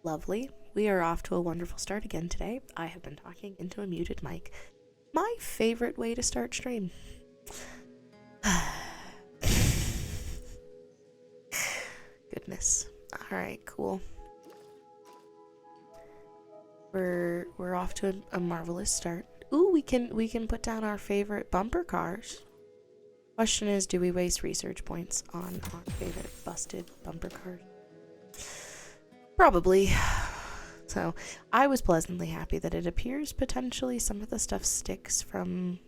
Lovely. We are off to a wonderful start again today. I have been talking into a muted mic. My favorite way to start stream. Goodness. Alright, cool. We're off to a marvelous start. Ooh, we can put down our favorite bumper cars. Question is, do we waste research points on our favorite busted bumper cars? Probably. So, I was pleasantly happy that it appears potentially some of the stuff sticks from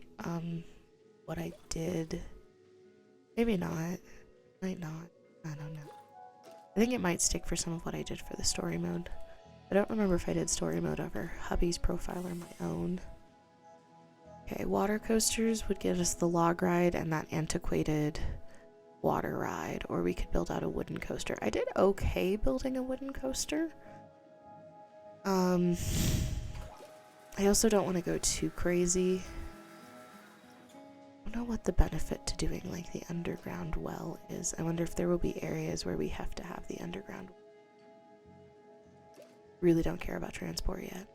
what I did. Maybe not. Might not. I don't know. I think it might stick for some of what I did for the story mode. I don't remember if I did story mode over hubby's profile or my own. Okay, water coasters would give us the log ride and that antiquated water ride, or we could build out a wooden coaster. I did okay building a wooden coaster. I also don't want to go too crazy. I don't know what the benefit to doing like the underground well is. I wonder if there will be areas where we have to have the underground. Really don't care about transport yet.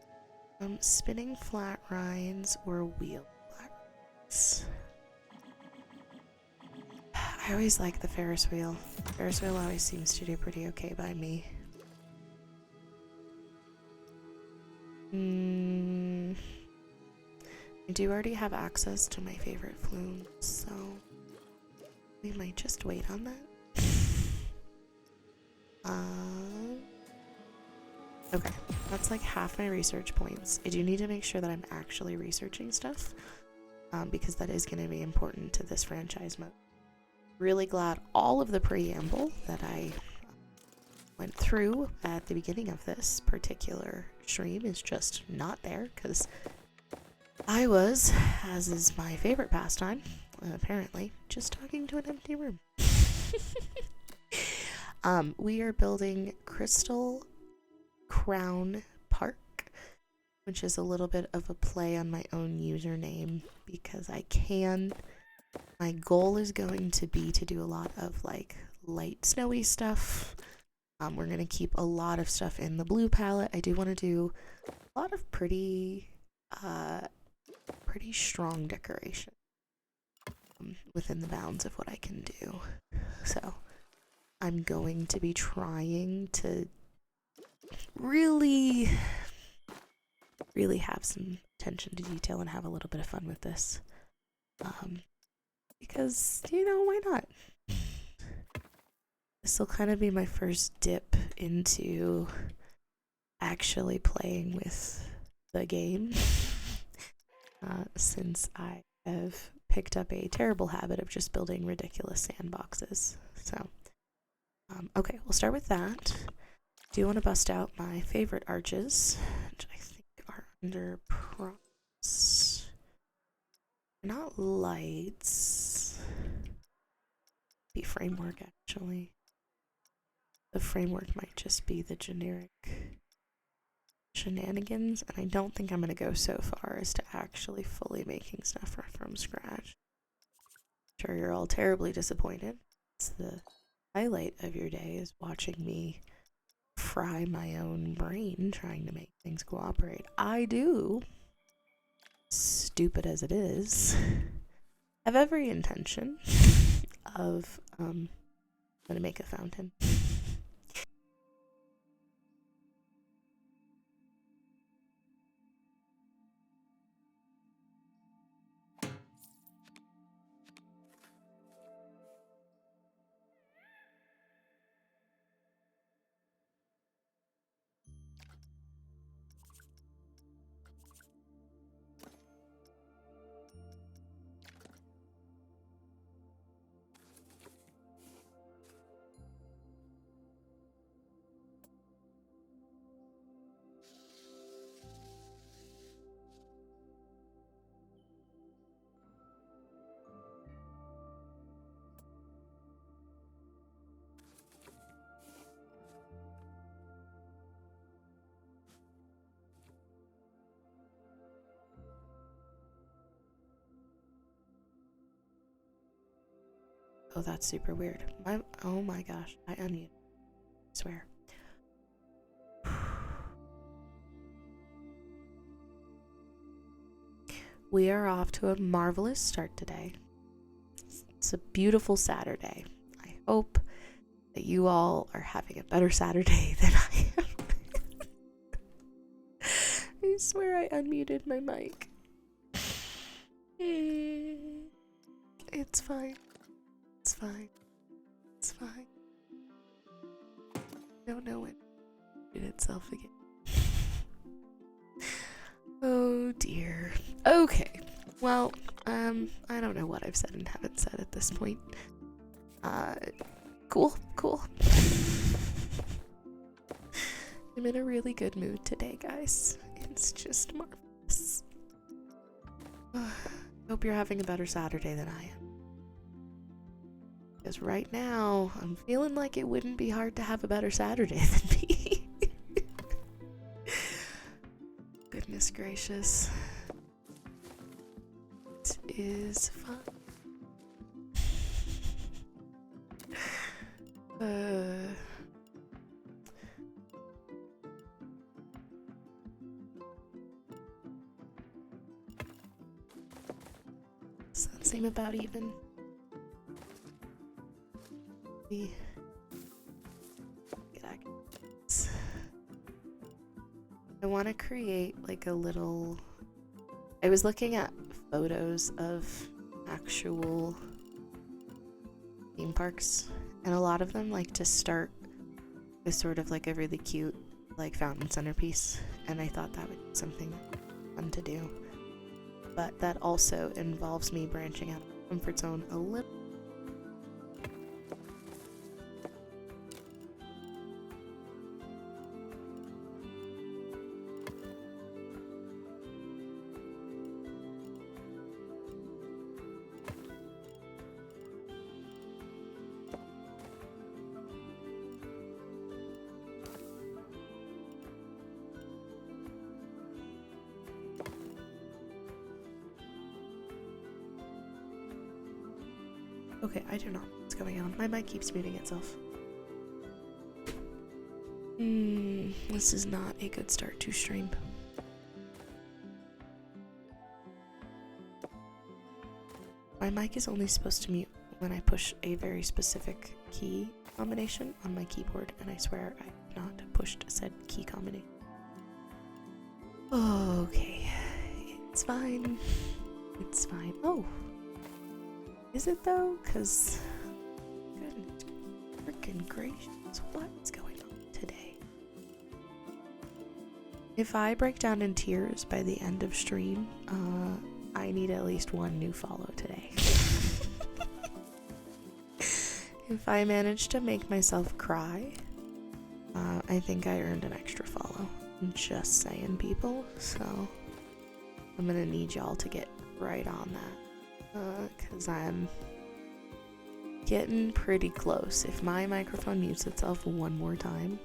Spinning flat rides or wheel flat rides. I always like the Ferris wheel. Ferris wheel always seems to do pretty okay by me. I do already have access to my favorite flumes, so we might just wait on that. Okay, that's like half my research points. I do need to make sure that I'm actually researching stuff, because that is going to be important to this franchise mode. Really glad all of the preamble that I went through at the beginning of this particular stream is just not there, because I was, as is my favorite pastime, apparently, just talking to an empty room. We are building Crystal Crown Park, which is a little bit of a play on my own username because I can. My goal is going to be to do a lot of like light snowy stuff. We're going to keep a lot of stuff in the blue palette. I do want to do a lot of pretty strong decoration within the bounds of what I can do. So I'm going to be trying to really have some attention to detail and have a little bit of fun with this. Because, you know, why not? This will kind of be my first dip into actually playing with the game. Since I have picked up a terrible habit of just building ridiculous sandboxes. So, okay, we'll start with that. Do you want to bust out my favorite arches, which I think are under props. Not lights. Be framework, actually. The framework might just be the generic shenanigans, and I don't think I'm going to go so far as to actually fully making stuff from scratch. I'm sure you're all terribly disappointed. It's the highlight of your day is watching me fry my own brain trying to make things cooperate. I do, stupid as it is, have every intention of I'm gonna make a fountain. Oh, that's super weird. Oh my gosh, I unmute. I swear. we are off to a marvelous start today. It's a beautiful Saturday. I hope that you all are having a better Saturday than I am. I swear I unmuted my mic. It's fine. It's fine. It's fine. I don't know when it did itself again. Oh dear. Okay. Well, I don't know what I've said and haven't said at this point. Cool. I'm in a really good mood today, guys. It's just marvelous. Hope you're having a better Saturday than I am. Because right now, I'm feeling like it wouldn't be hard to have a better Saturday than me. Goodness gracious. It is fun. Does that seem about even? I want to create like a little... I was looking at photos of actual theme parks, and a lot of them like to start with sort of like a really cute like fountain centerpiece, and I thought that would be something fun to do. But that also involves me branching out of my comfort zone a little. Okay, I don't know what's going on. My mic keeps muting itself. This is not a good start to stream. My mic is only supposed to mute when I push a very specific key combination on my keyboard, and I swear I have not pushed said key combination. Okay, it's fine. It's fine. Oh. Is it though? Because, goodness freaking gracious, what is going on today? If I break down in tears by the end of stream, I need at least one new follow today. If I manage to make myself cry, I think I earned an extra follow. I'm just saying, people. So, I'm gonna need y'all to get right on that. Because I'm getting pretty close. If my microphone mutes itself one more time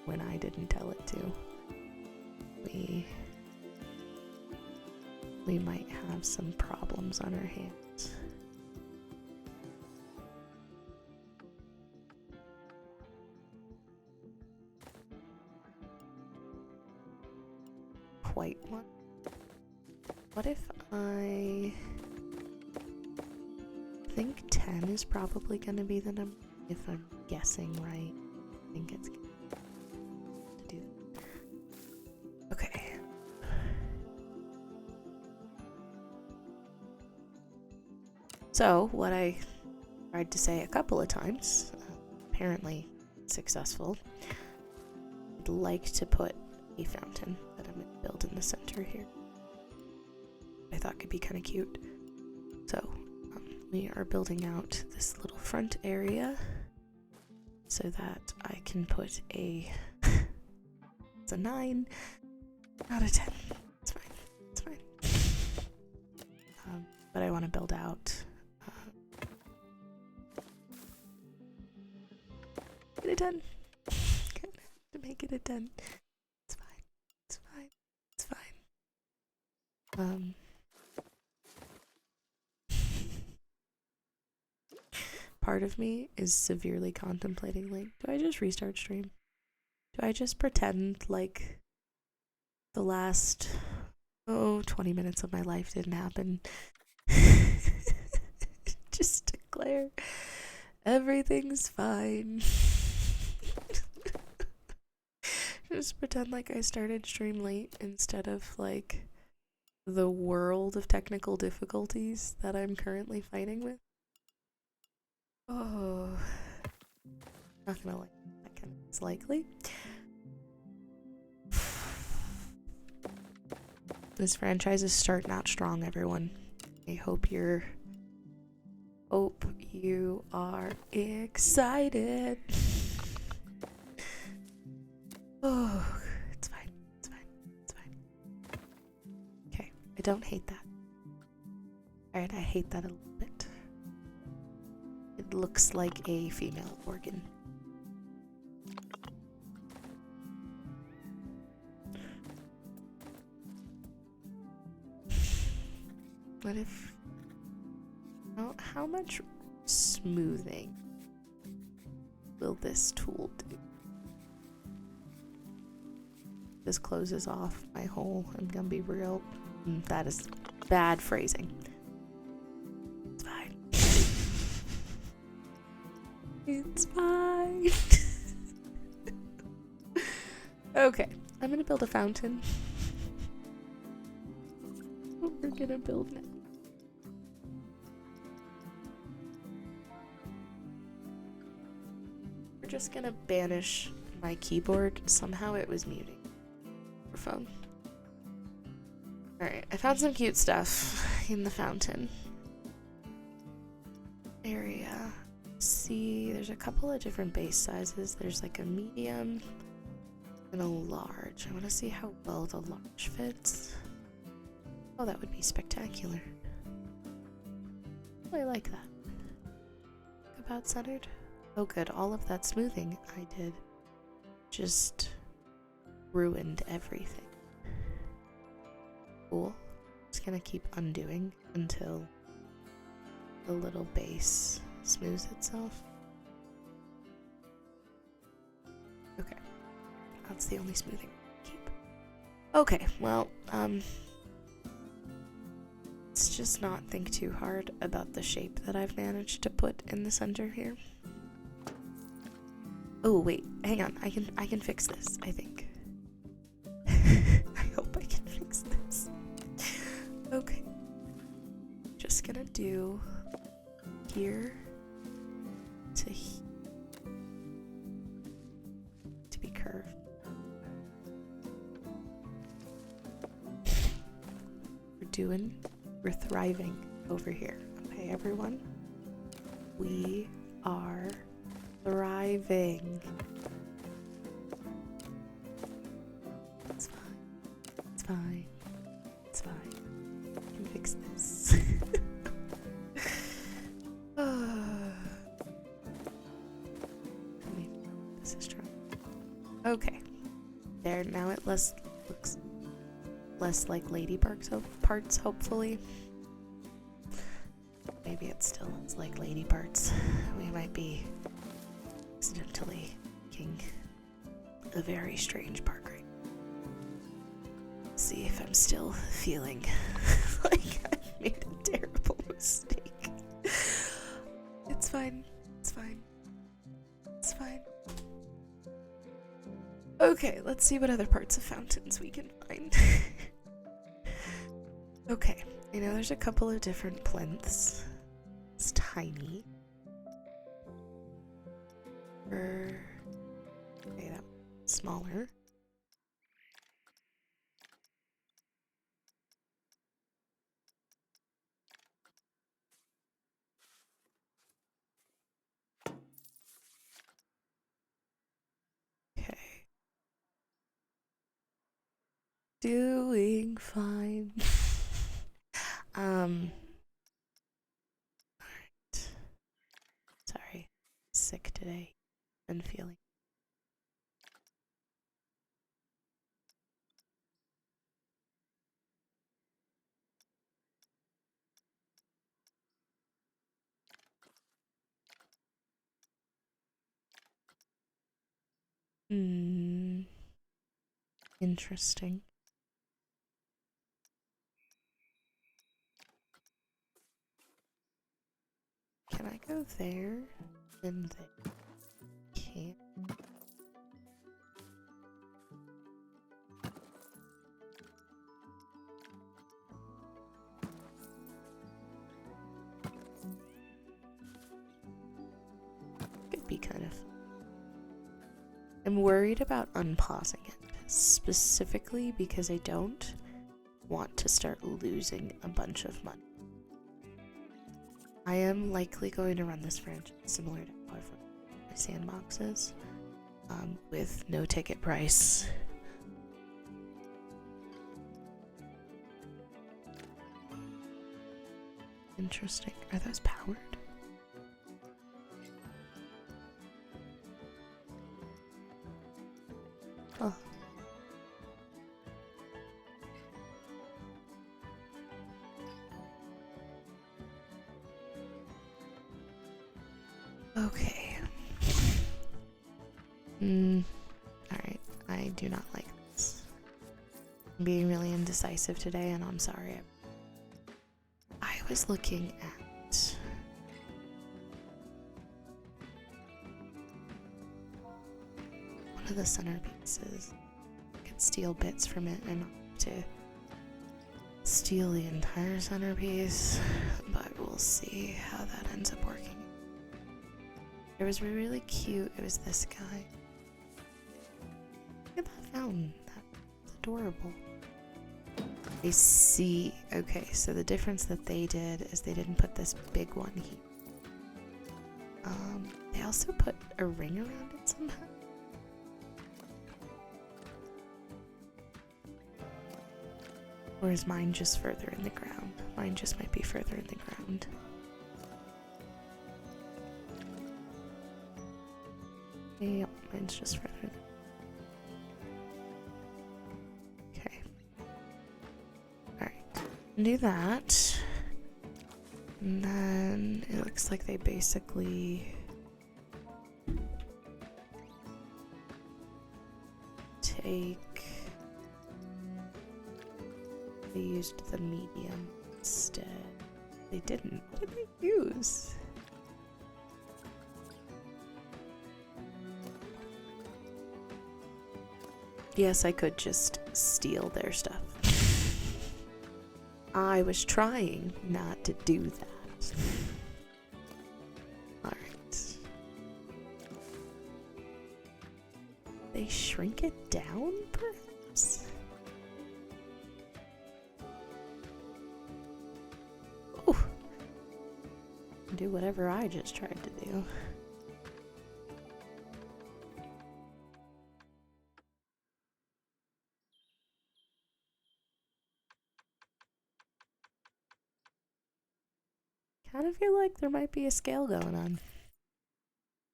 when I didn't tell it to, we might have some problems on our hands. Quite one. What if I think 10 is probably going to be the number, if I'm guessing right. I think it's going to do that. Okay. So, what I tried to say a couple of times, apparently successful, I'd like to put a fountain that I'm going to build in the center here. I thought could be kind of cute. So, we are building out this little front area so that I can put a... It's a 9, not a 10. It's fine. It's fine. But I want to build out... Get a 10. Good. To make it a 10. It's fine. It's fine. It's fine. Part of me is severely contemplating, like, do I just restart stream? Do I just pretend like the last Oh, 20 minutes of my life didn't happen. Just declare everything's fine. Just pretend like I started stream late instead of like the world of technical difficulties that I'm currently fighting with. Oh, not gonna like that kind of is likely. This franchise is starting out strong, everyone. I hope you are excited. Oh, it's fine. It's fine. It's fine. Okay, I don't hate that. Alright, I hate that a little bit. It looks like a female organ. What if... How much smoothing will this tool do? This closes off my hole. I'm gonna be real. That is bad phrasing. It's fine. It's fine. Okay, I'm gonna build a fountain. What we're gonna build now. We're just gonna banish my keyboard. Somehow it was muting. Phone. Alright, I found some cute stuff in the fountain area. See, there's a couple of different base sizes. There's like a medium and a large. I want to see how well the large fits. Oh, that would be spectacular. I like that. About centered. Oh good, all of that smoothing I did just ruined everything. Cool. Just gonna keep undoing until the little base smooths itself. Okay. That's the only smoothing I keep. Okay, well, let's just not think too hard about the shape that I've managed to put in the center here. Oh wait, hang on. I can fix this, I think. I hope I can fix this. Okay. Just gonna do here to here to be curved. We're thriving over here. Okay, everyone? We are thriving. It's fine. It's fine. It's fine. I can fix this. This is true. Okay. There, now it looks less like lady parts, hopefully. Maybe it still looks like lady parts. We might be accidentally making a very strange park right now. See if I'm still feeling like I've made a terrible mistake. It's fine. It's fine. It's fine. Okay, let's see what other parts of fountains we can find. Okay, I know there's a couple of different plinths. It's tiny. Okay, that smaller. Okay. Doing fine. Alright. Sorry. Sick today. And feeling. Interesting. can I go there? Then there. Can't. Could be kind of. I'm worried about unpausing it, specifically because I don't want to start losing a bunch of money. I am likely going to run this franchise similar to how I've run my sandboxes, with no ticket price. Interesting. Are those powered? Oh. Okay. Alright. I do not like this. I'm being really indecisive today, and I'm sorry. I was looking at one of the centerpieces. I could steal bits from it and not to steal the entire centerpiece, but we'll see how that ends up working. It was really cute. It was this guy. Look at that fountain. That's adorable. I see. Okay, so the difference that they did is they didn't put this big one here. They also put a ring around it somehow. Or is mine just further in the ground? Mine just might be further in the ground. Yep, mine's just further in the... Okay. Alright. Do that. And then it looks like they basically take... They used the medium instead. They didn't. What did they use? Yes, I could just steal their stuff. I was trying not to do that. Alright. They shrink it down, perhaps? Ooh. Do whatever I just tried to do. Kind of feel like there might be a scale going on.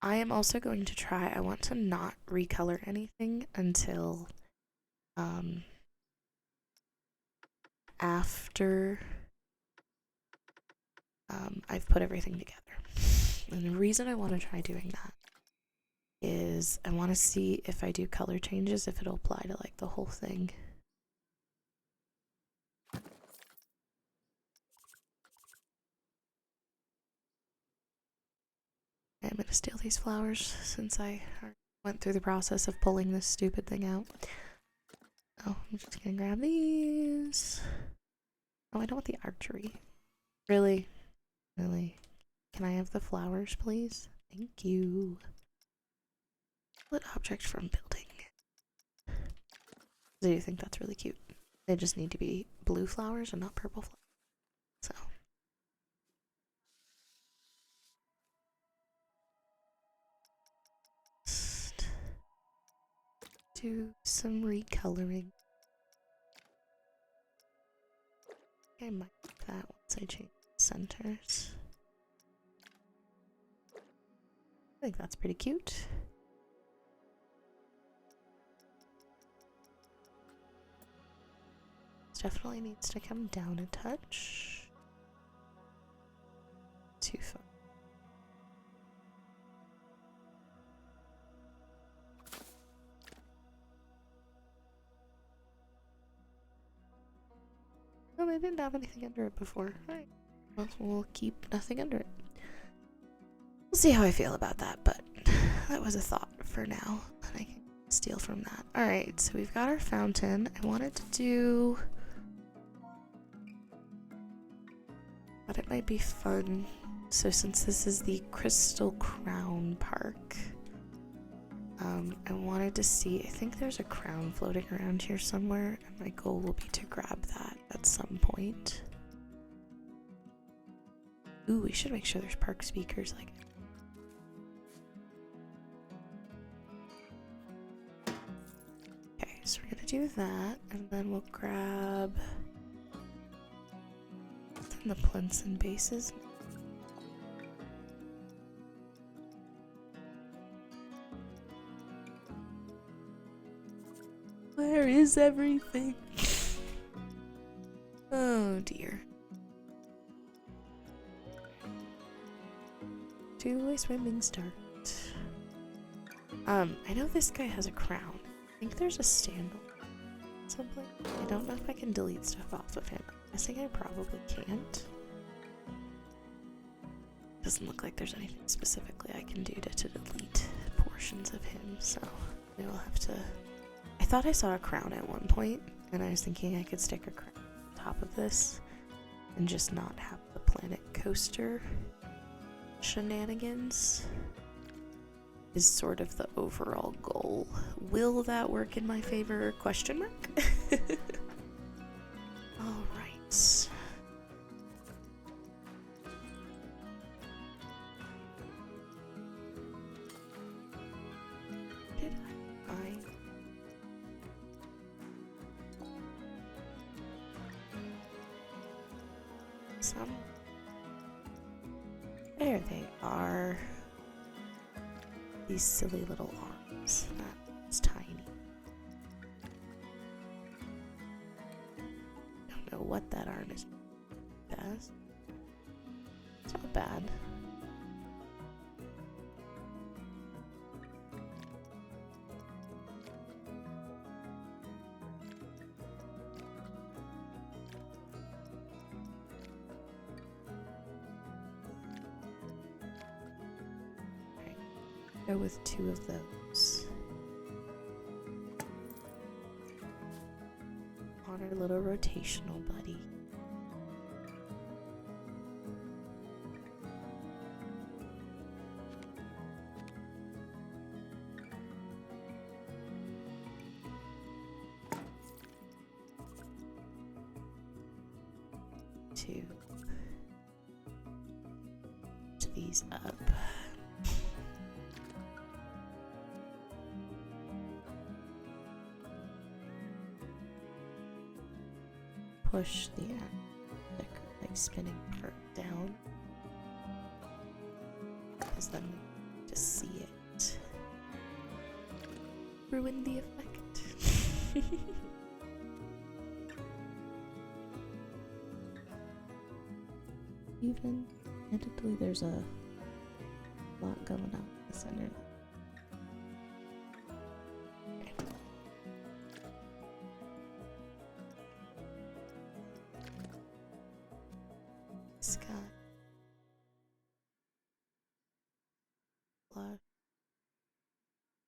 I am also going to try, I want to not recolor anything until after I've put everything together. And the reason I want to try doing that is I want to see if I do color changes, if it'll apply to like the whole thing. I'm gonna steal these flowers since I went through the process of pulling this stupid thing out. Oh, I'm just gonna grab these. Oh, I don't want the archery. Really? Really? Can I have the flowers, please? Thank you. Split object from building. Do you think that's really cute? They just need to be blue flowers and not purple flowers. So. Just do some recoloring. I might do that once I change the centers. I think that's pretty cute. This definitely needs to come down a touch. Too far. Oh, they didn't have anything under it before. Alright. Well, we'll keep nothing under it. we'll see how I feel about that, but that was a thought for now. And I can steal from that. Alright, so we've got our fountain. I wanted to do... Thought it might be fun. So since this is the Crystal Crown Park, I wanted to see, I think there's a crown floating around here somewhere, and my goal will be to grab that at some point. Ooh, we should make sure there's park speakers like it. Okay, so we're gonna do that, and then we'll grab the plinths and bases. Where is everything? Oh dear. Two-way swimming start. I know this guy has a crown. I think there's a stand at some point. I don't know if I can delete stuff off of him. I'm guessing I probably can't. Doesn't look like there's anything specifically I can do to delete portions of him, so we will have to... I thought I saw a crown at one point, and I was thinking I could stick a crown on top of this and just not have the planet coaster shenanigans is sort of the overall goal. Will that work in my favor? Question mark? All right. Did I find some? There they are. These silly little arms. That's tiny. Don't know what that arm is. Does. It's not bad. Go with two of those on our little rotational buddy. Two. Lift these up. Push the like spinning part down, because then we just see it. Ruin the effect. Even admittedly, there's a lot going on in the center.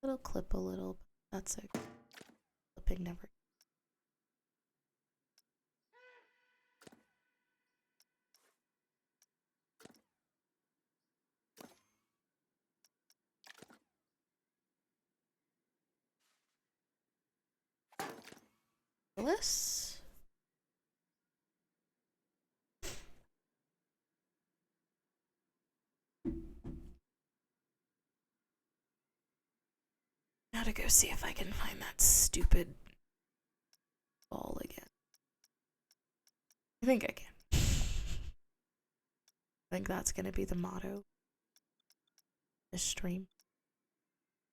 It'll clip a little, but that's a clipping never. This. Now to go see if I can find that stupid ball again. I think I can. I think that's gonna be the motto. This stream.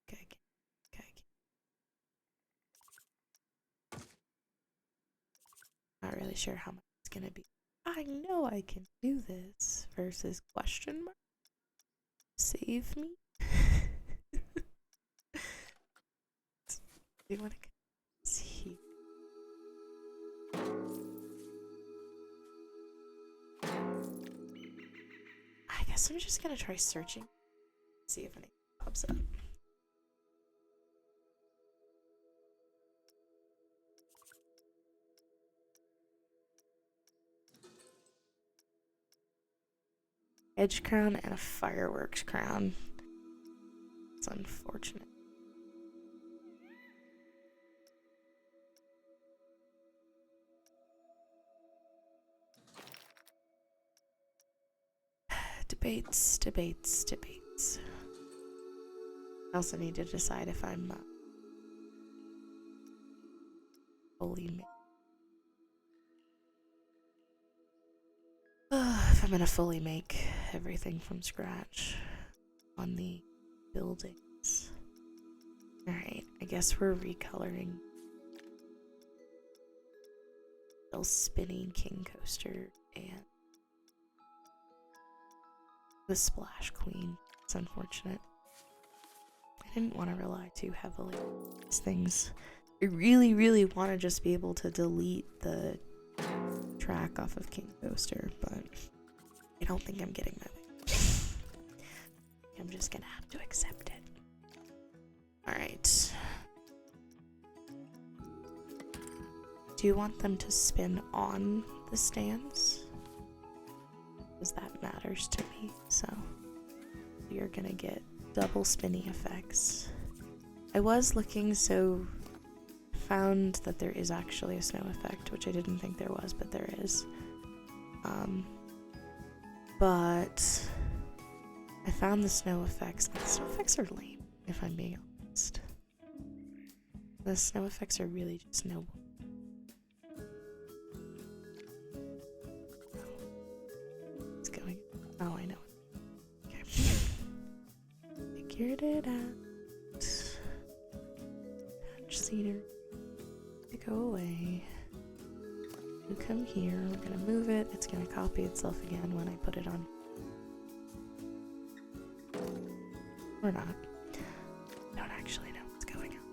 Okay. Not really sure how much it's gonna be. I know I can do this versus question mark. Save me. Do you want to see? I guess I'm just gonna try searching See if anything pops up. Edge crown and a fireworks crown. It's unfortunate. Debates, debates, debates. I also need to decide if I'm fully made. If I'm gonna fully make everything from scratch on the buildings. Alright, I guess we're recoloring Still Spinning King Coaster and the Splash Queen. It's unfortunate. I didn't want to rely too heavily on these things. I really, really want to just be able to delete the track off of King Coaster, but I don't think I'm getting my way. I'm just gonna have to accept it. Alright. Do you want them to spin on the stands? Because that matters to me, so you're gonna get double spinny effects. I was looking, so found that there is actually a snow effect, which I didn't think there was, but there is. But I found the snow effects. The snow effects are lame, if I'm being honest. The snow effects are really just noble. It's going. Oh, I know. Okay. Figured it out. Touch scenery. Go away. You come here. We're gonna move it. It's gonna copy itself again when I put it on. Or not. I don't actually know what's going on.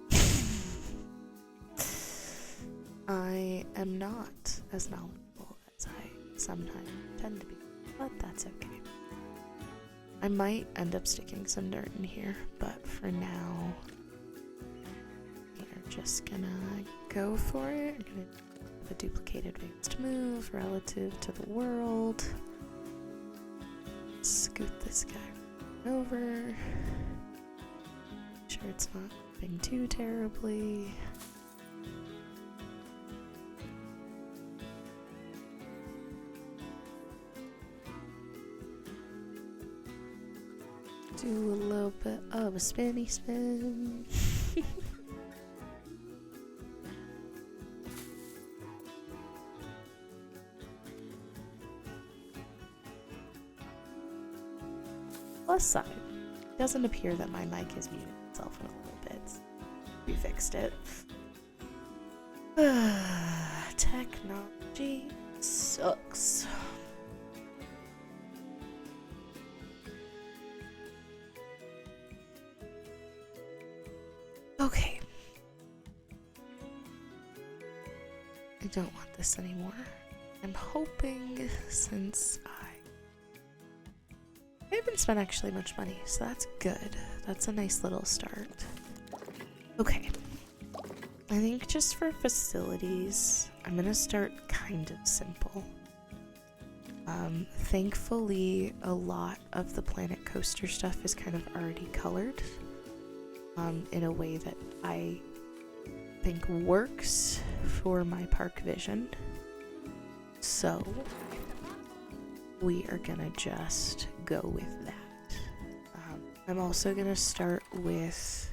I am not as knowledgeable as I sometimes tend to be, but that's okay. I might end up sticking some dirt in here, but for now, we're just gonna go for it. We're gonna have a duplicated advanced move relative to the world. Scoot this guy over. Make sure it's not moving too terribly. Do a little bit of a spinny spin. Plus side, it doesn't appear that my mic has muted itself in a little bit. We fixed it. Technology sucks. Okay. I don't want this anymore. I'm hoping, since I haven't spent actually much money, so that's good. That's a nice little start. Okay. I think just for facilities, I'm gonna start kind of simple. Thankfully, a lot of the Planet Coaster stuff is kind of already colored in a way that I think works for my park vision. So we are gonna just go with that. I'm also gonna start with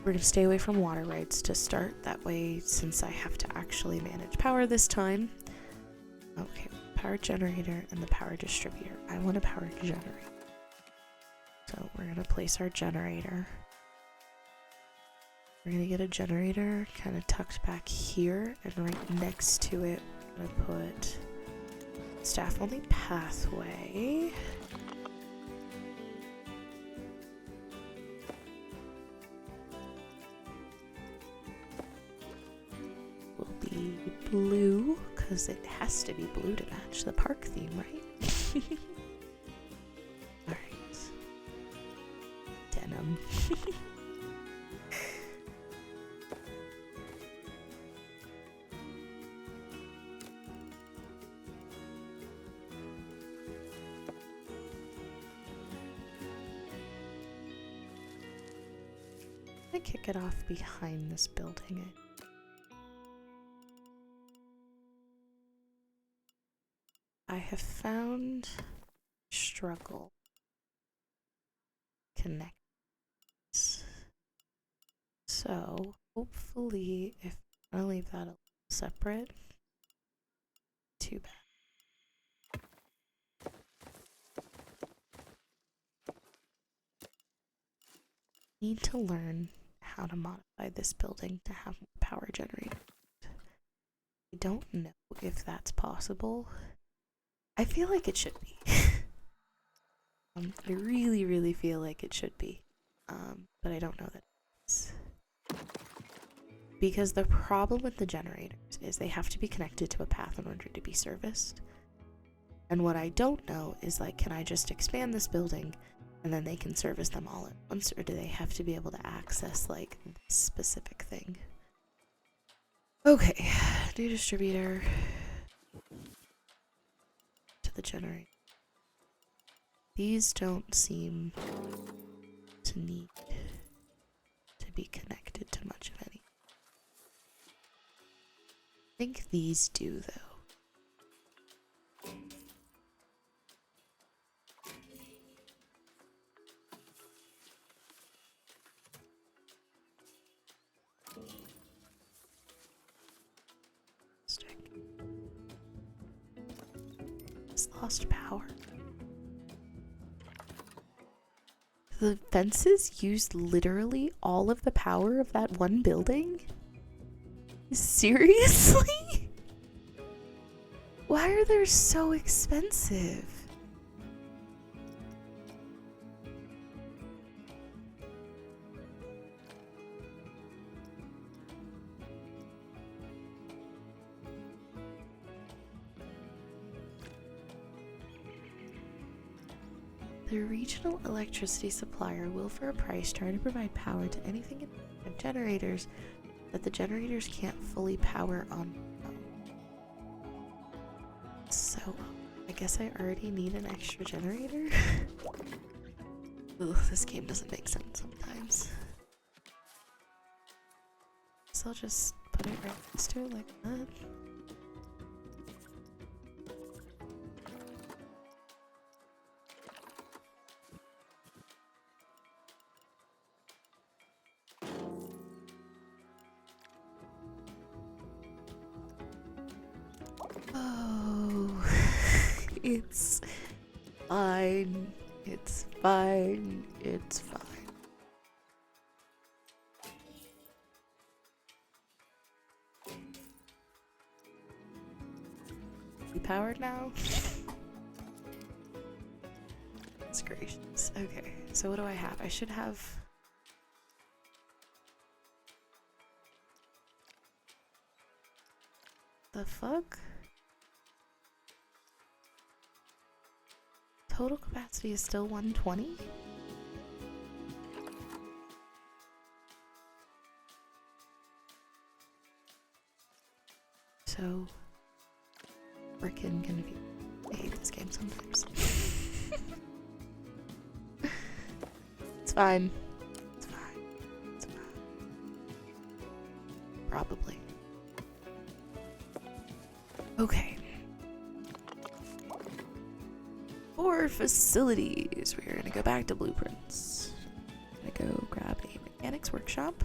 we're gonna stay away from water rides to start. That way, since I have to actually manage power this time. Okay, power generator and the power distributor. I want a power generator. So we're gonna place our generator. We're gonna get a generator kind of tucked back here, and right next to it, we're gonna put staff only pathway. Will be blue, because it has to be blue to match the park theme, right? Alright. Denim. I'm gonna kick it off behind this building. I have found struggle connect. So hopefully if I leave that separate, too bad. Need to learn how to modify this building to have more power generated. I don't know if that's possible. I feel like it should be. I really, really feel like it should be. But I don't know that it is. Because the problem with the generators is they have to be connected to a path in order to be serviced. And what I don't know is, like, can I just expand this building and then they can service them all at once, or do they have to be able to access, like, this specific thing? Okay, new distributor to the generator. These don't seem to need to be connected to much of any. I think these do, though. It's lost power. The fences used literally all of the power of that one building? Seriously? Why are they so expensive? The regional electricity supplier will, for a price, try to provide power to anything in generators that the generators can't fully power on. So, I guess I already need an extra generator? Ugh, this game doesn't make sense sometimes. So I'll just put it right next to it like that. It's fine. It's fine. It's fine. You powered now? That's gracious. Okay, so what do I have? I should have... The fuck? Total capacity is still 120? So frickin' confused. I hate this game sometimes. It's fine. It's fine. It's fine. Probably. Okay. For facilities, we're gonna go back to blueprints. I'm gonna go grab a mechanics workshop.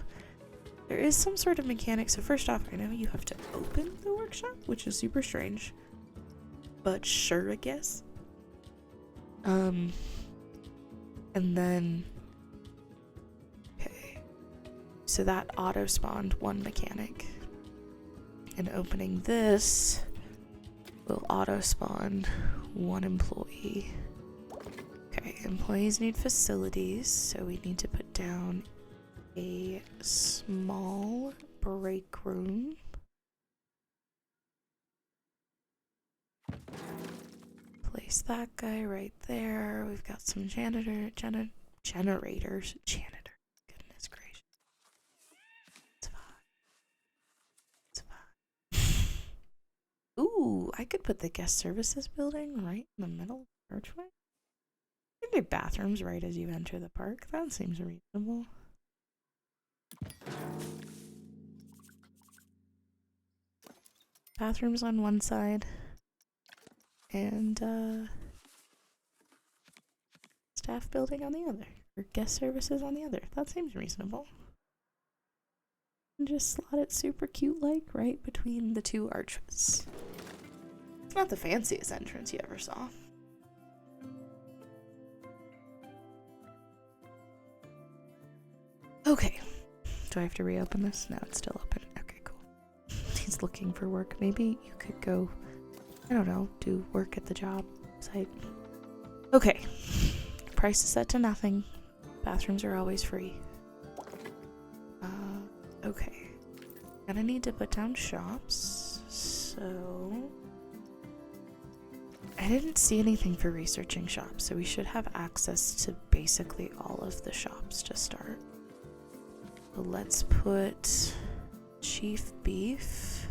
There is some sort of mechanic. So first off, I know you have to open the workshop, which is super strange. But sure, I guess. And then... Okay. So that auto-spawned one mechanic. And opening this will auto-spawn one employee. Okay, employees need facilities, so we need to put down a small break room. place that guy right there. We've got some generators. Janitor. Goodness gracious. It's fine. It's fine. Ooh, I could put the guest services building right in the middle of the archway. Give me bathrooms right as you enter the park. That seems reasonable. Bathrooms on one side. And, staff building on the other. Or guest services on the other. That seems reasonable. And just slot it super cute like right between the two arches. It's not the fanciest entrance you ever saw. Okay. Do I have to reopen this? No, it's still open. Okay, cool. He's looking for work. Maybe you could go, I don't know, do work at the job site. Okay. Price is set to nothing. Bathrooms are always free. Okay. Gonna need to put down shops. So I didn't see anything for researching shops, so we should have access to basically all of the shops to start. So let's put Chief Beef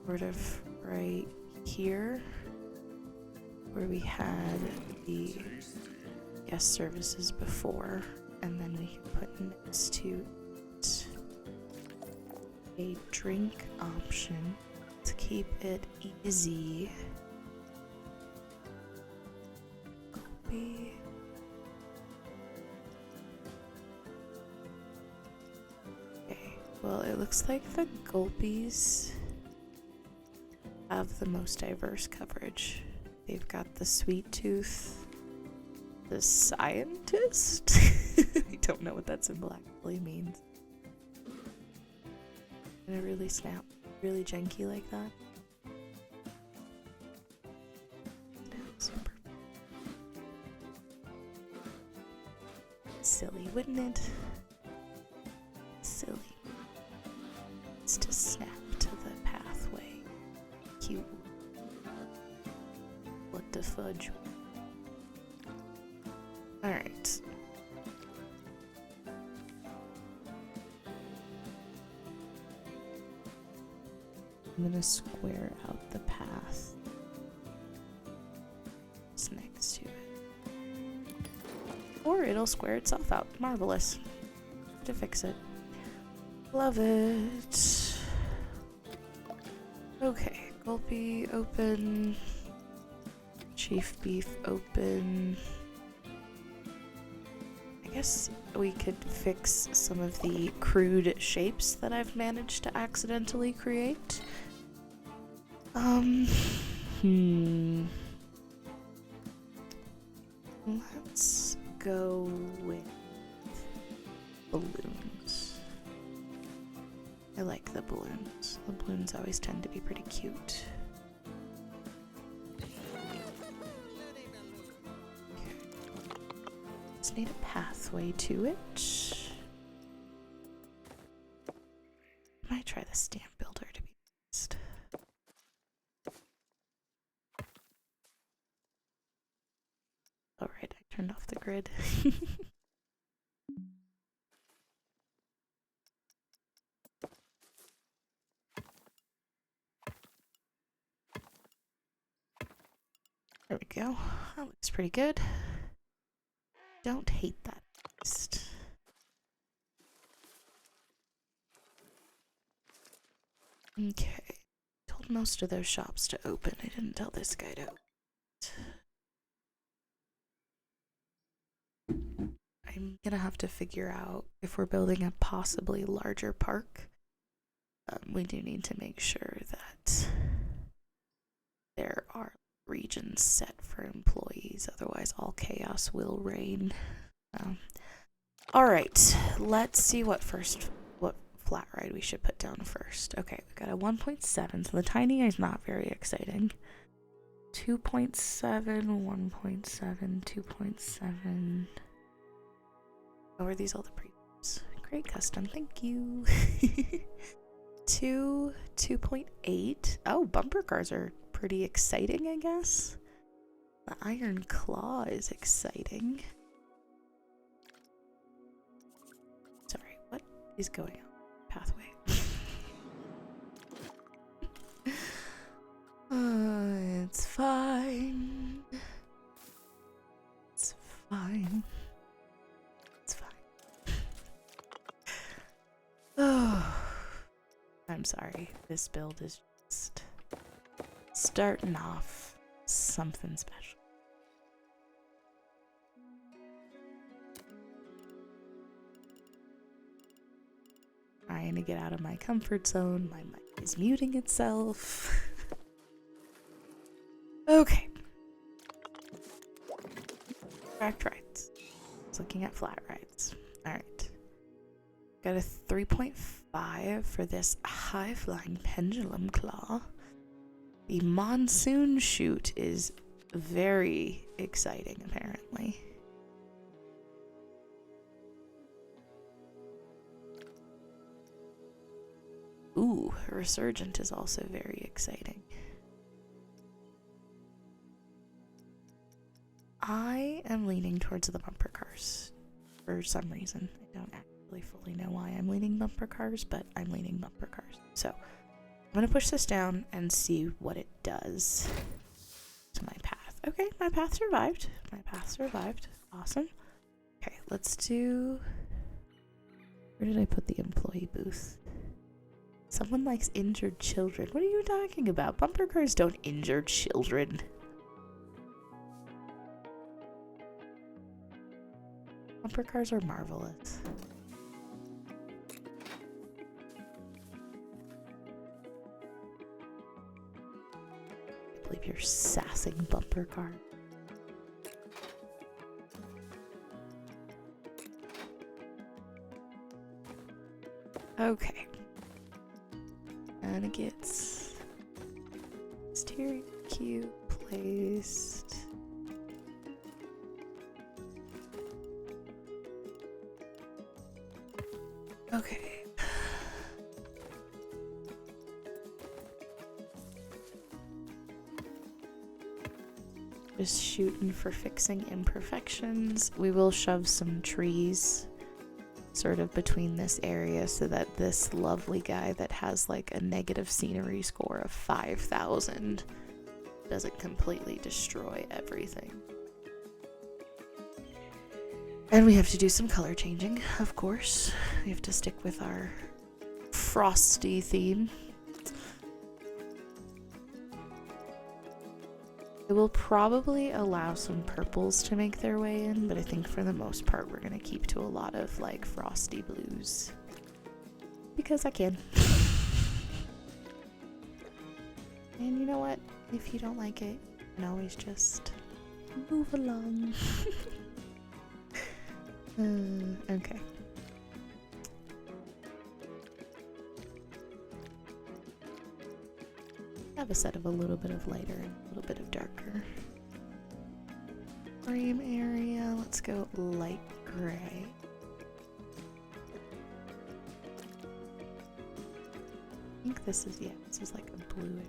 sort of right here where we had the guest services before, and then we can put next to it a drink option to keep it easy. Copy. Okay, well, it looks like the Gulpies have the most diverse coverage. They've got the Sweet Tooth, the Scientist. I don't know what that symbol actually means. Gonna really snap, really janky like that. Super. Silly, wouldn't it? Silly. It's to snap to the pathway. Cute. What the fudge? Alright. I'm gonna square out the path. It's next to it. Or it'll square itself out. Marvelous. To fix it. Love it. Okay. Gulpy open. Chief Beef open. I guess we could fix some of the crude shapes that I've managed to accidentally create. Let's go with balloons. I like the balloons. The balloons always tend to be pretty cute. Just need a pathway to it. Might try the stamp builder to be honest. Alright, I turned off the grid. There we go. That looks pretty good. Don't hate that text. Okay. Told most of those shops to open. I didn't tell this guy to open. I'm gonna have to figure out if we're building a possibly larger park. We do need to make sure that there are regions set for employees, otherwise all chaos will reign. Alright, let's see what flat ride we should put down first. Okay, we got a 1.7, so the tiny is not very exciting. 2.7, 1.7, 2.7. Oh, are these all the previews? Great custom, thank you. 2.8. Oh, bumper cars are pretty exciting, I guess. The Iron Claw is exciting. Sorry, what is going on? Pathway. It's fine. It's fine. It's fine. Oh, I'm sorry. This build is just starting off something special. Trying to get out of my comfort zone. My mic is muting itself. Okay. Tracked rights. I was looking at flat rights. Alright. Got a 3.5 for this high-flying pendulum claw. The monsoon shoot is very exciting, apparently. Ooh, resurgent is also very exciting. I am leaning towards the bumper cars for some reason. I don't actually fully know why I'm leaning bumper cars, but I'm leaning bumper cars. So I'm gonna push this down and see what it does to my path. Okay, my path survived. My path survived. Awesome. Okay, let's do... Where did I put the employee booth? Someone likes injured children. What are you talking about? Bumper cars don't injure children. Bumper cars are marvelous. I believe you're sassing bumper car. Okay. And it gets steering cube placed. Okay. Just shooting for fixing imperfections. We will shove some trees sort of between this area so that this lovely guy that has like a negative scenery score of 5,000 doesn't completely destroy everything. And we have to do some color changing, of course. We have to stick with our frosty theme. It will probably allow some purples to make their way in, but I think for the most part we're gonna keep to a lot of like frosty blues. Because I can. And you know what? If you don't like it, you can always just move along. Okay. I have a set of a little bit of lighter and a little bit of darker. Frame area, let's go light gray. I think this is, yeah, this is like a blue.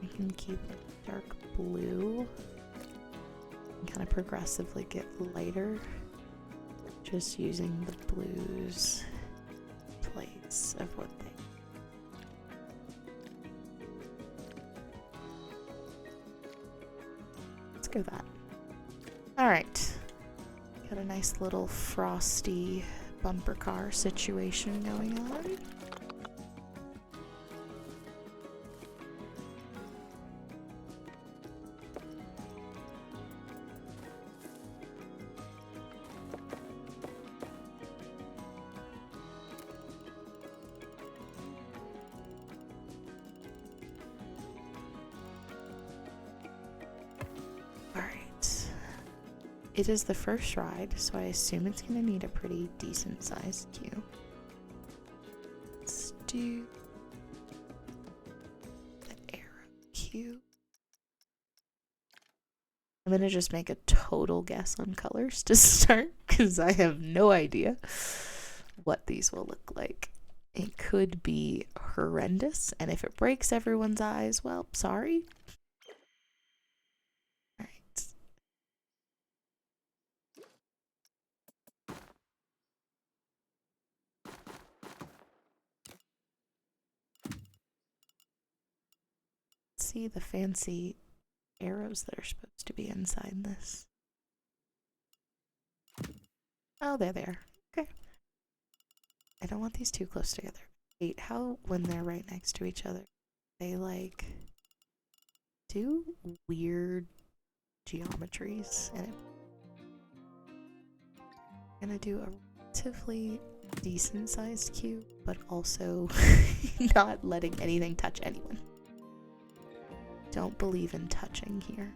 I can keep it dark blue and kind of progressively get lighter. Just using the blues in place of what they... Let's go that. Alright. Got a nice little frosty bumper car situation going on. It is the first ride, so I assume it's going to need a pretty decent sized queue. Let's do the arrow queue. I'm going to just make a total guess on colors to start, because I have no idea what these will look like. It could be horrendous, and if it breaks everyone's eyes, well, sorry. see the fancy arrows that are supposed to be inside this? Oh, there they are. Okay. I don't want these too close together. I hate how when they're right next to each other, they like do weird geometries in it. I'm gonna do a relatively decent sized cube, but also not letting anything touch anyone. Don't believe in touching here.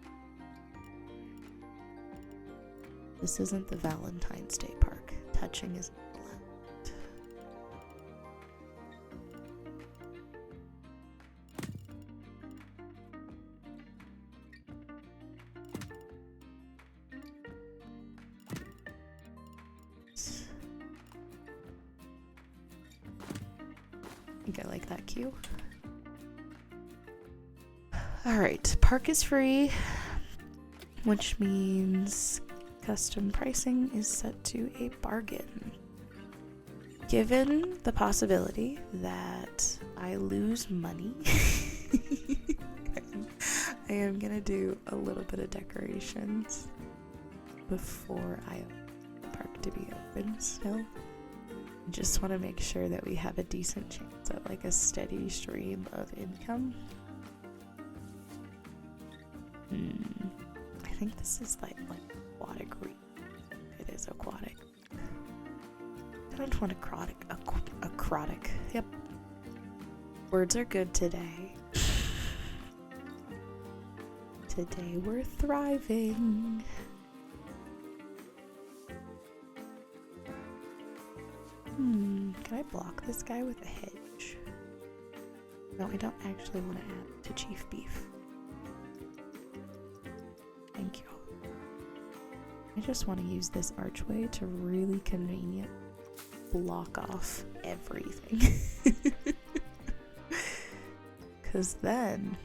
This isn't the Valentine's Day park. Touching isn't allowed. I think I like that cue. Alright, park is free, which means custom pricing is set to a bargain. Given the possibility that I lose money, I am gonna do a little bit of decorations before I open the park to be open still. I just want to make sure that we have a decent chance at like a steady stream of income. I think this is like aquatic reef. It is aquatic. I don't want aquatic. Yep. Words are good today. Today we're thriving. Can I block this guy with a hedge? No, I don't actually want to add it to Chief Beef. Thank you. I just want to use this archway to really convenient block off everything. Because then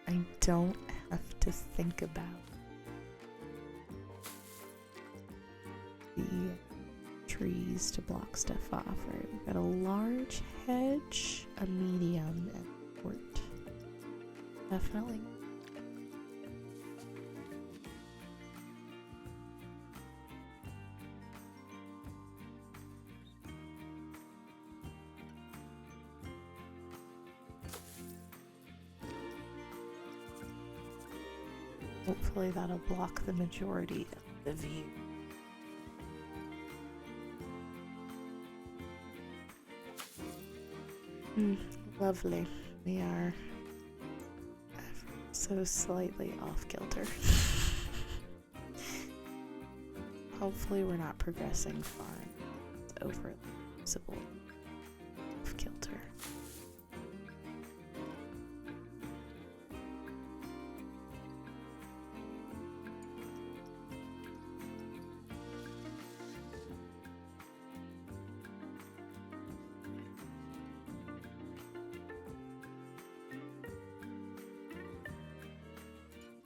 I don't have to think about the trees to block stuff off. Right, we've got a large hedge, a medium, and a short. Definitely. Hopefully that'll block the majority of the view. Lovely. We are so slightly off kilter. Hopefully we're not progressing far over visible off kilter.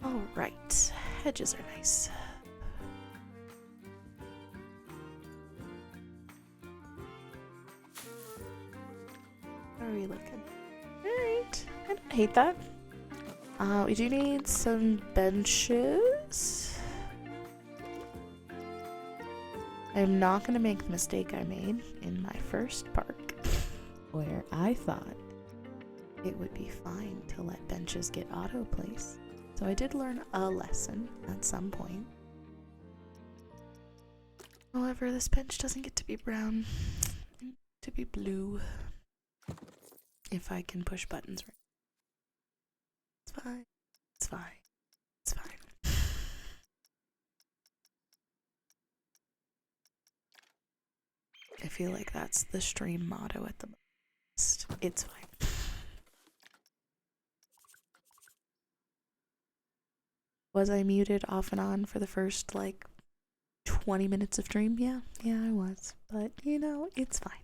Alright, hedges are nice. How are we looking? Alright, I don't hate that. We do need some benches. I'm not going to make the mistake I made in my first park, where I thought it would be fine to let benches get auto-placed. So I did learn a lesson at some point. However, this bench doesn't get to be brown. It gets to be blue. If I can push buttons right. It's fine. It's fine. It's fine. I feel like that's the stream motto at the most. It's fine. Was I muted off and on for the first, like, 20 minutes of stream? Yeah, I was. But, you know, it's fine.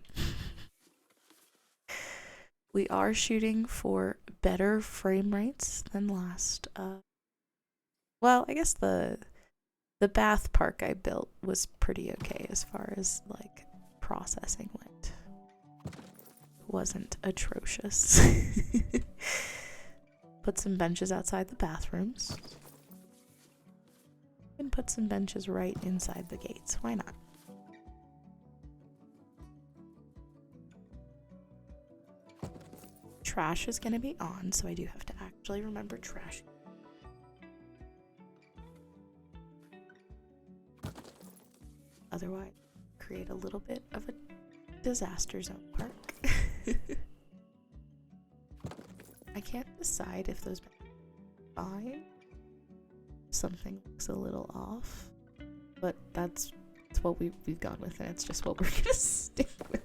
We are shooting for better frame rates than last. Well, I guess the bath park I built was pretty okay as far as, like, processing went. It wasn't atrocious. Put some benches outside the bathrooms. And put some benches right inside the gates. Why not? Trash is going to be on, so I do have to actually remember trash. Otherwise, create a little bit of a disaster zone park. I can't decide if those are fine. Something looks a little off, but that's what we've gone with, and it's just what we're gonna stick with.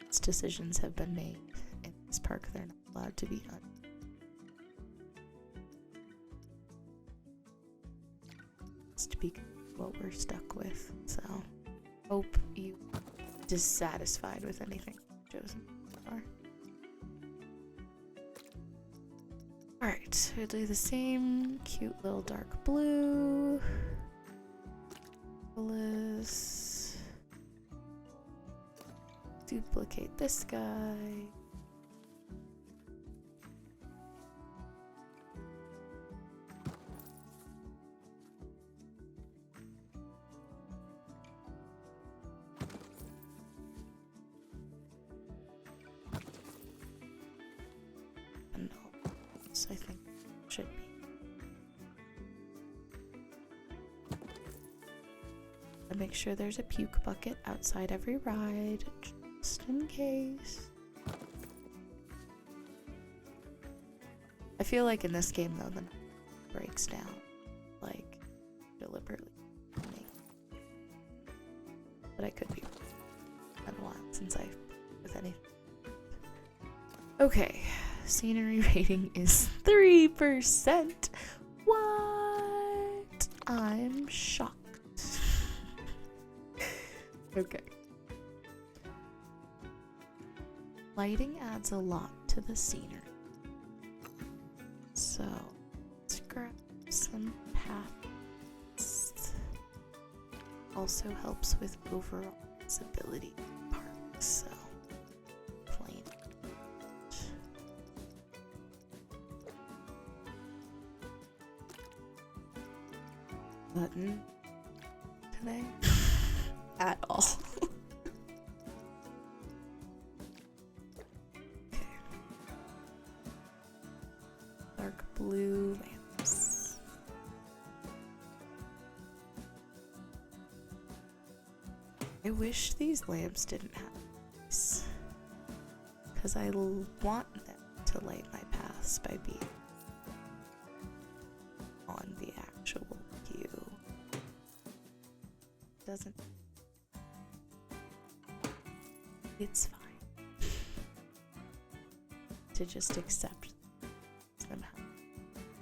These decisions have been made in this park. They're not allowed to be done. It's to be what we're stuck with. So, hope you dissatisfied with anything chosen so far. Alright, we'll do the same cute little dark blue. Let's duplicate this guy. I think should be. And make sure there's a puke bucket outside every ride, just in case. I feel like in this game though, the breaks down, like deliberately. But I could be wrong. It's been a while since I've played with anything. Okay. Scenery rating is 3%. What? I'm shocked. Okay. Lighting adds a lot to the scenery. So, let's grab some paths. Also helps with overall visibility in parks, so. Button today at all. Okay. Dark blue lamps. I wish these lamps didn't have these, because I want them to light my paths by being on the actual queue. Doesn't. It's fine to just accept them how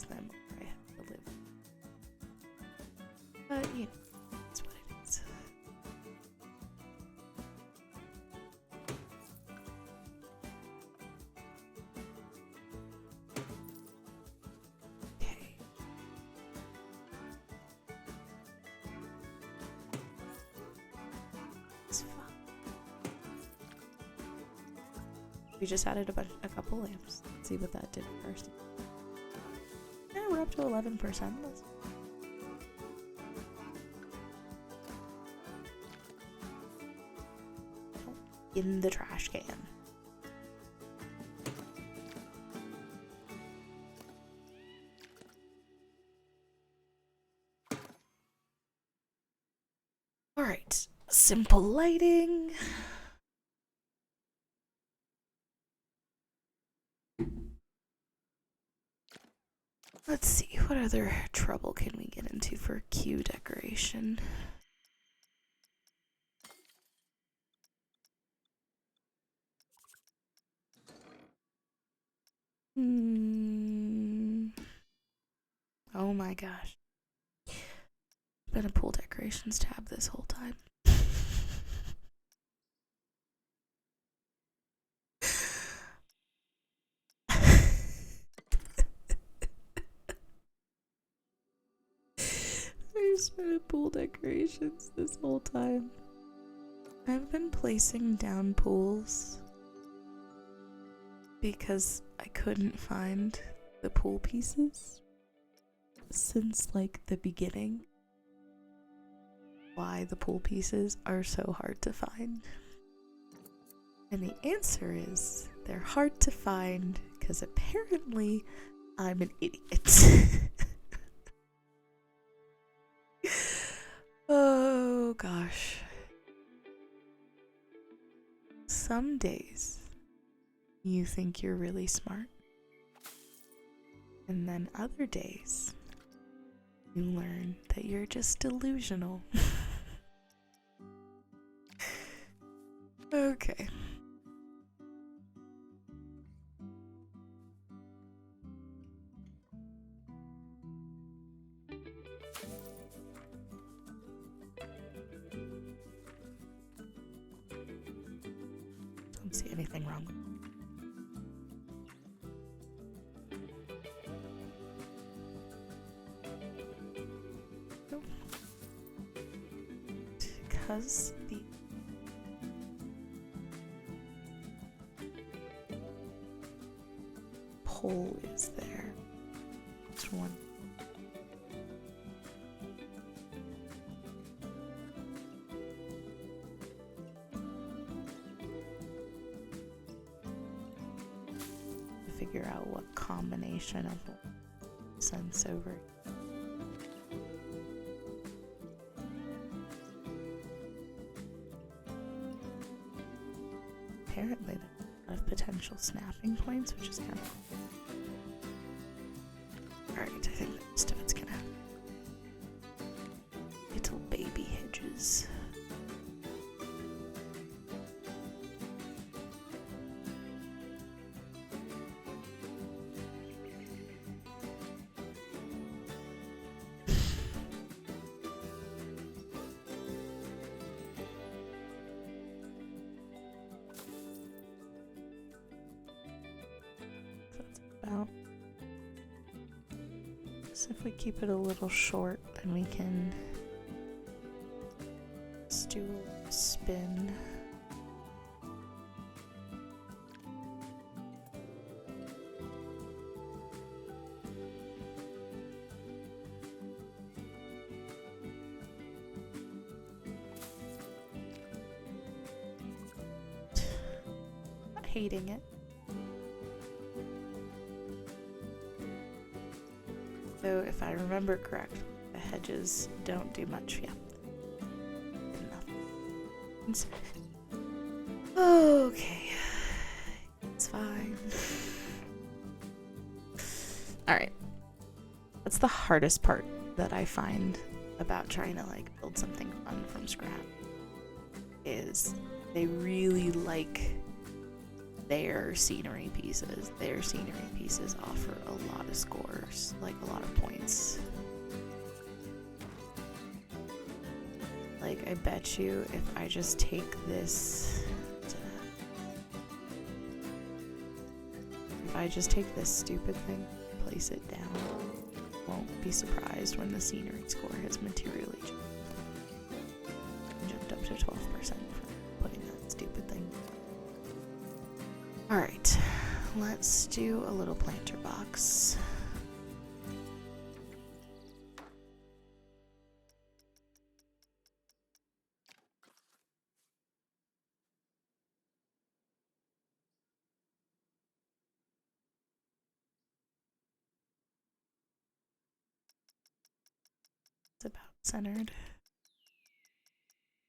them where I have to live. But you know, that's what it is. Okay. It's fine. We just added a couple lamps. Let's see what that did first. Yeah, we're up to 11%. That's in the trash can. All right, simple lighting. Let's see, what other trouble can we get into for queue decoration? Oh my gosh. Been a pool decorations tab this whole time. There's been pool decorations this whole time. I've been placing down pools because I couldn't find the pool pieces since like the beginning. Why the pool pieces are so hard to find. And the answer is they're hard to find because apparently I'm an idiot. Oh gosh. Some days you think you're really smart. And then other days you learn that you're just delusional. Okay. Don't see anything wrong. Nope. Because the pole is there. Which one? Figure out what combination of sense over. Apparently, there's a lot of potential snapping points, which is kind of. Alright, I think that most of it's gonna have little baby hedges. So if we keep it a little short, then we can just do a spin. Not hating it. So if I remember correct, the hedges don't do much. Yeah. Enough. Okay. It's fine. Alright. That's the hardest part that I find about trying to like build something fun from scratch. Is they really like their scenery pieces. Their scenery pieces offer a lot of scores, like a lot of points. Like, I bet you if I just take this, stupid thing, place it down, won't be surprised when the scenery score has materially jumped up to 12% for putting that stupid thing. Alright, let's do a little planter box. It's about centered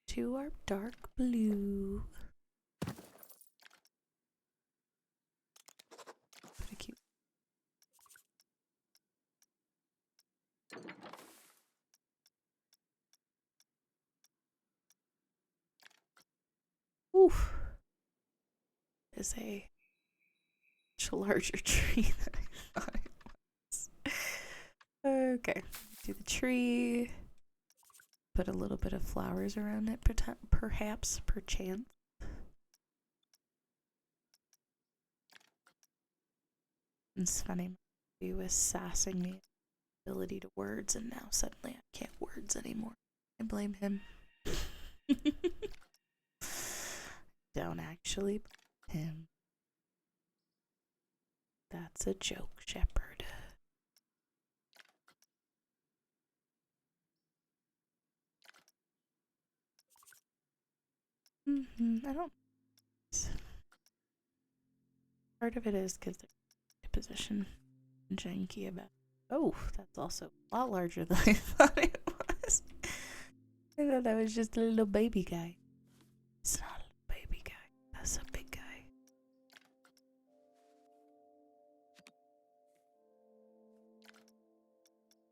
to our dark blue. Pretty cute. Oof. Is a much larger tree than I thought it was. Okay, do the tree. Put a little bit of flowers around it, perhaps, perchance. It's funny, he was sassing me ability to words, and now suddenly I can't words anymore. I blame him. Don't actually blame him. It's a joke, Shepherd. I don't. Part of it is because they're position janky about. Oh, that's also a lot larger than I thought it was. I thought that was just a little baby guy. It's not a little baby guy. That's a big guy.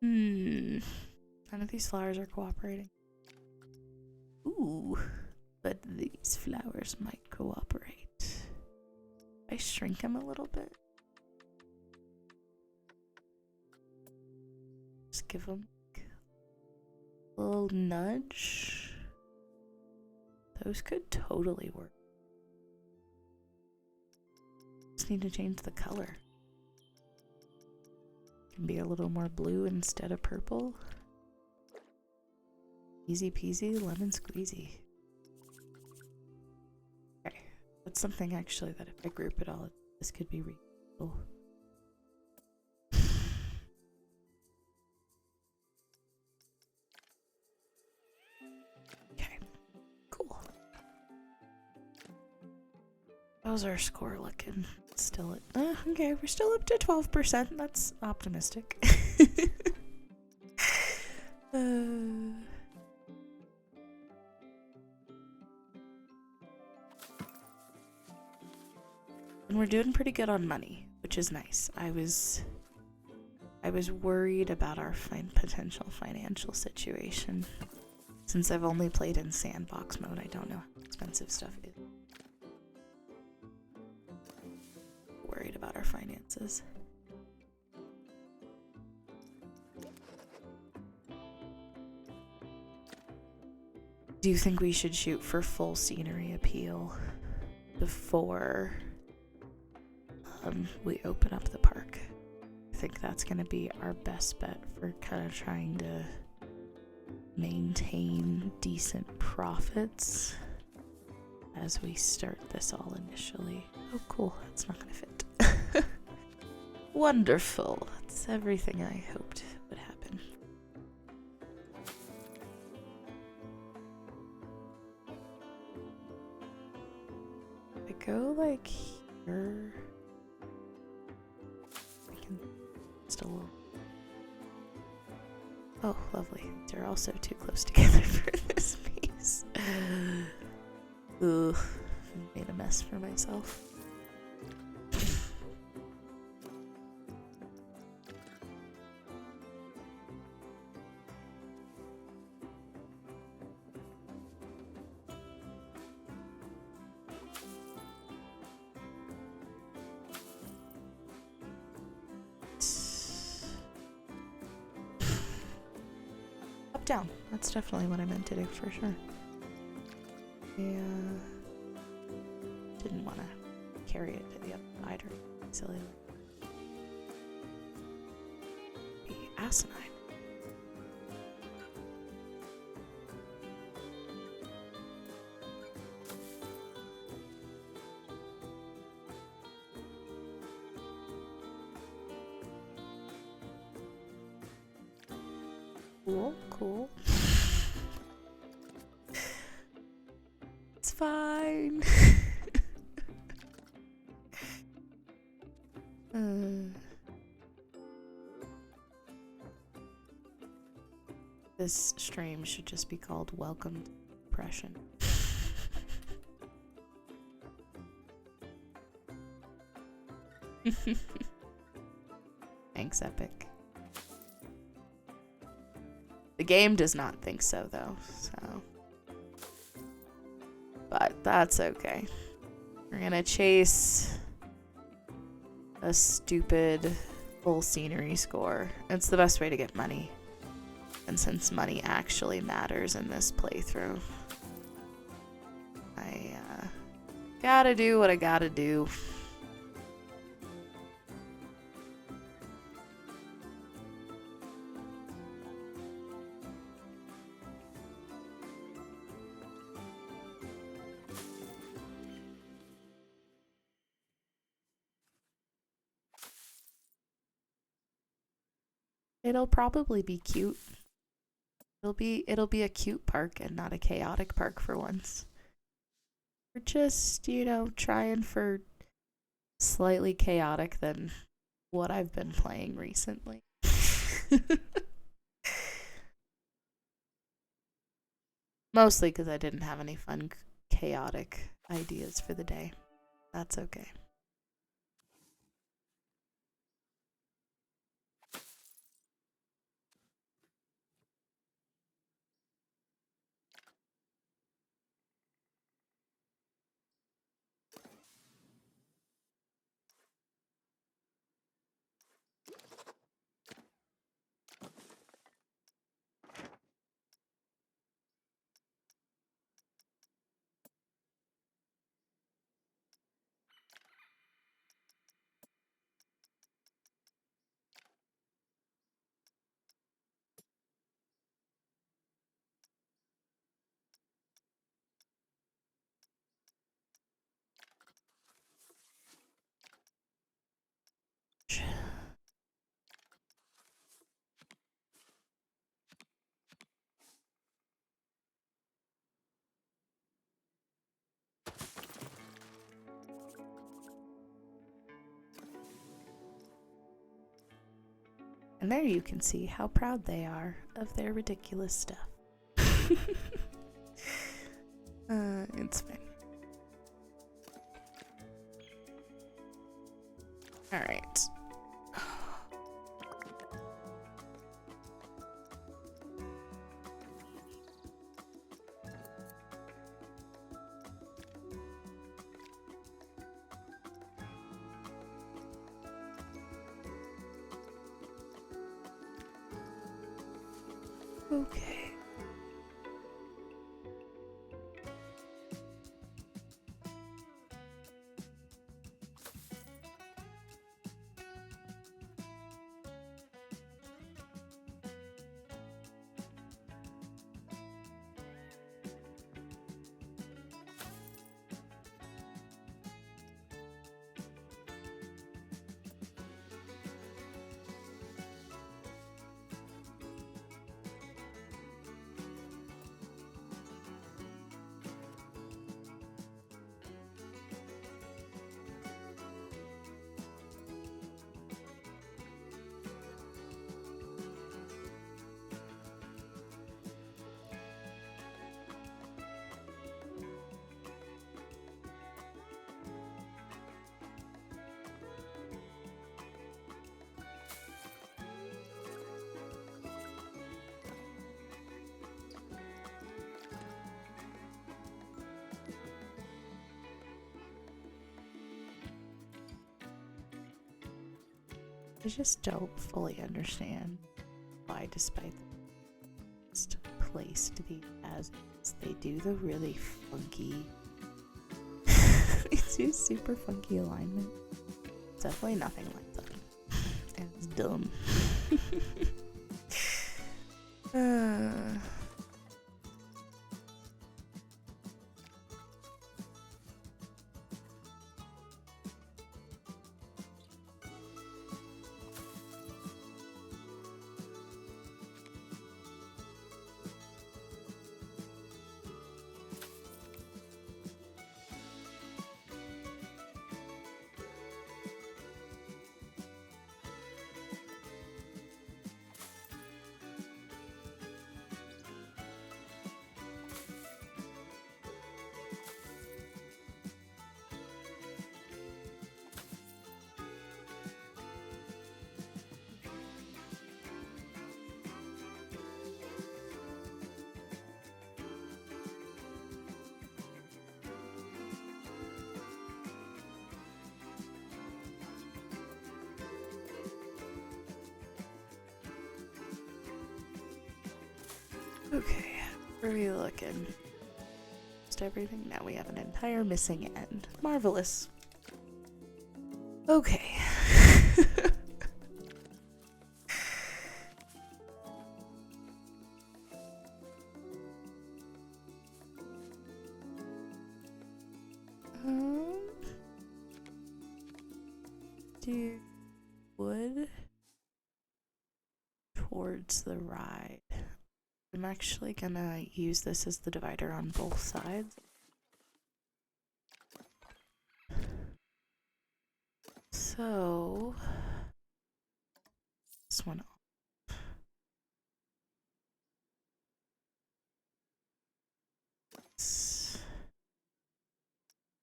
None of these flowers are cooperating. Ooh, but these flowers might cooperate. I shrink them a little bit. Just give them a little nudge. Those could totally work. Just need to change the color. Can be a little more blue instead of purple. Easy peasy, lemon squeezy. Okay, that's something actually that if I group it all, this could be reasonable. Okay, cool. How's our score looking? Still at, okay, we're still up to 12%. That's optimistic. And we're doing pretty good on money, which is nice. I was worried about our potential financial situation. Since I've only played in sandbox mode, I don't know how expensive stuff is. Worried about our finances. Do you think we should shoot for full scenery appeal before we open up the park? I think that's going to be our best bet for kind of trying to maintain decent profits as we start this all initially. Oh cool, that's not going to fit. Wonderful. That's everything I hoped would happen. I go like here. I can still. Oh, lovely. They're also too close together for this piece. Ugh, made a mess for myself. Down. That's definitely what I meant to do for sure. Yeah. Didn't want to carry it to the other side or silly. Be asinine. Cool, cool. It's fine. This stream should just be called Welcome to Depression. Thanks, Epic. The game does not think so, though, so. But that's okay. We're gonna chase a stupid full scenery score. It's the best way to get money. And since money actually matters in this playthrough, I gotta do what I gotta do. It'll probably be cute. It'll be a cute park and not a chaotic park for once. We're just, trying for slightly chaotic than what I've been playing recently. Mostly because I didn't have any fun, chaotic ideas for the day. That's okay. And there you can see how proud they are of their ridiculous stuff. It's fine. Alright. Okay. I just don't fully understand why, despite the best place to be as they do the really funky, they do super funky alignment. It's definitely nothing like them. And it's dumb. Okay, where are we looking? Just everything? Now we have an entire missing end. Marvelous. Okay. Do wood towards the ride. I'm actually gonna use this as the divider on both sides. So, this one off.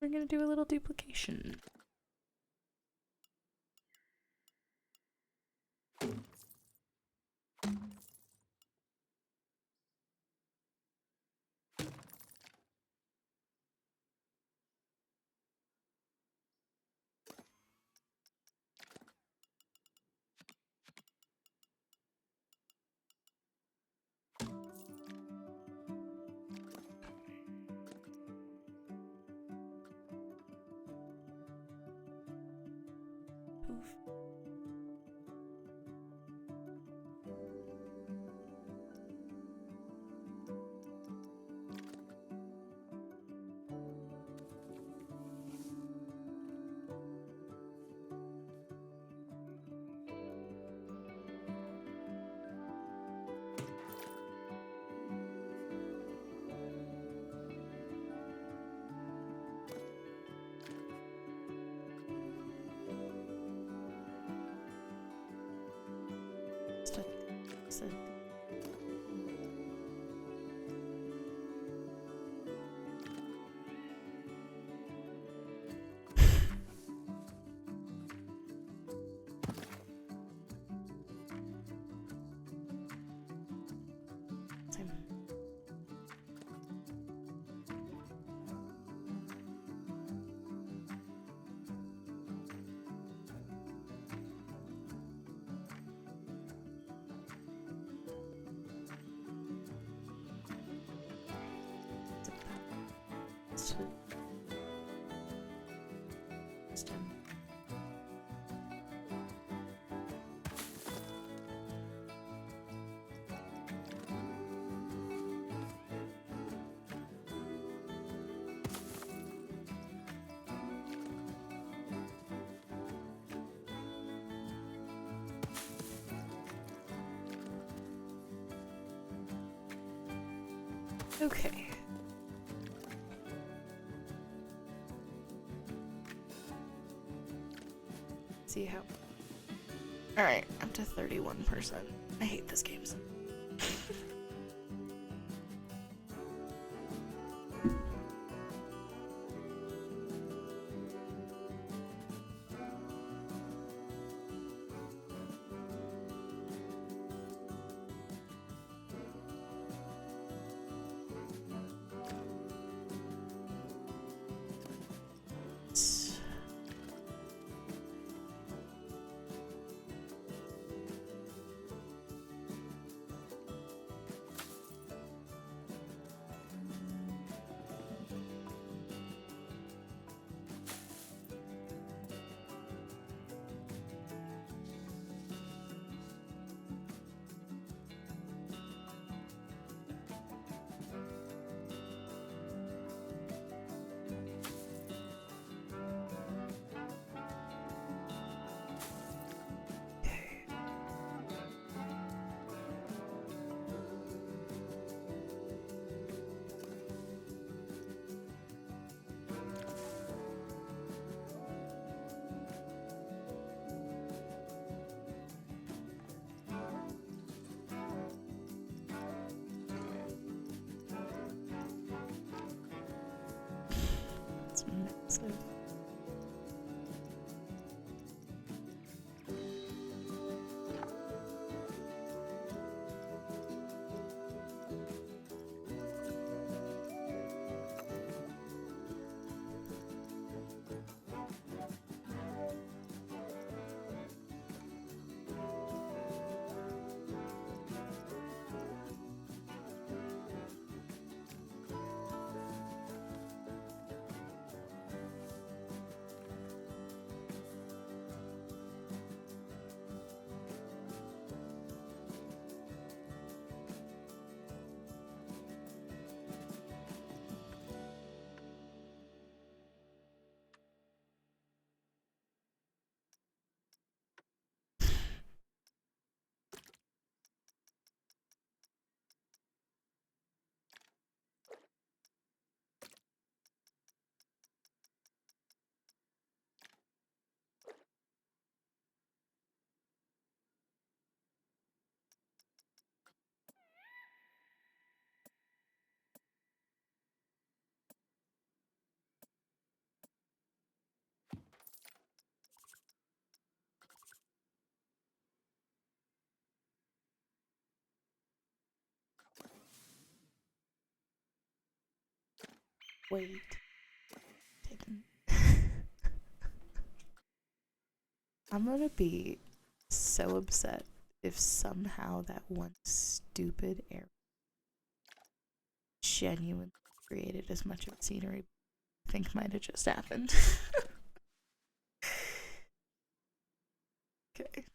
We're gonna do a little duplication. Okay. See how. Alright, up to 31%. I hate this game so Wait. Taken. I'm gonna be so upset if somehow that one stupid arrow genuinely created as much of a scenery I think might have just happened. Okay.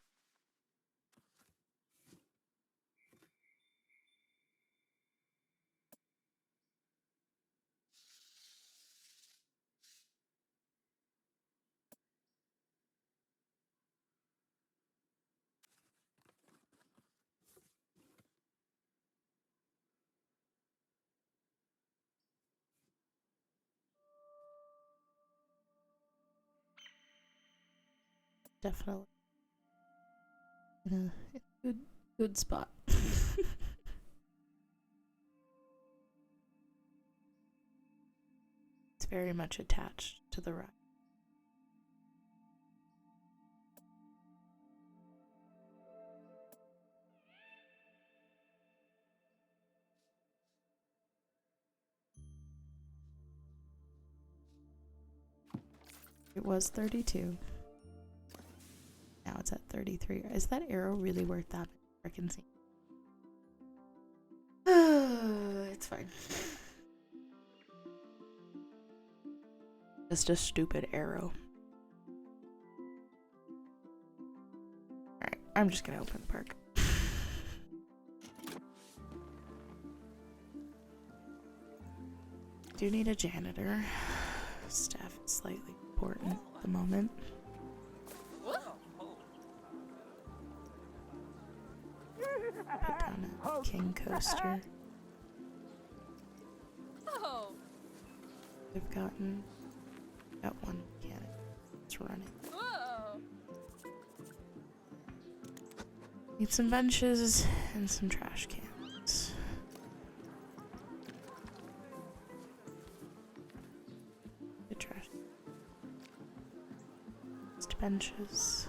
Definitely in a good spot. It's very much attached to the ride. It was 32. Now it's at 33. Is that arrow really worth that freaking scene? It's fine. Just a stupid arrow. Alright, I'm just gonna open the park. Do need a janitor. Staff is slightly important at the moment. Put down a king coaster. We've got one mechanic. It's running. Need some benches and some trash cans. Good trash. Just benches.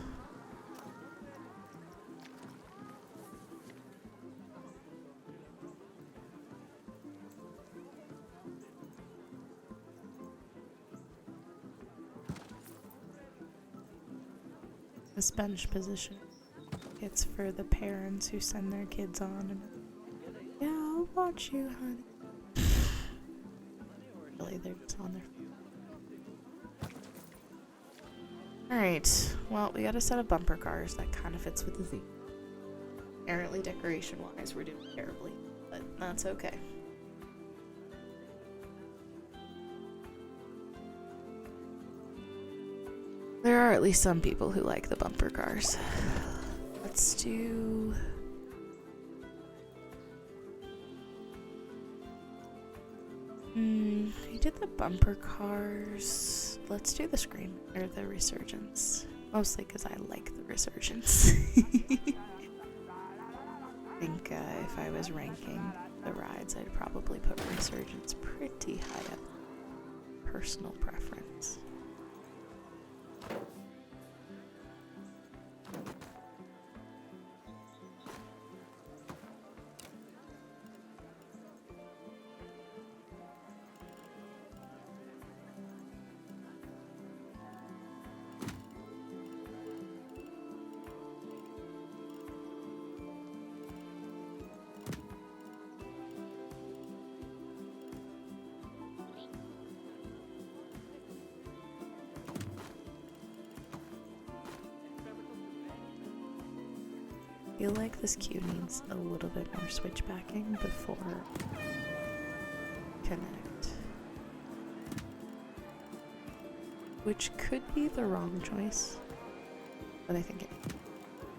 This bench position, it's for the parents who send their kids on and yeah, I'll watch you, honey. Really, they're just on their phone. Alright, well, we got a set of bumper cars that kind of fits with the theme. Apparently, decoration-wise, we're doing terribly, but that's okay. There are at least some people who like the bumper cars. Let's do... we did the bumper cars. Let's do the Scream, or the Resurgence. Mostly because I like the Resurgence. I think if I was ranking the rides, I'd probably put Resurgence pretty high up. Personal preference. I feel like this queue needs a little bit more switchbacking before connect. Which could be the wrong choice, but I think it needs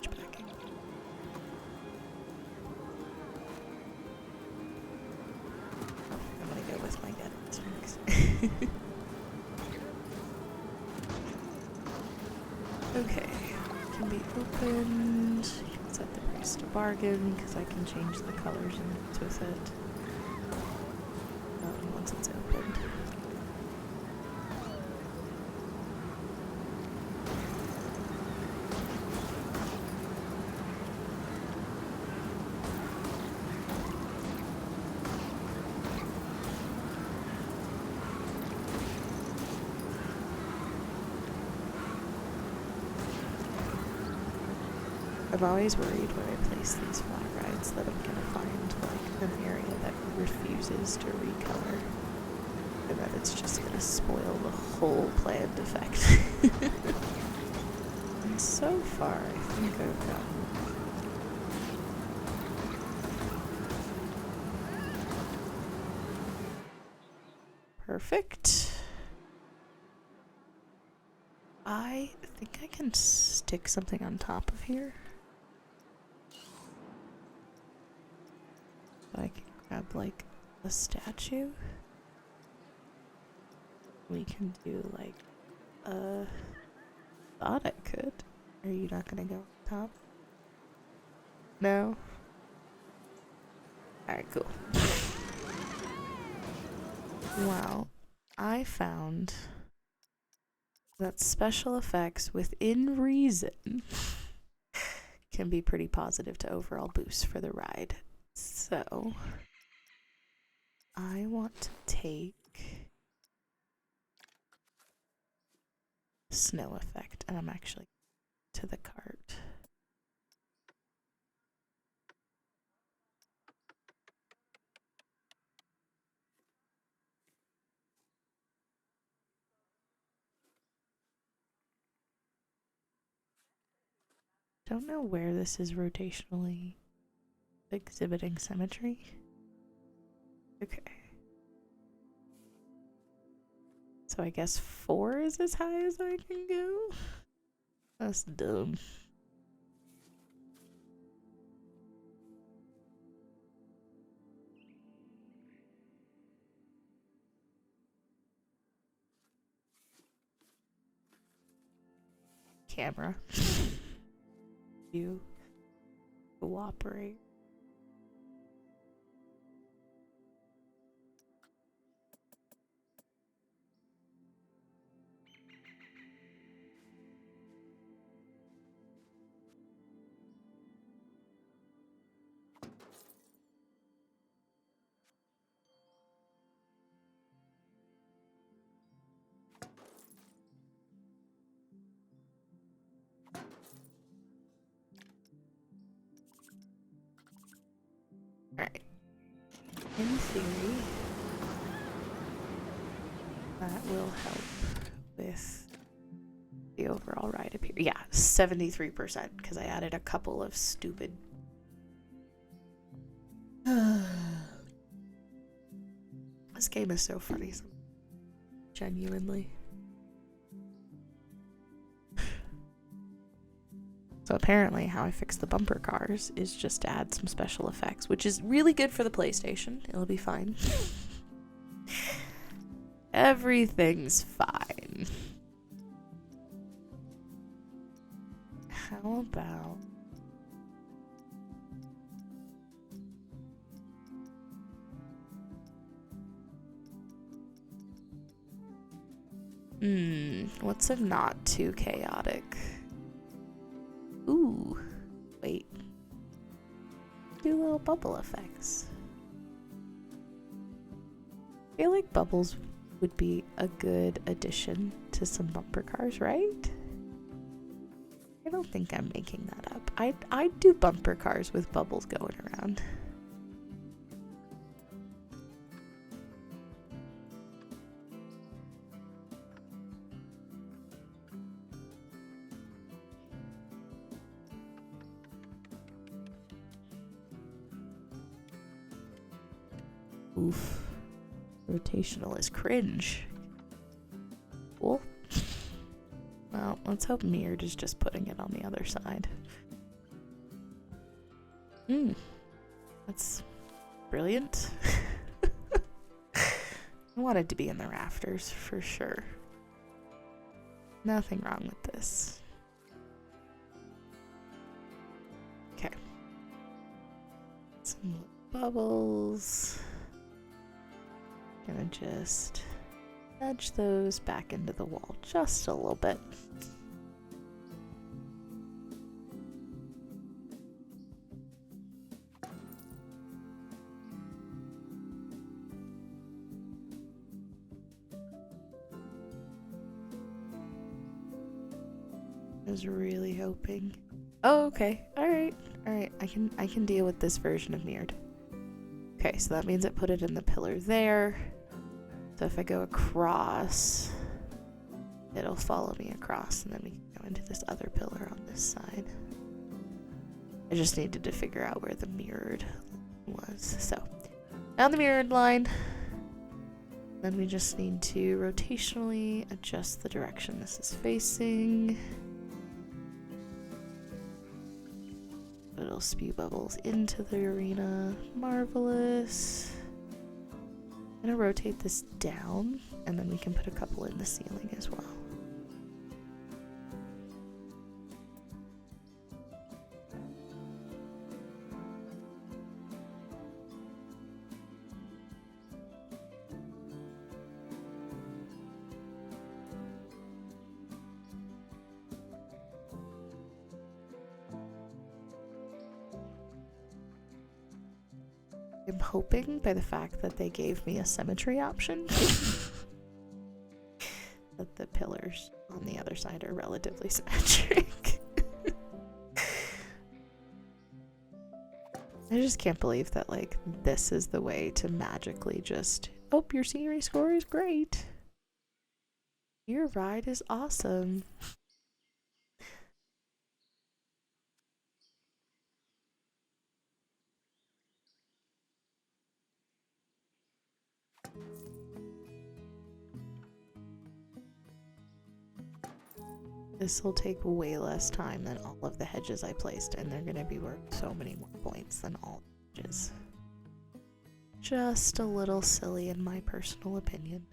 switchbacking. I'm gonna go with my gut instincts. Okay, can be opened. Set the price to bargain because I can change the colors and mix with it once it's opened. I'm always worried when I place these flat rides that I'm gonna find like an area that refuses to recolor, and that it's just gonna spoil the whole planned effect. And so far, I think I've gotten perfect. I think I can stick something on top of here. So I can grab like a statue. We can do like thought I could. Are you not gonna go on top? No? Alright, cool. Wow. I found that special effects within reason can be pretty positive to overall boost for the ride. So I want to take snow effect, and I'm actually to the cart. Don't know where this is rotationally exhibiting symmetry. Okay. So I guess 4 is as high as I can go? That's dumb. Camera. You cooperate. Alright. In theory, that will help with the overall ride appear. Yeah, 73%, because I added a couple of stupid. This game is so funny. Genuinely. So apparently how I fix the bumper cars is just to add some special effects, which is really good for the PlayStation. It'll be fine. Everything's fine. How about... what's a not too chaotic? Ooh, wait. Do little bubble effects. I feel like bubbles would be a good addition to some bumper cars, right? I don't think I'm making that up. I'd do bumper cars with bubbles going around. Oof. Rotational is cringe. Cool. Well, let's hope Mirrored is just putting it on the other side. That's brilliant. I wanted to be in the rafters for sure. Nothing wrong with this. Okay. Some bubbles. Gonna just nudge those back into the wall just a little bit. I was really hoping Oh, okay. Alright. Alright. I can deal with this version of mirrored. Okay, so that means I put it in the pillar there. So if I go across, it'll follow me across, and then we can go into this other pillar on this side. I just needed to figure out where the mirrored was. So, down the mirrored line. Then we just need to rotationally adjust the direction this is facing. It'll spew bubbles into the arena. Marvelous. I'm gonna rotate this down, and then we can put a couple in the ceiling as well. I'm hoping by the fact that they gave me a symmetry option that the pillars on the other side are relatively symmetric. I just can't believe that, like, this is the way to magically just, oh, your scenery score is great. Your ride is awesome. This will take way less time than all of the hedges I placed, and they're gonna be worth so many more points than all the hedges. Just a little silly in my personal opinion.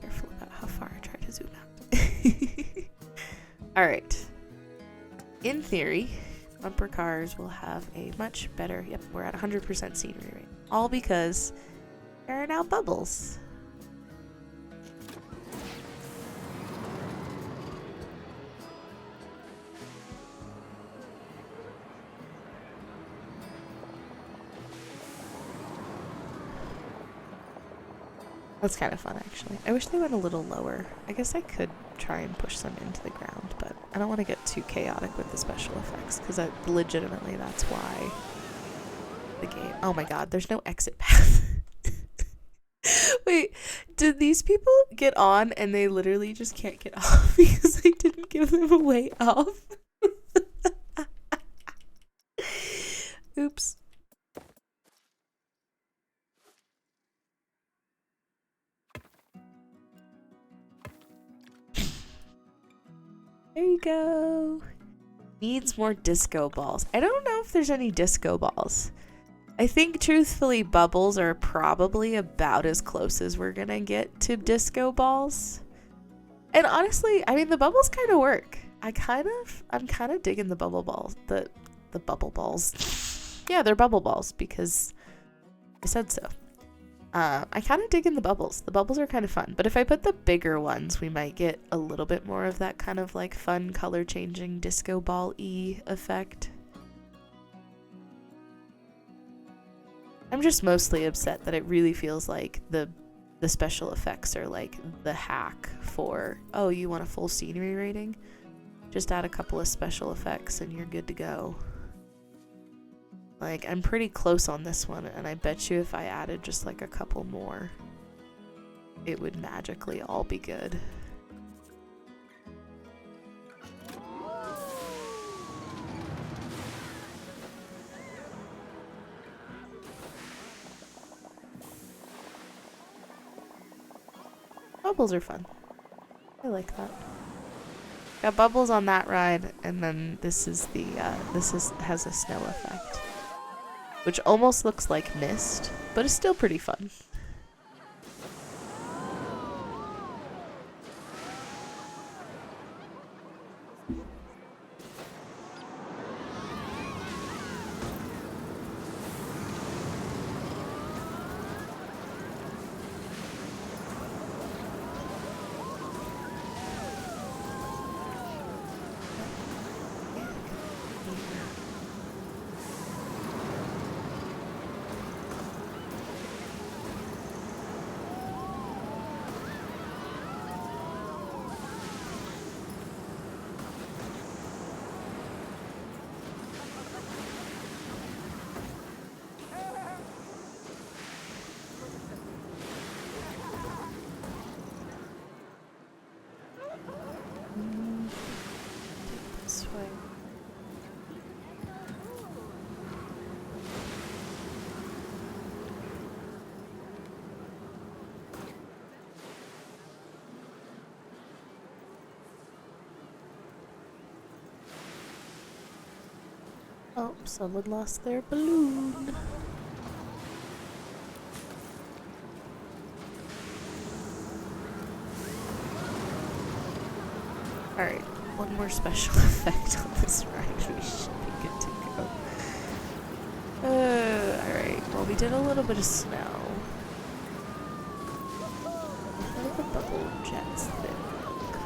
Careful about how far I try to zoom out. Alright. In theory, bumper cars will have a much better, yep, we're at 100% scenery rate. All because there are now bubbles. That's kind of fun, actually. I wish they went a little lower. I guess I could try and push them into the ground, but I don't want to get too chaotic with the special effects, because legitimately that's why the game... Oh my god, there's no exit path. Wait, did these people get on and they literally just can't get off because I didn't give them a way off? Oops. There you go. Needs more disco balls. I don't know if there's any disco balls. I think, truthfully, bubbles are probably about as close as we're gonna get to disco balls. And honestly, I mean, the bubbles kind of work. I'm kind of digging the bubble balls. The bubble balls. Yeah, they're bubble balls because I said so. I kind of dig in the bubbles. The bubbles are kind of fun. But if I put the bigger ones, we might get a little bit more of that kind of like fun color changing disco ball-y effect. I'm just mostly upset that it really feels like the special effects are like the hack for, oh, you want a full scenery rating? Just add a couple of special effects and you're good to go. Like, I'm pretty close on this one, and I bet you if I added just like a couple more, it would magically all be good. Bubbles are fun. I like that. Got bubbles on that ride, and then this is the has a snow effect, which almost looks like mist, but it's still pretty fun. Oh, someone lost their balloon. Alright, one more special effect on this ride. We should be good to go. Alright, well, we did a little bit of snow. How do the bubble jets thing look?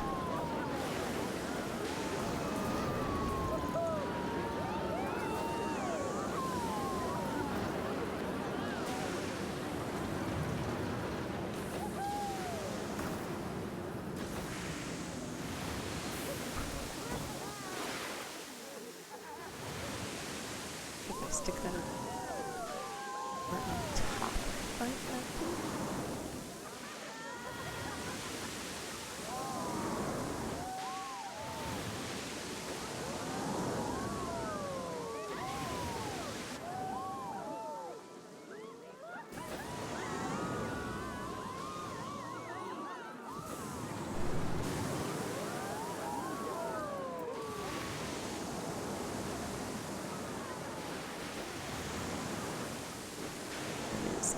If I stick that on top like that.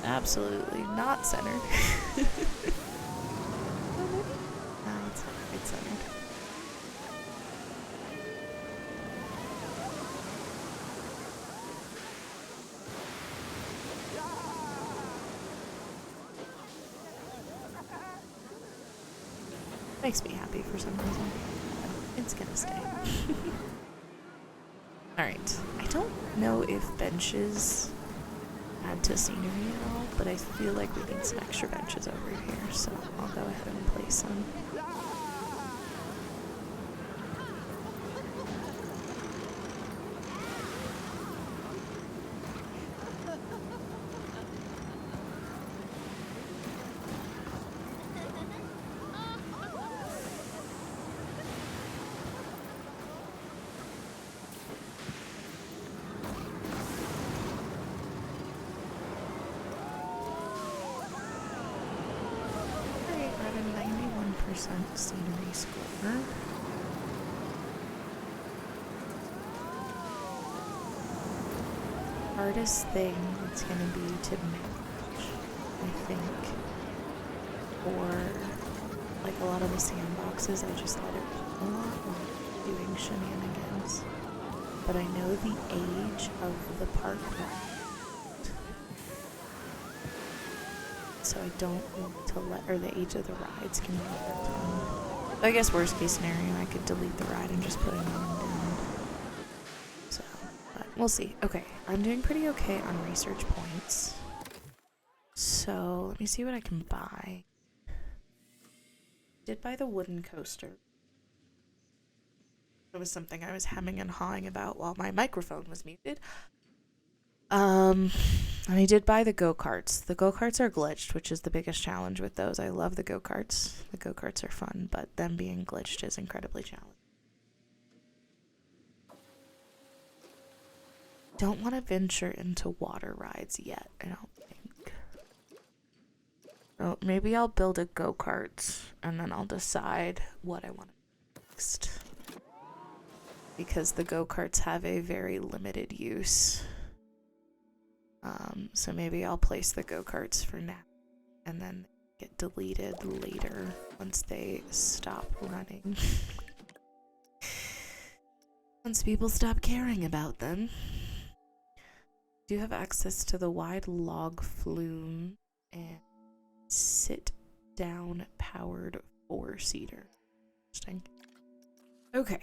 Absolutely not centered. No, it's not quite centered. Makes me happy for some reason. It's gonna stay. Alright, I don't know if benches add to scenery at all, but I feel like we need some extra benches over here, so I'll go ahead and place some. Scenery score. Hardest thing it's gonna be to manage, I think. Or like a lot of the sandboxes, I just let it a lot while doing shenanigans. But I know the age of the park so I don't want to let, or the age of the rides can be a ton. So I guess worst case scenario, I could delete the ride and just put another one down. So, but we'll see. Okay, I'm doing pretty okay on research points. So let me see what I can buy. Did buy the wooden coaster. It was something I was hemming and hawing about while my microphone was muted. And I did buy the go-karts. The go-karts are glitched, which is the biggest challenge with those. I love the go-karts. The go-karts are fun, but them being glitched is incredibly challenging. Don't want to venture into water rides yet, I don't think. Oh, maybe I'll build a go-kart, and then I'll decide what I want next. Because the go-karts have a very limited use. So maybe I'll place the go-karts for now and then get deleted later once they stop running. Once people stop caring about them. Do have access to the wide log flume and sit-down powered 4-seater. Interesting. Okay.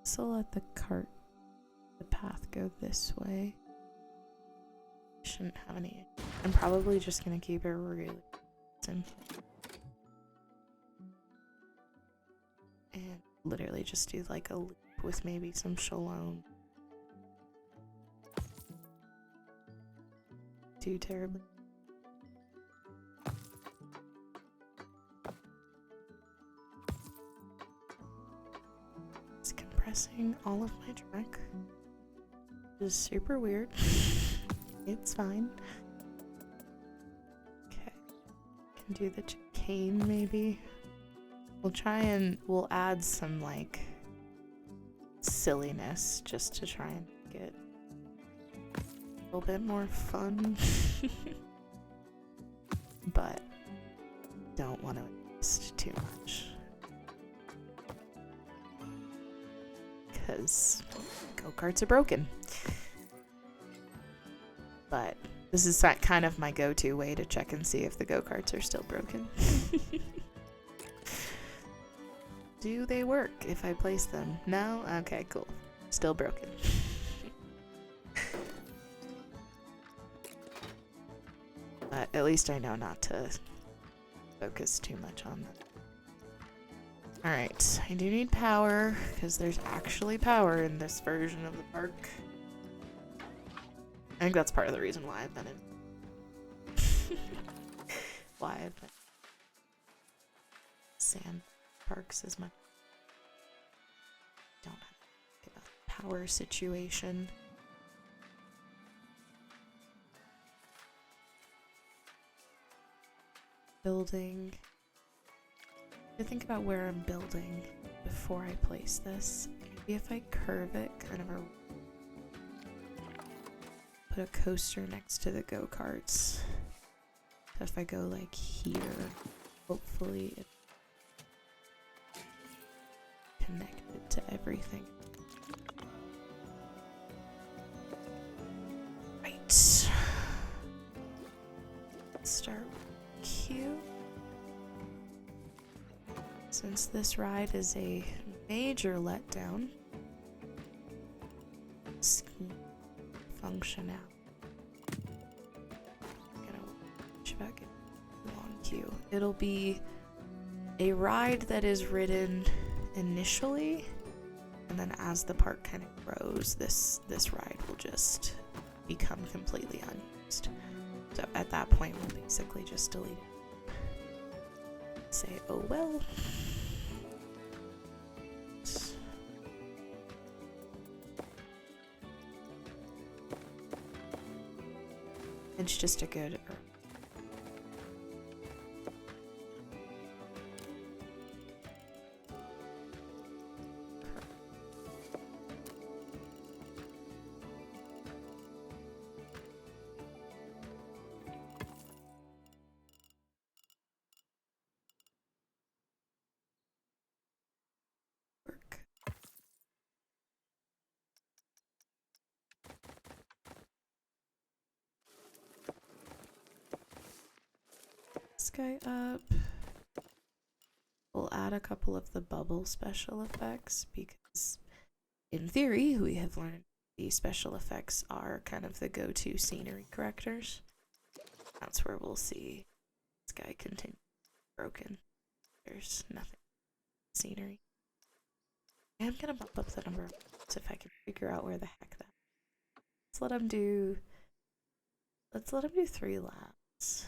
So let the path go this way. Shouldn't have any. I'm probably just gonna keep it really simple. And literally just do like a loop with maybe some shalom. Too terribly. pressing all of my track. Which is super weird. It's fine. Okay. Can do the chicane maybe. We'll add some like silliness just to try and make it a little bit more fun. But don't want to invest too much. Because go-karts are broken. But this is kind of my go-to way to check and see if the go-karts are still broken. Do they work if I place them? No? Okay, cool. Still broken. But at least I know not to focus too much on that. Alright, I do need power, because there's actually power in this version of the park. I think that's part of the reason why I've been in... why I've been sand parks as much. Don't have to think about the power situation. Building. I think about where I'm building before I place this. Maybe if I curve it kind of put a coaster next to the go-karts. So if I go like here, hopefully it's connected to everything. Right. Let's start with Q. Since this ride is a major letdown, let's function out. I'm gonna watch back in long queue. It'll be a ride that is ridden initially, and then as the park kind of grows, this ride will just become completely unused. So at that point, we'll basically just delete it. Say, oh well. It's just a good work. This guy up. We'll add a couple of the bubble special effects because in theory we have learned the special effects are kind of the go-to scenery correctors. That's where we'll see this guy continue broken. There's nothing scenery. I'm gonna bump up the number of laps if I can figure out where the heck that. Let's let him do 3 laps.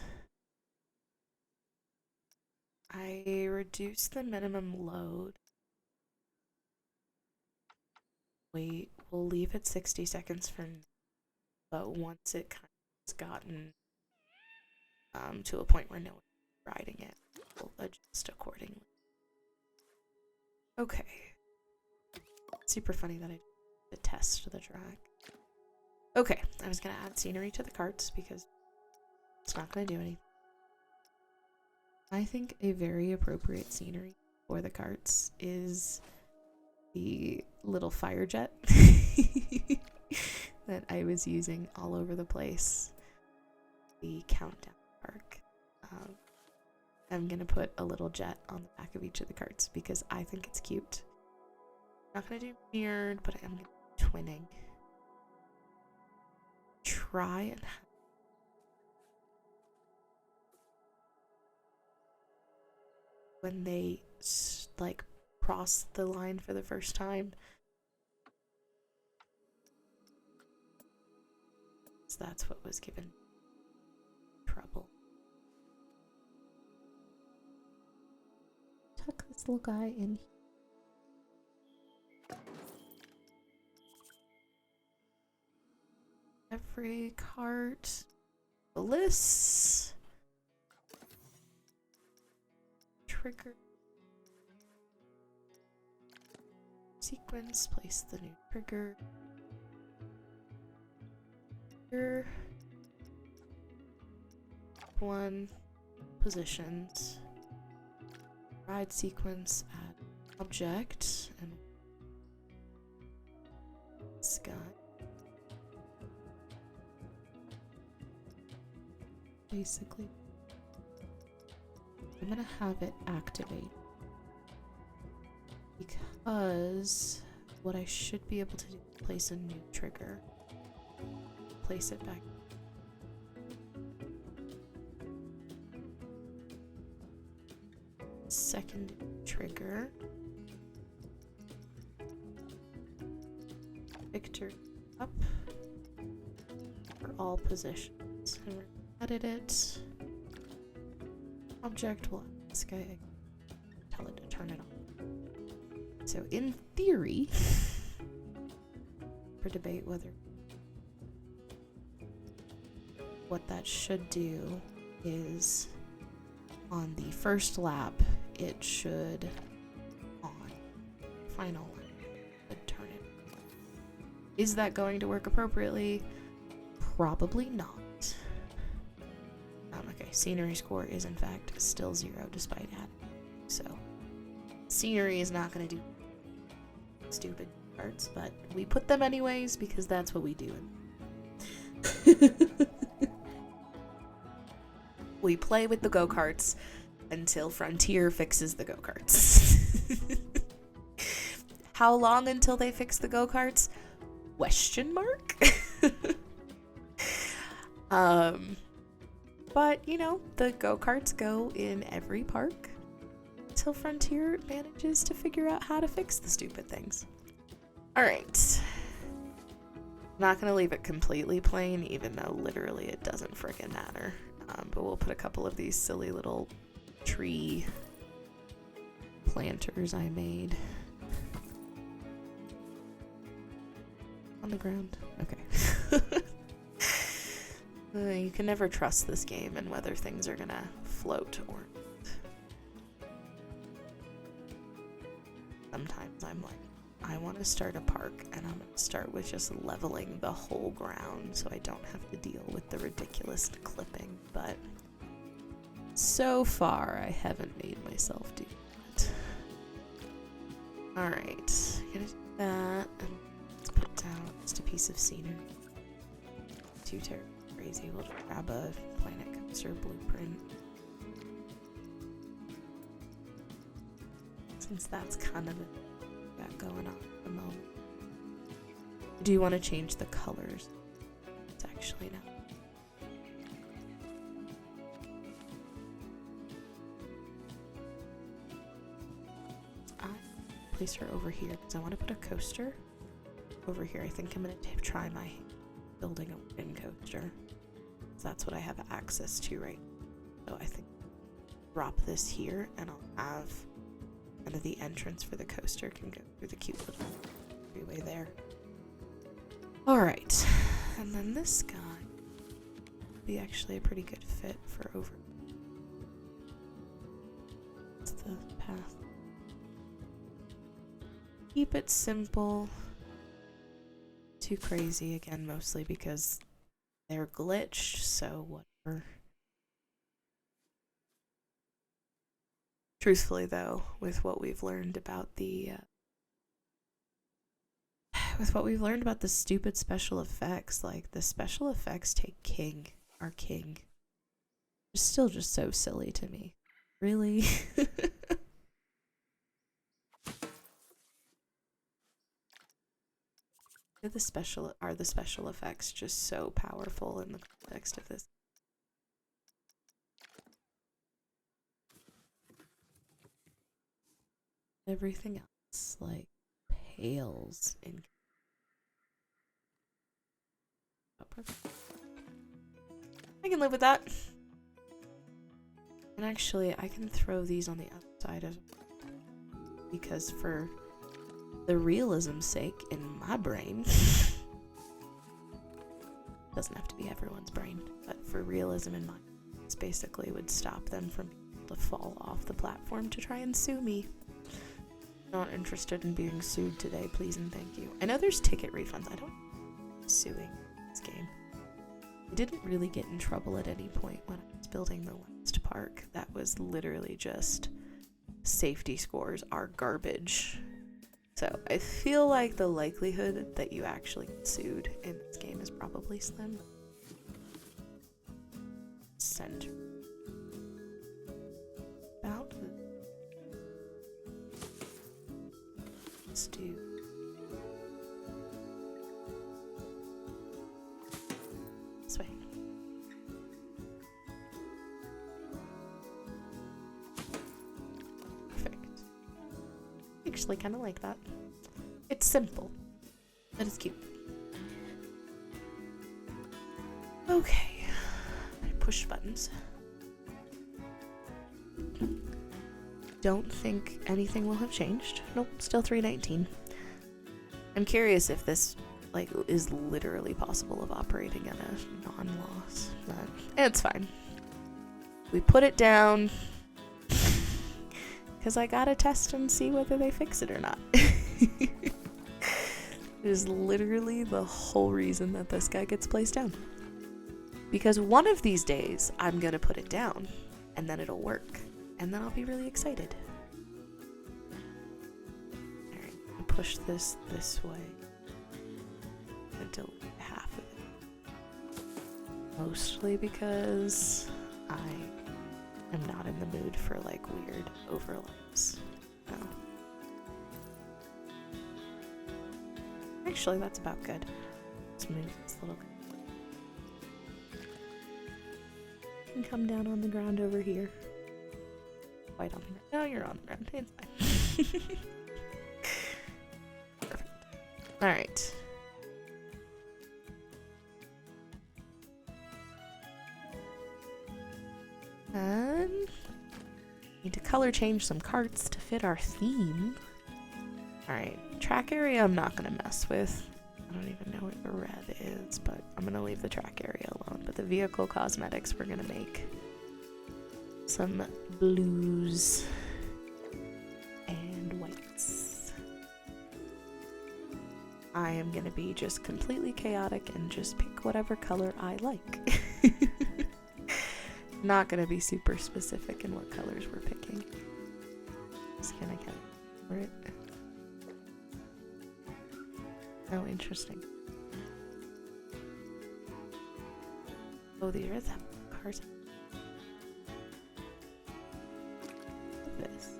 I reduce the minimum load. Wait, we'll leave it 60 seconds for now, but once it kind of has gotten to a point where no one's riding it, we'll adjust accordingly. Okay. Super funny that I did to test the track. Okay, I was gonna add scenery to the carts because it's not gonna do anything. I think a very appropriate scenery for the carts is the little fire jet that I was using all over the place. The countdown park. I'm gonna put a little jet on the back of each of the carts because I think it's cute. I'm not gonna do mirrored, but I am gonna do twinning. Try and when they like cross the line for the first time. So that's what was given trouble. Tuck this little guy in here. spray cart. Bliss. Trigger. Sequence. Place the new trigger. Here. One. Positions. Ride sequence. Add object. And sky. Basically, I'm gonna have it activate because what I should be able to do is place a new trigger. Place it back. Second trigger. Victor up for all positions. And we're edit it. Object will ask I tell it to turn it on. So in theory, for debate whether what that should do is on the first lap it should on final lap turn it. Is that going to work appropriately? Probably not. Okay, scenery score is in fact still 0 despite adding. So, scenery is not going to do stupid parts, but we put them anyways because that's what we do. We play with the go-karts until Frontier fixes the go-karts. How long until they fix the go-karts? Question mark? But, you know, the go-karts go in every park until Frontier manages to figure out how to fix the stupid things. Alright. Not gonna leave it completely plain, even though literally it doesn't friggin' matter. But we'll put a couple of these silly little tree planters I made on the ground. Okay. You can never trust this game and whether things are gonna float or not. Sometimes I'm like, I want to start a park and I'm gonna start with just leveling the whole ground so I don't have to deal with the ridiculous clipping, but so far I haven't made myself do that. Alright, gonna do that and let's put down just a piece of scenery. Too terrible. Crazy. We'll just grab a Planet Coaster blueprint. Since that's kind of got going on at the moment. Do you want to change the colors? It's actually not. I place her over here because I want to put a coaster over here. I think I'm going to try my building a wooden coaster. That's what I have access to right now. So I think drop this here and I'll have kind of the entrance for the coaster can go through the cute little freeway there. Alright. And then this guy would be actually a pretty good fit for over. That's the path. Keep it simple. Too crazy again, mostly because they're glitched, so whatever. Truthfully, though, with what we've learned about the stupid special effects, like the special effects take our king. It's still just so silly to me. Really? The special effects just so powerful in the context of this? Everything else like pales in. Oh, perfect. I can live with that. And actually, I can throw these on the outside of because for the realism's sake in my brain Doesn't have to be everyone's brain, but for realism in mind, this basically would stop them from being able to fall off the platform to try and sue me. Not interested in being sued today, please and thank you. I know there's ticket refunds. I don't suing this game. I didn't really get in trouble at any point when I was building the last park. That was literally just safety scores are garbage. So I feel like the likelihood that you actually get sued in this game is probably slim. Center. About let's do this way. Perfect. Actually kind of like that. It's simple, but it's cute. Okay, I push buttons. Don't think anything will have changed. Nope, still 319. I'm curious if this like is literally possible of operating at a non-loss, but it's fine. We put it down because I gotta test and see whether they fix it or not. It is literally the whole reason that this guy gets placed down. Because one of these days, I'm gonna put it down, and then it'll work, and then I'll be really excited. Alright, I'll push this way. I'm gonna delete half of it. Mostly because I am not in the mood for like weird overlaps. No. Actually, that's about good. Let's move this little. You can come down on the ground over here. Quite on the ground. No, you're on the ground. It's fine. Perfect. Alright. Need to color change some carts to fit our theme. Alright, track area I'm not gonna mess with. I don't even know what the red is, but I'm gonna leave the track area alone. But the vehicle cosmetics, we're gonna make some blues and whites. I am gonna be just completely chaotic and just pick whatever color I like. Not gonna be super specific in what colors we're picking. Just gonna kind of for it. Oh, interesting. Oh, these are the cars. This.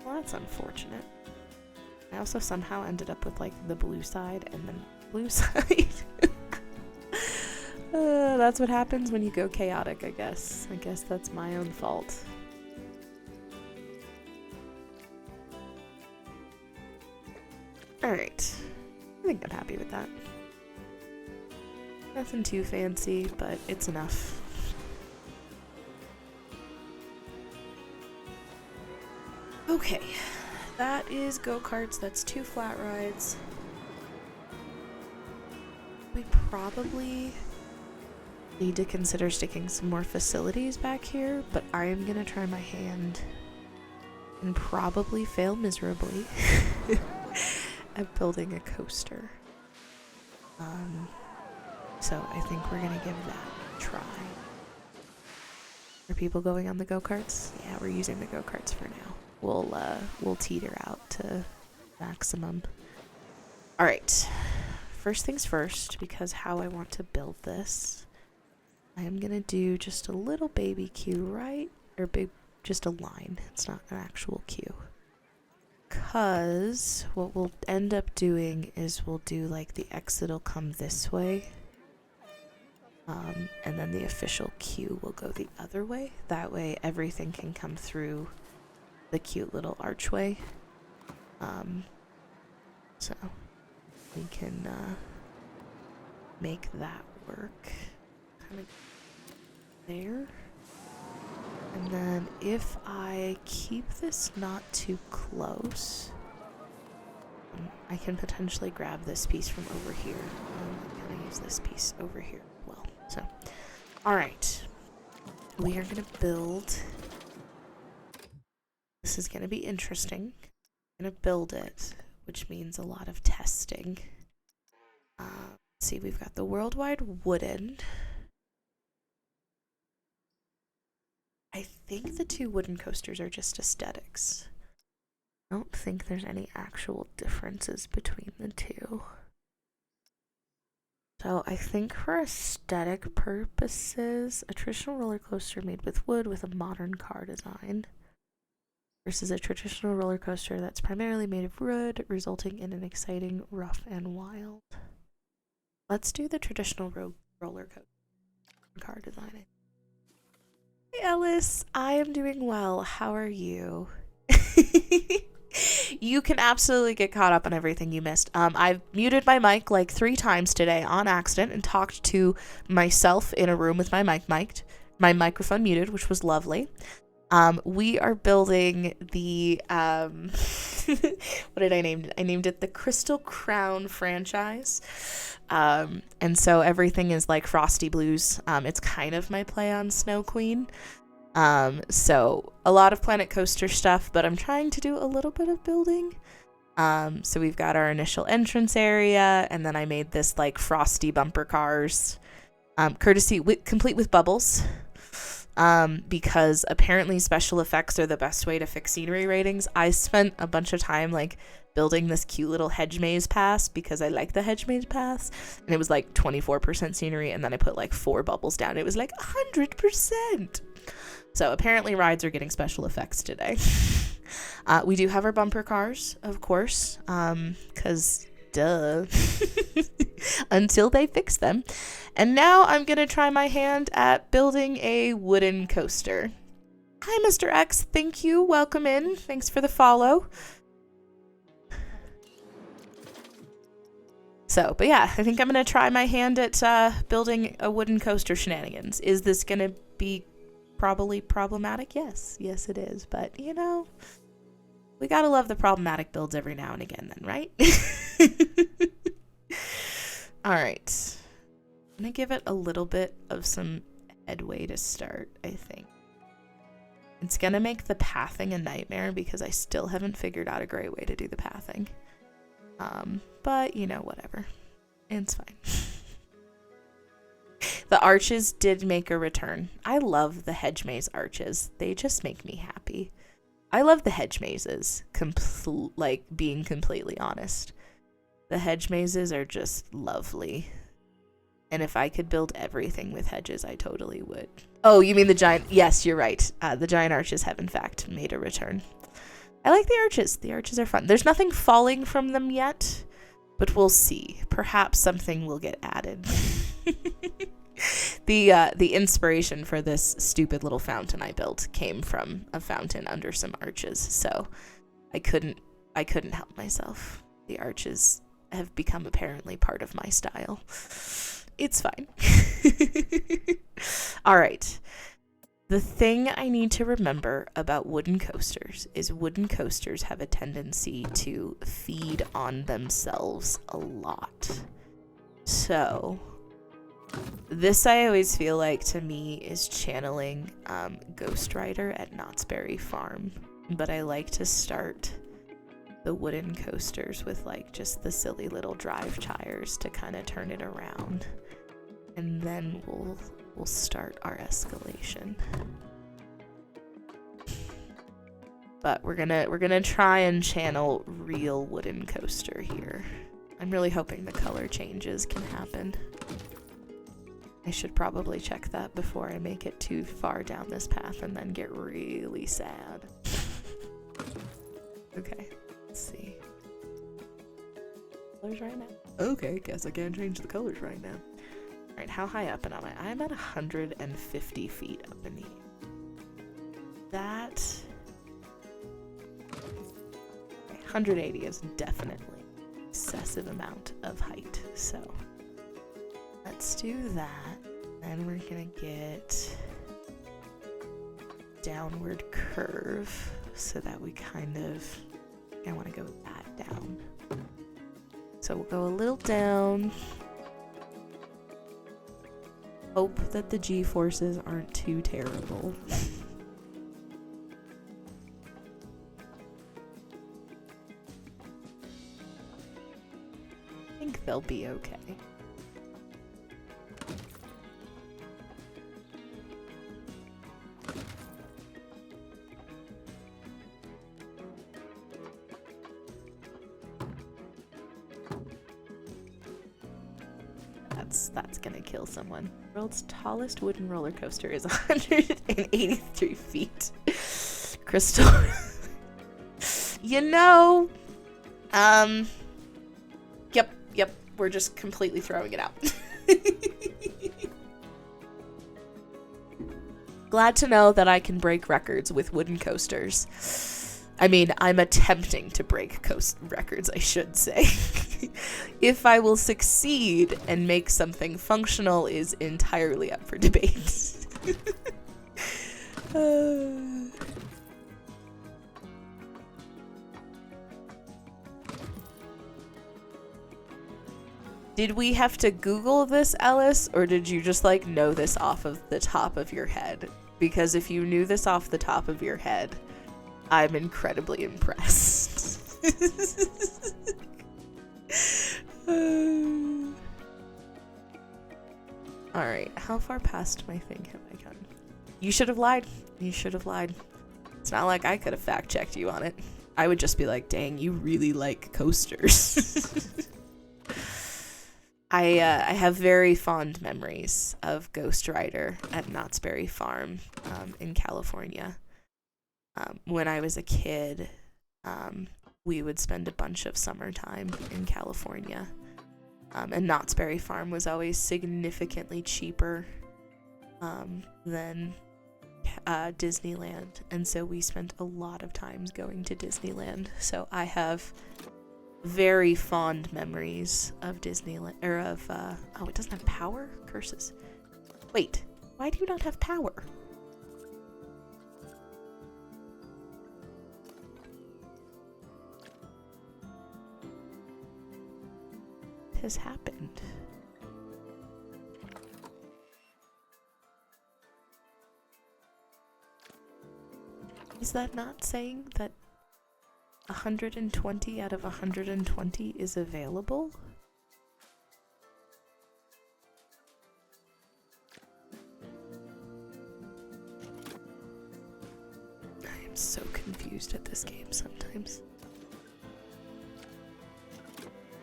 Well, that's unfortunate. I also somehow ended up with like the blue side and then blue side. That's what happens when you go chaotic, I guess. I guess that's my own fault. Alright. I think I'm happy with that. Nothing too fancy, but it's enough. Okay. That is go-karts. That's 2 flat rides. We probably need to consider sticking some more facilities back here, but I am gonna try my hand and probably fail miserably at building a coaster. So I think we're gonna give that a try. Are people going on the go-karts? Yeah, we're using the go-karts for now. We'll teeter out to maximum. Alright. First things first, because how I want to build this, I am gonna do just a little baby queue, right? Or just a line. It's not an actual queue. Cause what we'll end up doing is we'll do like the exit will come this way. And then the official queue will go the other way. That way everything can come through the cute little archway. So we can make that work. Kind of there. And then if I keep this not too close, I can potentially grab this piece from over here. I'm gonna use this piece over here as well. So, alright. We are gonna build. This is gonna be interesting. I'm gonna build it, which means a lot of testing. Let's see, we've got the worldwide wooden. I think the 2 wooden coasters are just aesthetics. I don't think there's any actual differences between the 2. So I think for aesthetic purposes, a traditional roller coaster made with wood with a modern car design versus a traditional roller coaster that's primarily made of wood, resulting in an exciting, rough, and wild. Let's do the traditional roller coaster car design. Hey Ellis, I am doing well. How are you? You can absolutely get caught up on everything you missed. I've muted my mic like 3 times today on accident and talked to myself in a room with my microphone muted, which was lovely. We are building the, what did I name it? I named it the Crystal Crown franchise. And so everything is like Frosty Blues. It's kind of my play on Snow Queen. So a lot of Planet Coaster stuff, but I'm trying to do a little bit of building. So we've got our initial entrance area, and then I made this like frosty bumper cars, complete with bubbles. Because apparently special effects are the best way to fix scenery ratings. I spent a bunch of time like building this cute little hedge maze pass because I like the hedge maze pass, and it was like 24% scenery, and then I put like 4 bubbles down. It was like 100%. So apparently rides are getting special effects today. We do have our bumper cars, of course, because duh. Until they fix them. And now I'm gonna try my hand at building a wooden coaster. Hi, Mr. X. Thank you. Welcome in. Thanks for the follow. So, but yeah, I think I'm gonna try my hand at building a wooden coaster shenanigans. Is this gonna be probably problematic? Yes, it is. But you know, we gotta love the problematic builds every now and again, then, right? All right. I'm gonna give it a little bit of some headway to start, I think. It's gonna make the pathing a nightmare because I still haven't figured out a great way to do the pathing. But you know, whatever. It's fine. The arches did make a return. I love the hedge maze arches. They just make me happy. I love the hedge mazes, like being completely honest. The hedge mazes are just lovely. And if I could build everything with hedges, I totally would. Oh, you mean the giant? Yes, you're right. The giant arches have, in fact, made a return. I like the arches. The arches are fun. There's nothing falling from them yet, but we'll see. Perhaps something will get added. The inspiration for this stupid little fountain I built came from a fountain under some arches, so I couldn't help myself. The arches have become apparently part of my style. It's fine. All right. The thing I need to remember about wooden coasters is wooden coasters have a tendency to feed on themselves a lot. So this, I always feel like, to me, is channeling Ghost Rider at Knott's Berry Farm. But I like to start the wooden coasters with like just the silly little drive tires to kind of turn it around. And then we'll start our escalation. But we're gonna try and channel real wooden coaster here. I'm really hoping the color changes can happen. I should probably check that before I make it too far down this path and then get really sad. Okay, let's see. Colors right now? Okay, guess I can't change the colors right now. Alright, how high up am I? I'm at 150 feet up in the air. That... Okay, 180 is definitely an excessive amount of height, so let's do that. Then we're gonna get downward curve so that we kind of... I want to go with that down. So we'll go a little down. Hope that the G-forces aren't too terrible. I think they'll be okay. That's gonna kill someone. World's tallest wooden roller coaster is 183 feet. Crystal. You know. Yep. We're just completely throwing it out. Glad to know that I can break records with wooden coasters. I mean, I'm attempting to break records, I should say. If I will succeed and make something functional is entirely up for debate. Did we have to Google this, Ellis, or did you just like know this off of the top of your head? Because if you knew this off the top of your head, I'm incredibly impressed. Alright, how far past my thing have I gone? You should have lied. You should have lied. It's not like I could have fact-checked you on it. I would just be like, dang, you really like coasters. I have very fond memories of Ghost Rider at Knott's Berry Farm in California. When I was a kid, we would spend a bunch of summertime in California. And Knott's Berry Farm was always significantly cheaper than Disneyland. And so we spent a lot of times going to Disneyland. So I have very fond memories of Disneyland, or of, oh, it doesn't have power? Curses. Wait, why do you not have power? What has happened? Is that not saying that 120 out of 120 is available? I am so confused at this game sometimes.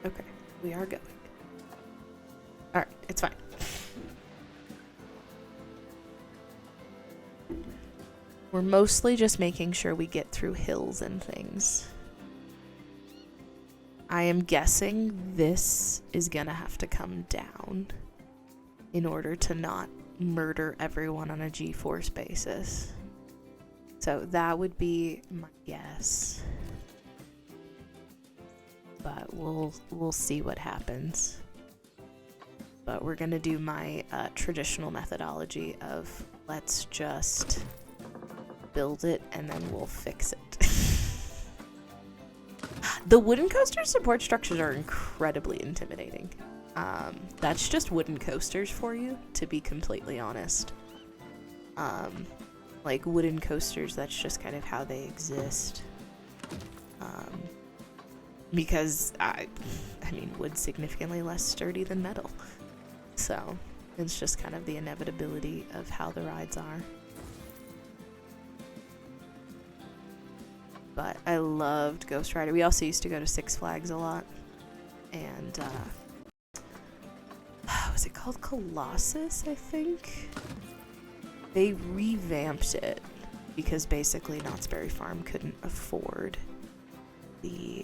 Okay, we are going. Alright, it's fine. We're mostly just making sure we get through hills and things. I am guessing this is gonna have to come down in order to not murder everyone on a G-force basis. So that would be my guess. But we'll see what happens. But we're gonna do my traditional methodology of let's just build it and then we'll fix it. The wooden coaster support structures are incredibly intimidating. That's just wooden coasters for you, to be completely honest. Like wooden coasters, that's just kind of how they exist. Because I mean, wood's significantly less sturdy than metal. So it's just kind of the inevitability of how the rides are. But I loved Ghost Rider. We also used to go to Six Flags a lot. And, was it called Colossus, I think? They revamped it because basically Knott's Berry Farm couldn't afford the,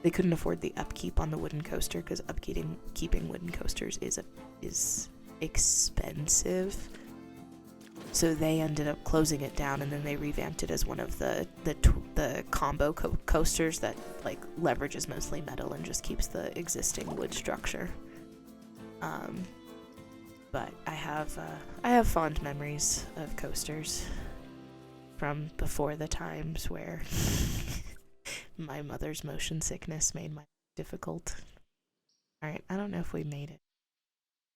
they couldn't afford the upkeep on the wooden coaster because keeping wooden coasters is expensive. So they ended up closing it down, and then they revamped it as one of the combo coasters that like leverages mostly metal and just keeps the existing wood structure. But I have fond memories of coasters from before the times where my mother's motion sickness made my difficult. Alright, I don't know if we made it.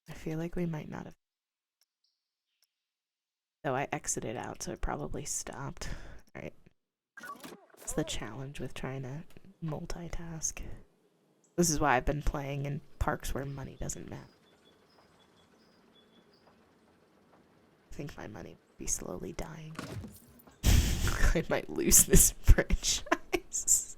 I feel like we might not have. Though I exited out, so it probably stopped. Alright. It's the challenge with trying to multitask. This is why I've been playing in parks where money doesn't matter. I think my money would be slowly dying. I might lose this franchise.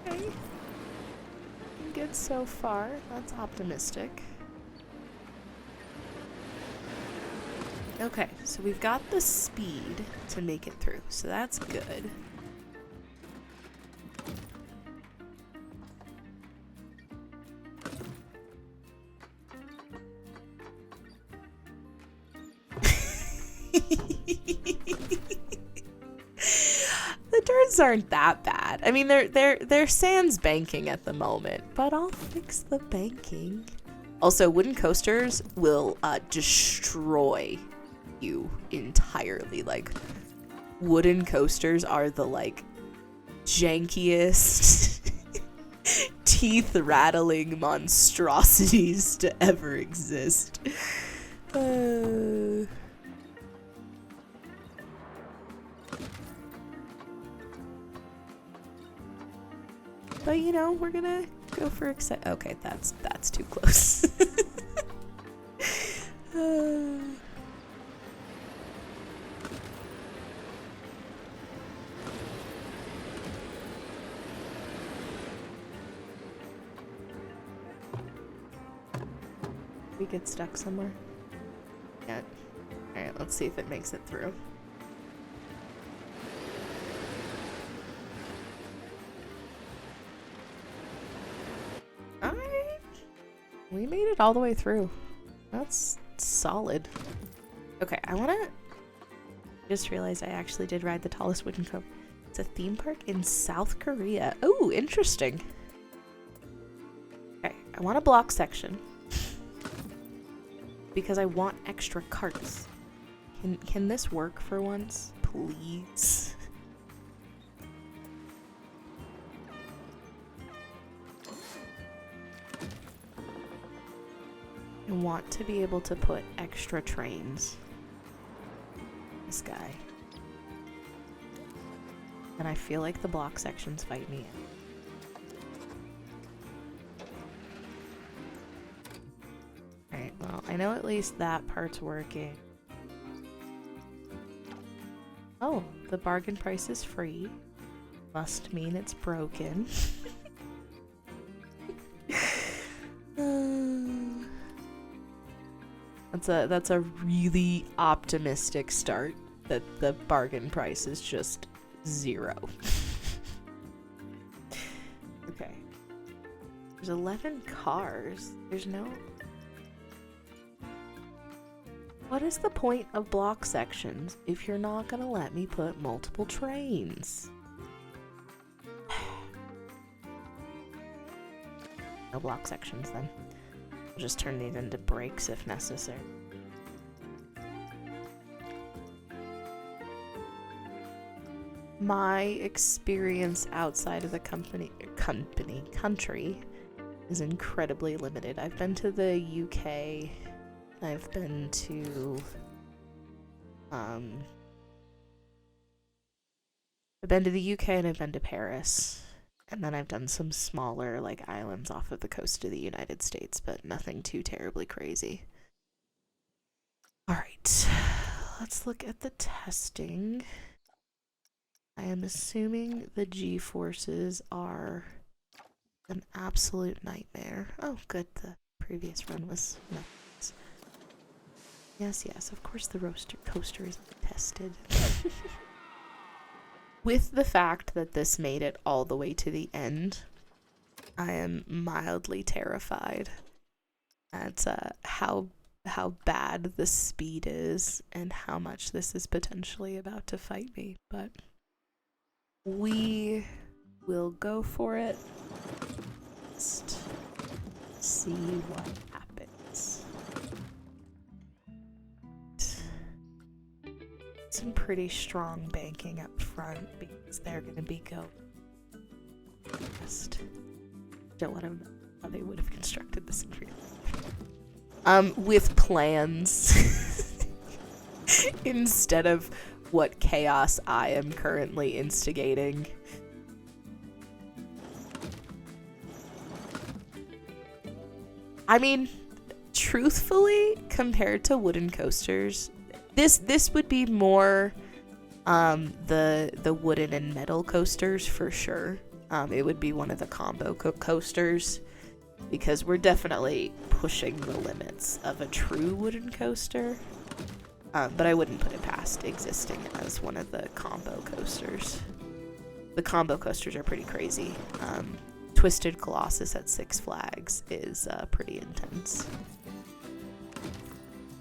Okay. Good so far. That's optimistic. Okay, so we've got the speed to make it through, so that's good. The turns aren't that bad. I mean, they're sans banking at the moment, but I'll fix the banking. Also, wooden coasters will destroy you entirely. Like, wooden coasters are the like jankiest, teeth rattling monstrosities to ever exist. But you know, we're gonna go for okay, that's too close. We get stuck somewhere? Yeah. Alright, let's see if it makes it through. Alright. We made it all the way through. That's solid. Okay, I wanna just realize I actually did ride the tallest wooden cove. It's a theme park in South Korea. Oh, interesting. Okay, I want a block section. Because I want extra carts. Can this work for once? Please. I want to be able to put extra trains. This guy. And I feel like the block sections fight me in. Alright, well, I know at least that part's working. Oh, the bargain price is free. Must mean it's broken. That's a really optimistic start that the bargain price is just 0. Okay. There's 11 cars. There's no... What is the point of block sections if you're not gonna let me put multiple trains? No block sections then. I'll just turn these into brakes if necessary. My experience outside of the country is incredibly limited. I've been to the UK. I've been to the UK and I've been to Paris. And then I've done some smaller like islands off of the coast of the United States, but nothing too terribly crazy. All right. Let's look at the testing. I am assuming the G-forces are an absolute nightmare. Oh, good. The previous run was nice. Yes, yes. Of course the coaster is tested. With the fact that this made it all the way to the end, I am mildly terrified at how bad the speed is and how much this is potentially about to fight me. But we will go for it. Just see what happens. Some pretty strong banking up front because they're going to be going. Just don't want to know how they would have constructed this in real life. With plans instead of what chaos I am currently instigating. I mean, truthfully, compared to wooden coasters, this would be more the wooden and metal coasters for sure. It would be one of the combo coasters because we're definitely pushing the limits of a true wooden coaster. But I wouldn't put it past existing as one of the combo coasters. The combo coasters are pretty crazy. Twisted Colossus at Six Flags is pretty intense.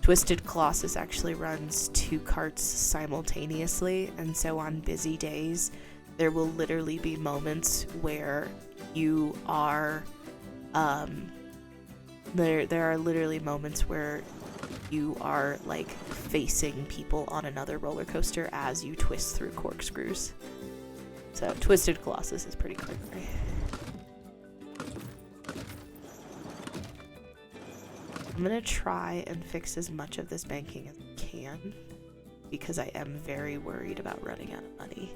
Twisted Colossus actually runs 2 carts simultaneously, and so on busy days, there will literally be moments where you are, there are literally moments where you are like facing people on another roller coaster as you twist through corkscrews. So Twisted Colossus is pretty crazy. I'm gonna try and fix as much of this banking as I can because I am very worried about running out of money.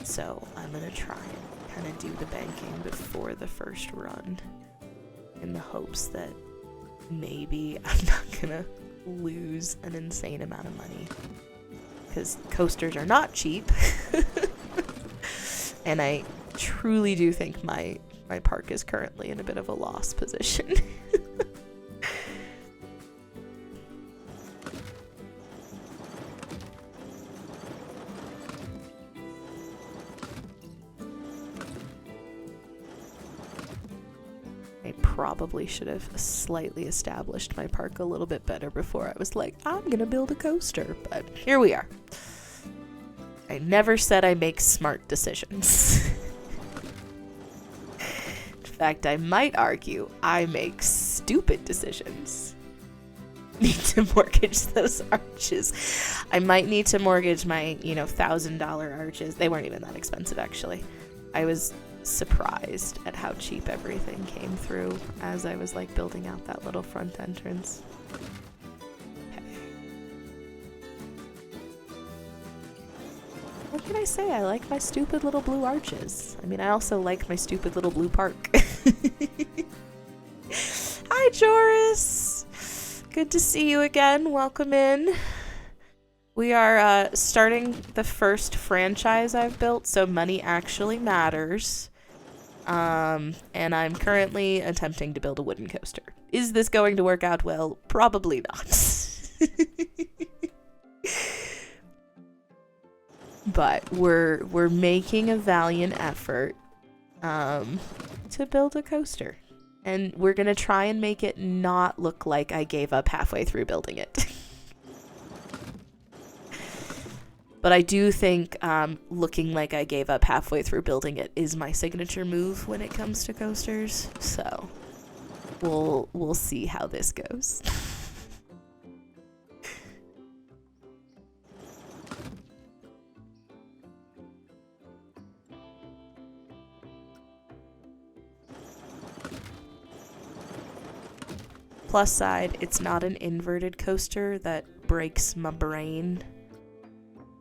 So I'm gonna try and kind of do the banking before the first run in the hopes that maybe I'm not gonna lose an insane amount of money because coasters are not cheap. And I truly do think my park is currently in a bit of a loss position. I probably should have slightly established my park a little bit better before I was like, I'm gonna build a coaster, but here we are. I never said I make smart decisions. In fact, I might argue I make stupid decisions. Need to mortgage those arches. I might need to mortgage my, $1,000 arches. They weren't even that expensive, actually. I was surprised at how cheap everything came through as I was like building out that little front entrance. Okay. What can I say? I like my stupid little blue arches. I mean, I also like my stupid little blue park. Hi, Joris. Good to see you again. Welcome in. We are starting the first franchise I've built, so money actually matters. And I'm currently attempting to build a wooden coaster. Is this going to work out well? Probably not. But we're making a valiant effort to build a coaster. And we're going to try and make it not look like I gave up halfway through building it. But I do think looking like I gave up halfway through building it is my signature move when it comes to coasters. So we'll see how this goes. Plus side, it's not an inverted coaster that breaks my brain.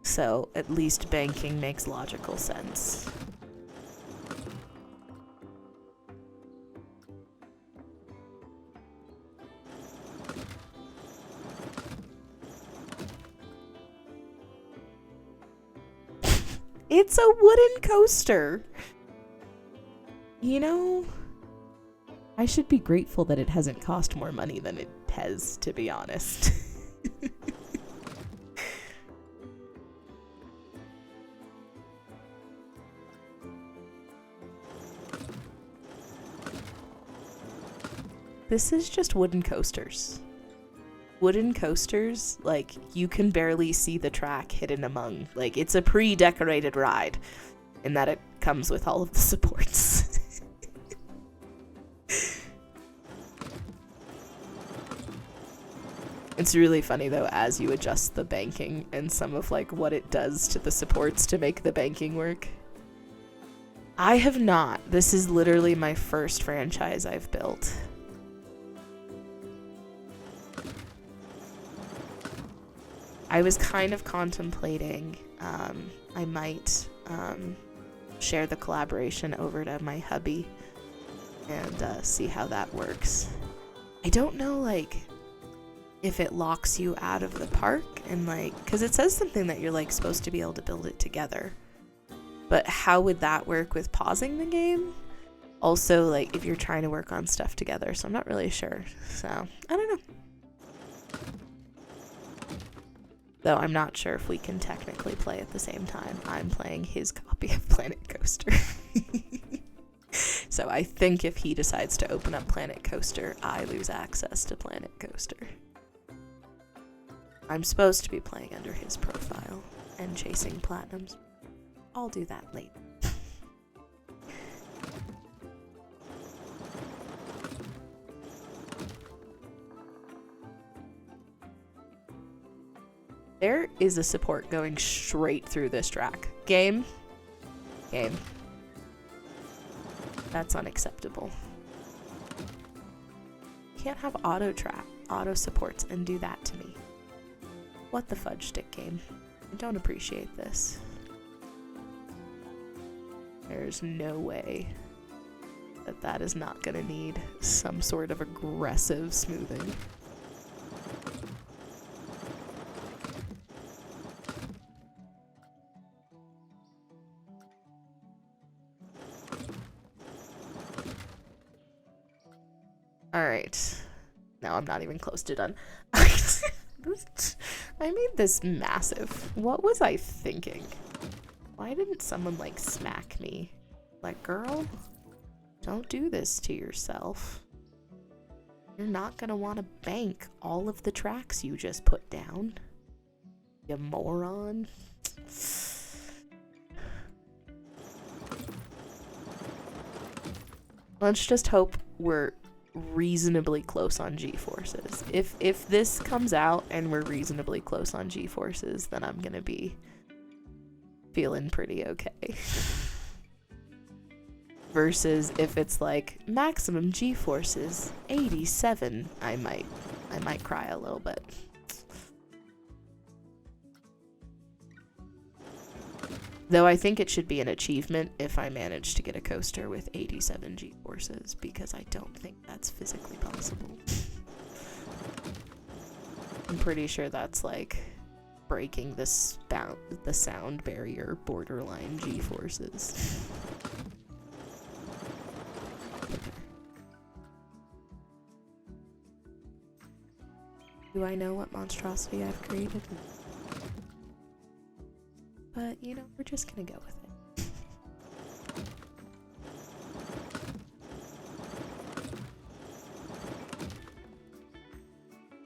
So at least banking makes logical sense. It's a wooden coaster. You know, I should be grateful that it hasn't cost more money than it has, to be honest. This is just wooden coasters. Wooden coasters, like, you can barely see the track hidden among. Like, it's a pre-decorated ride in that it comes with all of the supports. It's really funny, though, as you adjust the banking and some of, like, what it does to the supports to make the banking work. I have not. This is literally my first franchise I've built. I was kind of contemplating I might share the collaboration over to my hubby and see how that works. I don't know, like, if it locks you out of the park and, like, because it says something that you're, like, supposed to be able to build it together. But how would that work with pausing the game? Also, like, if you're trying to work on stuff together, so I'm not really sure. So, I don't know. Though I'm not sure if we can technically play at the same time. I'm playing his copy of Planet Coaster. So I think if he decides to open up Planet Coaster, I lose access to Planet Coaster. I'm supposed to be playing under his profile and chasing platinums. I'll do that later. There is a support going straight through this track. Game. That's unacceptable. You can't have auto supports and do that to me. What the fudge stick, game? I don't appreciate this. There's no way that is not gonna need some sort of aggressive smoothing. Alright. Now I'm not even close to done. I made this massive. What was I thinking? Why didn't someone, like, smack me? Like, girl, don't do this to yourself. You're not gonna want to bank all of the tracks you just put down. You moron. Let's just hope we're reasonably close on G-forces. If this comes out and we're reasonably close on G-forces, then I'm gonna be feeling pretty okay. Versus if it's like maximum G-forces 87, I might cry a little bit. Though I think it should be an achievement if I manage to get a coaster with 87 G-forces, because I don't think that's physically possible. I'm pretty sure that's like breaking the sound barrier borderline G-forces. Do I know what monstrosity I've created? But, you know, we're just gonna go with it.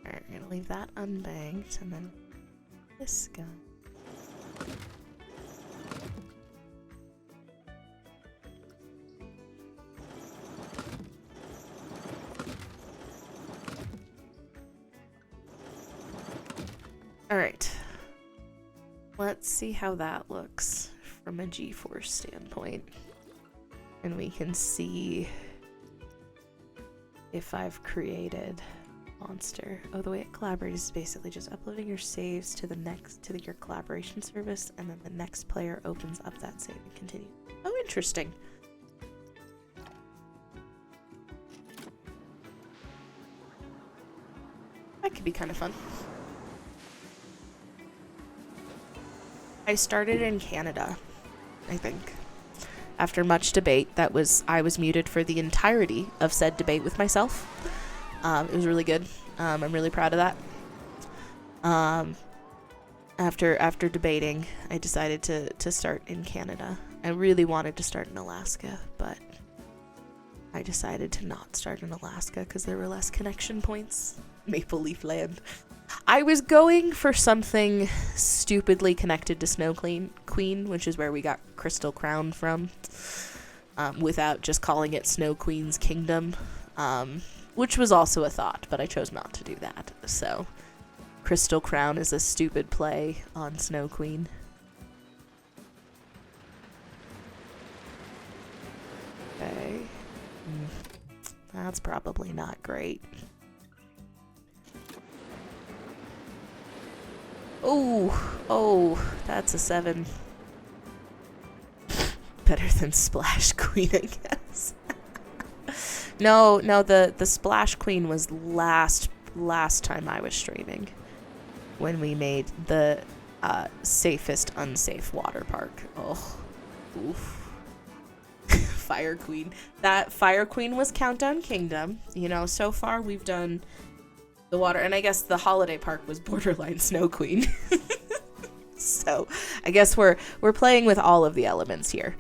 Alright, we're gonna leave that unbanked, and then this guy. Alright. Let's see how that looks from a G-force standpoint. And we can see if I've created monster. Oh, the way it collaborates is basically just uploading your saves to your collaboration service, and then the next player opens up that save and continue. Oh, interesting. That could be kind of fun. I started in Canada, I think. After much debate, I was muted for the entirety of said debate with myself. It was really good. I'm really proud of that. After debating, I decided to start in Canada. I really wanted to start in Alaska, but I decided to not start in Alaska because there were less connection points. Maple Leaf Land. I was going for something stupidly connected to Snow Queen, which is where we got Crystal Crown from, without just calling it Snow Queen's Kingdom, which was also a thought, but I chose not to do that. So, Crystal Crown is a stupid play on Snow Queen. Okay. That's probably not great. Oh, that's a 7. Better than Splash Queen, I guess. No, the Splash Queen was last time I was streaming, when we made the safest unsafe water park. Oh, oof. Fire Queen. That Fire Queen was Countdown Kingdom. You know, so far we've done the water, and I guess the holiday park was borderline Snow Queen. So I guess we're playing with all of the elements here.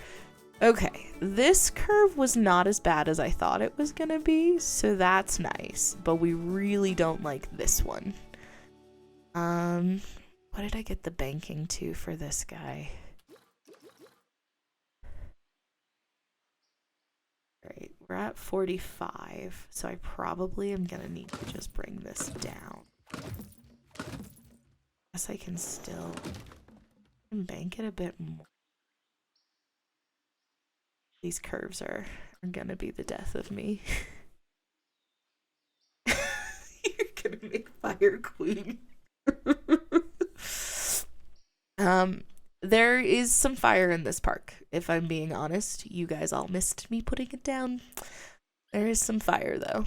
Okay, this curve was not as bad as I thought it was gonna be, so that's nice, but we really don't like this one. What did I get the banking to for this guy? Alright, we're at 45, so I probably am gonna need to just bring this down. Guess I can still bank it a bit more. These curves are gonna be the death of me. You're gonna make Fire Queen. There is some fire in this park, if I'm being honest. You guys all missed me putting it down. There is some fire, though.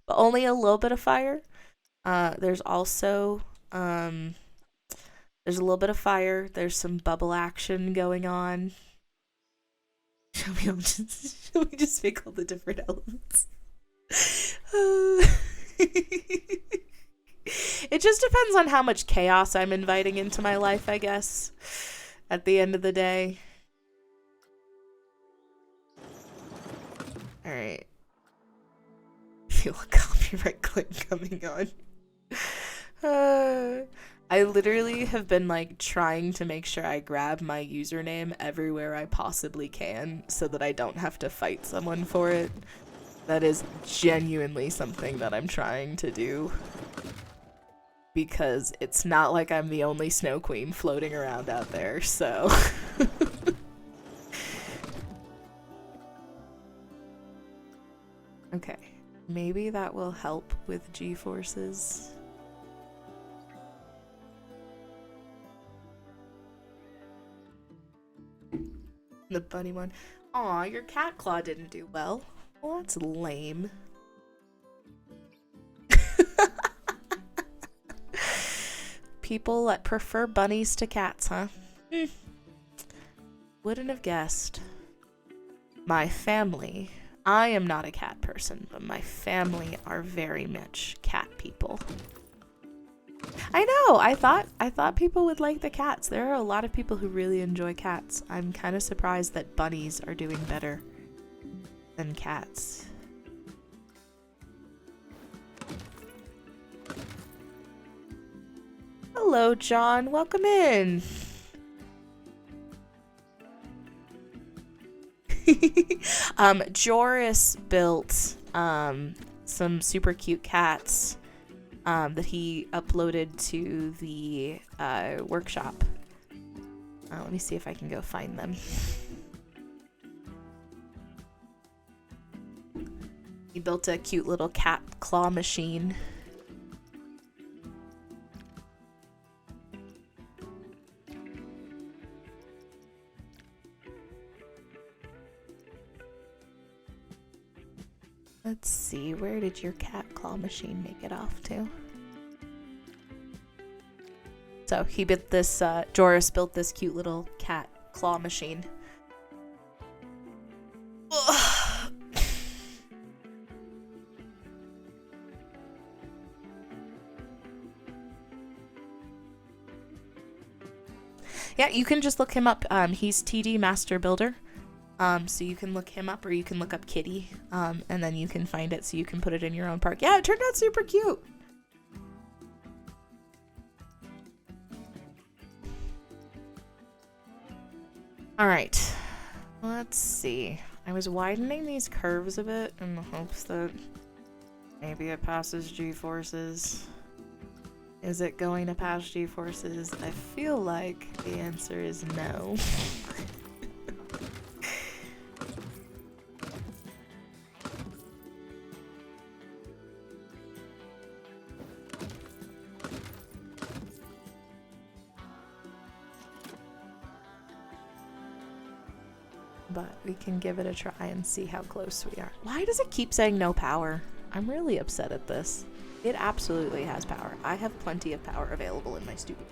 But only a little bit of fire. There's also, there's a little bit of fire. There's some bubble action going on. Shall we just make all the different elements? It just depends on how much chaos I'm inviting into my life, I guess, at the end of the day. Alright. Feel a copyright claim coming on. I literally have been like trying to make sure I grab my username everywhere I possibly can so that I don't have to fight someone for it. That is genuinely something that I'm trying to do. Because it's not like I'm the only Snow Queen floating around out there, so... Okay, maybe that will help with G-forces. The bunny one. Aw, your cat claw didn't do well. Well, that's lame. People that prefer bunnies to cats, huh? Wouldn't have guessed. My family. I am not a cat person, but my family are very much cat people. I know. I thought people would like the cats. There are a lot of people who really enjoy cats. I'm kind of surprised that bunnies are doing better than cats. Hello, John. Welcome in. Joris built some super cute cats that he uploaded to the workshop. Let me see if I can go find them. He built a cute little cat claw machine. Let's see, where did your cat claw machine make it off to? So he built this, Joris built this cute little cat claw machine. Ugh. Yeah, you can just look him up. He's TD Master Builder. So you can look him up, or you can look up Kitty, and then you can find it so you can put it in your own park. Yeah, it turned out super cute. All right, let's see. I was widening these curves a bit in the hopes that maybe it passes G-forces. Is it going to pass G-forces? I feel like the answer is no. But we can give it a try and see how close we are. Why does it keep saying no power? I'm really upset at this. It absolutely has power. I have plenty of power available in my stupid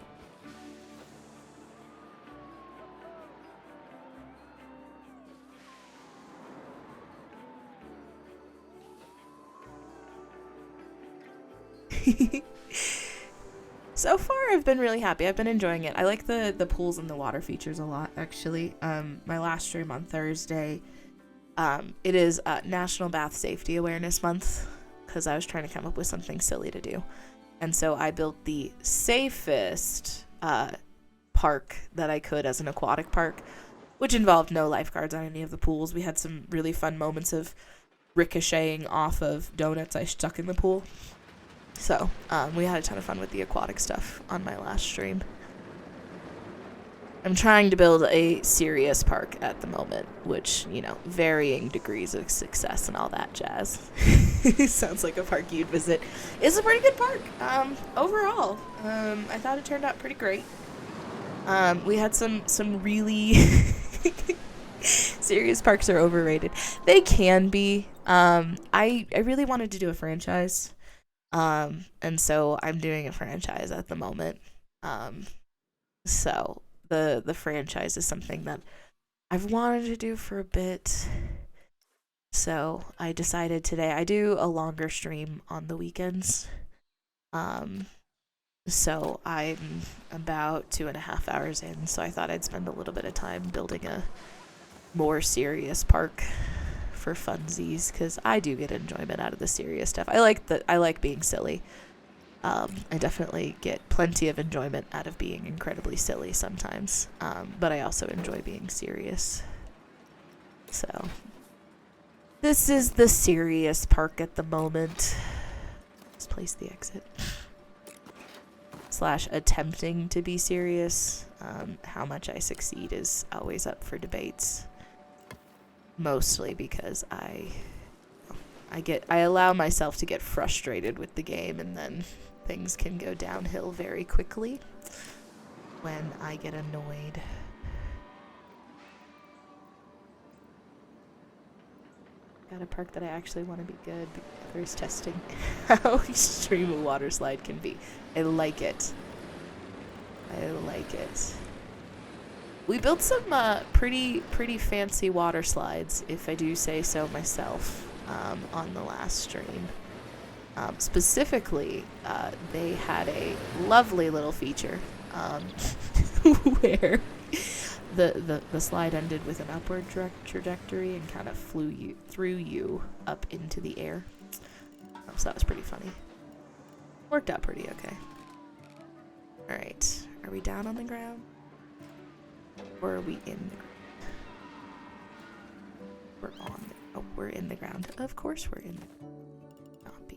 So far, I've been really happy. I've been enjoying it. I like the pools and the water features a lot, actually. My last stream on Thursday, it is National Bath Safety Awareness Month, because I was trying to come up with something silly to do. And so I built the safest park that I could as an aquatic park, which involved no lifeguards on any of the pools. We had some really fun moments of ricocheting off of donuts I stuck in the pool. So, we had a ton of fun with the aquatic stuff on my last stream. I'm trying to build a serious park at the moment, which, you know, varying degrees of success and all that jazz. Sounds like a park you'd visit. It's a pretty good park, overall. I thought it turned out pretty great. We had some really serious parks are overrated. They can be. I really wanted to do a franchise. And so I'm doing a franchise at the moment. So the franchise is something that I've wanted to do for a bit. So I decided today I do a longer stream on the weekends. So I'm about 2.5 hours in, so I thought I'd spend a little bit of time building a more serious park for funsies, because I do get enjoyment out of the serious stuff. I like being silly. I definitely get plenty of enjoyment out of being incredibly silly sometimes, but I also enjoy being serious. So this is the serious park at the moment. Let's place the exit. / attempting to be serious. How much I succeed is always up for debates. Mostly because I allow myself to get frustrated with the game, and then things can go downhill very quickly when I get annoyed. Got a park that I actually want to be good, but there's testing how extreme a water slide can be. I like it. We built some pretty fancy water slides, if I do say so myself, on the last stream. Specifically, they had a lovely little feature where the slide ended with an upward trajectory and kind of threw you up into the air. So that was pretty funny. Worked out pretty okay. All right, are we down on the ground? Or are we in the ground? We're in the ground. Of course we're in the ground. Not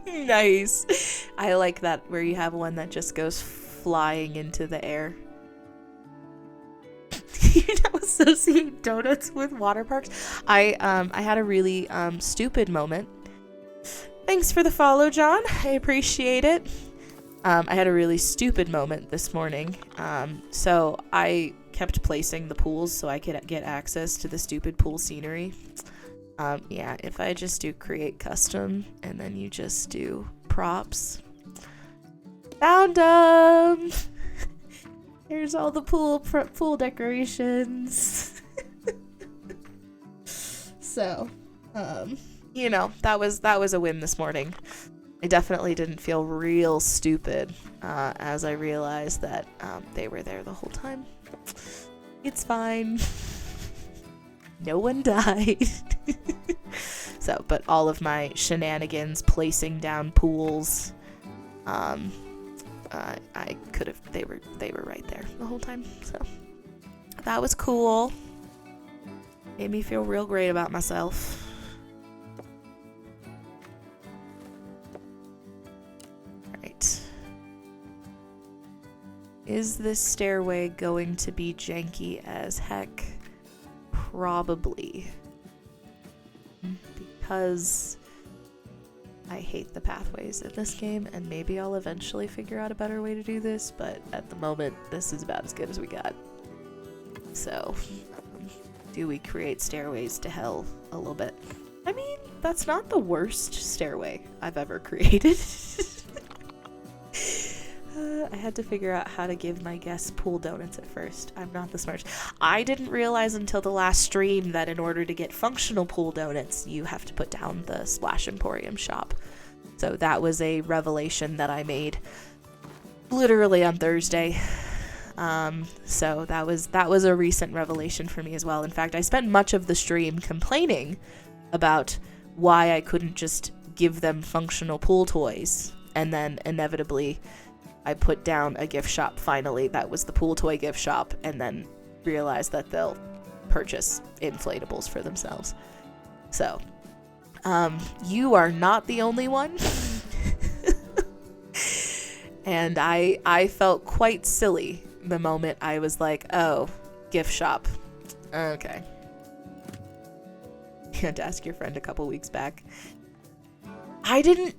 be. Nice. I like that, where you have one that just goes flying into the air. You know, associate donuts with water parks. I had a really stupid moment. Thanks for the follow, John. I appreciate it. I had a really stupid moment this morning. So I kept placing the pools so I could get access to the stupid pool scenery. Yeah, if I just do create custom and then you just do props. Found them! Here's all the pool decorations. So, you know, that was a win this morning. I definitely didn't feel real stupid as I realized that they were there the whole time. It's fine. No one died. So, but all of my shenanigans, placing down pools, I could have. They were right there the whole time. So that was cool. Made me feel real great about myself. Alright. Is this stairway going to be janky as heck? Probably. Because I hate the pathways in this game, and maybe I'll eventually figure out a better way to do this, but at the moment, this is about as good as we got. So, do we create stairways to hell a little bit? I mean, that's not the worst stairway I've ever created. I had to figure out how to give my guests pool donuts at first. I'm not the smartest. I didn't realize until the last stream that in order to get functional pool donuts, you have to put down the Splash Emporium shop. So that was a revelation that I made literally on Thursday. So that was a recent revelation for me as well. In fact, I spent much of the stream complaining about why I couldn't just give them functional pool toys, and then inevitably I put down a gift shop finally that was the pool toy gift shop, and then realized that they'll purchase inflatables for themselves. So, you are not the only one. And I felt quite silly the moment I was like, oh, gift shop. Okay. You had to ask your friend a couple weeks back. I didn't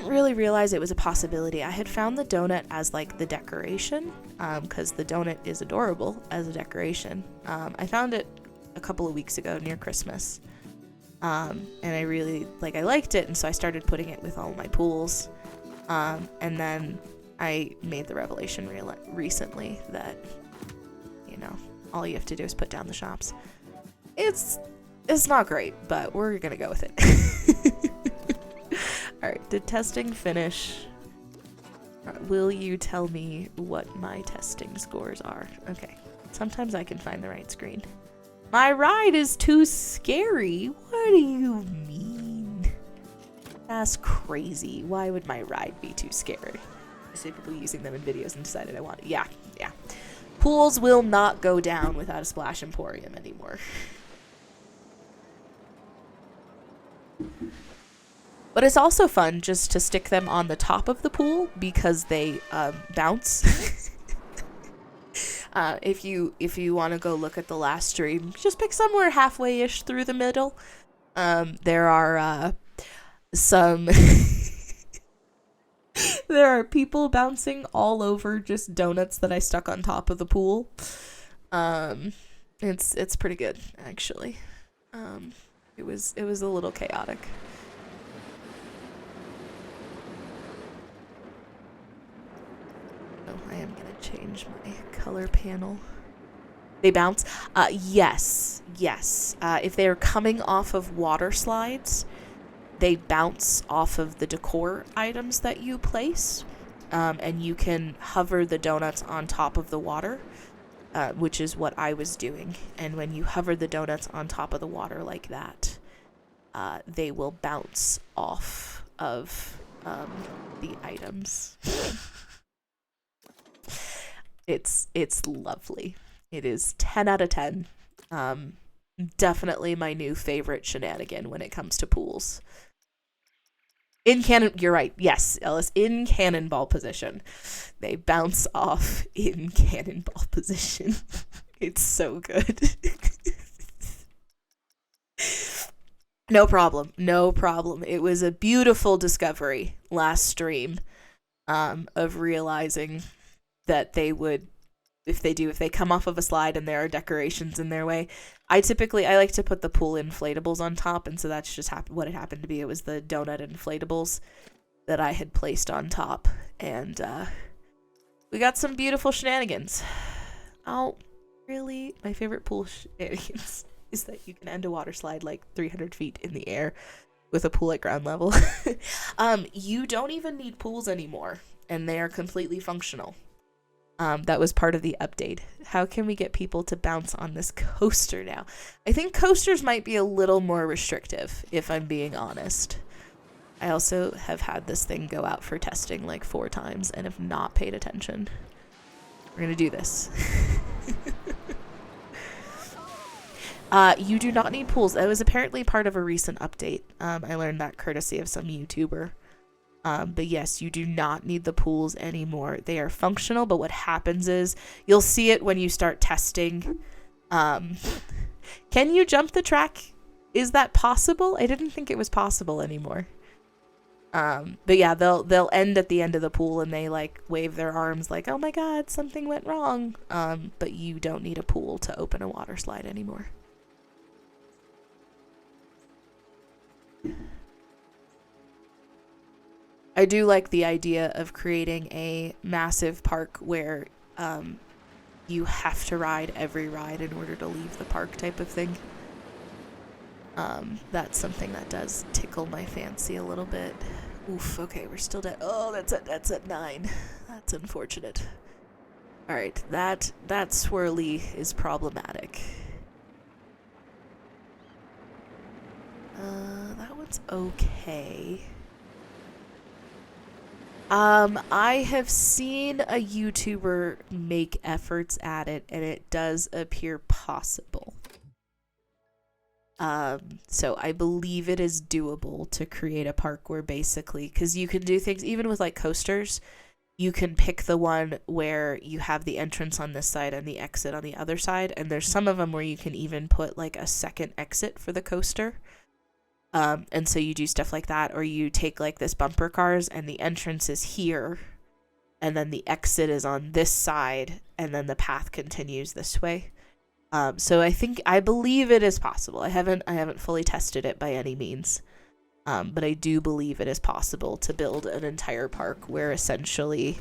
really realize it was a possibility. I had found the donut as like the decoration, because the donut is adorable as a decoration. I found it a couple of weeks ago near Christmas, and I really I liked it, and so I started putting it with all my pools, and then I made the revelation recently that, you know, all you have to do is put down the shops. It's not great, but we're gonna go with it. Alright, did testing finish? Will you tell me what my testing scores are? Okay, sometimes I can find the right screen. My ride is too scary. What do you mean? That's crazy. Why would my ride be too scary? Specifically using them in videos and decided I want it. Yeah. Pools will not go down without a Splash Emporium anymore. But it's also fun just to stick them on the top of the pool because they bounce. If you want to go look at the last stream, just pick somewhere halfway-ish through the middle. There are some there are people bouncing all over just donuts that I stuck on top of the pool. It's pretty good actually. It was a little chaotic. I am going to change my color panel. They bounce? Yes. If they are coming off of water slides, they bounce off of the decor items that you place. And you can hover the donuts on top of the water, which is what I was doing. And when you hover the donuts on top of the water like that, they will bounce off of the items. It's lovely. It is 10 out of 10. Definitely my new favorite shenanigan when it comes to pools. You're right. Yes, Ellis, in cannonball position. They bounce off in cannonball position. It's so good. No problem. It was a beautiful discovery last stream, of realizing that they would if they come off of a slide and there are decorations in their way. I like to put the pool inflatables on top, and so that's just what it happened to be. It was the donut inflatables that I had placed on top, and we got some beautiful shenanigans. Oh, really? My favorite pool shenanigans is that you can end a water slide like 300 feet in the air with a pool at ground level. You don't even need pools anymore, and they are completely functional. That was part of the update. How can we get people to bounce on this coaster now? I think coasters might be a little more restrictive, if I'm being honest. I also have had this thing go out for testing like 4 times and have not paid attention. We're gonna do this. You do not need pools. That was apparently part of a recent update. I learned that courtesy of some YouTuber. But yes, you do not need the pools anymore. They are functional, but what happens is you'll see it when you start testing. Can you jump the track? Is that possible? I didn't think it was possible anymore. But yeah, they'll end at the end of the pool and they like wave their arms like, oh my god, something went wrong. But you don't need a pool to open a water slide anymore. I do like the idea of creating a massive park where you have to ride every ride in order to leave the park type of thing. That's something that does tickle my fancy a little bit. Oof, okay, we're still dead. Oh, that's at 9. That's unfortunate. Alright, that swirly is problematic. That one's okay. I have seen a YouTuber make efforts at it, and it does appear possible. So I believe it is doable to create a park where basically, because you can do things, even with like coasters, you can pick the one where you have the entrance on this side and the exit on the other side, and there's some of them where you can even put like a second exit for the coaster. And so you do stuff like that, or you take like this bumper cars and the entrance is here and then the exit is on this side and then the path continues this way. So I believe it is possible. I haven't fully tested it by any means. But I do believe it is possible to build an entire park where essentially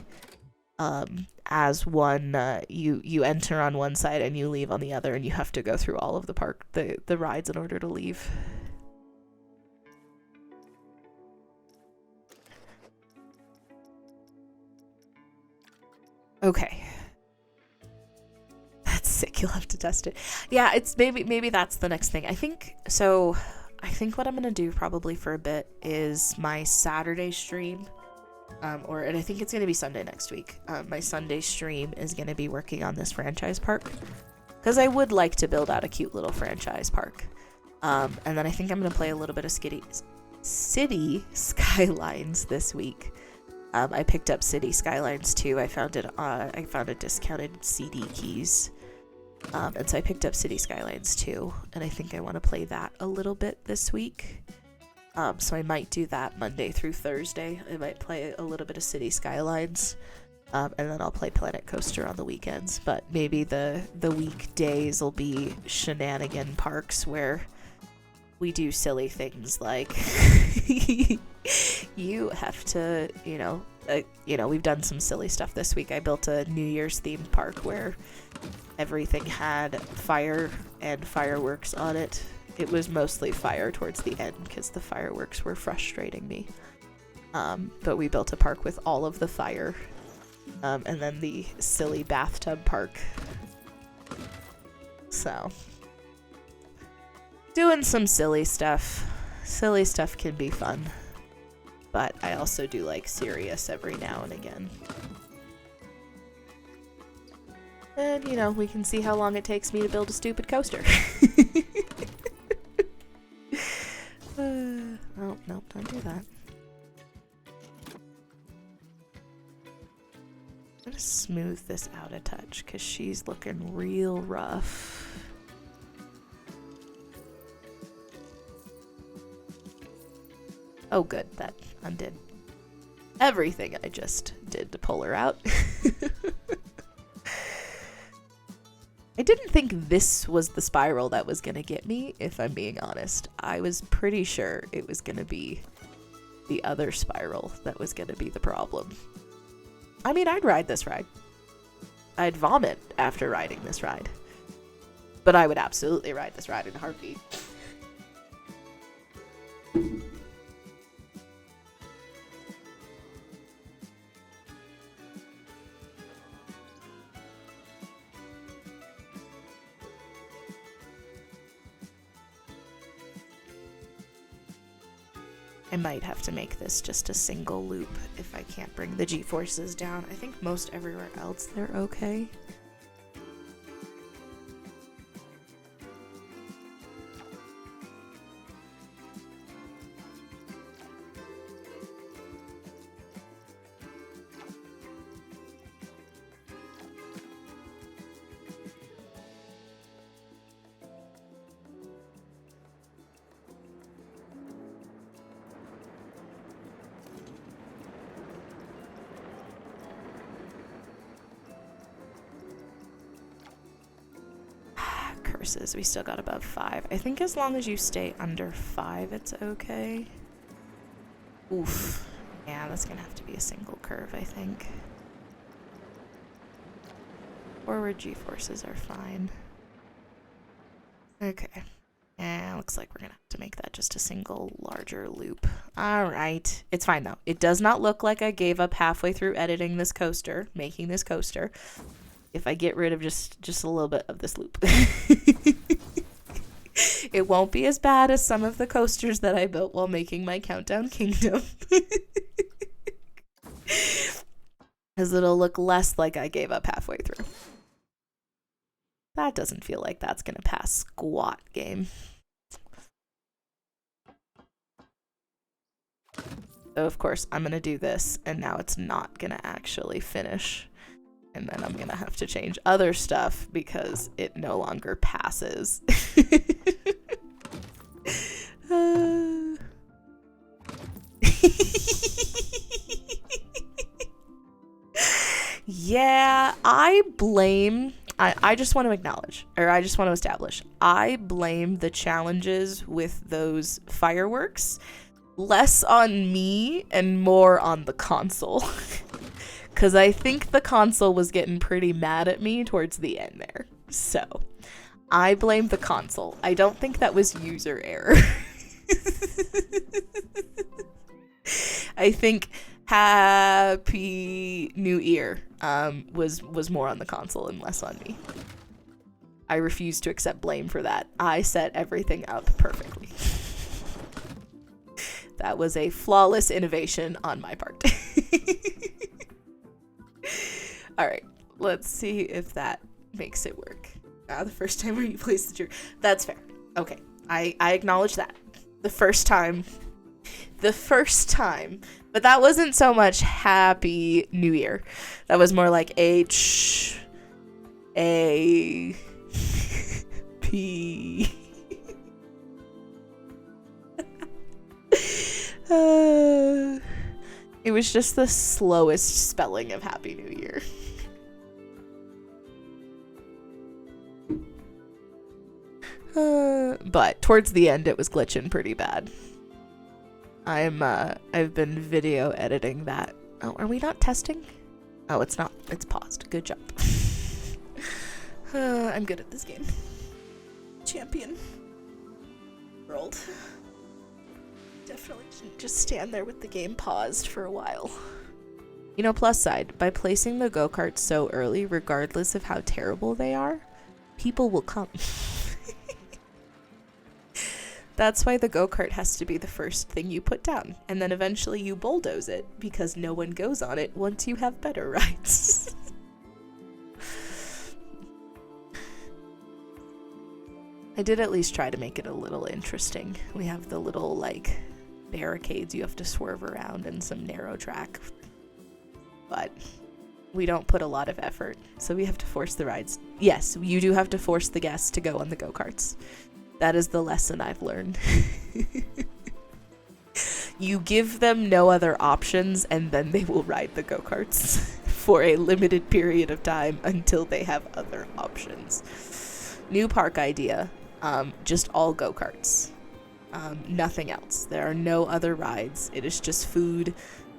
as one you enter on one side and you leave on the other, and you have to go through all of the rides in order to leave. Okay. That's sick. You'll have to test it. Yeah, it's maybe that's the next thing. I think what I'm gonna do probably for a bit is my Saturday stream, and I think it's gonna be Sunday next week. My Sunday stream is gonna be working on this franchise park, because I would like to build out a cute little franchise park. And then I think I'm gonna play a little bit of City Skylines this week. I picked up City Skylines 2. I found a discounted CD keys. And so I picked up City Skylines 2, and I think I want to play that a little bit this week. So I might do that Monday through Thursday. I might play a little bit of City Skylines, and then I'll play Planet Coaster on the weekends. But maybe the weekdays will be shenanigan parks where we do silly things like you have to, we've done some silly stuff this week. I built a New Year's themed park where everything had fire and fireworks on it. It was mostly fire towards the end because the fireworks were frustrating me. But we built a park with all of the fire, and then the silly bathtub park. So doing some silly stuff. Silly stuff can be fun. But I also do like serious every now and again. And, we can see how long it takes me to build a stupid coaster. Oh, nope, don't do that. I'm gonna smooth this out a touch because she's looking real rough. Oh good, that undid everything I just did to pull her out. didn't think this was the spiral that was gonna get me, if I'm being honest. I was pretty sure it was gonna be the other spiral that was gonna be the problem. I mean, I'd ride this ride. I'd vomit after riding this ride. But I would absolutely ride this ride in a heartbeat. I might have to make this just a single loop if I can't bring the G-forces down. I think most everywhere else they're okay. We still got above 5. I think as long as you stay under 5, it's okay. Oof. Yeah, that's gonna have to be a single curve, I think. Forward G-forces are fine. Okay. Yeah, looks like we're gonna have to make that just a single larger loop. Alright. It's fine though. It does not look like I gave up halfway through editing this coaster, making this coaster. If I get rid of just a little bit of this loop. It won't be as bad as some of the coasters that I built while making my Countdown Kingdom. As it'll look less like I gave up halfway through. That doesn't feel like that's gonna pass squat, game. So of course I'm gonna do this, and now it's not gonna actually finish. And then I'm gonna have to change other stuff because it no longer passes. Yeah, I just want to acknowledge, or I just want to establish, I blame the challenges with those fireworks less on me and more on the console. Because I think the console was getting pretty mad at me towards the end there. So, I blame the console. I don't think that was user error. I think Happy New Year was more on the console and less on me. I refuse to accept blame for that. I set everything up perfectly. That was a flawless innovation on my part. Alright, let's see if that makes it work. The first time where you place the trigger. That's fair. Okay, I acknowledge that. The first time. But that wasn't so much Happy New Year. That was more like H A P. It was just the slowest spelling of Happy New Year. But towards the end it was glitching pretty bad. I've been video editing that. Oh, are we not testing? Oh, it's not. It's paused. Good job. I'm good at this game. Champion. World. Definitely shouldn't just stand there with the game paused for a while. You know, plus side, by placing the go-karts so early, regardless of how terrible they are, people will come. That's why the go-kart has to be the first thing you put down, and then eventually you bulldoze it, because no one goes on it once you have better rides. I did at least try to make it a little interesting. We have the little, like, barricades you have to swerve around and some narrow track. But we don't put a lot of effort, so we have to force the rides. Yes, you do have to force the guests to go on the go-karts. That is the lesson I've learned. You give them no other options, and then they will ride the go-karts for a limited period of time until they have other options. New park idea. Just all go-karts. Nothing else. There are no other rides. It is just food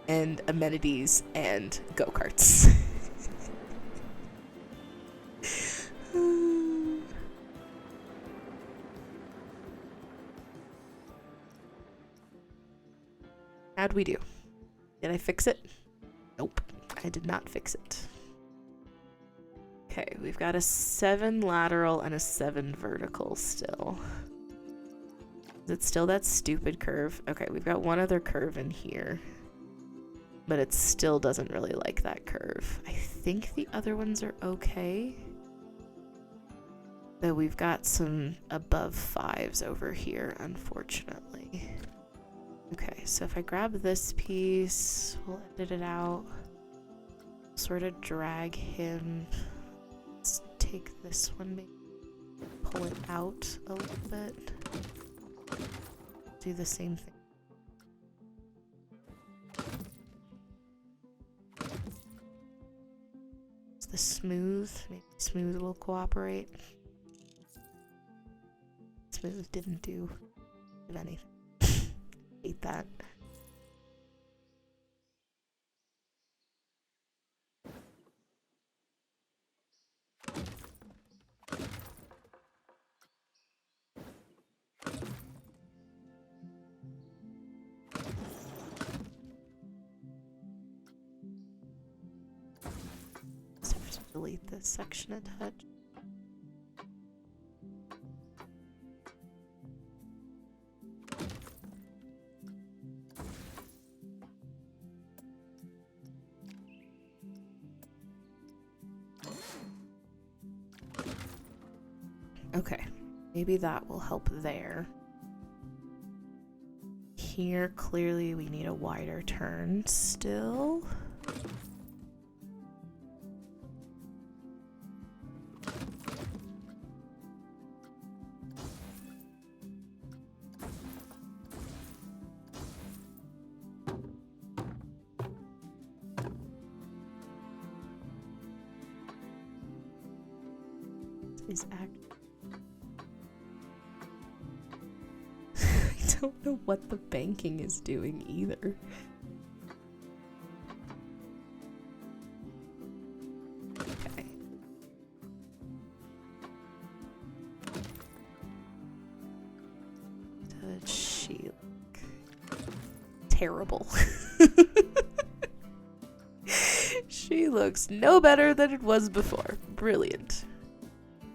and amenities and go-karts. How'd we do? Did I fix it? Nope, I did not fix it. Okay, we've got a 7 lateral and a 7 vertical still. Is it still that stupid curve? Okay, we've got one other curve in here, but it still doesn't really like that curve. I think the other ones are okay. Though we've got some above 5s over here, unfortunately. Okay, so if I grab this piece, we'll edit it out. Sort of drag him. Let's take this one, maybe pull it out a little bit. Do the same thing. Is the smooth? Maybe smooth will cooperate. Smooth didn't do anything. Hate that. So just delete this section a touch. Okay, maybe that will help there. Here, clearly we need a wider turn still. Is act. I don't know what the banking is doing either. Okay. Does she look terrible? She looks no better than it was before. Brilliant.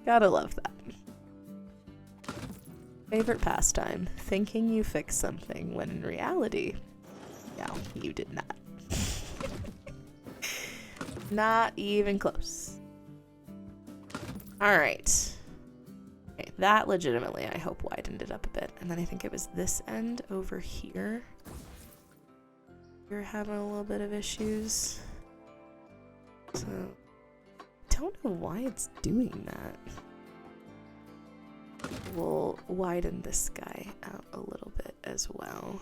Gotta love that. Favorite pastime, thinking you fixed something when in reality, no, you did not. Not even close. Alright. Okay, that legitimately, I hope, widened it up a bit. And then I think it was this end over here. You're having a little bit of issues. So, I don't know why it's doing that. We'll widen this guy out a little bit as well.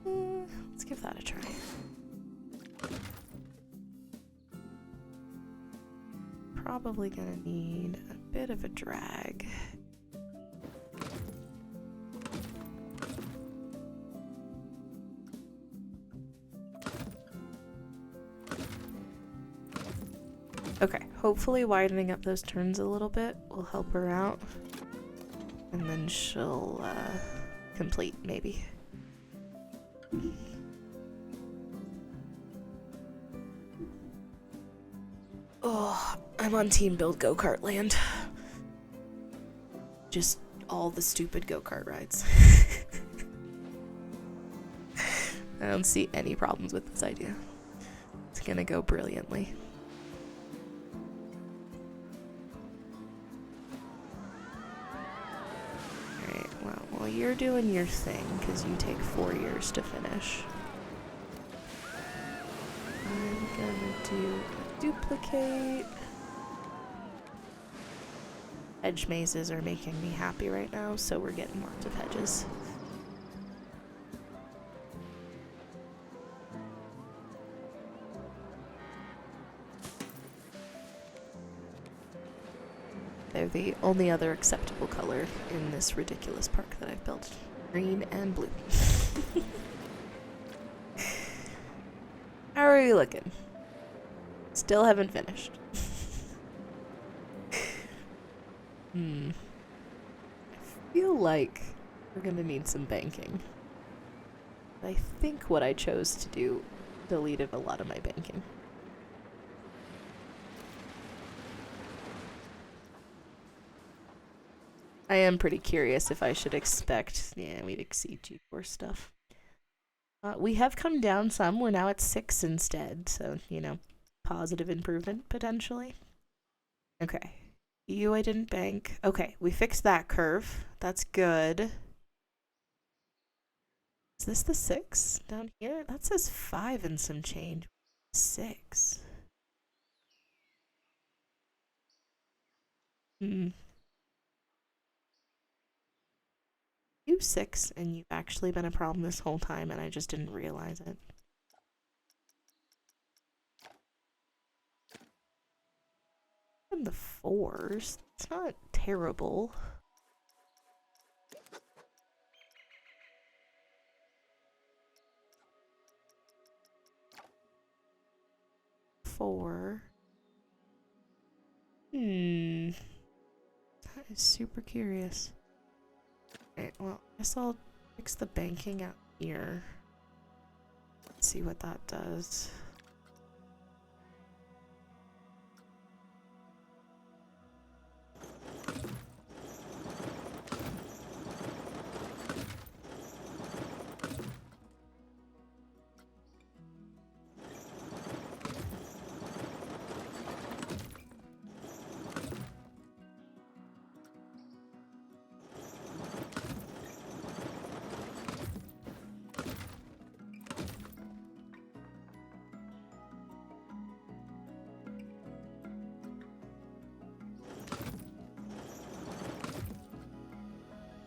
Let's give that a try. Probably gonna need a bit of a drag. Okay, hopefully widening up those turns a little bit will help her out. And then she'll complete, maybe. Oh, I'm on Team Build Go-Kart Land. Just all the stupid go-kart rides. I don't see any problems with this idea. It's gonna go brilliantly. Well, you're doing your thing, because you take 4 years to finish. I'm gonna do a duplicate. Hedge mazes are making me happy right now, so we're getting lots of hedges. They're the only other acceptable color in this ridiculous park that I've built. Green and blue. How are you looking? Still haven't finished. I feel like we're gonna need some banking. I think what I chose to do deleted a lot of my banking. I am pretty curious if I should expect... Yeah, we'd exceed G4 stuff. We have come down some. We're now at 6 instead, so, you know, positive improvement, potentially. Okay. EU I didn't bank. Okay, we fixed that curve. That's good. Is this the 6 down here? That says 5 and some change. 6. You 6, and you've actually been a problem this whole time, and I just didn't realize it. And the 4s. It's not terrible. Four. That is super curious. Okay, well, I guess I'll fix the banking out here. Let's see what that does.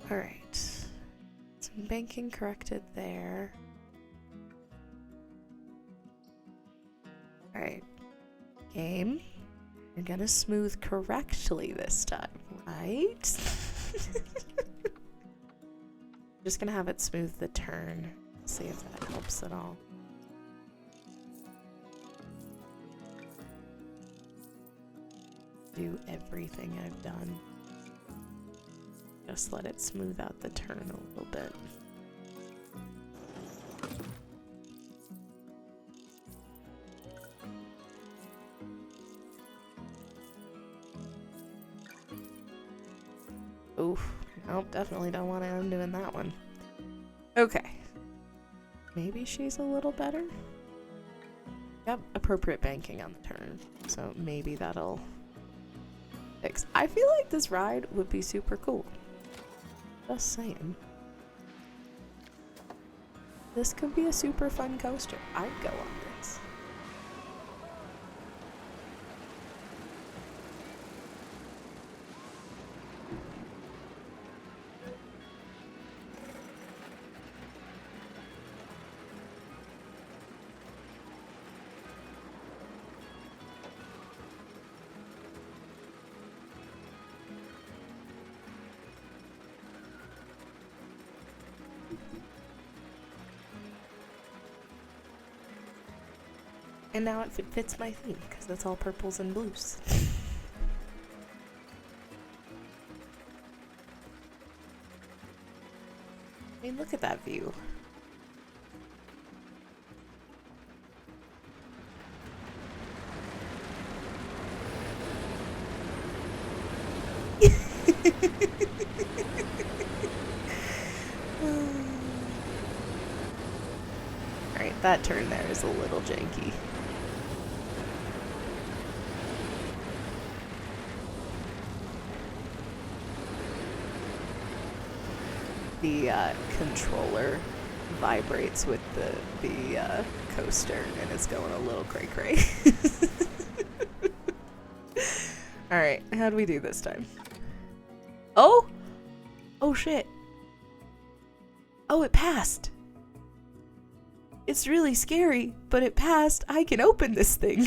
Alright. Some banking corrected there. Alright. Game. You're gonna smooth correctly this time, right? Just gonna have it smooth the turn. See if that helps at all. Do everything I've done. Just let it smooth out the turn a little bit. Oof. Nope, definitely don't want to end doing that one. Okay. Maybe she's a little better? Yep, appropriate banking on the turn. So maybe that'll fix. I feel like this ride would be super cool. Just saying. This could be a super fun coaster. I'd go on this. And now it fits my theme, because it's all purples and blues. I mean, look at that view. Alright, that turn there is a little janky. The controller vibrates with the coaster and it's going a little cray-cray. Alright, how do we do this time? Oh! Oh shit. Oh, it passed! It's really scary, but it passed. I can open this thing.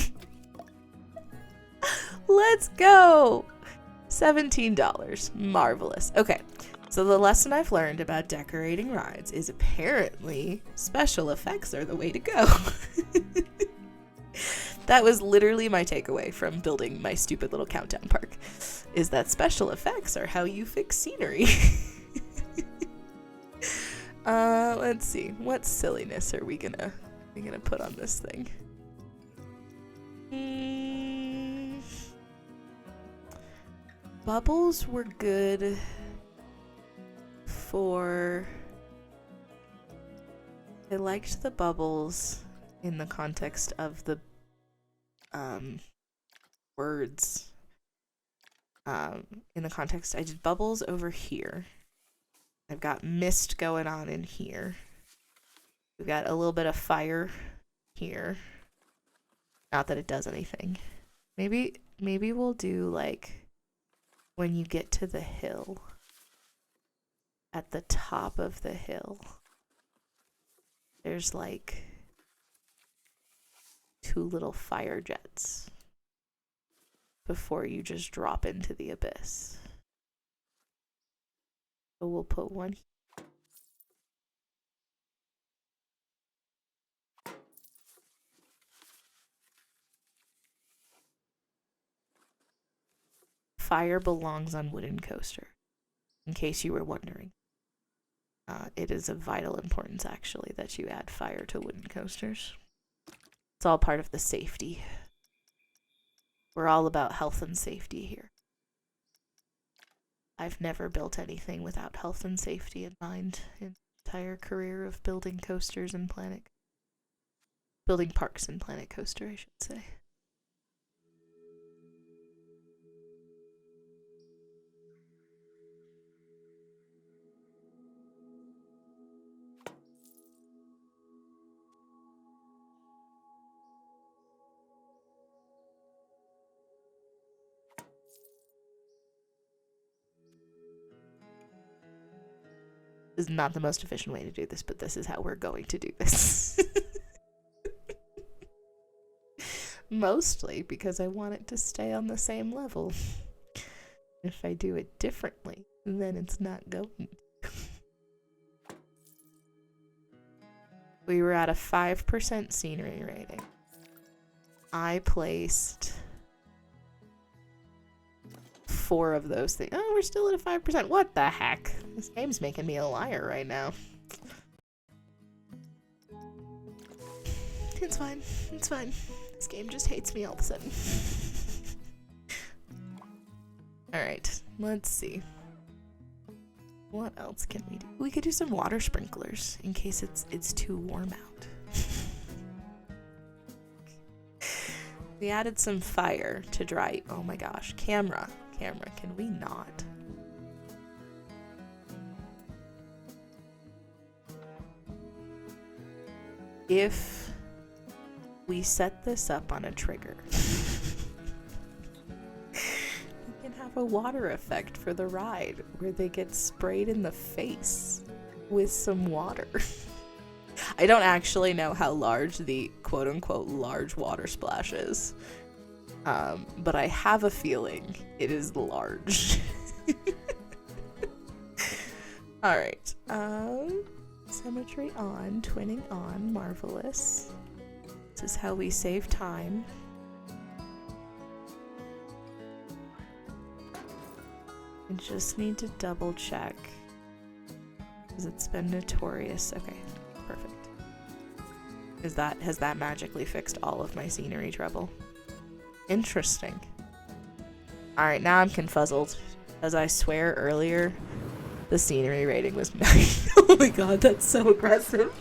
Let's go! $17. Marvelous. Okay, so the lesson I've learned about decorating rides is apparently special effects are the way to go. That was literally my takeaway from building my stupid little countdown park, is that special effects are how you fix scenery. Let's see. What silliness are we gonna put on this thing? Bubbles were good for... I liked the bubbles in the context of the words. In the context, I did bubbles over here. I've got mist going on in here. We've got a little bit of fire here. Not that it does anything. Maybe we'll do like when you get to the hill. At the top of the hill. There's like 2 little fire jets before you just drop into the abyss. So we'll put one here. Fire belongs on wooden coaster, in case you were wondering. It is of vital importance, actually, that you add fire to wooden coasters. It's all part of the safety. We're all about health and safety here. I've never built anything without health and safety in mind in the entire career of building coasters and building parks in Planet Coaster, I should say. This is not the most efficient way to do this, but this is how we're going to do this. Mostly because I want it to stay on the same level. If I do it differently, then it's not going to. We were at a 5% scenery rating. I placed 4 of those things. Oh, we're still at a 5%. What the heck? This game's making me a liar right now. It's fine. It's fine. This game just hates me all of a sudden. Alright, let's see. What else can we do? We could do some water sprinklers in case it's too warm out. We added some fire to dry. Oh my gosh. Camera, can we not? If we set this up on a trigger, we can have a water effect for the ride where they get sprayed in the face with some water. I don't actually know how large the quote-unquote large water splash is, but I have a feeling it is large. Alright, symmetry on, twinning on, marvelous. This is how we save time. I just need to double check, because it's been notorious. Okay, perfect. Has that magically fixed all of my scenery trouble? Interesting. Alright, now I'm confuzzled. As I swear earlier, the scenery rating was 9. Oh my god, that's so aggressive.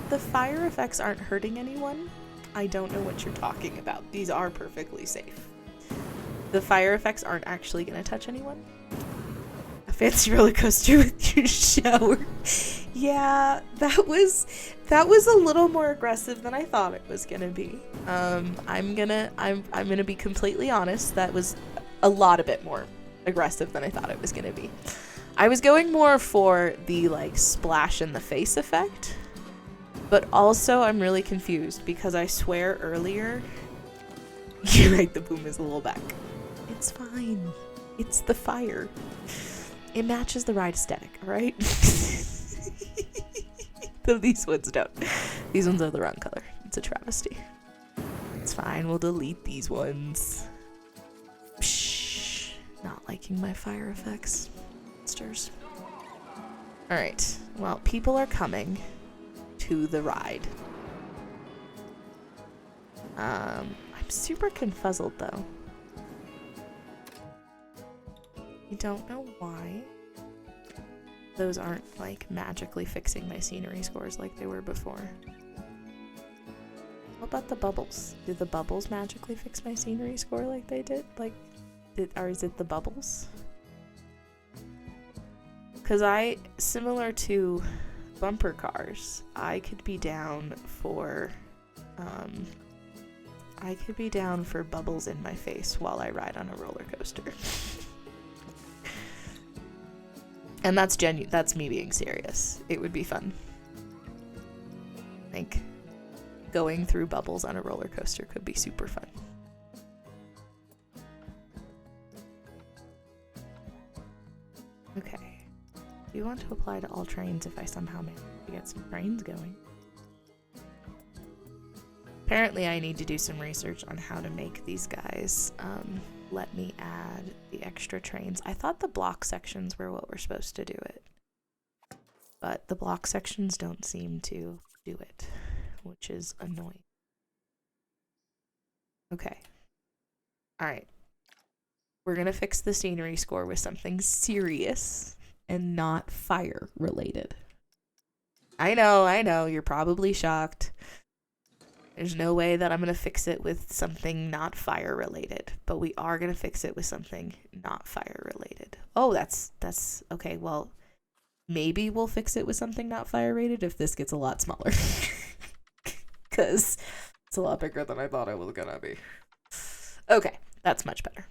The fire effects aren't hurting anyone. I don't know what you're talking about. These are perfectly safe. The fire effects aren't actually gonna touch anyone. A fancy roller coaster with your shower. Yeah, that was a little more aggressive than I thought it was gonna be. I'm gonna be completely honest. That was a bit more aggressive than I thought it was gonna be. I was going more for the like splash in the face effect, but also I'm really confused because I swear earlier, you're right, the boom is a little back. It's fine. It's the fire. It matches the ride aesthetic, alright? Though these ones don't. These ones are the wrong color. It's a travesty. It's fine, we'll delete these ones. Psh, not liking my fire effects. Monsters. Alright, well, people are coming to the ride. I'm super confuzzled though. I don't know why those aren't like magically fixing my scenery scores like they were before. What about the bubbles? Did the bubbles magically fix my scenery score like they did? Like, or is it the bubbles? Because similar to bumper cars, I could be down for bubbles in my face while I ride on a roller coaster. And that's me being serious. It would be fun. Like, going through bubbles on a roller coaster could be super fun. Okay. Do you want to apply to all trains if I somehow manage to get some trains going? Apparently I need to do some research on how to make these guys let me add the extra trains. I thought the block sections were what we're supposed to do it. But the block sections don't seem to do it, which is annoying. Okay. Alright. We're gonna fix the scenery score with something serious and not fire related. I know, you're probably shocked. There's no way that I'm going to fix it with something not fire related, but we are going to fix it with something not fire related. Oh, that's okay. Well, maybe we'll fix it with something not fire rated if this gets a lot smaller. Because it's a lot bigger than I thought it was going to be. Okay, that's much better.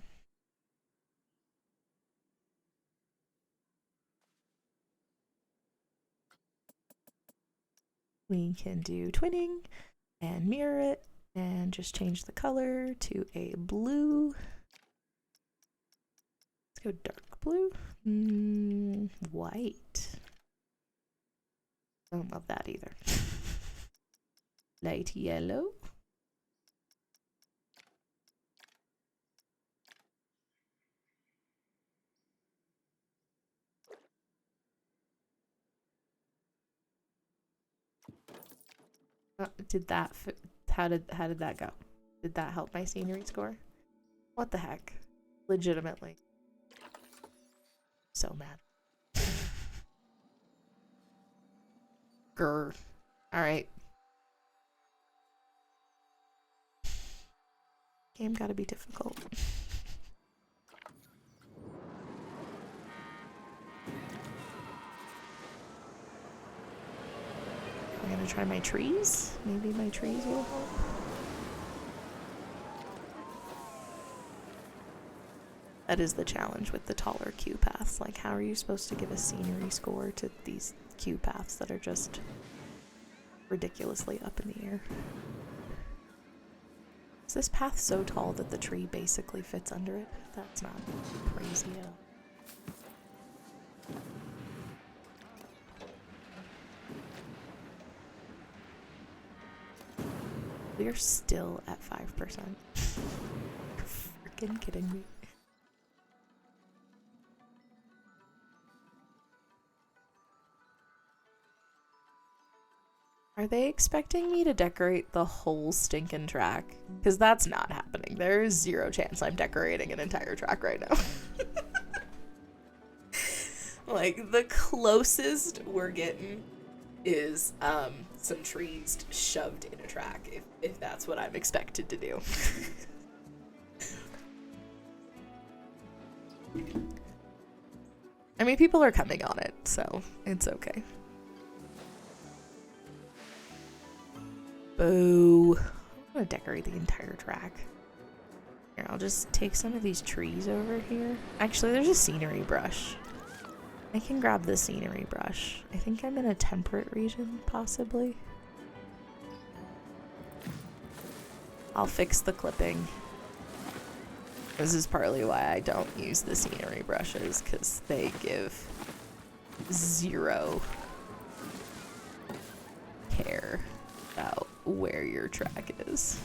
We can do twinning and mirror it and just change the color to a blue. Let's go dark blue. White. Don't love that either. Light yellow. Did that how did that go? Did that help my scenery score? What the heck? Legitimately. So mad. Grr. Alright. Game gotta be difficult. I'm gonna try my trees. Maybe my trees will help. That is the challenge with the taller queue paths. Like, how are you supposed to give a scenery score to these queue paths that are just ridiculously up in the air? Is this path so tall that the tree basically fits under it? That's not crazy at all. We're still at 5%. You're freaking kidding me. Are they expecting me to decorate the whole stinking track? Because that's not happening. There is zero chance I'm decorating an entire track right now. Like, the closest we're getting is some trees shoved in a track, if that's what I'm expected to do. I mean, people are coming on it, so it's okay. Boo. I'm gonna decorate the entire track. Here, I'll just take some of these trees over here. Actually, there's a scenery brush. I can grab the scenery brush. I think I'm in a temperate region, possibly. I'll fix the clipping. This is partly why I don't use the scenery brushes, because they give zero care about where your track is.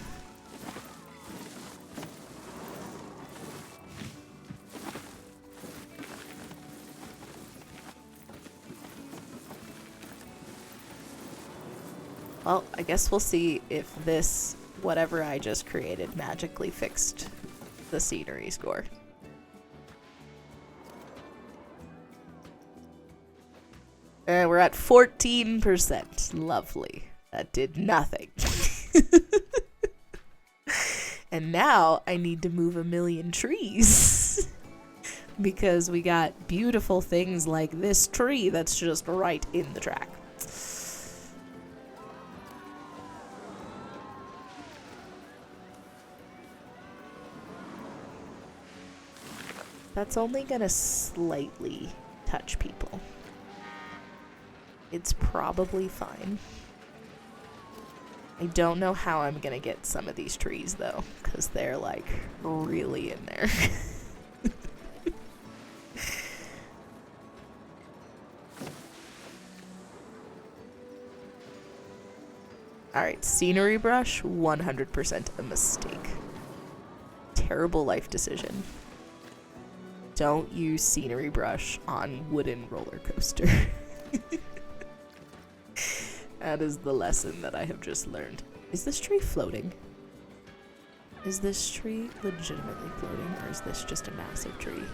Well, I guess we'll see if this, whatever I just created, magically fixed the scenery score. We're at 14%. Lovely. That did nothing. And now I need to move 1,000,000 trees. Because we got beautiful things like this tree that's just right in the track. That's only gonna slightly touch people. It's probably fine. I don't know how I'm gonna get some of these trees though, because they're like really in there. Alright, scenery brush, 100% a mistake. Terrible life decision. Don't use scenery brush on wooden roller coaster. That is the lesson that I have just learned. Is this tree floating? Is this tree legitimately floating, or is this just a massive tree?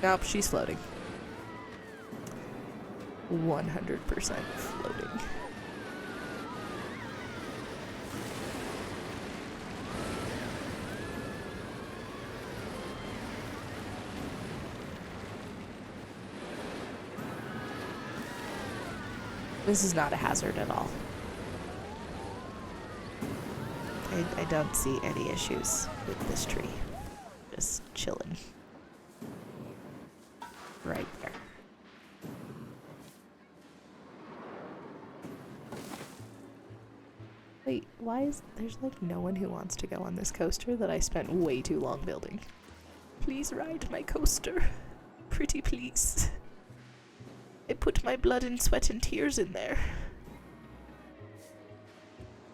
Nope, she's floating. 100% floating. This is not a hazard at all. I don't see any issues with this tree. Just chilling. Right there. Wait, why is there's like no one who wants to go on this coaster that I spent way too long building? Please ride my coaster. Pretty please. I put my blood and sweat and tears in there.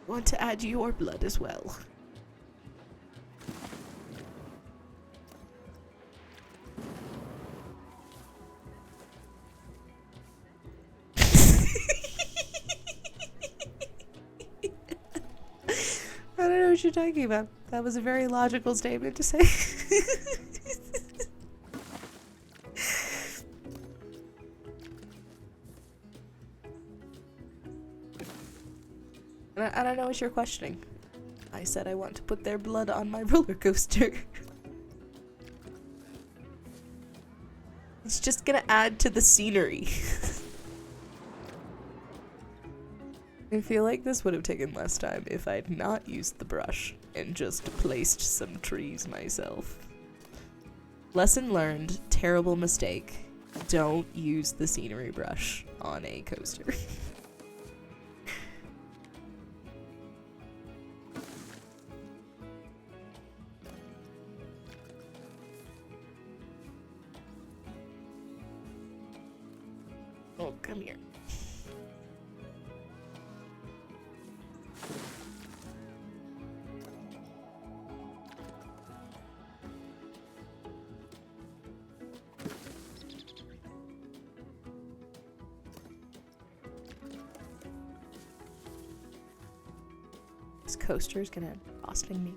Want to add your blood as well. I don't know what you're talking about. That was a very logical statement to say. I don't know what you're questioning. I said I want to put their blood on my roller coaster. It's just gonna add to the scenery. I feel like this would have taken less time if I'd not used the brush and just placed some trees myself. Lesson learned, terrible mistake. Don't use the scenery brush on a coaster. Oh, come here. This coaster is gonna end up costing me.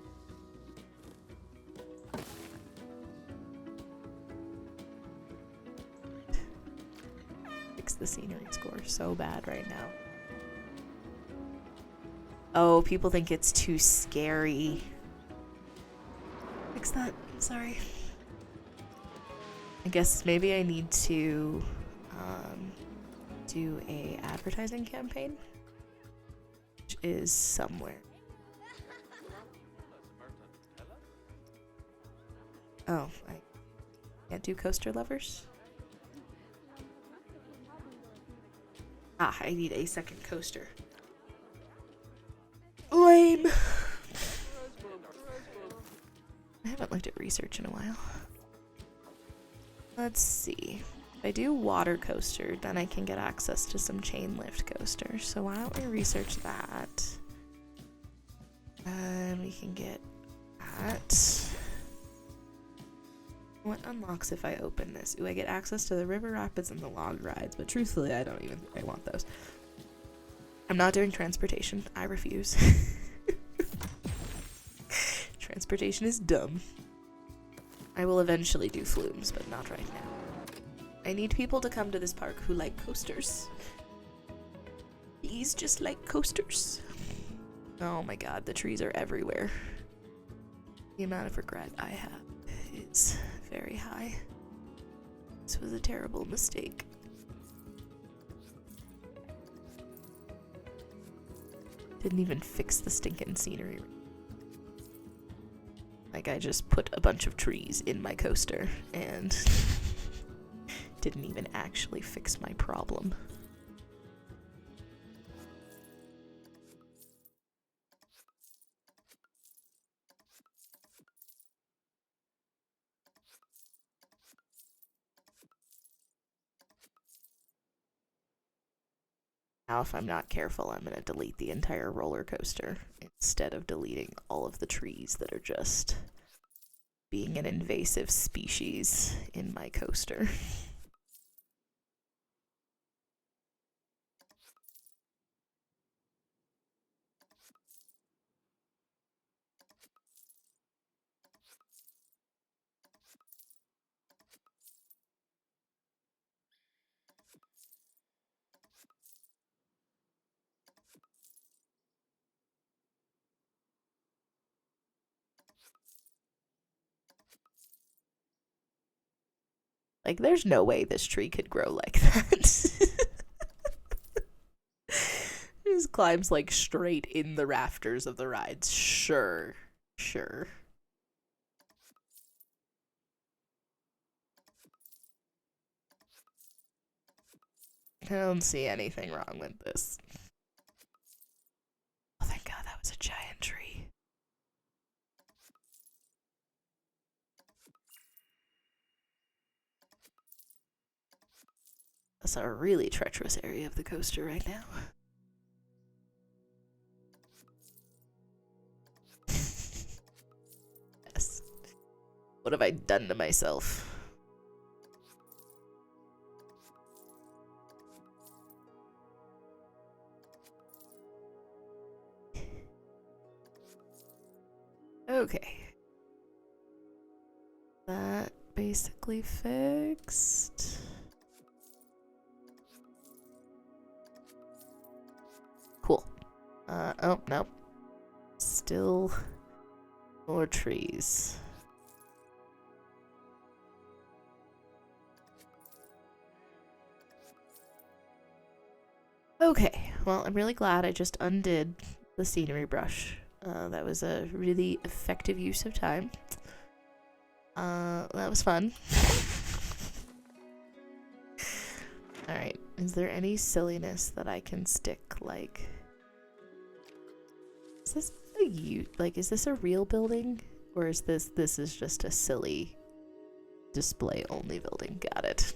Fix the scenery score so bad right now. Oh, people think it's too scary. Fix that. Sorry. I guess maybe I need to do a advertising campaign, which is somewhere. Oh, I can't do coaster lovers? Ah, I need a second coaster. Lame. I haven't looked at research in a while. Let's see. If I do water coaster, then I can get access to some chain lift coasters. So why don't we research that? And we can get that. What unlocks if I open this? Ooh, I get access to the river rapids and the log rides, but truthfully, I don't even think I want those. I'm not doing transportation. I refuse. Transportation is dumb. I will eventually do flumes, but not right now. I need people to come to this park who like coasters. These just like coasters. Oh my god, the trees are everywhere. The amount of regret I have is very high. This was a terrible mistake. Didn't even fix the stinking scenery. Like, I just put a bunch of trees in my coaster and didn't even actually fix my problem. Now, if I'm not careful, I'm going to delete the entire roller coaster instead of deleting all of the trees that are just being an invasive species in my coaster. Like, there's no way this tree could grow like that. It just climbs, like, straight in the rafters of the rides. Sure. Sure. I don't see anything wrong with this. Oh, thank God, that was a giant tree. That's a really treacherous area of the coaster right now. Yes. What have I done to myself? Okay. That basically fixed. Cool. Oh, nope. Still more trees. Okay, well, I'm really glad I just undid the scenery brush. That was a really effective use of time. That was fun. Alright, is there any silliness that I can stick, like... Is this is this a real building? Or is this is just a silly display-only building? Got it.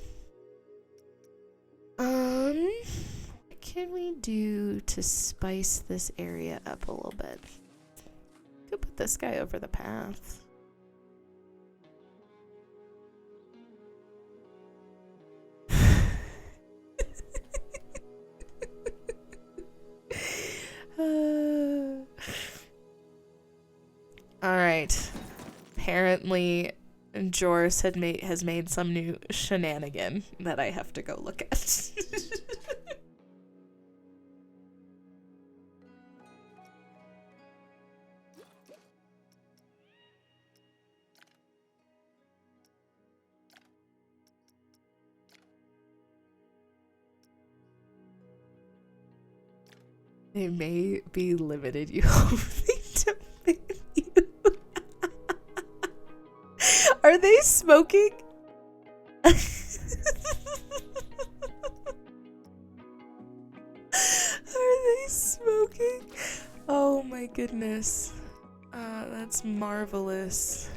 What can we do to spice this area up a little bit? Could put this guy over the path. Alright. Apparently, Joris has made some new shenanigan that I have to go look at. They may be limited you hoping to win you. Are they smoking? goodness. That's marvelous.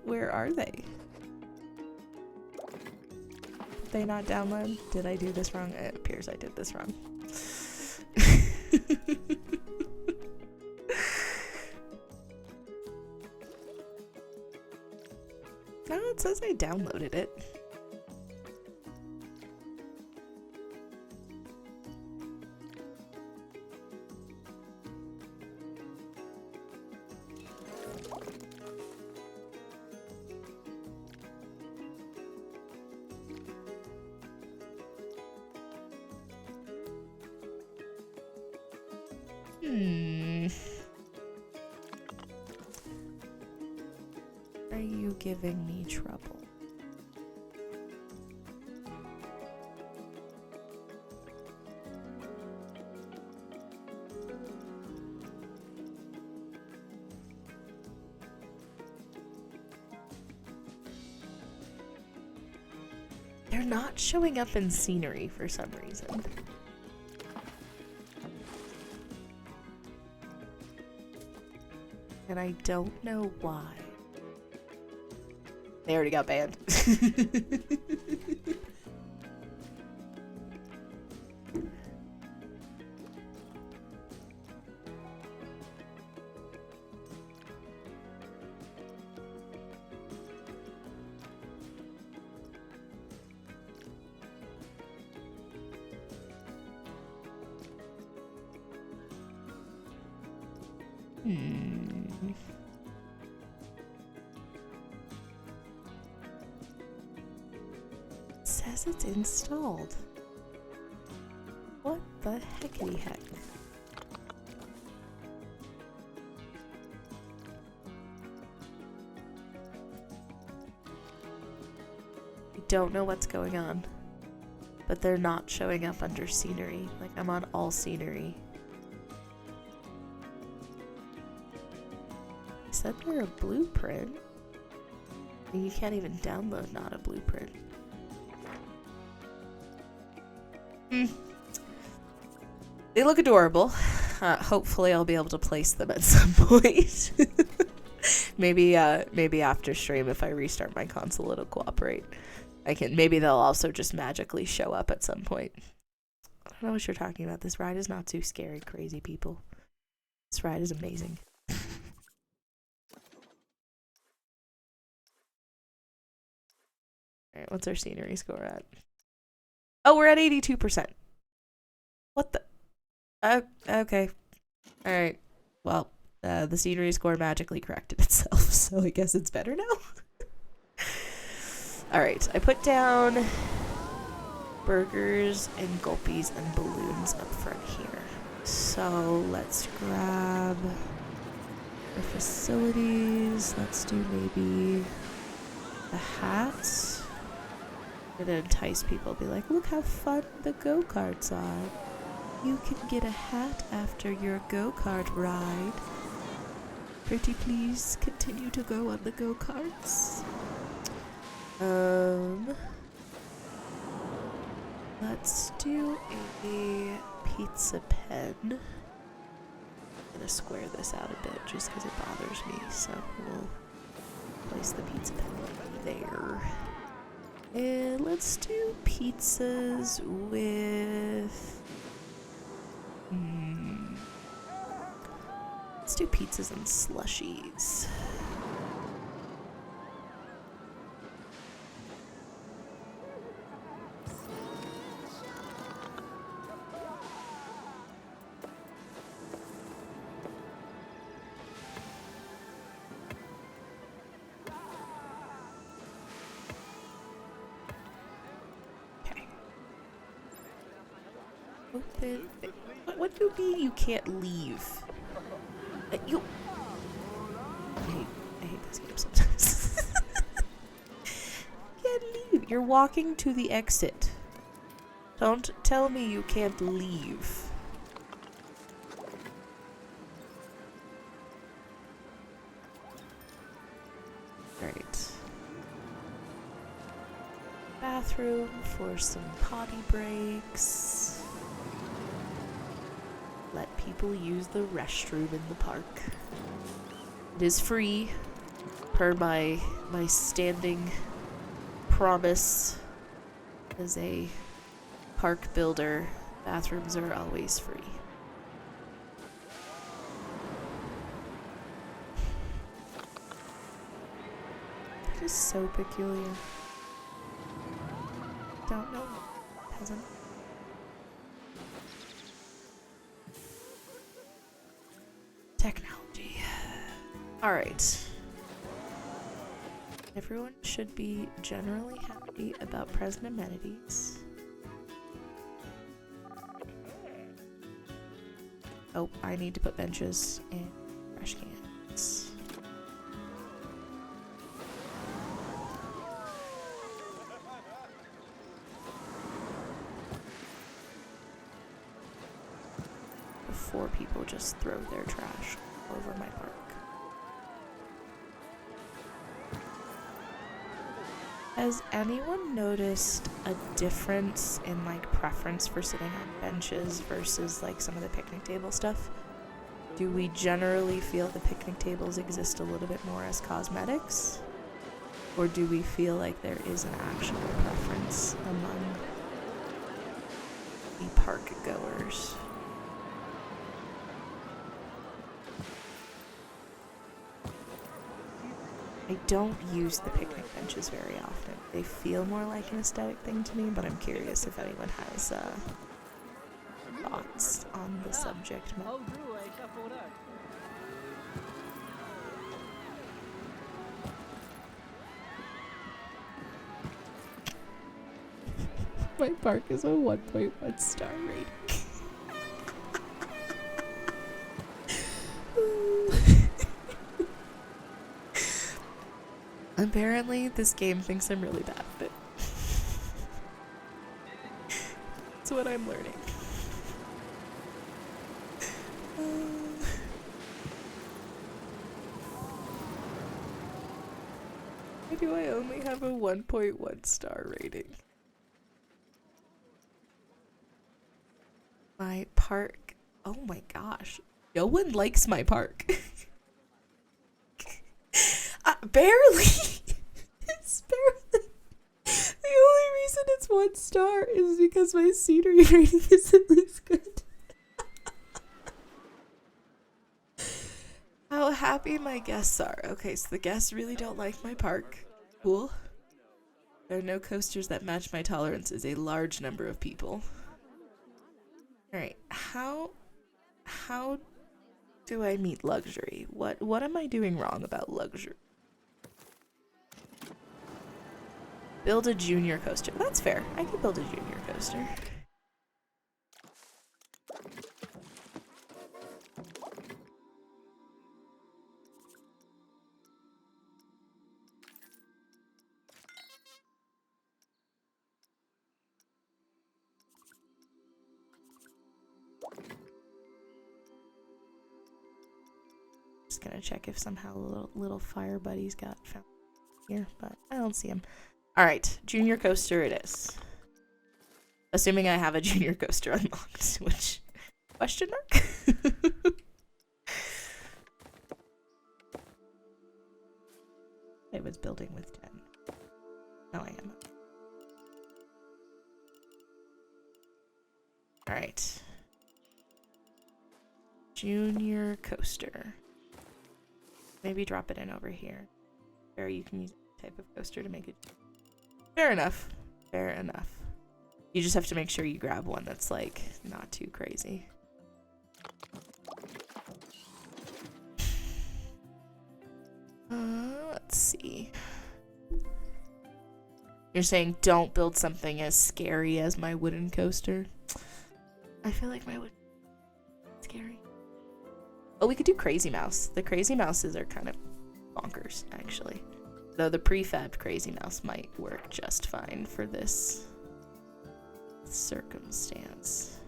Where are they? Did they not download? Did I do this wrong? It appears I did this wrong. No, it says I downloaded it. Are you giving me trouble? They're not showing up in scenery for some reason. And I don't know why. They already got banned. Says it's installed. What the heckity heck? I don't know what's going on, but they're not showing up under scenery. Like, I'm on all scenery. Said they're a blueprint. You can't even download not a blueprint. They look adorable. Hopefully I'll be able to place them at some point. maybe after stream, if I restart my console, it'll cooperate. Maybe they'll also just magically show up at some point. I don't know what you're talking about. This ride is not too scary, crazy people. This ride is amazing. Alright, what's our scenery score at? Oh, we're at 82%. What the? Okay. Alright. Well, the scenery score magically corrected itself, so I guess it's better now. Alright, I put down burgers and gulpies and balloons up front here. So let's grab the facilities. Let's do maybe the hats. Gonna entice people, be like, look how fun the go-karts are. You can get a hat after your go-kart ride. Pretty please continue to go on the go-karts. Let's do a pizza pen. I'm gonna square this out a bit just because it bothers me, so we'll place the pizza pen there. And let's do pizzas with... Let's do pizzas and slushies. Open. What do you mean you can't leave? You. I hate this game sometimes. You can't leave. You're walking to the exit. Don't tell me you can't leave. Right. bathroom for some potty breaks. Let people use the restroom in the park. It is free, per my standing promise as a park builder. Bathrooms are always free. That is so peculiar. Don't know. Peasant. Technology. Alright. Everyone should be generally happy about present amenities. Oh, I need to put benches and trash cans. Before people just throw their trash all over my park. Has anyone noticed a difference in like preference for sitting on benches versus like some of the picnic table stuff? Do we generally feel the picnic tables exist a little bit more as cosmetics? Or do we feel like there is an actual preference among the park goers? I don't use the picnic benches very often. They feel more like an aesthetic thing to me, but I'm curious if anyone has thoughts on the subject. My park is a 1.1 star rating. Apparently, this game thinks I'm really bad at it. That's what I'm learning. Why do I only have a 1.1 star rating? My park. Oh my gosh. No one likes my park. Barely. It's barely. The only reason it's 1 star is because my scenery rating isn't as good. How happy my guests are. Okay, so the guests really don't like my park. Cool. There are no coasters that match my tolerance is a large number of people. Alright, how do I meet luxury? What am I doing wrong about luxury? Build a junior coaster. That's fair. I can build a junior coaster. Just gonna check if somehow little fire buddies got found here, but I don't see him. Alright, junior coaster it is. Assuming I have a junior coaster unlocked, which, question mark? I was building with 10. No, I am. Alright. Junior coaster. Maybe drop it in over here. Or you can use a type of coaster to make it. Fair enough. Fair enough. You just have to make sure you grab one that's like not too crazy. Let's see. You're saying don't build something as scary as my wooden coaster? I feel like my wooden scary. Oh, we could do Crazy Mouse. The Crazy Mouses are kind of bonkers, actually. Though the prefabbed Crazy Mouse might work just fine for this circumstance.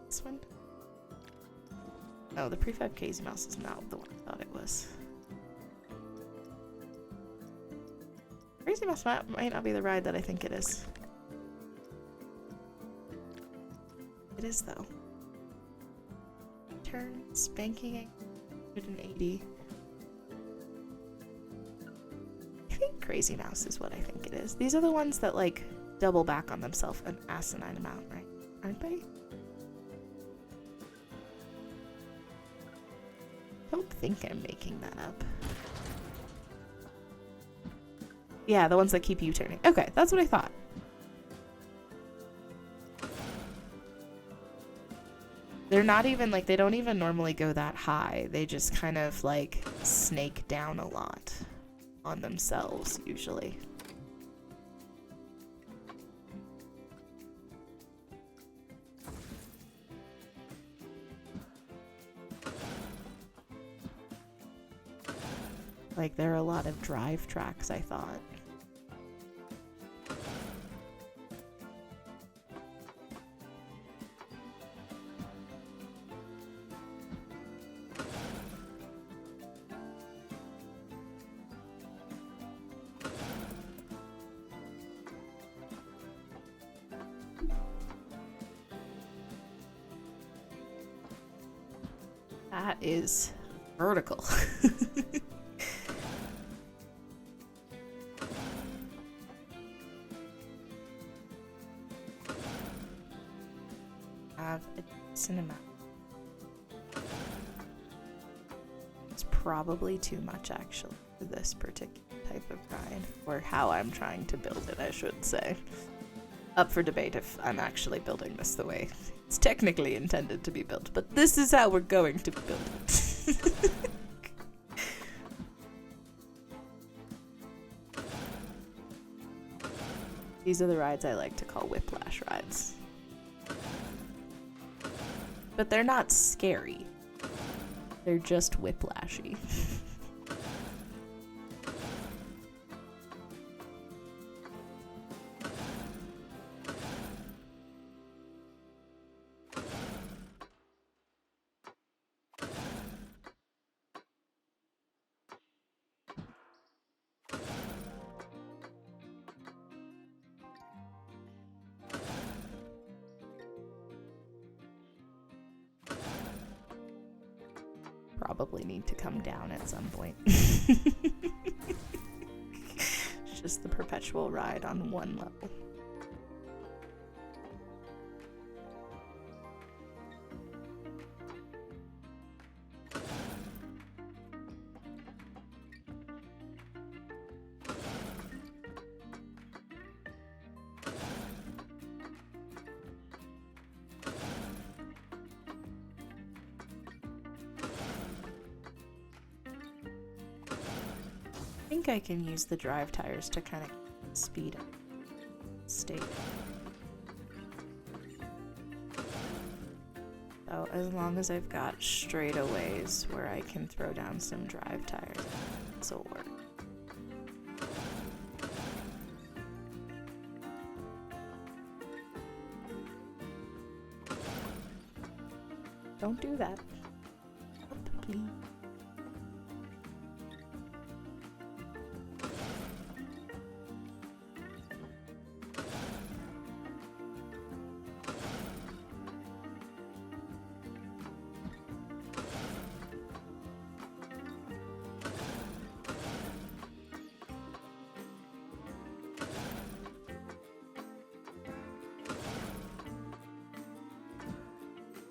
This one? No, the prefab Crazy Mouse is not the one I thought it was. Crazy Mouse might not be the ride that I think it is. It is, though. Turns, banking, 180. I think Crazy Mouse is what I think it is. These are the ones that, like, double back on themselves an asinine amount, right? Aren't they? I don't think I'm making that up. Yeah, the ones that keep U-turning. Okay, that's what I thought. They're not even, like, they don't even normally go that high. They just kind of, like, snake down a lot on themselves, usually. Like, there are a lot of drive tracks, I thought. That is vertical. Have a decent amount. It's probably too much, actually, for this particular type of ride, or how I'm trying to build it, I should say. Up for debate if I'm actually building this the way it's technically intended to be built, but this is how we're going to build it. These are the rides I like to call whiplash rides. But they're not scary. They're just whiplashy. Probably need to come down at some point. It's just the perpetual ride on one level. I think I can use the drive tires to kind of speed up state. So as long as I've got straightaways where I can throw down some drive tires, this will work. Don't do that. Stop, please.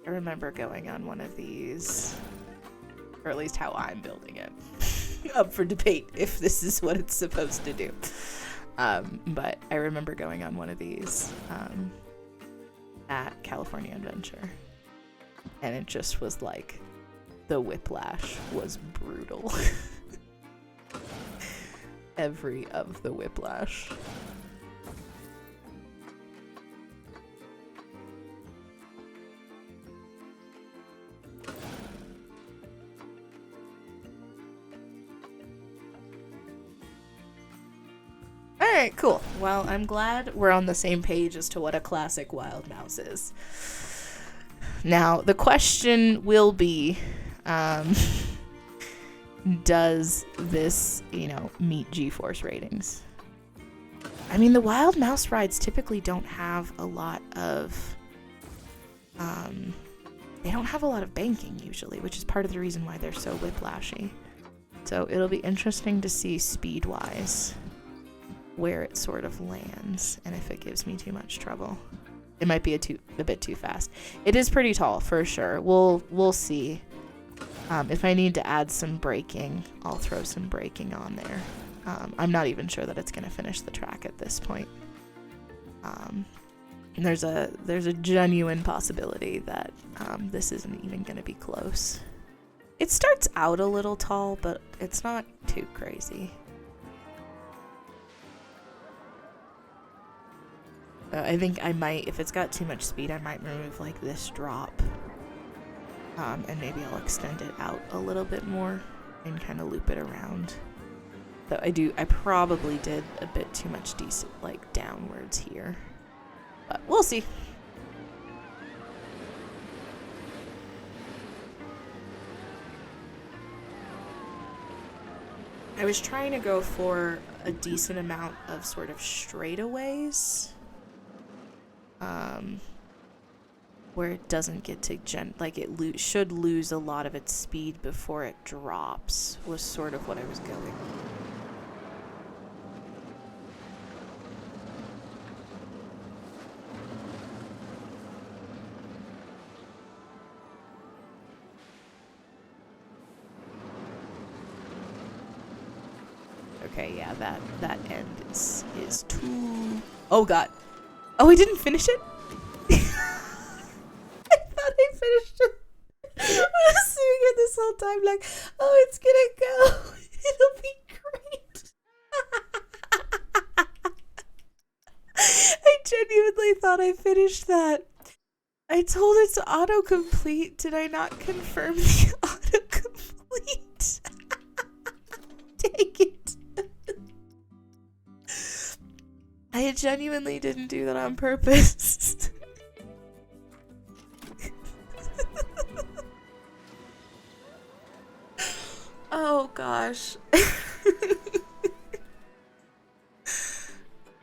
I remember going on one of these, or at least how I'm building it. Up for debate if this is what it's supposed to do. But I remember going on one of these at California Adventure. And it just was like, the whiplash was brutal. Every of the whiplash. Alright, cool. Well, I'm glad we're on the same page as to what a classic Wild Mouse is. Now, the question will be, does this, meet G-Force ratings? I mean, the wild mouse rides typically don't have a lot of, they don't have a lot of banking usually, which is part of the reason why they're so whiplashy. So it'll be interesting to see speed-wise where it sort of lands, and if it gives me too much trouble. It might be a bit too fast. It is pretty tall for sure. We'll see. If I need to add some braking, I'll throw some braking on there. I'm not even sure that it's gonna finish the track at this point. And there's a genuine possibility that this isn't even gonna be close. It starts out a little tall, but it's not too crazy. I think I might, if it's got too much speed, I might remove like this drop. And maybe I'll extend it out a little bit more and kind of loop it around. So I probably did a bit too much like downwards here, but we'll see. I was trying to go for a decent amount of sort of straightaways, where it doesn't get to should lose a lot of its speed before it drops, was sort of what I was going. Okay, yeah, that end is too... Oh god. Oh, I didn't finish it? I thought I finished it. I was sitting here this whole time like, oh, it's gonna go. It'll be great. I genuinely thought I finished that. I told it to autocomplete. Did I not confirm the autocomplete? Dang it. I genuinely didn't do that on purpose. Oh gosh.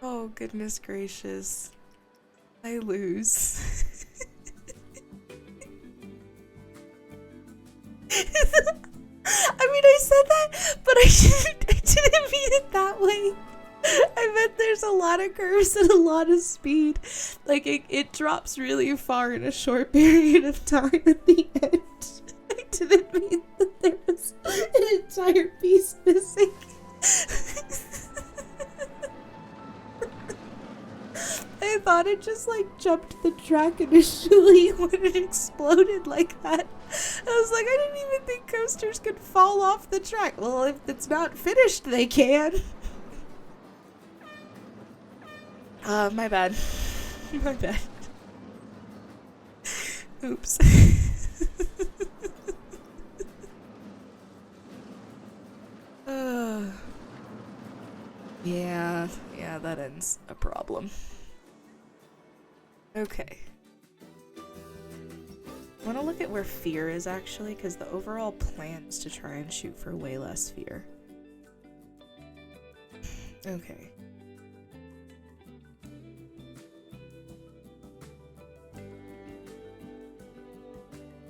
Oh goodness gracious. I lose. I mean, I said that, but I didn't mean it that way. I meant there's a lot of curves and a lot of speed. Like, it drops really far in a short period of time at the end. I didn't mean that there was an entire piece missing. I thought it just, like, jumped the track initially when it exploded like that. I was like, I didn't even think coasters could fall off the track. Well, if it's not finished, they can. My bad. My bad. Oops. Yeah, that ends a problem. Okay. I want to look at where fear is actually, because the overall plan is to try and shoot for way less fear. Okay.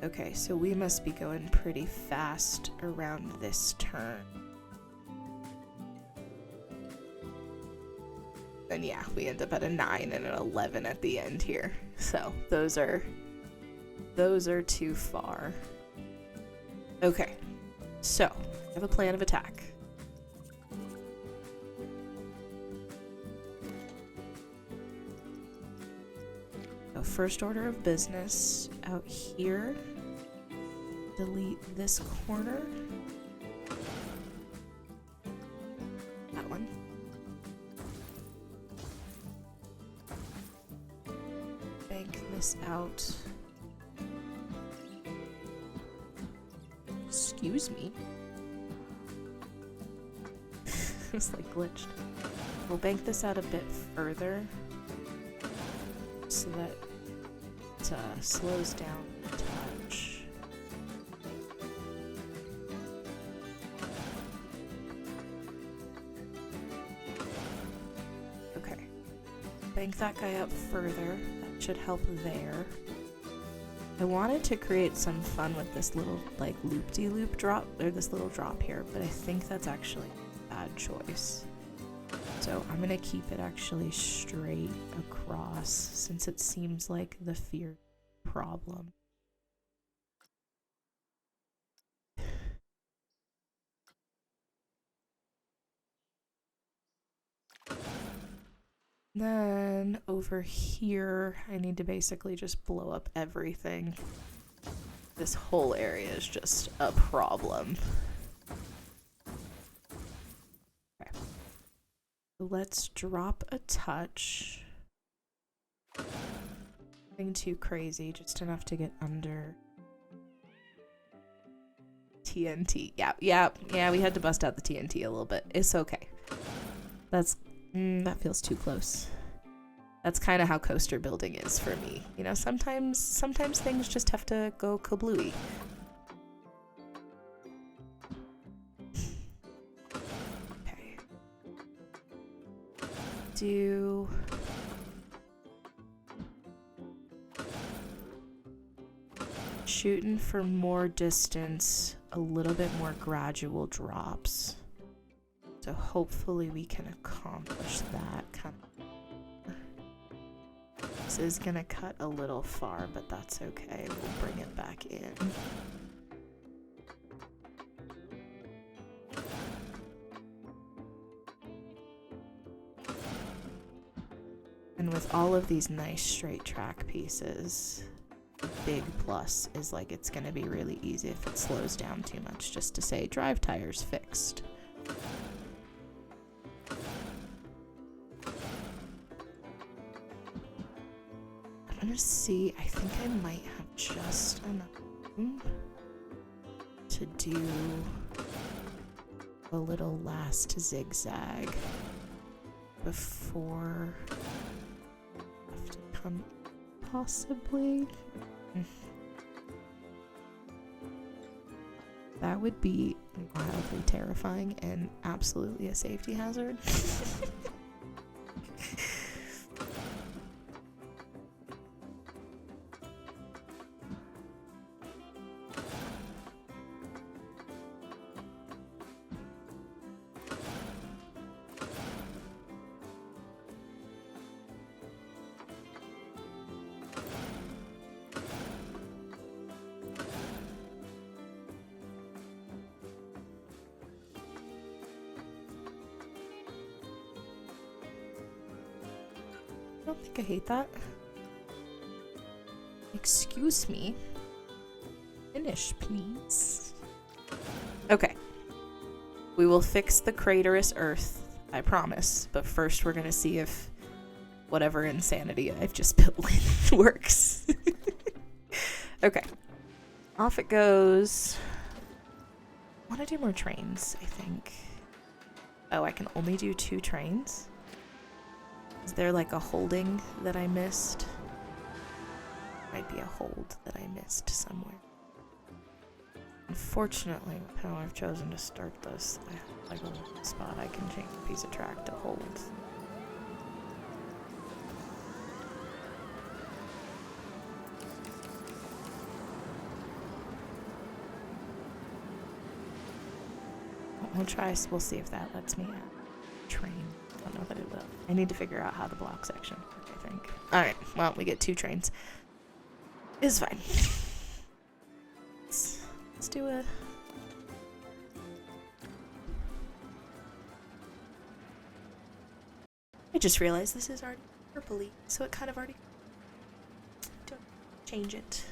Okay, so we must be going pretty fast around this turn. And yeah, we end up at a 9 and an 11 at the end here. So those are too far. Okay, so I have a plan of attack. So first order of business out here. Delete this corner. That one. Bank this out. Excuse me. It was like glitched. We'll bank this out a bit further so that it slows down a touch. Okay. bank that guy up further. That should help there. I wanted to create some fun with this little, like, loop-de-loop drop, or this little drop here, but I think that's actually a bad choice. So I'm gonna keep it actually straight across, since it seems like the fear problem. Then over here, I need to basically just blow up everything. This whole area is just a problem. Okay. Let's drop a touch. Nothing too crazy, just enough to get under TNT. Yeah, we had to bust out the TNT a little bit. It's okay. That feels too close. That's kind of how coaster building is for me. You know, sometimes things just have to go kablooey. Okay. Shooting for more distance, a little bit more gradual drops. So hopefully we can accomplish that kind of. This is gonna cut a little far, but that's okay. We'll bring it back in. And with all of these nice straight track pieces, the big plus is like it's gonna be really easy if it slows down too much just to say drive tires fixed. I'm gonna see, I think I might have just enough room to do a little last zigzag before I have to come, possibly. That would be wildly terrifying and absolutely a safety hazard. I don't think I hate that. Excuse me. Finish, please. Okay. We will fix the craterous earth, I promise. But first we're gonna see if whatever insanity I've just built works. Okay. Off it goes. I want to do more trains, I think. Oh, I can only do 2 trains? Is there like a holding that I missed? Might be a hold that I missed somewhere. Unfortunately, with how I've chosen to start this, I have like a little spot I can change a piece of track to hold. We'll try, we'll see if that lets me train. I don't know that it will. I need to figure out how the block section works, I think. Alright, well, we get 2 trains. It's fine. Let's do a... I just realized this is already purpley, so it kind of already... Don't change it.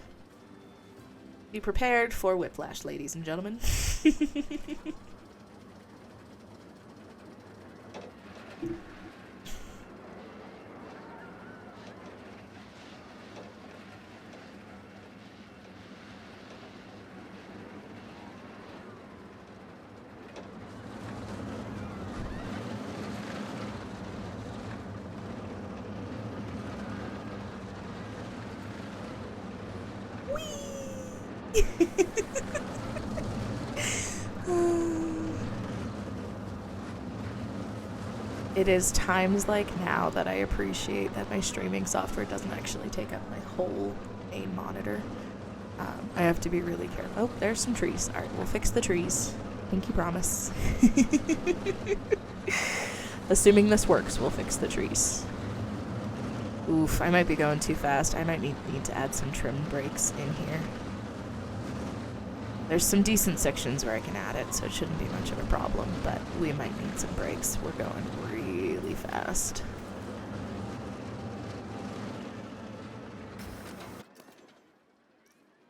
Be prepared for whiplash, ladies and gentlemen. It is times like now that I appreciate that my streaming software doesn't actually take up my whole main monitor. I have to be really careful. Oh, there's some trees. All right, we'll fix the trees. Pinky promise. Assuming this works, we'll fix the trees. Oof, I might be going too fast. I might need to add some trim brakes in here. There's some decent sections where I can add it, so it shouldn't be much of a problem, but we might need some brakes. We're going really fast.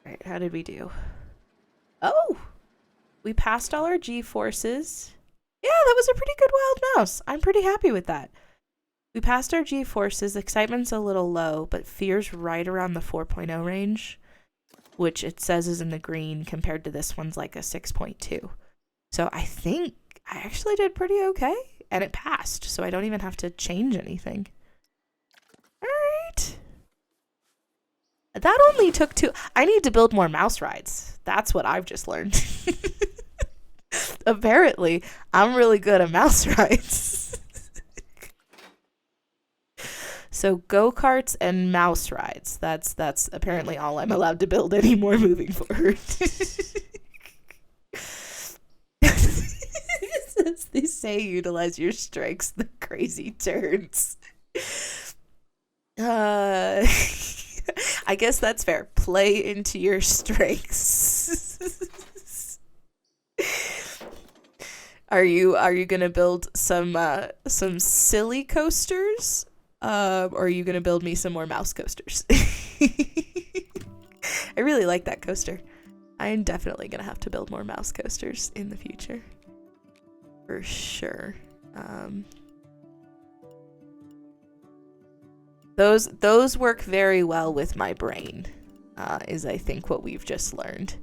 Alright, how did we do? Oh! We passed all our G-forces. Yeah, that was a pretty good wild mouse. I'm pretty happy with that. We passed our G-forces. Excitement's a little low, but fear's right around the 4.0 range, which it says is in the green compared to this one's like a 6.2. So I think I actually did pretty okay, and it passed, so I don't even have to change anything. All right. That only took 2. I need to build more mouse rides. That's what I've just learned. Apparently, I'm really good at mouse rides. So go-karts and mouse rides. That's apparently all I'm allowed to build anymore moving forward. They say utilize your strengths, the crazy turns. I guess that's fair. Play into your strengths. Are you gonna build some silly coasters? Or are you gonna build me some more mouse coasters? I really like that coaster. I'm definitely gonna have to build more mouse coasters in the future. For sure. Those work very well with my brain, is I think what we've just learned.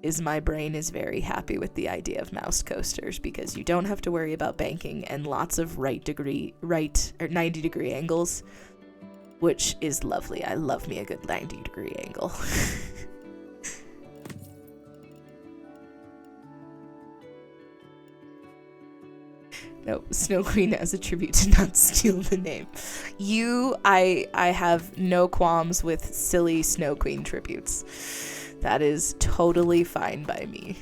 Is my brain is very happy with the idea of mouse coasters because you don't have to worry about banking and lots of 90-degree angles, which is lovely. I love me a good 90-degree angle. No, Snow Queen as a tribute to not steal the name. I have no qualms with silly Snow Queen tributes. That is totally fine by me.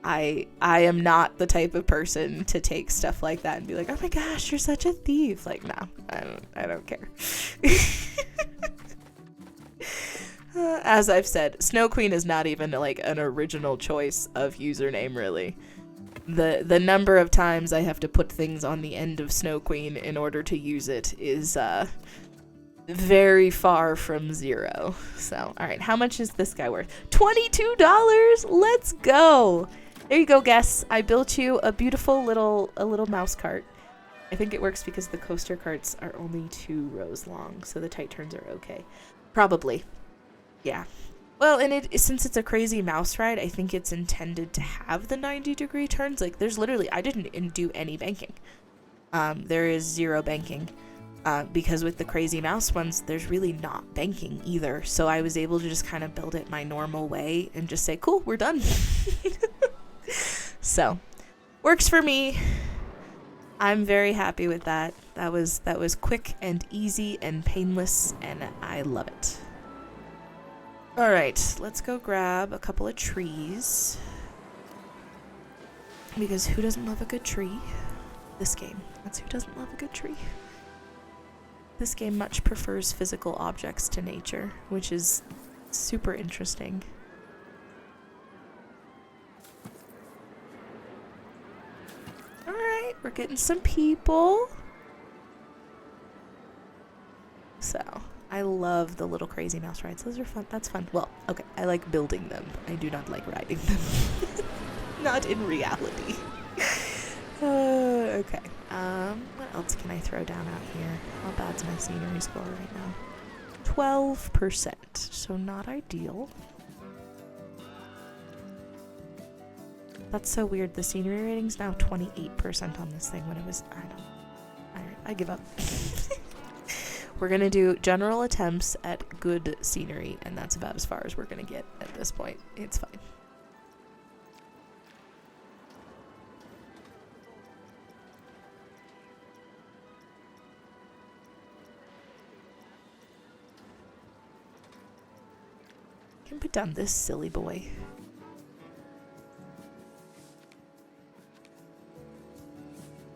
I am not the type of person to take stuff like that and be like, oh my gosh, you're such a thief. Like, no, I don't care. As I've said, Snow Queen is not even like an original choice of username, really. The number of times I have to put things on the end of Snow Queen in order to use it is very far from 0. So, all right, how much is this guy worth? $22. Let's go. There you go, guests. I built you a beautiful little mouse cart. I think it works because the coaster carts are only 2 rows long, so the tight turns are okay. Probably. Yeah. Well, and since it's a crazy mouse ride, I think it's intended to have the 90-degree turns. Like, there's literally, I didn't do any banking. There is 0 banking. Because with the crazy mouse ones, there's really not banking either. So I was able to just kind of build it my normal way and just say, cool, we're done. So, works for me. I'm very happy with that. That was quick and easy and painless, and I love it. All right, let's go grab a couple of trees. Because who doesn't love a good tree? This game. That's who doesn't love a good tree. This game much prefers physical objects to nature, which is super interesting. Alright, we're getting some people. So, I love the little crazy mouse rides. Those are fun. That's fun. Well, okay, I like building them. I do not like riding them. Not in reality. Okay. What else can I throw down out here? How bad's my scenery score right now? 12%, so not ideal. That's so weird. The scenery rating's now 28% on this thing when it was, I give up. We're gonna do general attempts at good scenery, and that's about as far as we're gonna get at this point. It's fine. can put down this silly boy.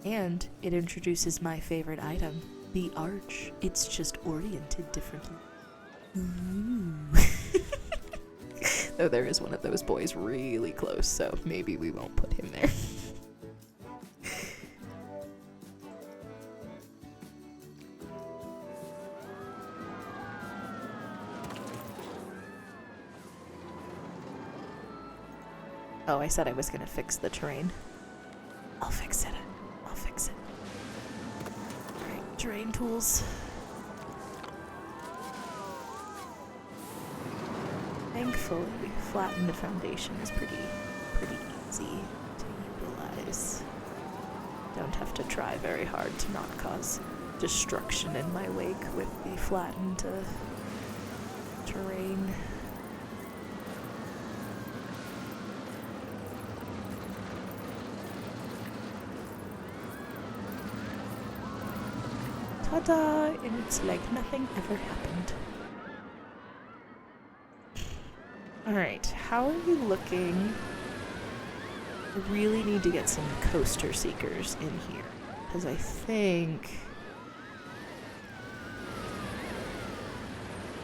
And it introduces my favorite item, the arch. It's just oriented differently. Ooh. Though there is one of those boys really close, so maybe we won't put him there. Oh, I said I was gonna fix the terrain. I'll fix it. I'll fix it. Alright, terrain tools. Thankfully, flatten the foundation is pretty easy to utilize. Don't have to try very hard to not cause destruction in my wake with the flattened terrain. Ta-da! And it's like nothing ever happened. Alright, how are we looking? I really need to get some coaster seekers in here. Because I think...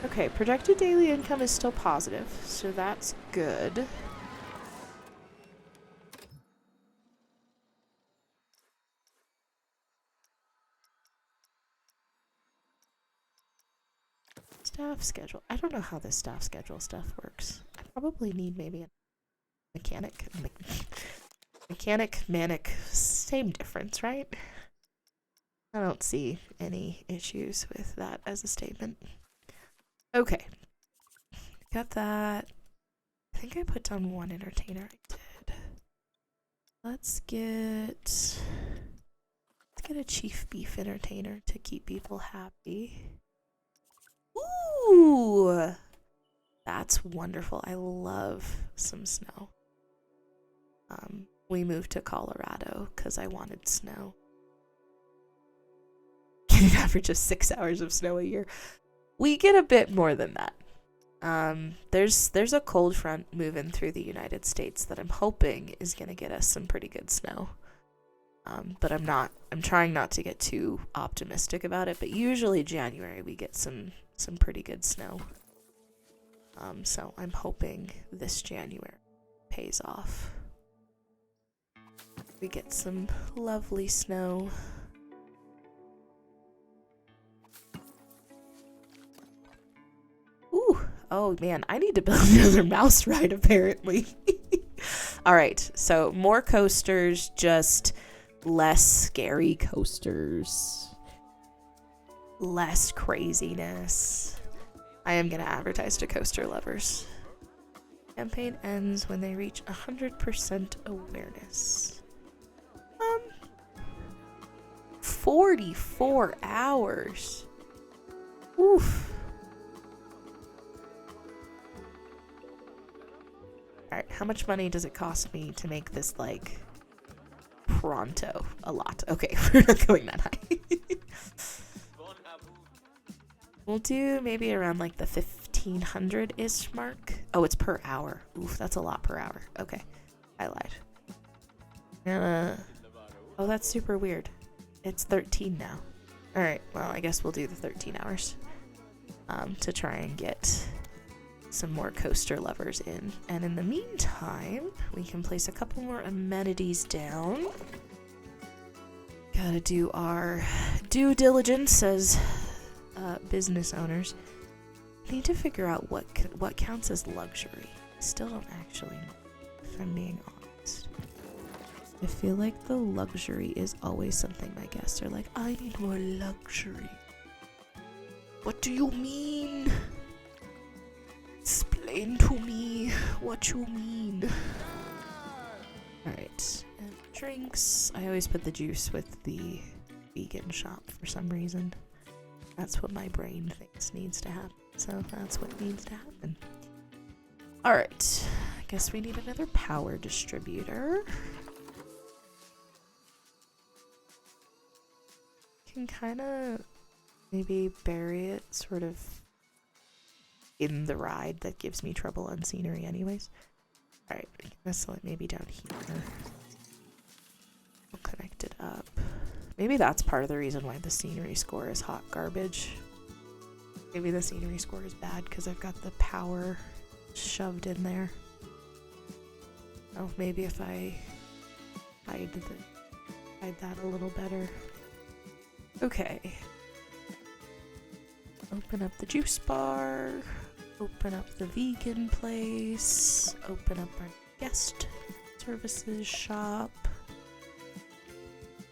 Okay, projected daily income is still positive, so that's good. Staff schedule. I don't know how this staff schedule stuff works. I probably need maybe a mechanic. Mechanic, manic, same difference, right? I don't see any issues with that as a statement. Okay. Got that. I think I put down one entertainer. I did. Let's get a chief beef entertainer to keep people happy. Ooh! That's wonderful. I love some snow. We moved to Colorado because I wanted snow. Get an average of 6 hours of snow a year. We get a bit more than that. There's a cold front moving through the United States that I'm hoping is gonna get us some pretty good snow. But I'm trying not to get too optimistic about it, but usually January we get some pretty good snow. So I'm hoping this January pays off. We get some lovely snow. Ooh, oh man, I need to build another mouse ride apparently. Alright, so more coasters, just less scary coasters. Less craziness. I am gonna advertise to coaster lovers. Campaign ends when they reach 100% awareness. 44 hours. Oof. Alright, how much money does it cost me to make this, like, pronto? A lot. Okay, we're not going that high. We'll do maybe around, like, the 1500-ish mark. Oh, it's per hour. Oof, that's a lot per hour. Okay, I lied. Oh, that's super weird. It's 13 now. Alright, well, I guess we'll do the 13 hours. To try and get some more coaster lovers in. And in the meantime, we can place a couple more amenities down. Gotta do our due diligence as business owners. Need to figure out what counts as luxury. Still don't actually know, if I'm being honest. I feel like the luxury is always something my guests are like, I need more luxury. What do you mean? Explain to me what you mean. Alright, and drinks. I always put the juice with the vegan shop for some reason. That's what my brain thinks needs to happen. So that's what needs to happen. Alright, I guess we need another power distributor. Can kind of maybe bury it sort of in the ride that gives me trouble on scenery anyways. Alright, let's maybe down here. We'll connect it up. Maybe that's part of the reason why the scenery score is hot garbage. Maybe the scenery score is bad because I've got the power shoved in there. Oh, maybe if I hide that a little better. Okay. Open up the juice bar. Open up the vegan place. Open up our guest services shop.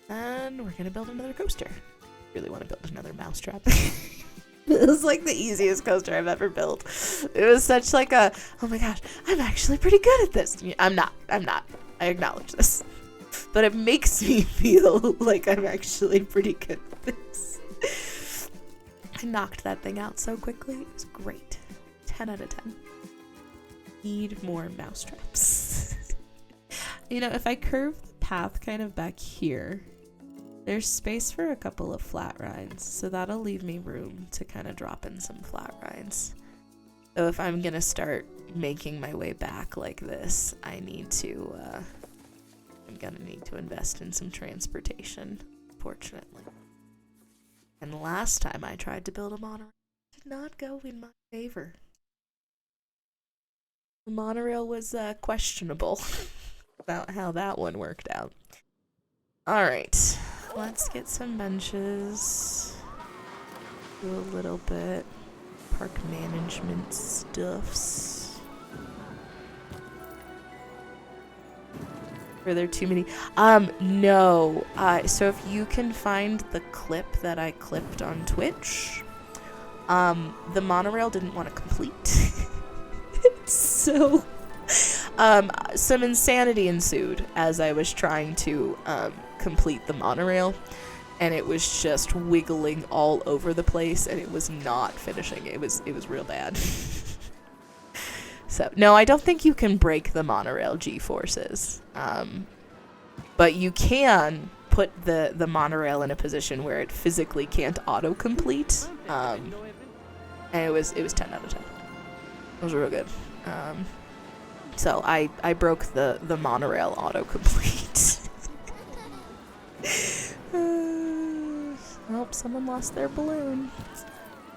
And we're gonna build another coaster. Really want to build another mousetrap. It was like the easiest coaster I've ever built. It was such like a, oh my gosh, I'm actually pretty good at this. I'm not. I acknowledge this. But it makes me feel like I'm actually pretty good at this. I knocked that thing out so quickly. It was great. 10 out of 10. Need more mousetraps. You know, if I curve the path kind of back here, there's space for a couple of flat rides, so that'll leave me room to kind of drop in some flat rides. So if I'm gonna start making my way back like this, I'm gonna need to invest in some transportation, fortunately. And last time I tried to build a monorail, it did not go in my favor. The monorail was questionable about how that one worked out. Alright, let's get some benches. Do a little bit park management stuffs. Were there too many? No. So if you can find the clip that I clipped on Twitch, the monorail didn't want to complete. So, some insanity ensued as I was trying to, complete the monorail, and it was just wiggling all over the place, and it was not finishing. It was real bad. So, no, I don't think you can break the monorail G-forces. But you can put the monorail in a position where it physically can't autocomplete. And it was 10 out of 10. It was real good. So I broke the monorail autocomplete. Oh, someone lost their balloon.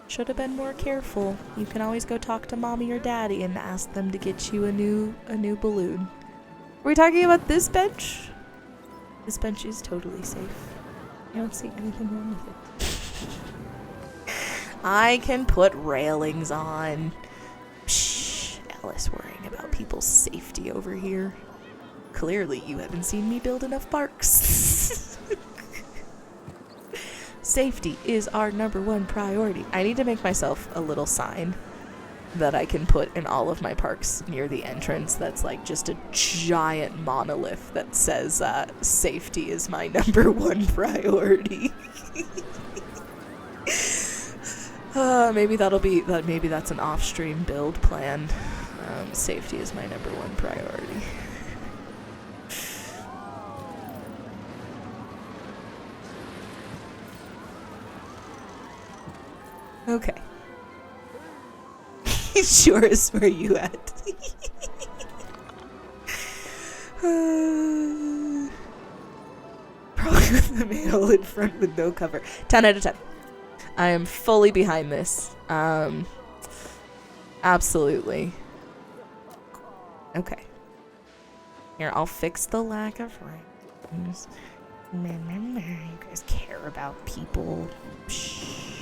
Should have been more careful. You can always go talk to mommy or daddy and ask them to get you a new balloon. Were we talking about this bench? This bench is totally safe. I don't see anything wrong with it. I can put railings on. Psh, Alice worrying about people's safety over here. Clearly you haven't seen me build enough parks. Safety is our #1 priority. I need to make myself a little sign that I can put in all of my parks near the entrance that's like just a giant monolith that says safety is my #1 priority. Maybe maybe that's an off-stream build plan. Safety is my #1 priority. Okay. Sure is where you at. Probably with the manhole in front with no cover. 10 out of 10. I am fully behind this. Absolutely. Okay. Here, I'll fix the lack of rings. You guys care about people. Shh.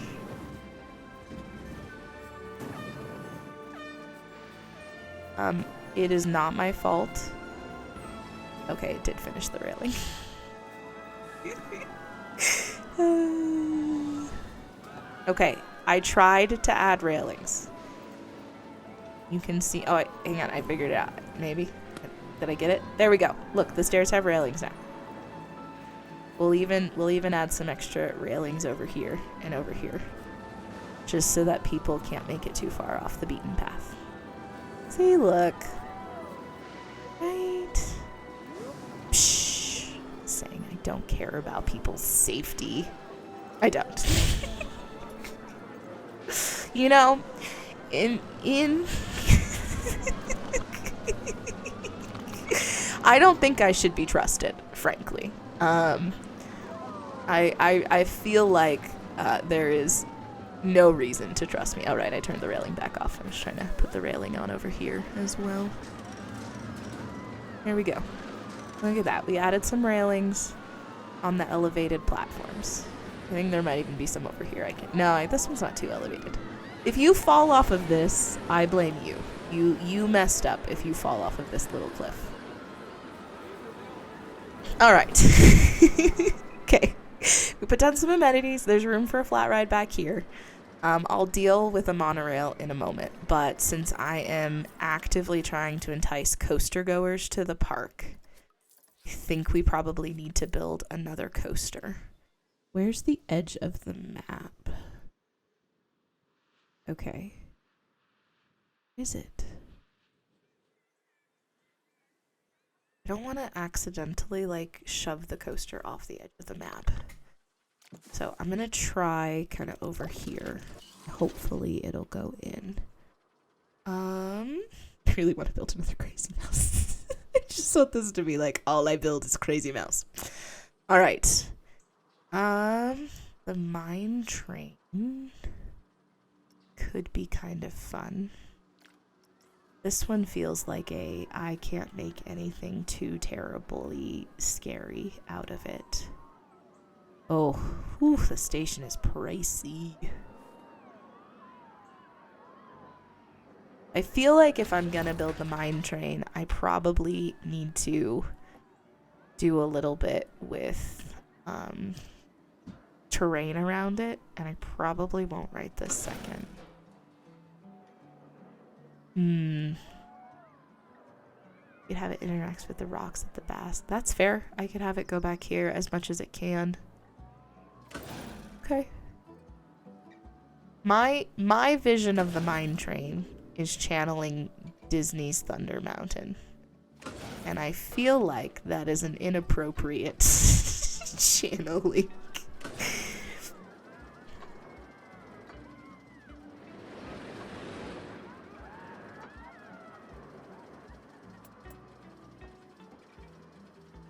It is not my fault. Okay, it did finish the railing. Okay, I tried to add railings. You can see, oh, hang on, I figured it out. Maybe. Did I get it? There we go. Look, the stairs have railings now. We'll even add some extra railings over here and over here. Just so that people can't make it too far off the beaten path. See, look. Right? Psh, saying I don't care about people's safety. I don't. You know, in I don't think I should be trusted, frankly. I feel like there is no reason to trust me. All right, I turned the railing back off. I was trying to put the railing on over here as well. Here we go. Look at that. We added some railings on the elevated platforms. I think there might even be some over here. No, this one's not too elevated. If you fall off of this, I blame you. You messed up if you fall off of this little cliff. All right. Okay. We put down some amenities. There's room for a flat ride back here. I'll deal with a monorail in a moment, but since I am actively trying to entice coaster goers to the park, I think we probably need to build another coaster. Where's the edge of the map? Okay. Is it? I don't want to accidentally, like, shove the coaster off the edge of the map. So I'm going to try kind of over here. Hopefully it'll go in. I really want to build another Crazy Mouse. I just want this to be like, all I build is Crazy Mouse. All right. The mine train could be kind of fun. This one feels like I can't make anything too terribly scary out of it. Oh, whew, the station is pricey. I feel like if I'm gonna build the mine train, I probably need to do a little bit with terrain around it, and I probably won't right this second. You'd have it interacts with the rocks at the base. That's fair. I could have it go back here as much as it can. Okay. My vision of the mine train is channeling Disney's Thunder Mountain. And I feel like that is an inappropriate channeling.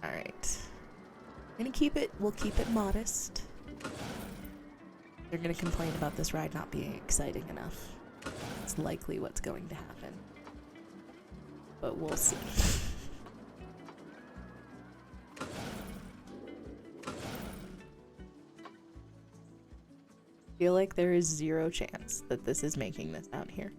Alright. We'll keep it modest. They're gonna complain about this ride not being exciting enough. It's likely what's going to happen. But we'll see. I feel like there is zero chance that this is making this out here.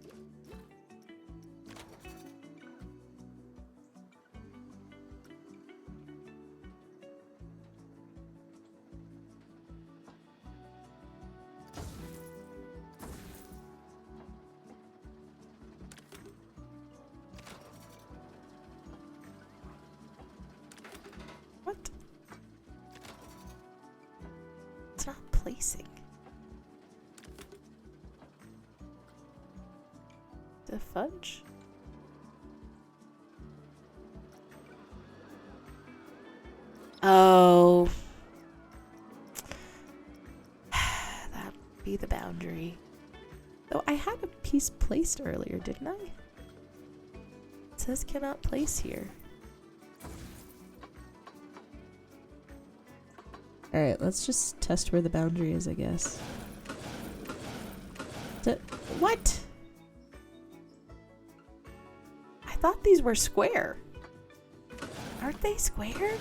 What? It's not placing. The fudge? Oh. That'd be the boundary. Though I had a piece placed earlier, didn't I? It says cannot place here. Alright, let's just test where the boundary is, I guess. What? I thought these were square. Aren't they square?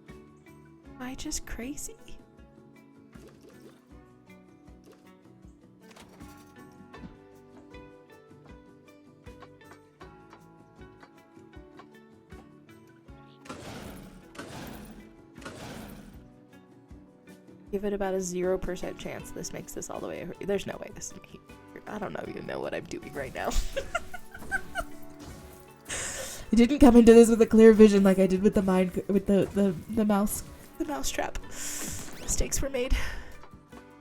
Am I just crazy? Give it about a 0% chance this makes this all the way over. There's no way this is making. I don't even know what I'm doing right now. I didn't come into this with a clear vision like I did with the mouse trap. Mistakes were made.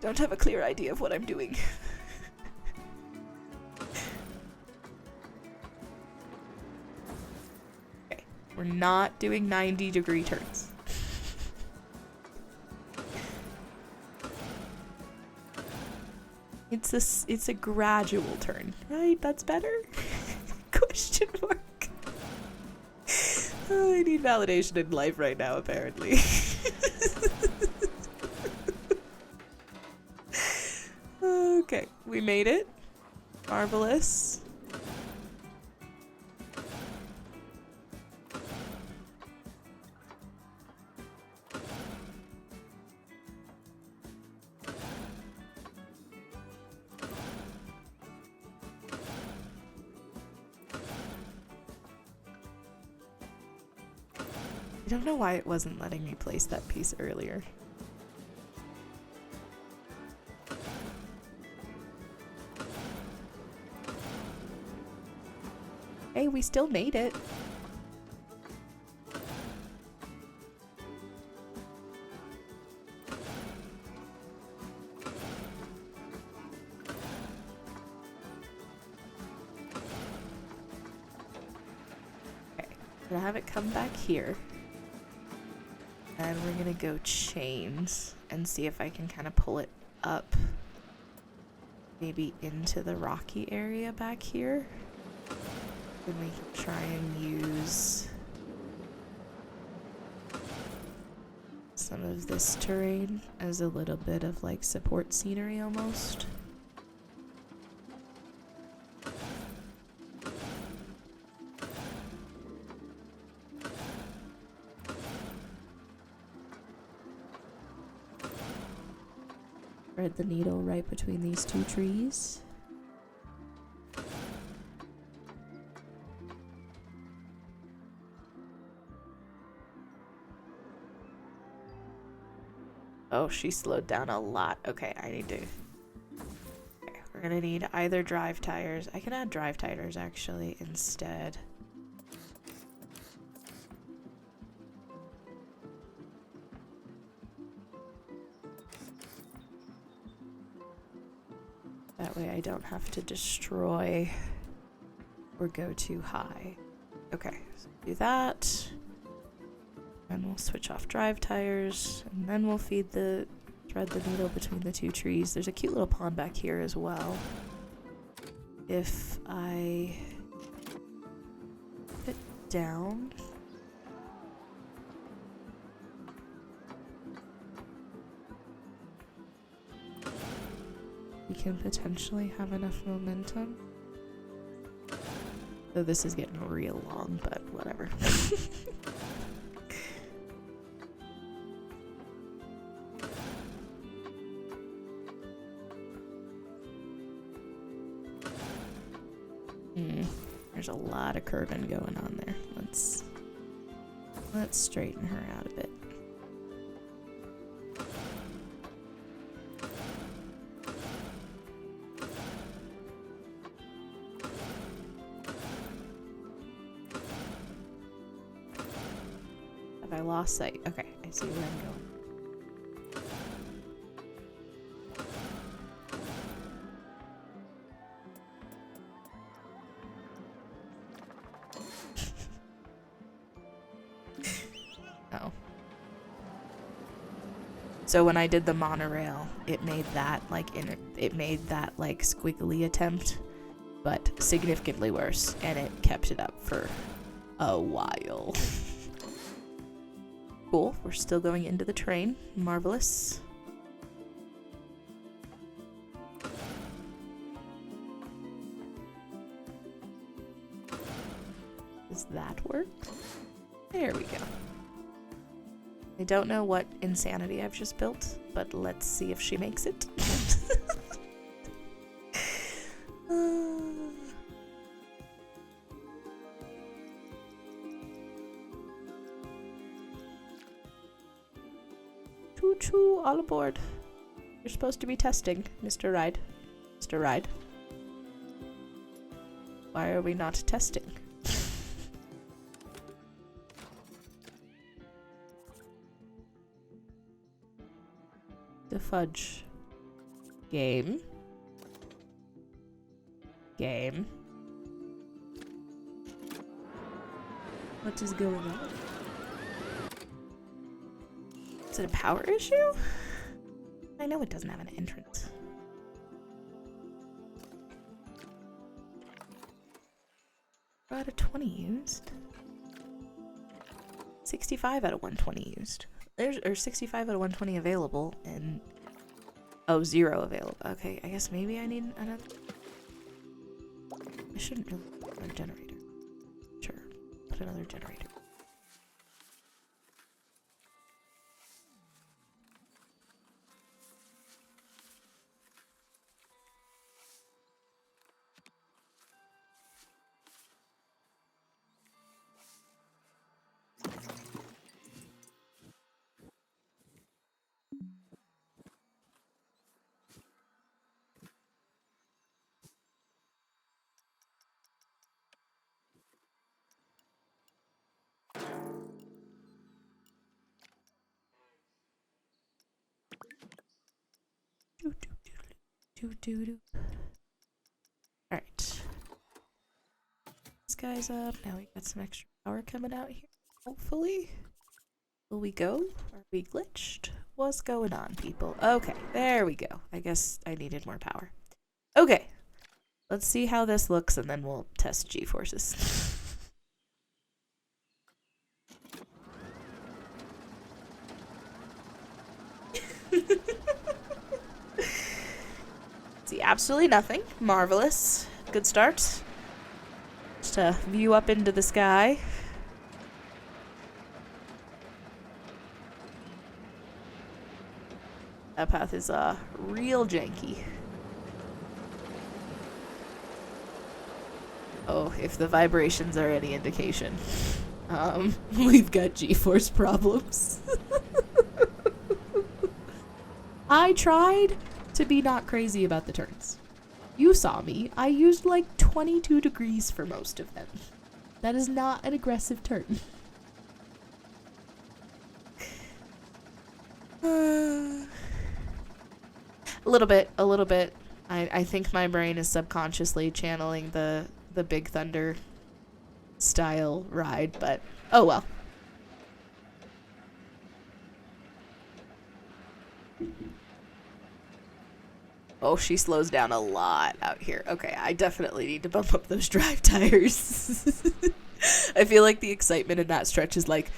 Don't have a clear idea of what I'm doing. Okay, we're not doing 90-degree turns. It's a gradual turn, right? That's better? Question mark. Oh, I need validation in life right now, apparently. Okay, we made it. Marvelous. I don't know why it wasn't letting me place that piece earlier. Hey, we still made it. Okay, gonna have it come back here. And we're gonna go chains and see if I can kind of pull it up. Maybe into the rocky area back here. Then we can try and use some of this terrain as a little bit of like support scenery almost. Thread the needle right between these two trees. Oh, she slowed down a lot. Okay, I need to... Okay, we're gonna need either drive tires. I can add drive tires, actually, instead. That way I don't have to destroy or go too high. Okay, so do that. And we'll switch off drive tires, and then we'll thread the needle between the two trees. There's a cute little pond back here as well. If I put it down, we can potentially have enough momentum. Though this is getting real long, but whatever. There's a lot of curving going on there. Let's straighten her out a bit. Have I lost sight? Okay, I see where I'm going. So when I did the monorail, it made that like squiggly attempt, but significantly worse, and it kept it up for a while. Cool, we're still going into the train. Marvelous. Does that work? There we go. I don't know what insanity I've just built, but let's see if she makes it. Choo-choo, all aboard. You're supposed to be testing, Mr. Ride. Mr. Ride. Why are we not testing? The fudge. Game. What is going on? Is it a power issue? I know it doesn't have an entrance. out of 20 used. 65 out of 120 used. Or 65 out of 120 available, and... Oh, 0 available. Okay, I guess maybe I need another... I shouldn't really put a generator. Sure, put another generator. Alright. This guy's up. Now we got some extra power coming out here. Hopefully. Will we go? Are we glitched? What's going on, people? Okay, there we go. I guess I needed more power. Okay. Let's see how this looks and then we'll test G-forces. See absolutely nothing. Marvelous. Good start. Just a view up into the sky. That path is real janky. Oh, if the vibrations are any indication. We've got G-force problems. I tried to be not crazy about the turns. You saw me. I used like 22 degrees for most of them. That is not an aggressive turn. A little bit. I think my brain is subconsciously channeling the Big Thunder style ride, but oh well. Oh, she slows down a lot out here. Okay, I definitely need to bump up those drive tires. I feel like the excitement in that stretch is like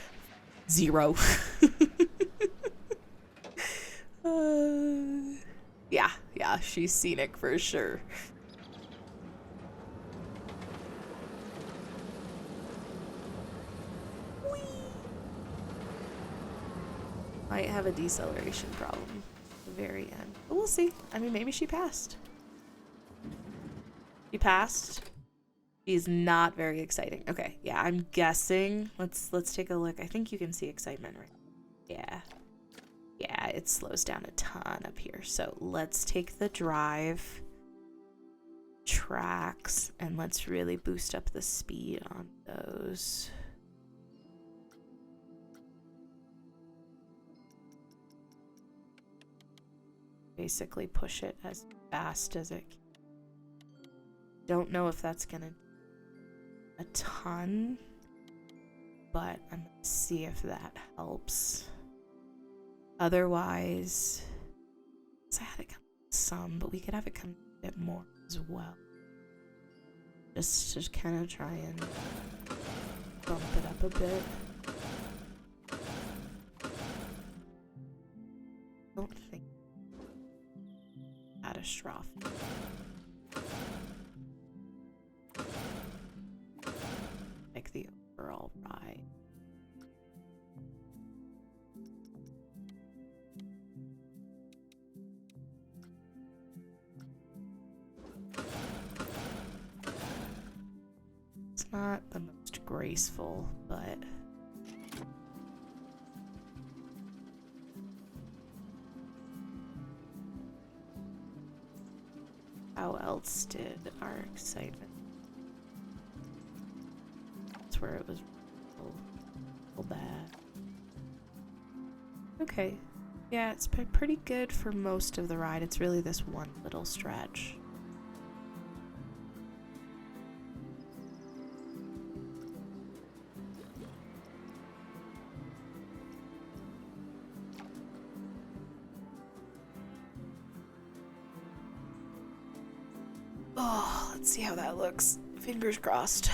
0. Yeah, she's scenic for sure. Whee! Might have a deceleration problem at the very end. But we'll see. I mean, maybe she passed. She passed. She's not very exciting. Okay, yeah, I'm guessing. Let's take a look. I think you can see excitement right now. Yeah. Yeah, it slows down a ton up here. So let's take the drive tracks and let's really boost up the speed on those. Basically push it as fast as it can. Don't know if that's gonna a ton, but I'm gonna see if that helps. Otherwise, I had it come some, but we could have it come a bit more as well. Just to kind of try and bump it up a bit. Don't think catastrophic. Like the overall ride. It's not the most graceful, but how else did our excitement? That's where it was real bad. Okay. Yeah, it's been pretty good for most of the ride. It's really this one little stretch. Oh, let's see how that looks. Fingers crossed.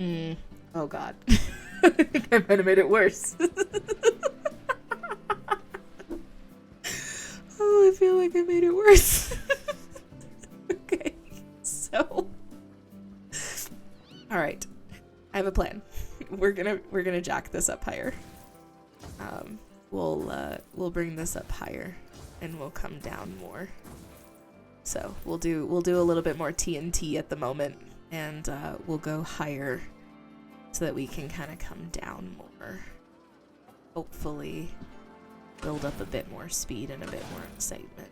Oh god. I think I might have made it worse. Oh, I feel like I made it worse. Okay, so. Alright. I have a plan. We're gonna jack this up higher. We'll bring this up higher and we'll come down more. So we'll do a little bit more TNT at the moment, and we'll go higher so that we can kind of come down more. Hopefully build up a bit more speed and a bit more excitement.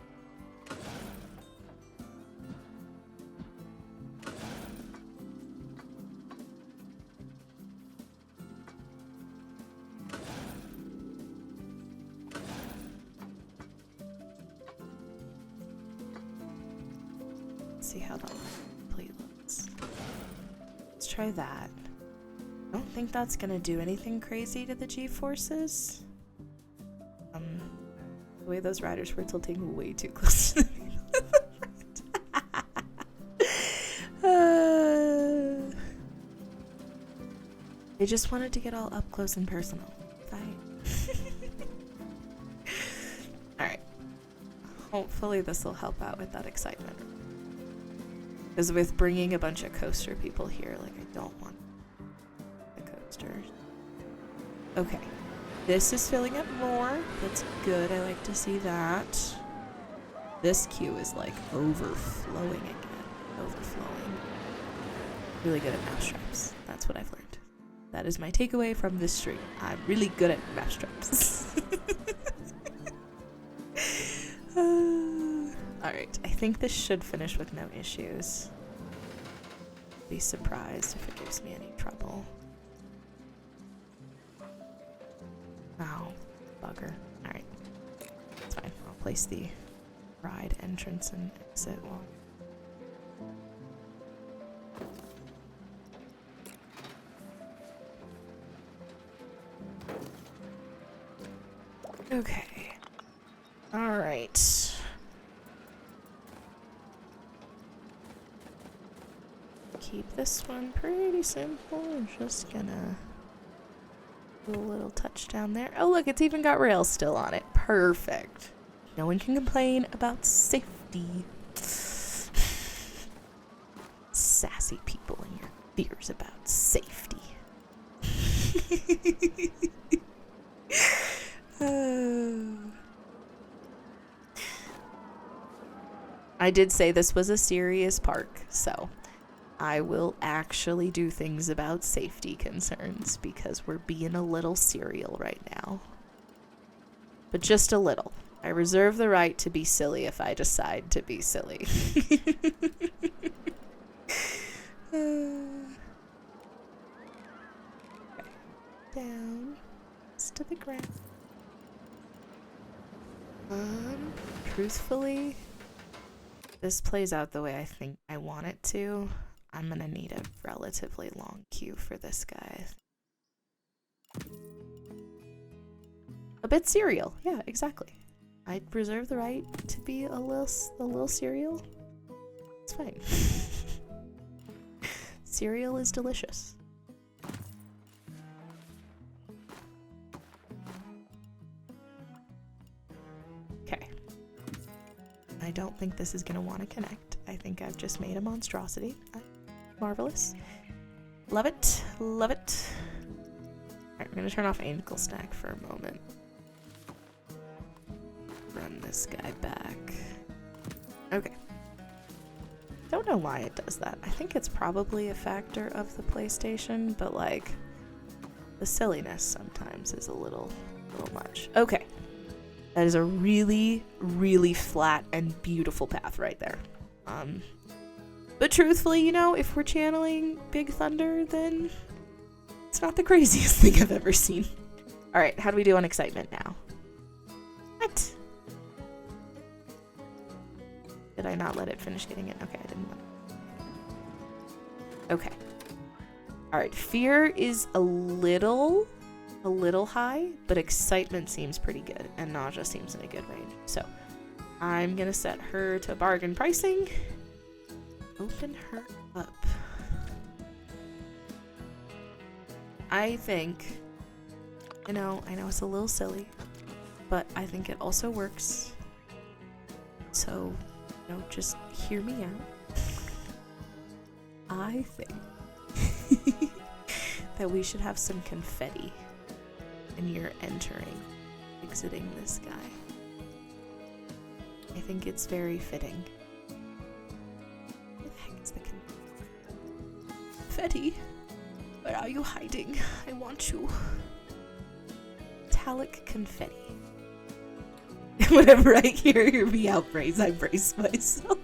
See how that plate looks. Let's try that. I don't think that's gonna do anything crazy to the G-forces. The way those riders were tilting way too close to me. They just wanted to get all up close and personal. Fine. Alright. Hopefully this will help out with that excitement. Because with bringing a bunch of coaster people here, like, I don't want the coasters. Okay. This is filling up more. That's good. I like to see that. This queue is, like, overflowing again. Overflowing. Really good at mousetraps. That's what I've learned. That is my takeaway from this stream. I'm really good at mousetraps. Alright, I think this should finish with no issues. Be surprised if it gives me any trouble. Oh, bugger. Alright. It's fine. I'll place the ride entrance and exit one. Okay. Alright. Keep this one pretty simple. I'm just gonna do a little touch down there. Oh look, it's even got rails still on it. Perfect. No one can complain about safety. Sassy people and your fears about safety. I did say this was a serious park, so I will actually do things about safety concerns because we're being a little serial right now. But just a little. I reserve the right to be silly if I decide to be silly. Okay. Down. To the ground. Truthfully, this plays out the way I think I want it to. I'm gonna need a relatively long queue for this guy. A bit serial. Yeah, exactly. I'd reserve the right to be a little serial. It's fine. Cereal is delicious. Okay. I don't think this is gonna want to connect. I think I've just made a monstrosity. Marvelous. Love it. Love it. Alright, I'm gonna turn off ankle stack for a moment. Run this guy back. Okay. Don't know why it does that. I think it's probably a factor of the PlayStation, but like the silliness sometimes is a little much. Okay. That is a really, really flat and beautiful path right there. But truthfully, you know, if we're channeling Big Thunder, then it's not the craziest thing I've ever seen. Alright, how do we do on excitement now? What? Did I not let it finish getting it? Okay, I didn't want it. Okay. Alright, fear is a little high, but excitement seems pretty good, and nausea seems in a good range. So, I'm gonna set her to bargain pricing. Open her up. I think, I know it's a little silly, but I think it also works. So, just hear me out. I think that we should have some confetti when you're exiting this guy. I think it's very fitting. Where the heck is the confetti? Where are you hiding? I want you. Metallic confetti. Whenever I hear your meow praise, I brace myself.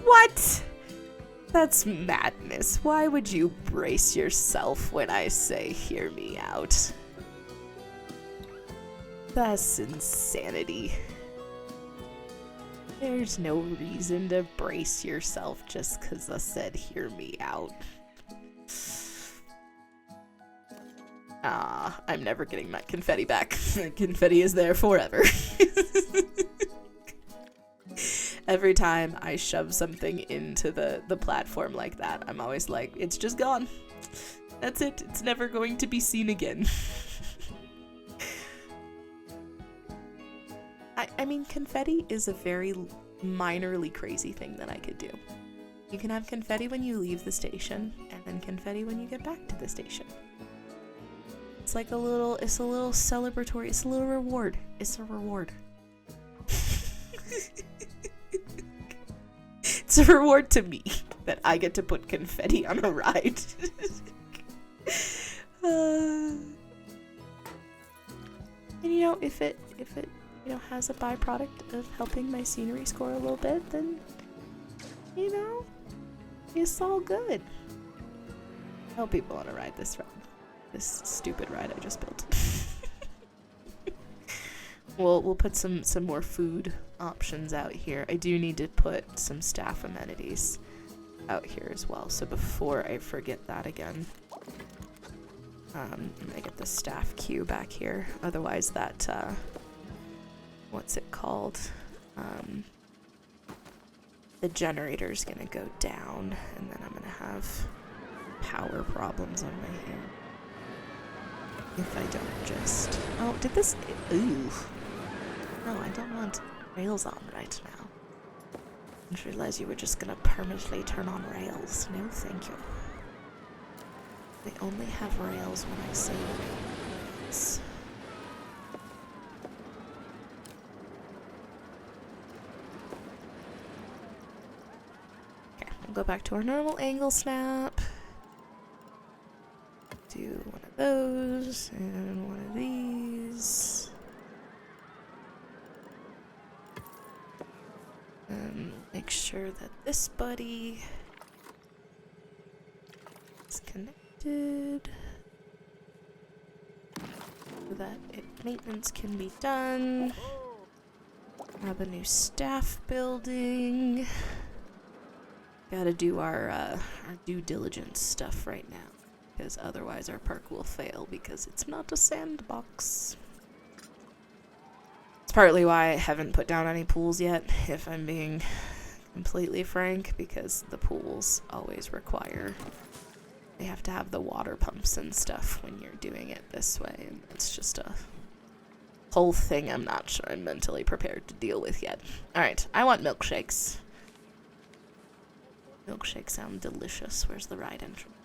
What? That's madness. Why would you brace yourself when I say hear me out? That's insanity. There's no reason to brace yourself just because I said hear me out. I'm never getting my confetti back. Confetti is there forever. Every time I shove something into the platform like that, I'm always like, it's just gone. That's it. It's never going to be seen again. I mean, confetti is a very minorly crazy thing that I could do. You can have confetti when you leave the station, and then confetti when you get back to the station. It's like a little celebratory, it's a little reward. It's a reward. It's a reward to me that I get to put confetti on a ride. And if it has a byproduct of helping my scenery score a little bit, then it's all good. I hope people want to ride this stupid ride I just built. We'll put some more food options out here. I do need to put some staff amenities out here as well. So before I forget that again, I'm gonna get the staff queue back here. Otherwise, that what's it called? The generator's gonna go down, and then I'm gonna have power problems on my hand. If I don't just... Oh, did this... Ooh. No, I don't want rails on right now. I didn't realize you were just gonna permanently turn on rails. No, thank you. They only have rails when I say rails. Okay, we'll go back to our normal angle snap. Do one of those and one of these. And make sure that this buddy is connected so that maintenance can be done. Have a new staff building. Gotta do our due diligence stuff right now, because otherwise our park will fail because it's not a sandbox. It's partly why I haven't put down any pools yet, if I'm being completely frank, because the pools always require... They have to have the water pumps and stuff when you're doing it this way, and it's just a whole thing I'm not sure I'm mentally prepared to deal with yet. Alright, I want milkshakes. Milkshakes sound delicious. Where's the ride entrance?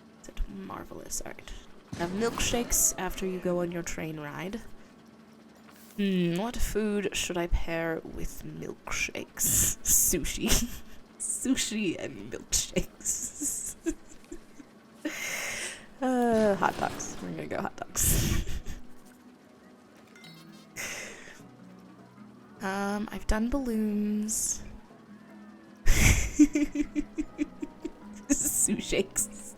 Marvelous. Alright. Have milkshakes after you go on your train ride. What food should I pair with milkshakes? Sushi. Sushi and milkshakes. Hot dogs. We're gonna go hot dogs. I've done balloons. Sushakes.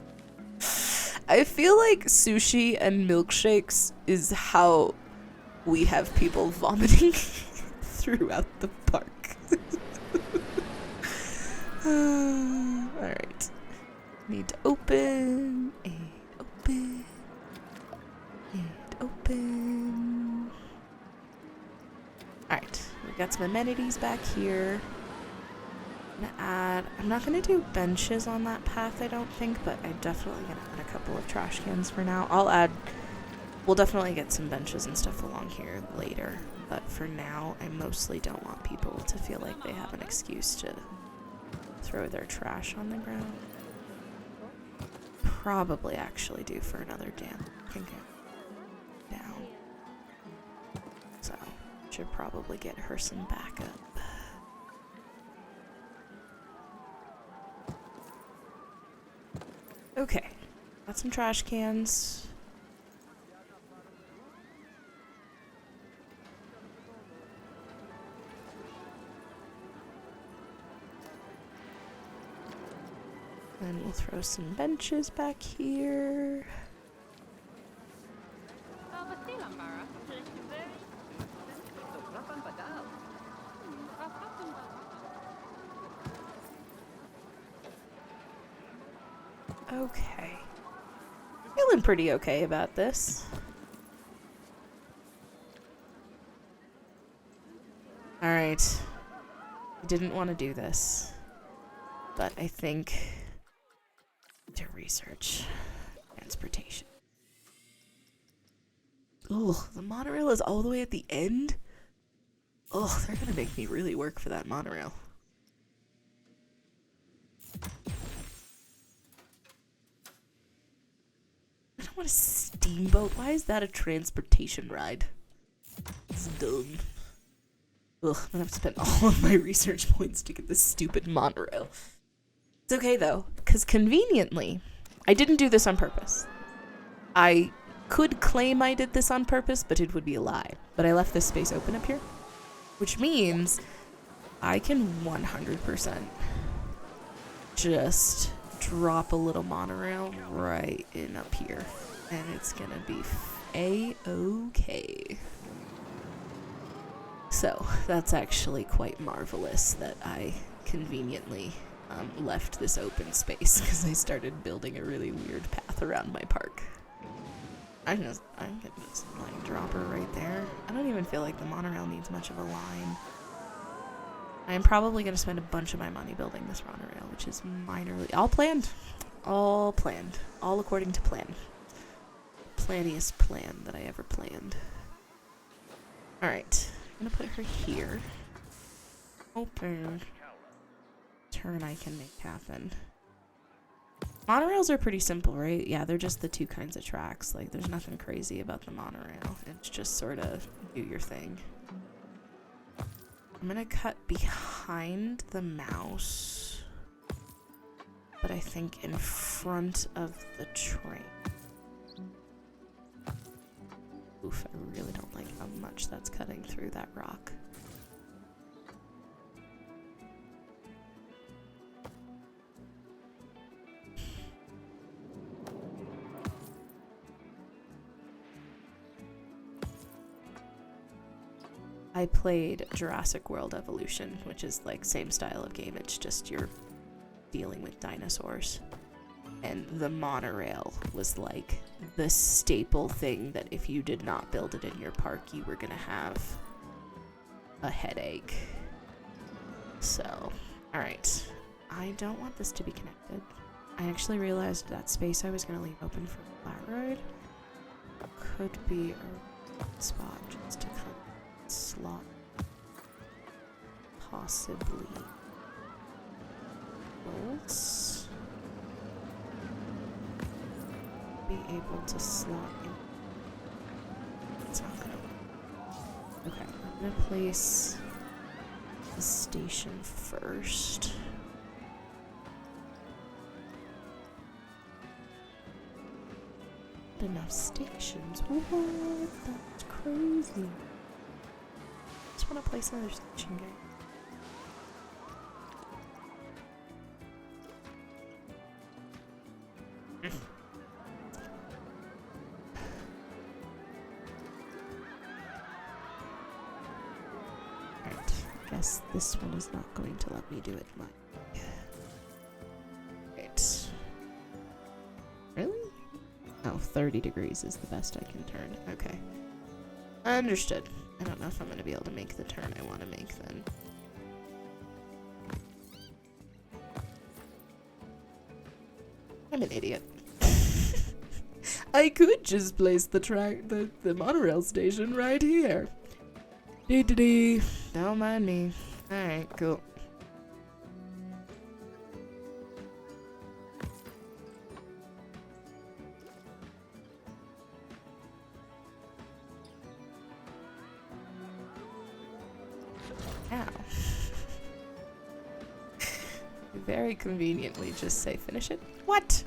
I feel like sushi and milkshakes is how we have people vomiting throughout the park. Alright. Need to open and open and open. Alright, we got some amenities back here. I'm not gonna do benches on that path, I don't think, but I'm definitely gonna add a couple of trash cans for now. We'll definitely get some benches and stuff along here later, but for now, I mostly don't want people to feel like they have an excuse to throw their trash on the ground. Probably actually due for another dam. Can go down. So, should probably get her some backup. Okay, got some trash cans. Then we'll throw some benches back here. Okay. Feeling pretty okay about this. Alright. I didn't want to do this, but I think to research transportation. Oh, the monorail is all the way at the end? Oh, they're gonna make me really work for that monorail. I don't want a steamboat. Why is that a transportation ride? It's dumb. Ugh, I'm gonna have to spend all of my research points to get this stupid monorail. It's okay though, because conveniently, I didn't do this on purpose. I could claim I did this on purpose, but it would be a lie. But I left this space open up here, which means I can 100% just drop a little monorail right in up here, and it's gonna be a-okay. So that's actually quite marvelous that I conveniently left this open space because I started building a really weird path around my park. I can get this line dropper right there. I don't even feel like the monorail needs much of a line. I'm probably going to spend a bunch of my money building this monorail, which is minorly all planned. All planned. All according to plan. Planniest plan that I ever planned. Alright. I'm going to put her here. Open. Turn I can make happen. Monorails are pretty simple, right? Yeah, they're just the two kinds of tracks. Like, there's nothing crazy about the monorail. It's just sort of do your thing. I'm gonna cut behind the mouse, but I think in front of the train. Oof, I really don't like how much that's cutting through that rock. I played Jurassic World Evolution, which is like same style of game, it's just you're dealing with dinosaurs. And the monorail was like the staple thing that if you did not build it in your park, you were gonna have a headache. So, alright. I don't want this to be connected. I actually realized that space I was gonna leave open for Flat Ride could be a spot just to kind of slot possibly bolts. Be able to slot in. It's not gonna work. Okay, I'm gonna place the station first. Not enough stations. What? That's crazy. Just want to place another station, guys. Guess this one is not going to let me do it my way. Right. Really? Oh, 30 degrees is the best I can turn. Okay. Understood. I don't know if I'm going to be able to make the turn I want to make then. I'm an idiot. I could just place the monorail station right here. Dee. Don't mind me. Alright, cool. Ow. Very conveniently just say finish it. What?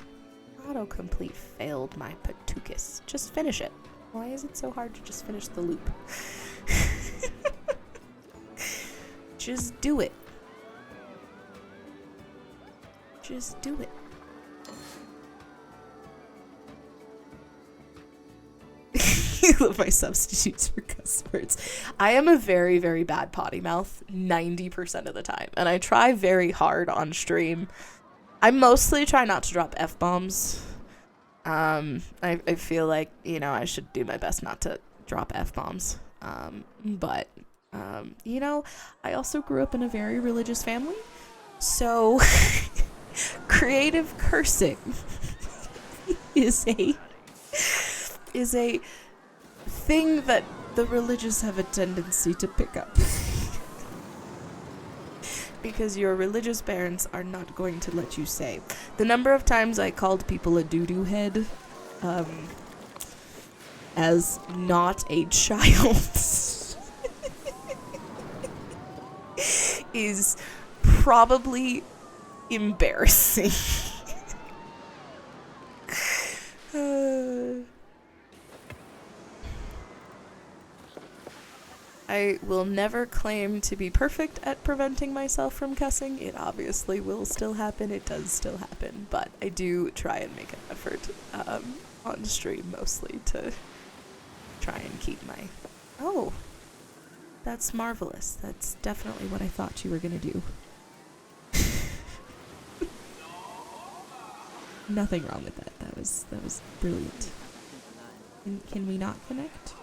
Autocomplete failed my Patukas. Just finish it. Why is it so hard to just finish the loop? Just do it. Just do it. I love my substitutes for cuss words. I am a very, very bad potty mouth 90% of the time. And I try very hard on stream. I mostly try not to drop F-bombs. I feel like, you know, I should do my best not to drop F-bombs. But you know, I also grew up in a very religious family. So, creative cursing is a thing that the religious have a tendency to pick up. Because your religious parents are not going to let you say. The number of times I called people a doo-doo head as not a child is probably embarrassing. I will never claim to be perfect at preventing myself from cussing. It obviously will still happen. It does still happen. But I do try and make an effort on stream mostly to try and keep my... Oh, that's marvelous. That's definitely what I thought you were going to do. Nothing wrong with that. That was brilliant. Can we not connect?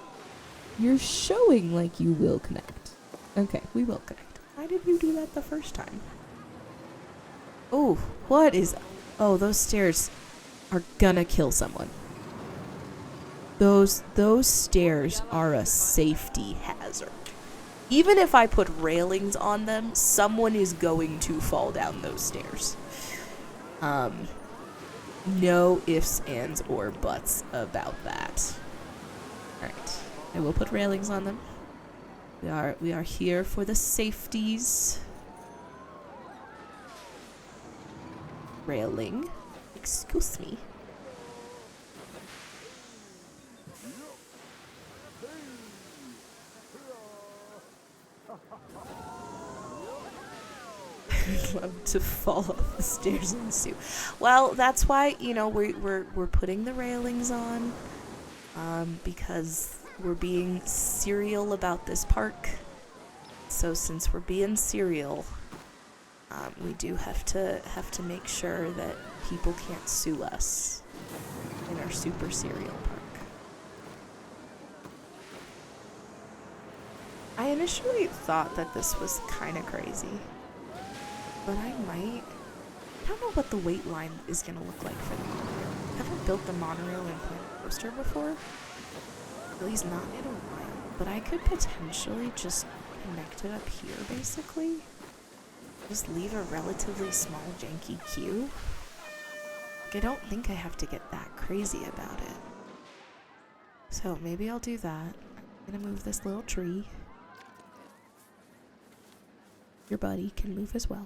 You're showing like you will connect. Okay, we will connect. Why did you do that the first time? Oh, what is... Oh, those stairs are gonna kill someone. Those stairs are a safety hazard. Even if I put railings on them, someone is going to fall down those stairs. No ifs, ands, or buts about that. Alright. I will put railings on them. We are here for the safeties. Railing. Excuse me. I'd love to fall off the stairs in the suit. Well, that's why, you know, we're putting the railings on. Because we're being serial about this park. So since we're being serial, we do have to make sure that people can't sue us in our super serial park. I initially thought that this was kind of crazy, but I don't know what the wait line is gonna look like for the monorail. I haven't built the monorail in Planet Coaster before. At least not in a while. But I could potentially just connect it up here, basically. Just leave a relatively small, janky queue. Like, I don't think I have to get that crazy about it. So maybe I'll do that. I'm gonna move this little tree. Your buddy can move as well.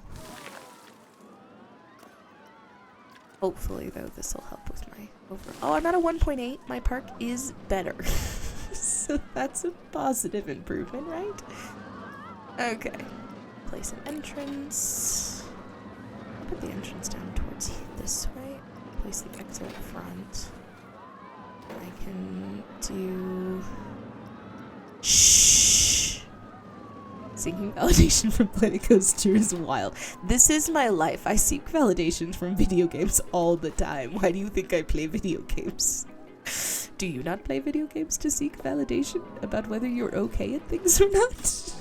Hopefully, though, this will help with my overall. Oh, I'm at a 1.8. My park is better. So that's a positive improvement, right? Okay. Place an entrance. I'll put the entrance down towards this way. Place the exit up front. I can do... Shh! Seeking validation from Planet Coaster is wild. This is my life. I seek validation from video games all the time. Why do you think I play video games? Do you not play video games to seek validation about whether you're okay at things or not?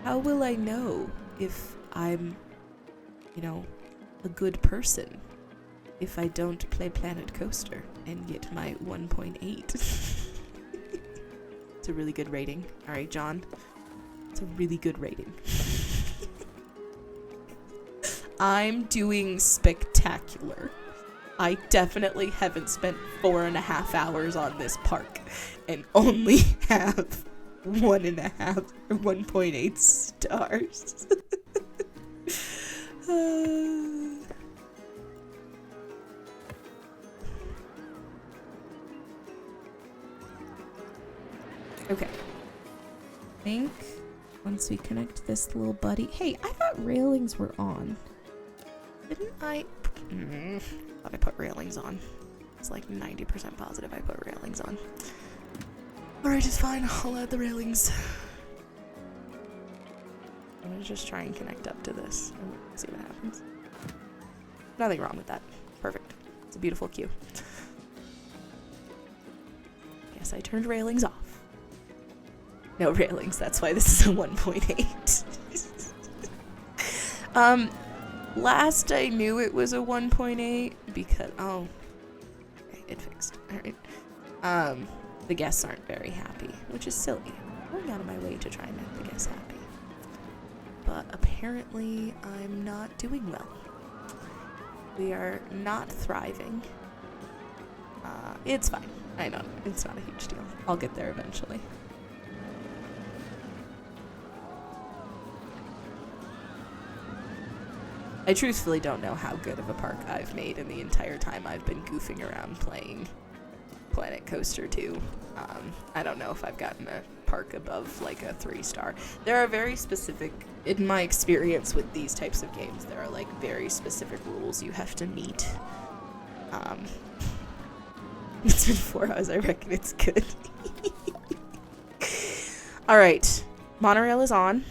How will I know if I'm you know, a good person if I don't play Planet Coaster and get my 1.8. It's a really good rating. Alright, John. It's a really good rating. I'm doing spectacular. I definitely haven't spent 4.5 hours on this park and only have 1.5 or 1.8 stars. Okay. I think once we connect this little buddy. Hey, I thought railings were on. Didn't I? Thought I put railings on. It's like 90% positive I put railings on. Alright, it's fine. I'll add the railings. I'm gonna just try and connect up to this and see what happens. Nothing wrong with that. Perfect. It's a beautiful queue. Guess I turned railings off. No railings, that's why this is a 1.8. Last I knew it was a 1.8 because, oh, okay, it fixed. Alright. The guests aren't very happy, which is silly. I'm going out of my way to try and make the guests happy. But apparently I'm not doing well. We are not thriving. It's fine. I know, it's not a huge deal. I'll get there eventually. I truthfully don't know how good of a park I've made in the entire time I've been goofing around playing Planet Coaster 2. I don't know if I've gotten a park above like a 3-star. There are very specific, in my experience with these types of games, there are like very specific rules you have to meet. It's been 4 hours, I reckon it's good. Alright, monorail is on.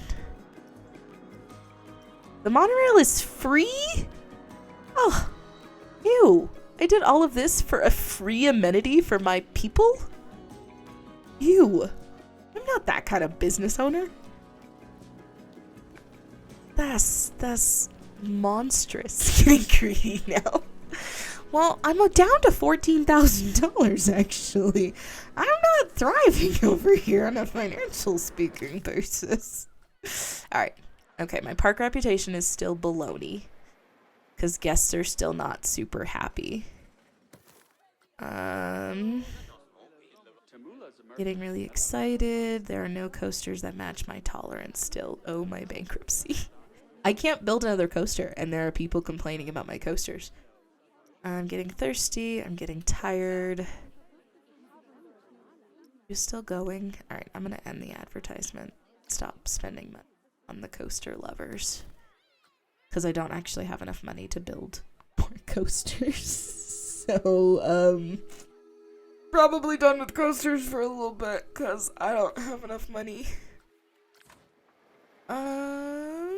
The monorail is free? Oh, ew. I did all of this for a free amenity for my people? Ew. I'm not that kind of business owner. That's monstrous. Getting greedy now. Well, I'm down to $14,000 actually. I'm not thriving over here on a financial speaking basis. Alright. Okay, my park reputation is still baloney. Because guests are still not super happy. Getting really excited. There are no coasters that match my tolerance still. Oh, my bankruptcy. I can't build another coaster, and there are people complaining about my coasters. I'm getting thirsty. I'm getting tired. You're still going? Alright, I'm going to end the advertisement. Stop spending money on the coaster lovers. Because I don't actually have enough money to build more coasters. So, probably done with coasters for a little bit, because I don't have enough money. How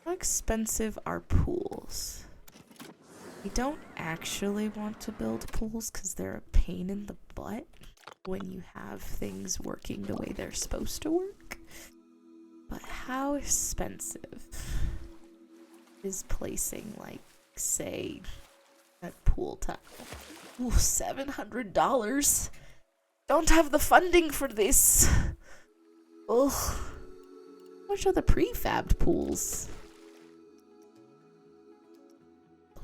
expensive are pools? I don't actually want to build pools, because they're a pain in the butt when you have things working the way they're supposed to work. But how expensive is placing, like, say, a pool tile? Ooh, $700. Don't have the funding for this. Ugh. How much are the prefabbed pools?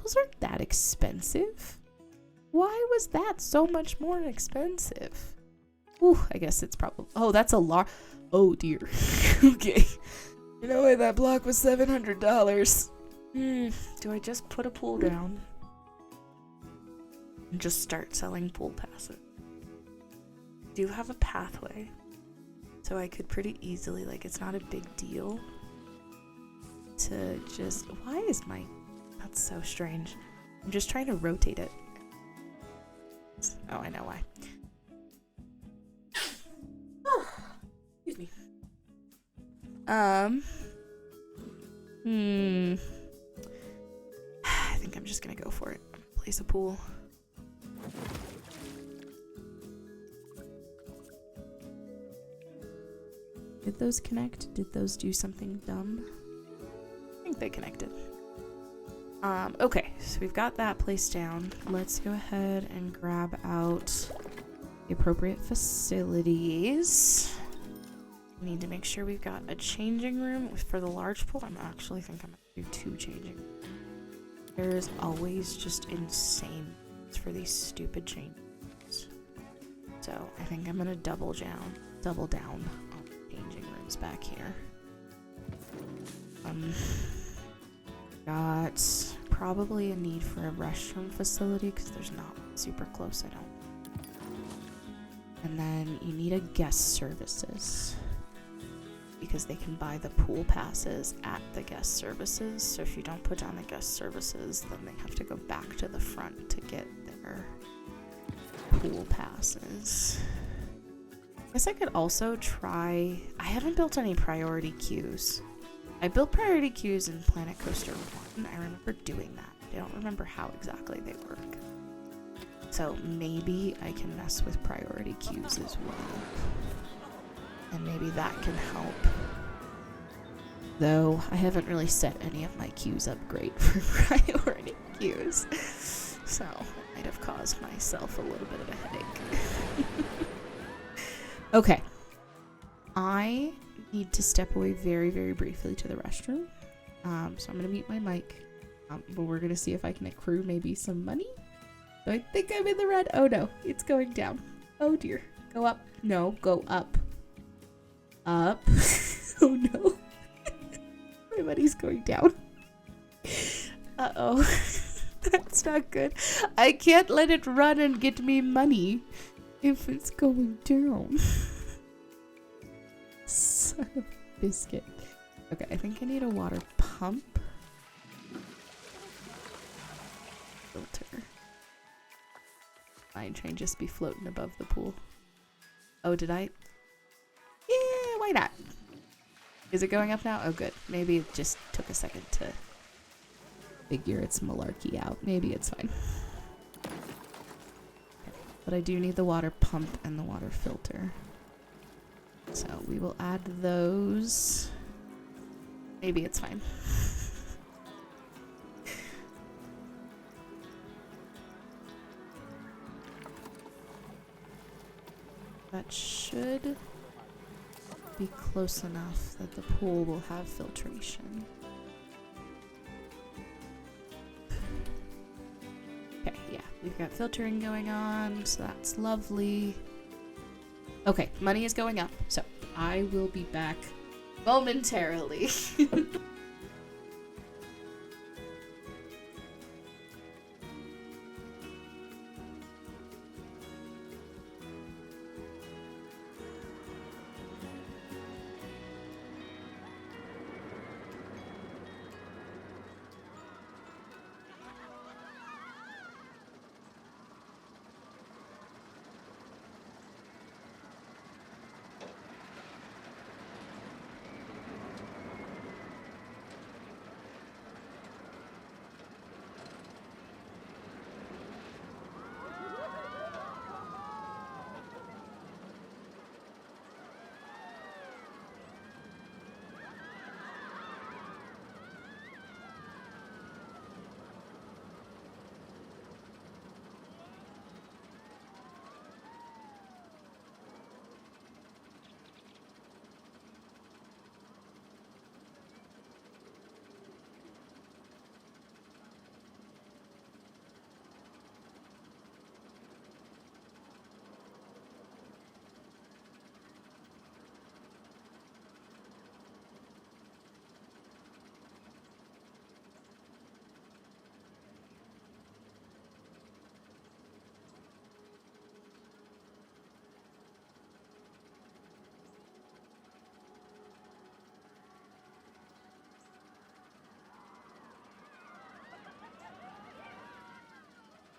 Those aren't that expensive. Why was that so much more expensive? Ooh, I guess it's probably... Oh, that's a large... Oh, dear. Okay. You know what? That block was $700. Do I just put a pool down? And just start selling pool passes? I do have a pathway. So I could pretty easily, like, it's not a big deal to just... Why is my... That's so strange. I'm just trying to rotate it. Oh, I know why. Excuse me. I think I'm just gonna go for it. I'm gonna place a pool. Did those connect? Did those do something dumb? I think think they connected. Okay, so we've got that place down. Let's go ahead and grab out the appropriate facilities. We need to make sure we've got a changing room for the large pool. I actually think I'm gonna do 2 changing rooms. There is always just insane for these stupid changes. So I think I'm gonna double down on changing rooms back here. Got probably a need for a restroom facility because there's not super close, I don't. And then you need a guest services because they can buy the pool passes at the guest services. So if you don't put down the guest services, then they have to go back to the front to get their pool passes. I guess I could also try, I haven't built any priority queues. I built priority queues in Planet Coaster 1. I remember doing that. I don't remember how exactly they work. So maybe I can mess with priority queues as well. And maybe that can help. Though I haven't really set any of my queues up great for priority queues. So I might have caused myself a little bit of a headache. Okay. I need to step away very, very briefly to the restroom. So I'm going to mute my mic. But we're going to see if I can accrue maybe some money. So I think I'm in the red. Oh no, it's going down. Oh dear. Go up. No, go up. Up. Oh no. My money's going down. Uh-oh. That's not good. I can't let it run and get me money if it's going down. Son of a biscuit. Okay, I think I need a water pump. Filter. Mine train just be floating above the pool. Oh, did I? Yeah, why not? Is it going up now? Oh, good. Maybe it just took a second to figure its malarkey out. Maybe it's fine. Okay. But I do need the water pump and the water filter. So we will add those. Maybe it's fine. That should be close enough that the pool will have filtration. Okay, yeah, we've got filtering going on, so that's lovely. Okay, money is going up, so I will be back momentarily.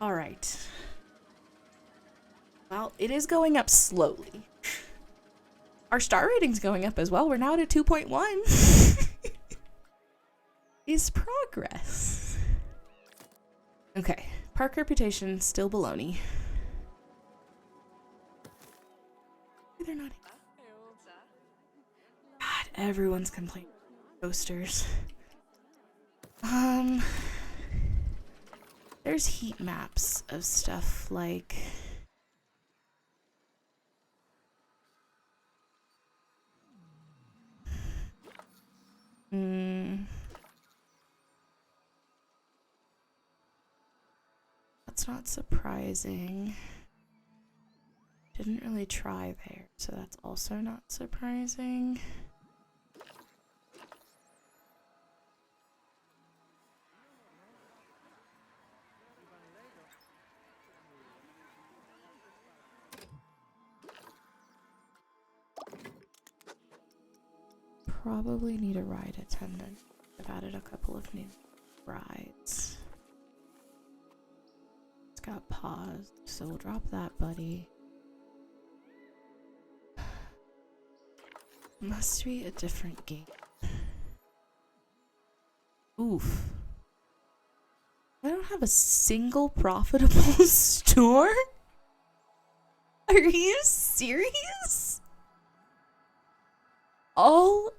All right. Well, it is going up slowly. Our star rating's going up as well. We're now at a 2.1. Is progress. Okay. Park reputation, still baloney. They're not. God, everyone's complaining. Coasters. There's heat maps of stuff like that's not surprising. Didn't really try there, so that's also not surprising. Probably need a ride attendant. I've added a couple of new rides. It's got paused, so we'll drop that, buddy. Must be a different game. Oof. I don't have a single profitable store? Are you serious? All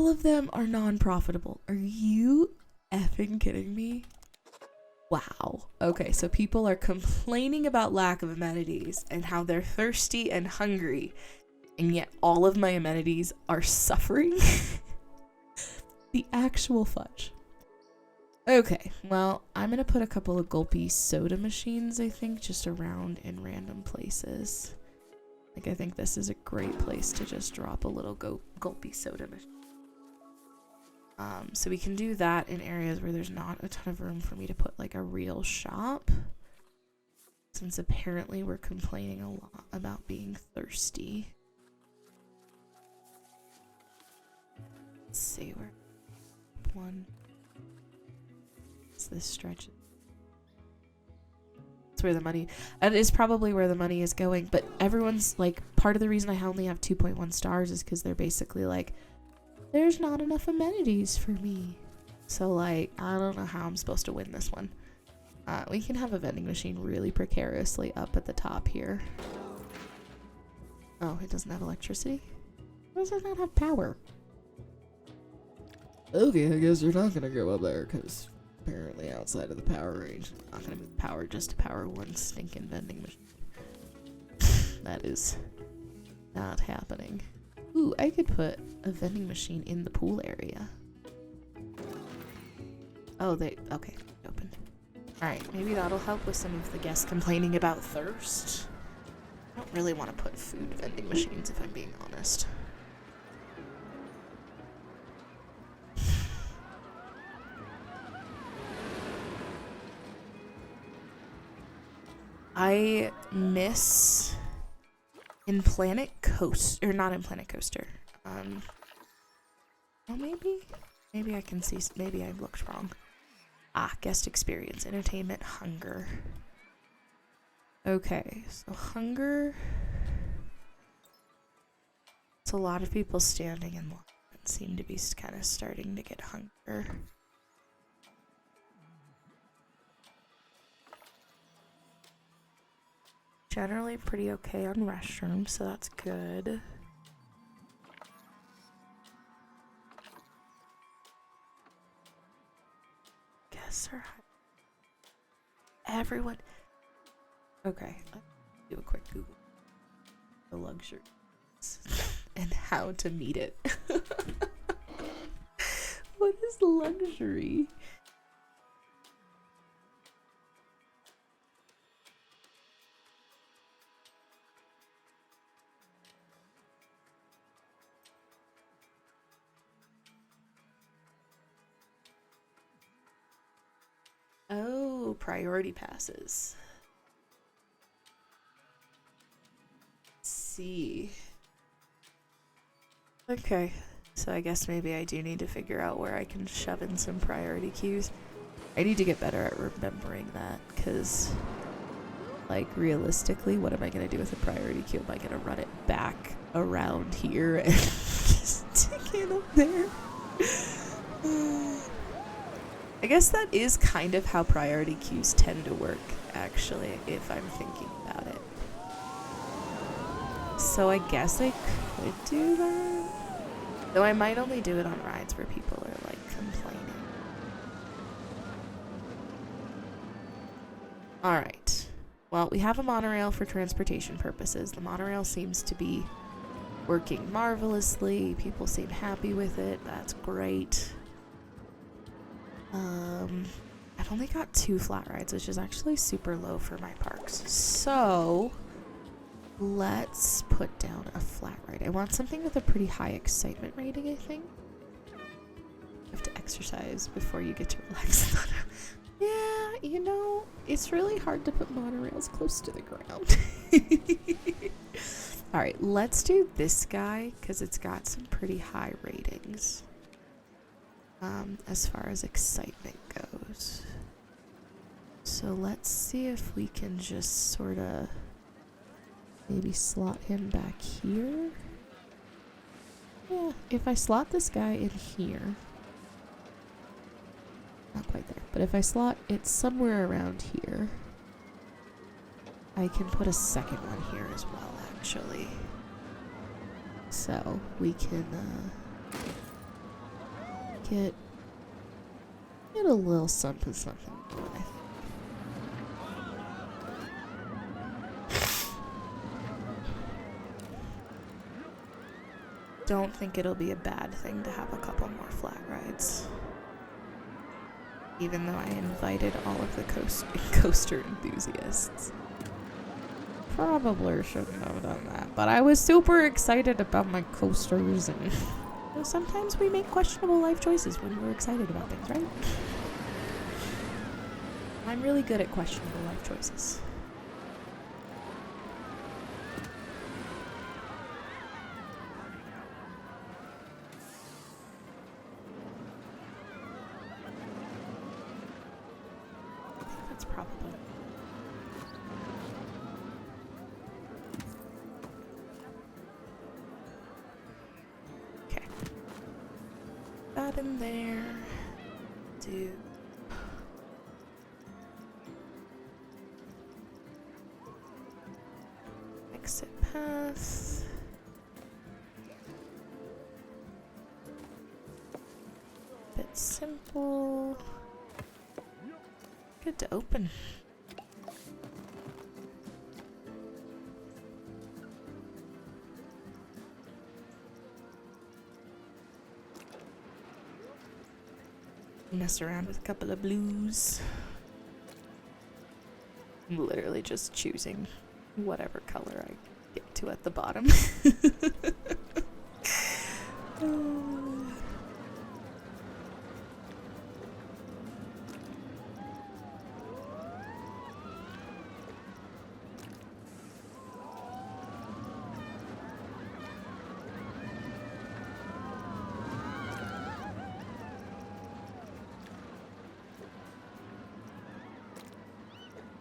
of them are non-profitable. Are you effing kidding me? Wow. Okay, so people are complaining about lack of amenities and how they're thirsty and hungry, and yet all of my amenities are suffering? The actual fudge. Okay, well, I'm gonna put a couple of gulpy soda machines, I think, just around in random places. Like, I think this is a great place to just drop a little gulpy soda machine. So we can do that in areas where there's not a ton of room for me to put like a real shop, since apparently we're complaining a lot about being thirsty. Let's see where one. It's this stretch. It's where the money, that is probably where the money is going, but everyone's like, part of the reason I only have 2.1 stars is because they're basically like, there's not enough amenities for me. So like, I don't know how I'm supposed to win this one. We can have a vending machine really precariously up at the top here. Oh, it doesn't have electricity? Why does it not have power? Okay, I guess you're not gonna go up there because apparently outside of the power range, I'm not gonna move power just to power one stinking vending machine. That is not happening. Ooh, I could put a vending machine in the pool area. Oh, okay, open. Alright, maybe that'll help with some of the guests complaining about thirst. I don't really want to put food vending machines, if I'm being honest. I miss in Planet Coaster, or not in Planet Coaster. Oh, maybe I can see, maybe I looked wrong. Ah, guest experience, entertainment, hunger. Okay, so hunger. It's a lot of people standing in line and seem to be kind of starting to get hunger. Generally pretty okay on restrooms, so that's good. Guess everyone. Okay, I'll do a quick Google. The luxury and how to meet it. What is luxury? Oh, priority passes. Let's see. Okay, so I guess maybe I do need to figure out where I can shove in some priority queues. I need to get better at remembering that, because, like, realistically, what am I going to do with a priority queue? Am I going to run it back around here and just stick it up there? I guess that is kind of how priority queues tend to work, actually, if I'm thinking about it. So I guess I could do that. Though I might only do it on rides where people are, like, complaining. Alright. Well, we have a monorail for transportation purposes. The monorail seems to be working marvelously. People seem happy with it. That's great. I've only got 2 flat rides, which is actually super low for my parks. So let's put down a flat ride. I want something with a pretty high excitement rating, I think. You have to exercise before you get to relax. Yeah, you know, it's really hard to put monorails close to the ground. Alright, let's do this guy, because it's got some pretty high ratings. As far as excitement goes. So let's see if we can just sort of maybe slot him back here. Yeah, if I slot this guy in here. Not quite there, but if I slot it somewhere around here, I can put a second one here as well, actually. So we can get a little something going, I think. Don't think it'll be a bad thing to have a couple more flat rides. Even though I invited all of the coaster enthusiasts. Probably shouldn't have done that, but I was super excited about my coasters, and sometimes we make questionable life choices when we're excited about things, right? I'm really good at questionable life choices. That's probably... Okay. That in there. Do... exit path. Bit simple. Good to open. Mess around with a couple of blues. I'm literally just choosing whatever color I get to at the bottom.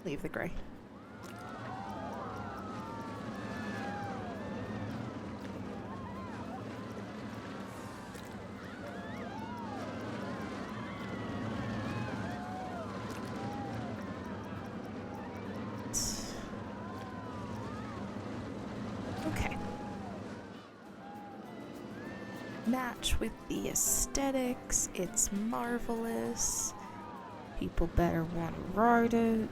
Leave the gray. Okay. Match with the aesthetics. It's marvelous. People better want to ride it.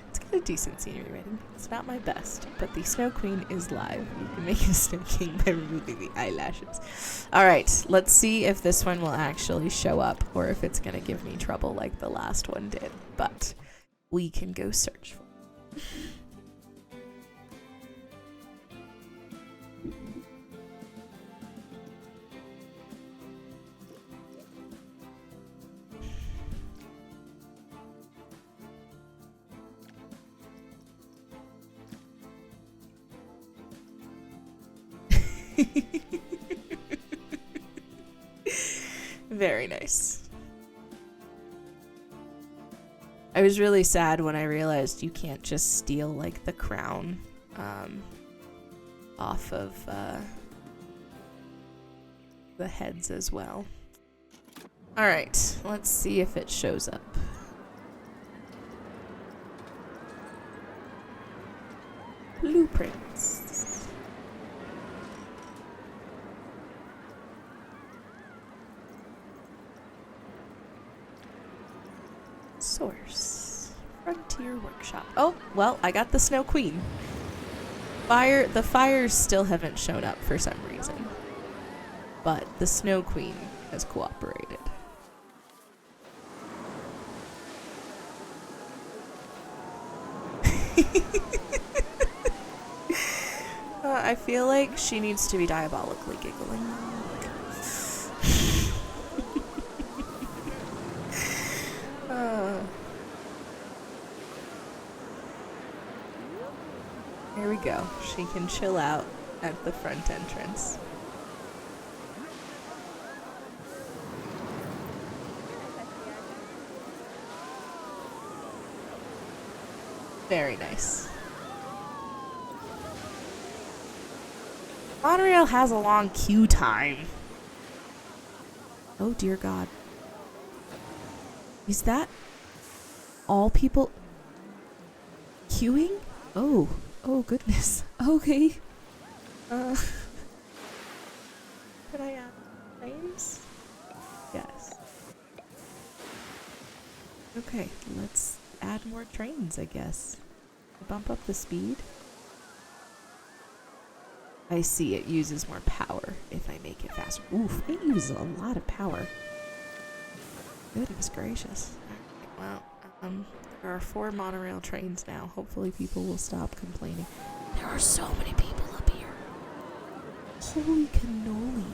It's got a decent scenery rating. It's not my best, but the Snow Queen is live. You can make a Snow King by removing the eyelashes. Alright, let's see if this one will actually show up, or if it's gonna give me trouble like the last one did. But we can go search for it. Very nice. I was really sad when I realized you can't just steal like the crown off of the heads as well. Alright, let's see if it shows up. Blueprints. Source. Frontier Workshop. Oh, well, I got the Snow Queen. The fires still haven't shown up for some reason. But the Snow Queen has cooperated. I feel like she needs to be diabolically giggling. Here we go. She can chill out at the front entrance. Very nice. Monorail has a long queue time. Oh dear God. Is that all people queuing? Oh goodness. Okay. Can I add trains? Yes. Okay, let's add more trains, I guess. Bump up the speed. I see, it uses more power if I make it faster. Oof, it uses a lot of power. Goodness gracious. Well, there are 4 monorail trains now. Hopefully people will stop complaining. There are so many people up here. Holy cannoli.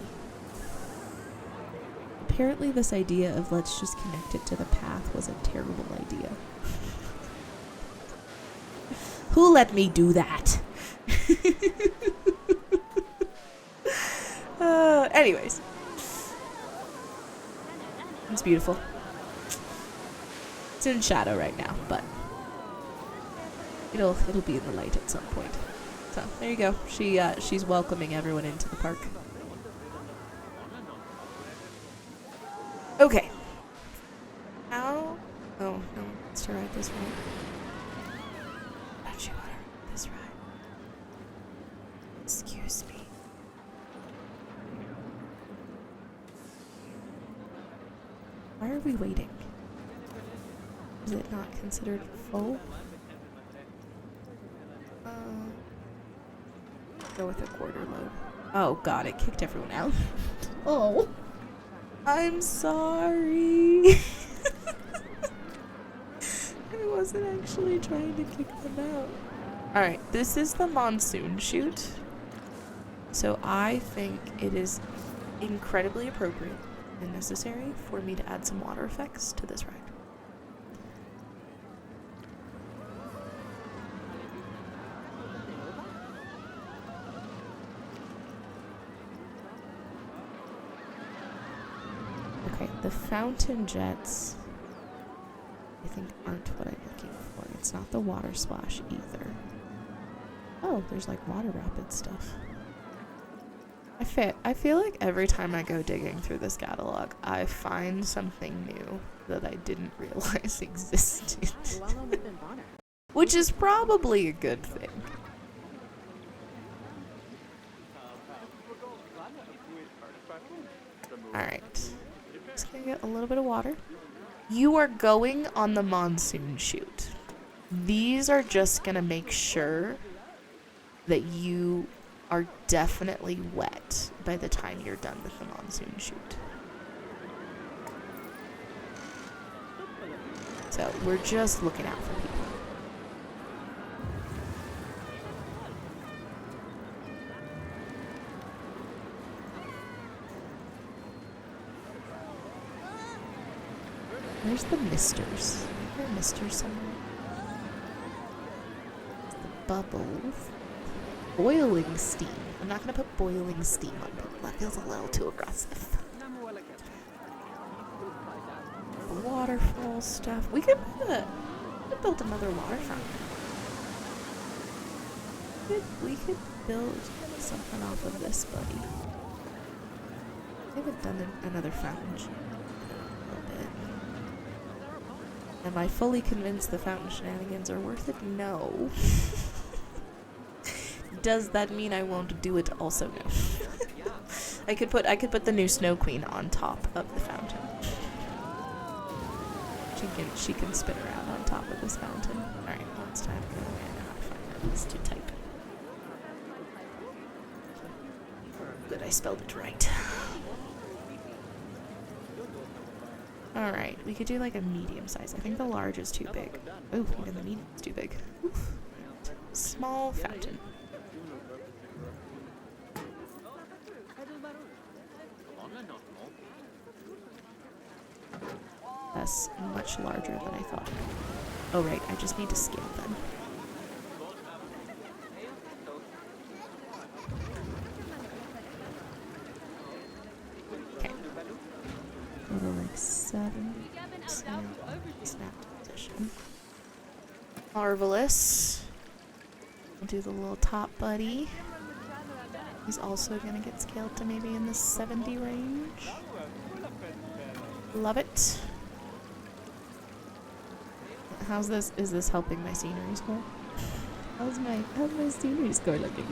Apparently this idea of let's just connect it to the path was a terrible idea. Who let me do that? Anyways. It's beautiful. It's in shadow right now, but it'll be in the light at some point. So there you go. She's welcoming everyone into the park. Okay. How? Oh no, let's to ride this ride. Don't you want to ride this ride? Excuse me. Why are we waiting? Is it not considered full? Go with a quarter load. Oh god, it kicked everyone out. Oh. I'm sorry. I wasn't actually trying to kick them out. Alright, this is the monsoon chute. So I think it is incredibly appropriate and necessary for me to add some water effects to this ride. Okay, the fountain jets I think aren't what I'm looking for. It's not the water splash either. Oh, there's like water rapid stuff. I feel like every time I go digging through this catalog, I find something new that I didn't realize existed. Which is probably a good thing. Alright. Just gonna get a little bit of water. You are going on the monsoon chute. These are just gonna make sure that you are definitely wet by the time you're done with the monsoon chute. So we're just looking out for people. Where's the misters? Is there a mister somewhere? The bubbles. Boiling steam. I'm not gonna put boiling steam on people. That feels a little too aggressive. Waterfall stuff. We could build another water fountain. We could build something off of this, buddy. I haven't done another fountain in a little bit. Am I fully convinced the fountain shenanigans are worth it? No. Does that mean I won't do it? Also no. I could put the new Snow Queen on top of the fountain. She can spin around on top of this mountain. Alright, well it's time to go away. I know how to find that. It's too tight. Good, I spelled it right. Alright, we could do like a medium size. I think the large is too big. Ooh, even the medium is too big. Oof. Small fountain. That's much larger than I thought. Oh right, I just need to scale them. Okay. Go to like 7. Snap position. Marvelous. We'll do the little top buddy. He's also gonna get scaled to maybe in the 70 range. Love it. How's this? Is this helping my scenery score? How's my scenery score looking?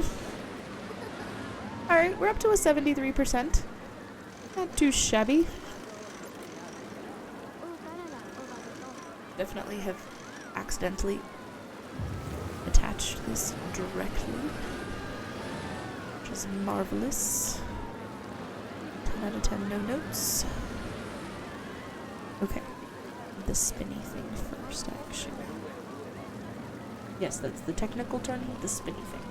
Alright, we're up to a 73%. Not too shabby. Definitely have accidentally attached this directly, which is marvelous. 10 out of 10, no notes. Okay. The spinny thing first, actually. Yes, that's the technical term, the spinny thing.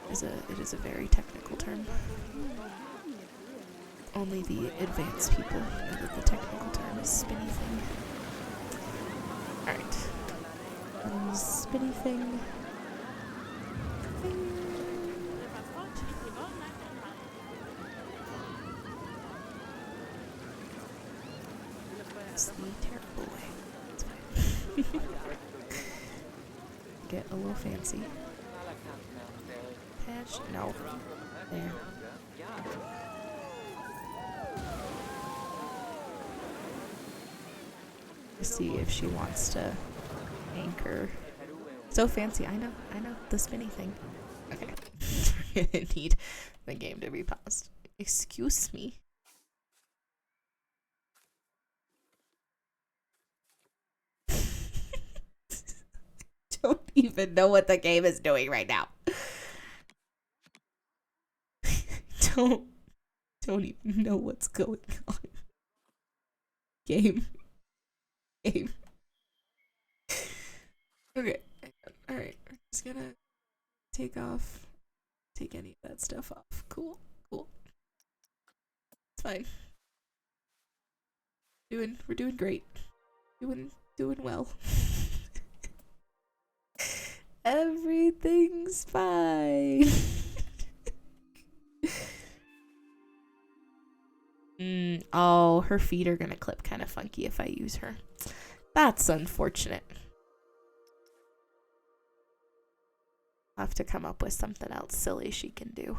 It is a very technical term. Only the advanced people know that the technical term is spinny thing. Alright. Spinny thing. That's the terrible way. It's fine. Get a little fancy. Patch? No. There. See if she wants to anchor. So fancy, I know, the spinny thing. Okay. We're gonna need the game to be paused. Excuse me. Don't even know what the game is doing right now. Don't even know what's going on. Game. Okay. Alright. We're just gonna take any of that stuff off. Cool. It's fine. We're doing great. Doing well. Everything's fine. Oh, her feet are gonna clip kind of funky if I use her. That's unfortunate. I'll have to come up with something else silly she can do.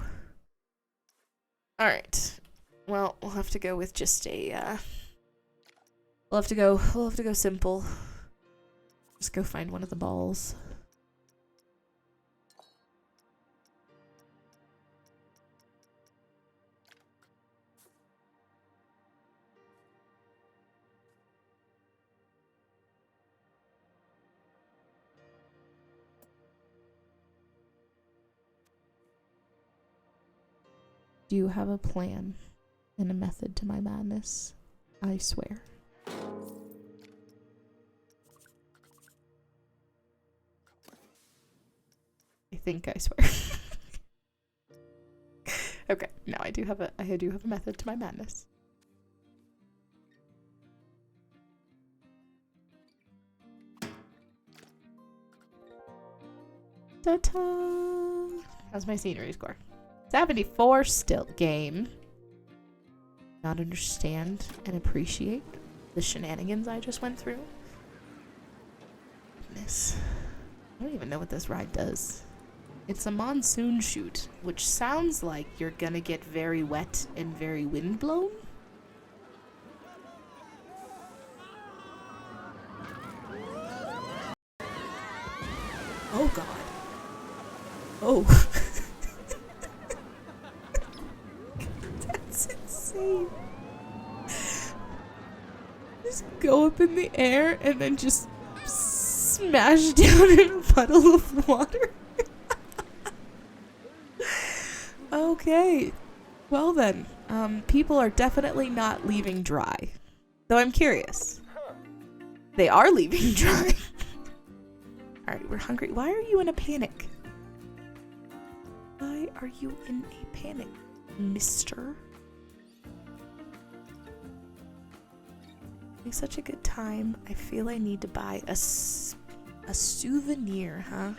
Alright. Well, we'll have to go with just a, we'll have to go simple. Just go find one of the balls. Do you have a plan and a method to my madness? I swear. I think I swear. Okay, no, I do have a method to my madness. Ta-ta! How's my scenery score? 74 still. Game. Not understand and appreciate the shenanigans I just went through. Goodness. I don't even know what this ride does. It's a monsoon chute, which sounds like you're gonna get very wet and very windblown. Oh god. Oh. That's insane. Just go up in the air and then just smash down in a puddle of water. Okay. Well then, people are definitely not leaving dry. Though I'm curious. They are leaving dry. Alright, we're hungry. Why are you in a panic? Why are you in a panic, mister? It's such a good time. I feel I need to buy a souvenir, huh?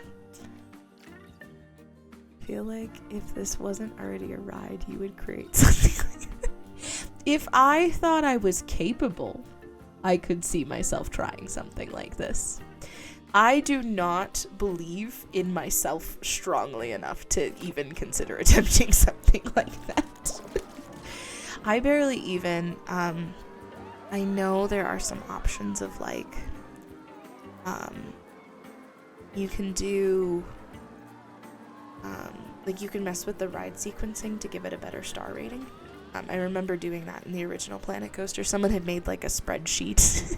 I feel like if this wasn't already a ride, you would create something like that. If I thought I was capable, I could see myself trying something like this. I do not believe in myself strongly enough to even consider attempting something like that. I barely even, I know there are some options of like, you can do, like you can mess with the ride sequencing to give it a better star rating. I remember doing that in the original Planet Coaster. Someone had made like a spreadsheet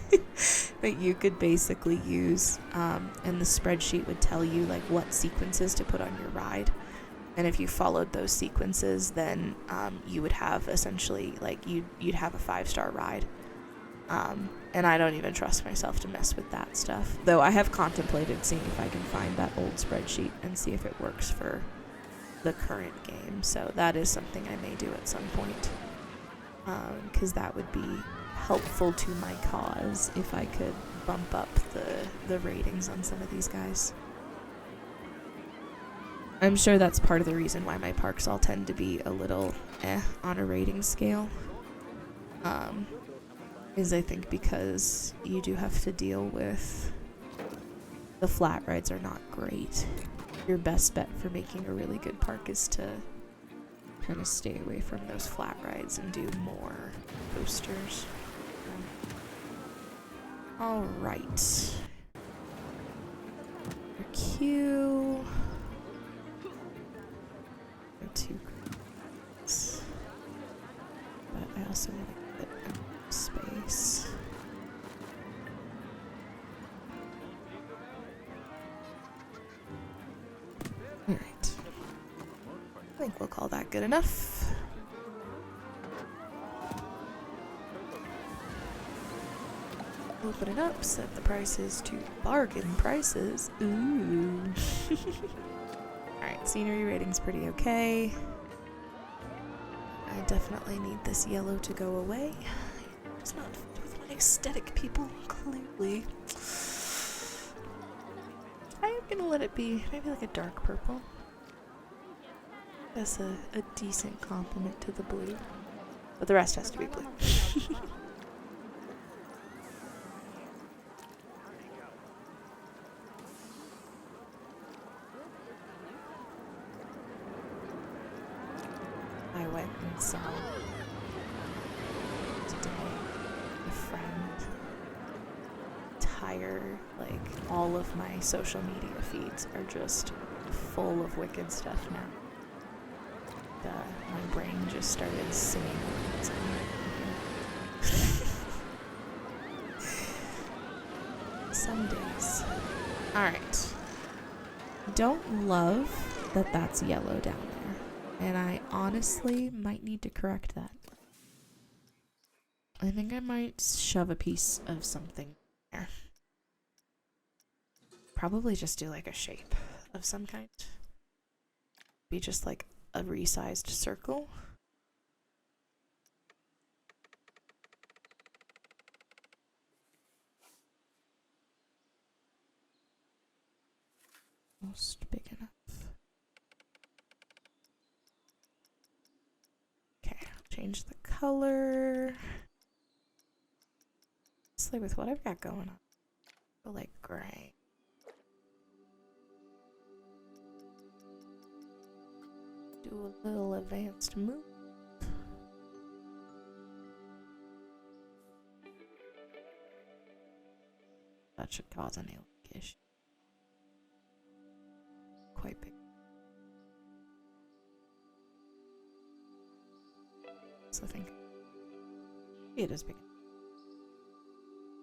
that you could basically use, and the spreadsheet would tell you like what sequences to put on your ride. And if you followed those sequences, then you would have essentially like you'd have a 5-star ride. And I don't even trust myself to mess with that stuff. Though I have contemplated seeing if I can find that old spreadsheet and see if it works for the current game. So that is something I may do at some point. Because that would be helpful to my cause if I could bump up the ratings on some of these guys. I'm sure that's part of the reason why my parks all tend to be a little on a rating scale. Is I think because you do have to deal with the flat rides are not great. Your best bet for making a really good park is to kind of stay away from those flat rides and do more coasters. All right. Your queue. Go to Greece. But I also want to get space. Alright. I think we'll call that good enough. Open it up, set the prices to bargain prices. Ooh. Alright, scenery rating's pretty okay. I definitely need this yellow to go away. It's not fit with my aesthetic, people, clearly. I am gonna let it be maybe like a dark purple. That's a decent compliment to the blue. But the rest has to be blue. I went and saw today a friend. Like all of my social media feeds are just full of Wicked stuff now. My brain just started singing. Some days. Alright. Don't love that that's yellow down there. And I honestly might need to correct that. I think I might shove a piece of something there. Probably just do like a shape of some kind. Be just like a resized circle. Almost big enough. Okay, I'll change the color. Honestly, with what I've got going on, I feel like gray. Do a little advanced move. That should cause a nail issue. Quite big. So I think it is big.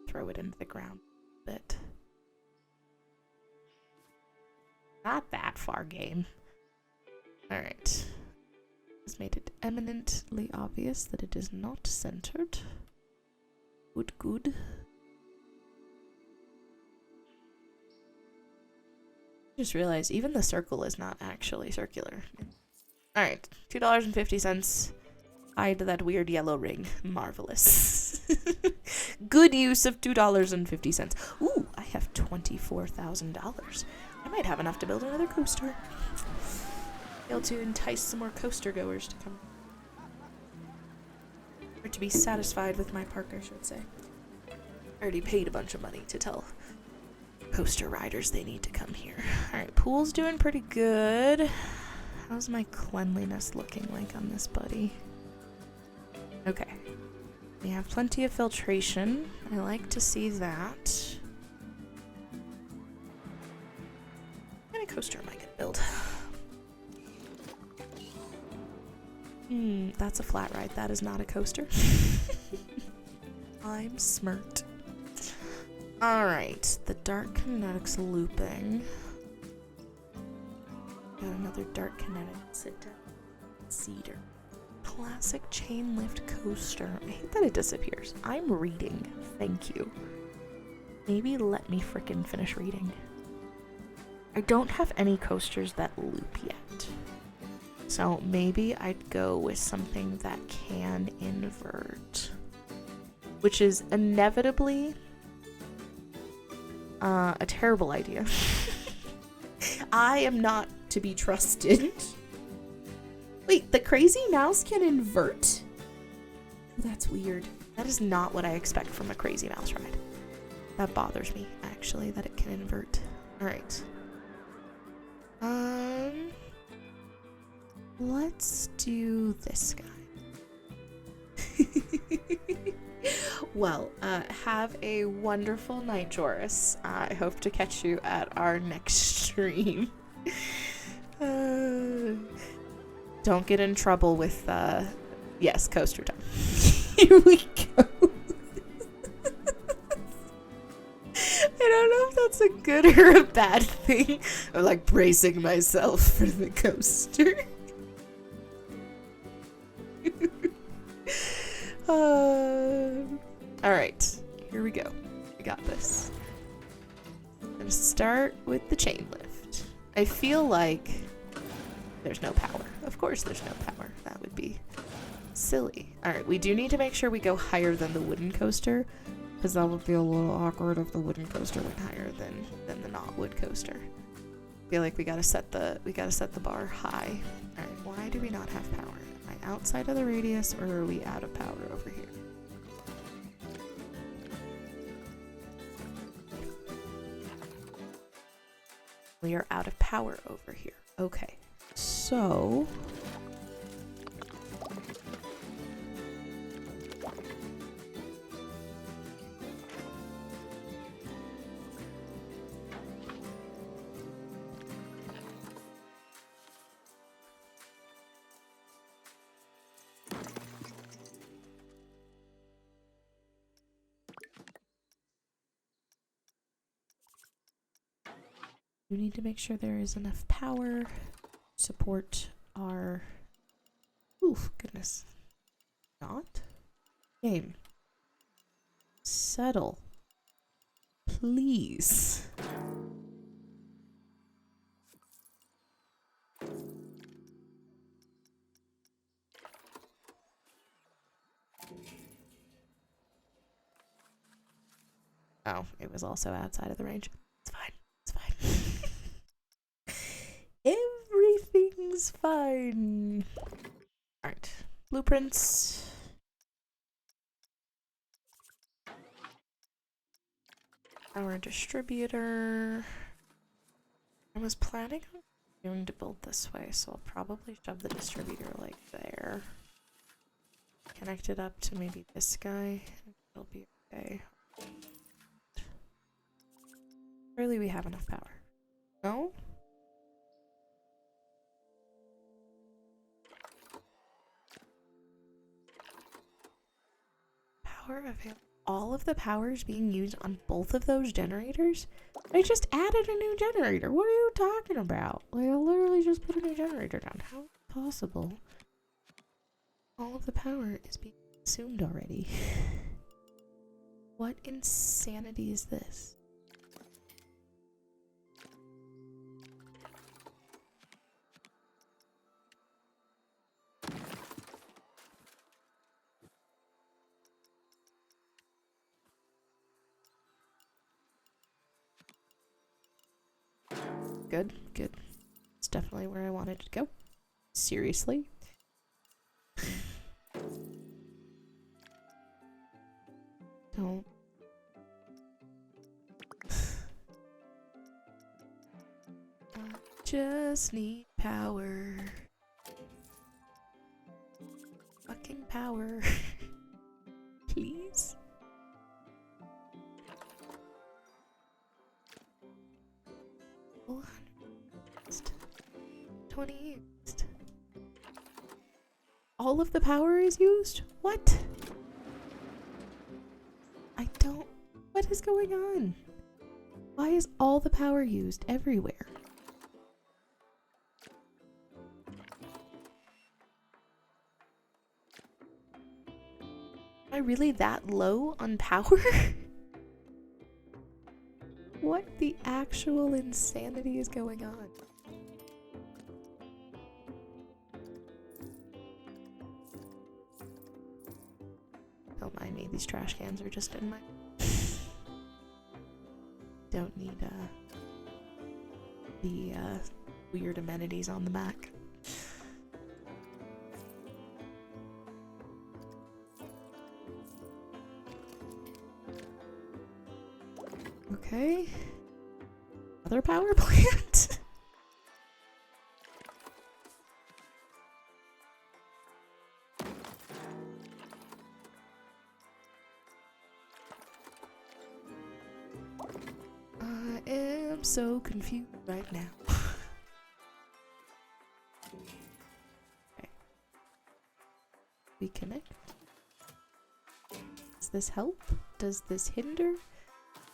throw it into the ground a bit. Not that far, game. Alright. This made it eminently obvious that it is not centered. Good, good. Just realized even the circle is not actually circular. Alright, $2.50. Hide that weird yellow ring. Marvelous. Good use of $2.50. Ooh, I have $24,000. I might have enough to build another coaster. Be able to entice some more coaster goers to come. Or to be satisfied with my park, I should say. I already paid a bunch of money to tell coaster riders they need to come here. Alright, pool's doing pretty good. How's my cleanliness looking like on this buddy? Okay. We have plenty of filtration. I like to see that. What kind of coaster am I gonna build? That's a flat ride. That is not a coaster. I'm smart. Alright, the Dark Kinetics looping. Got another Dark Kinetic sit down. Cedar. Classic chain lift coaster. I hate that it disappears. I'm reading. Thank you. Maybe let me frickin' finish reading. I don't have any coasters that loop yet. So maybe I'd go with something that can invert. Which is inevitably a terrible idea. I am not to be trusted. Wait, the crazy mouse can invert? That's weird. That is not what I expect from a crazy mouse ride. That bothers me, actually, that it can invert. Alright. Let's do this guy. Well, have a wonderful night, Joris. I hope to catch you at our next stream. Don't get in trouble with, yes, coaster time. Here we go. I don't know if that's a good or a bad thing. I'm like bracing myself for the coaster. Alright, here we go. We got this. I'm gonna start with the chain lift. I feel like there's no power. Of course there's no power. That would be silly. Alright, we do need to make sure we go higher than the wooden coaster, because that would be a little awkward if the wooden coaster went higher than the not wood coaster. I feel like we gotta set the bar high. Alright, why do we not have power? Am I outside of the radius, or are we out of power over here? We are out of power over here. Okay. So we need to make sure there is enough power to support our... Oof, goodness. Not? Game. Settle. Please. Oh, it was also outside of the range. It's fine. It's fine. Everything's fine. Alright. Blueprints. Power distributor. I was planning on going to build this way, so I'll probably shove the distributor like there. Connect it up to maybe this guy. It'll be okay. Surely we have enough power. No? Power available. all of the power is being used on both of those generators? I just added a new generator. What are you talking about? Like, I literally just put a new generator down. How is it possible? All of the power is being consumed already. What insanity is this? Good, good. It's definitely where I wanted to go. Seriously. Don't. I just need power. Fucking power. Please. Oh, 20 used. All of the power is used? What? I don't. What is going on? Why is all the power used everywhere? Am I really that low on power? What the actual insanity is going on? Don't mind me, these trash cans are just in my... Don't need the weird amenities on the back. Okay. Another power plant? I am so confused right now. Okay. We connect. Does this help? Does this hinder?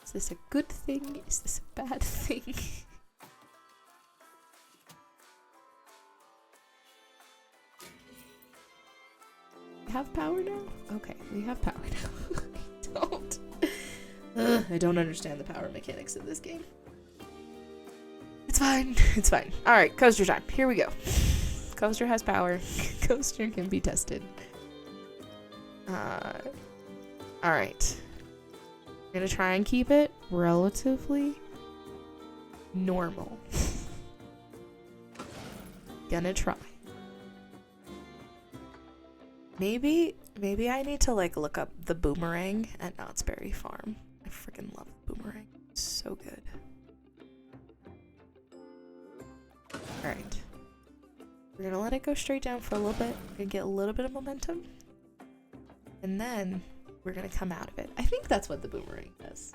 Is this a good thing? Is this a bad thing? We have power now? Okay, we have power now. I don't understand the power mechanics of this game. It's fine. It's fine. Alright, coaster time. Here we go. Coaster has power. Coaster can be tested. Alright. I'm gonna try and keep it relatively normal. Gonna try. Maybe I need to like look up the boomerang at Knott's Berry Farm. I freaking love the boomerang. It's so good. Alright. We're gonna let it go straight down for a little bit. We're gonna get a little bit of momentum. And then we're gonna come out of it. I think that's what the boomerang does.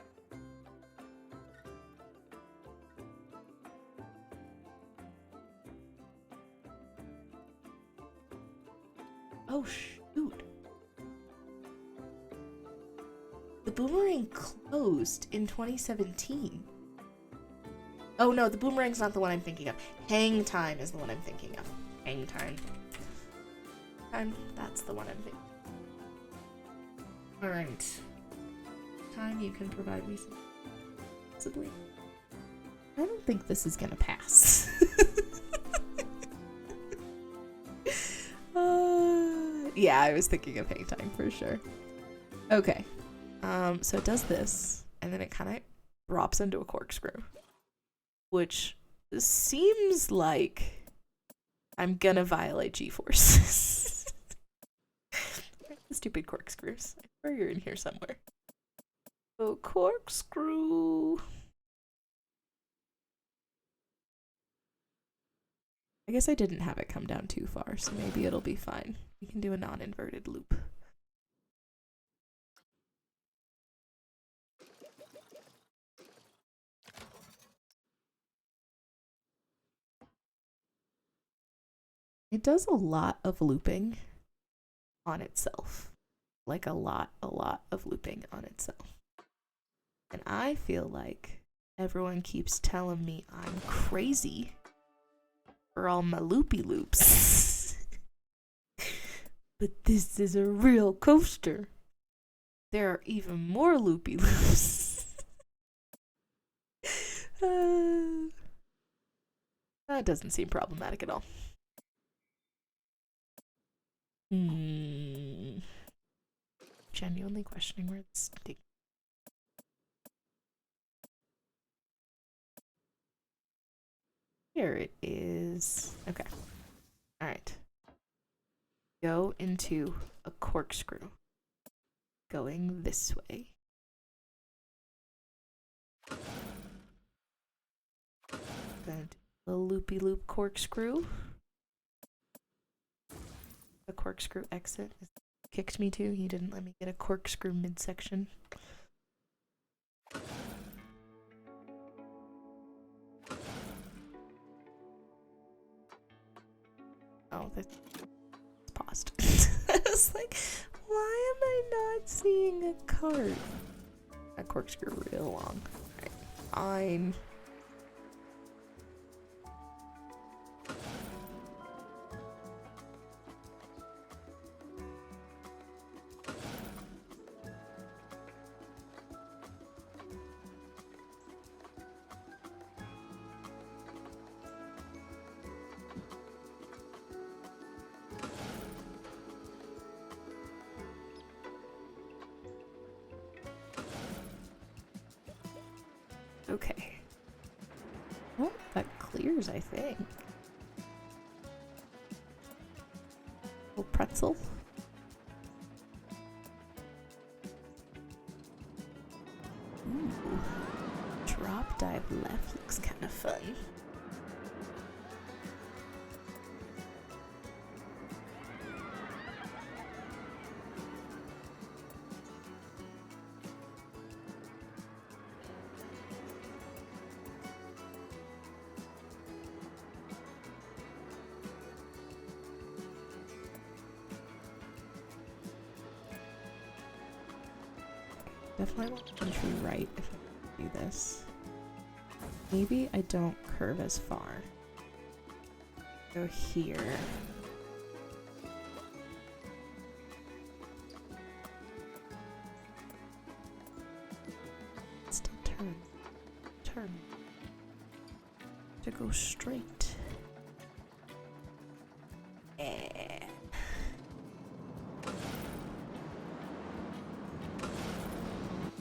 Oh shoot. The boomerang closed in 2017. Oh no, the boomerang's not the one I'm thinking of. Hang Time is the one I'm thinking of. Hang Time. That's the one I'm thinking of. Alright. Time, you can provide me some... Possibly. I don't think this is gonna pass. Yeah, I was thinking of Hang Time for sure. Okay. So it does this, and then it kind of drops into a corkscrew. Which seems like I'm gonna violate G-forces. The stupid corkscrews. I swear you're in here somewhere. Oh, corkscrew. I guess I didn't have it come down too far, so maybe it'll be fine. We can do a non-inverted loop. It does a lot of looping on itself. like a lot of looping on itself. And I feel like everyone keeps telling me I'm crazy for all my loopy loops. But this is a real coaster. There are even more loopy loops. That doesn't seem problematic at all. Genuinely questioning where this thing. Here it is. Okay. Alright. Go into a corkscrew. Going this way. Gonna do a loopy loop corkscrew. The corkscrew exit kicked me to. He didn't let me get a corkscrew midsection. Oh, that's paused. I was like, why am I not seeing a cart? A corkscrew real long. Alright, fine. Okay. Well, that clears, I think. Little pretzel. Ooh. Drop dive left looks kind of fun. Definitely want entry right if I do this. Maybe I don't curve as far. Go here. Still turn. Turn. To go straight.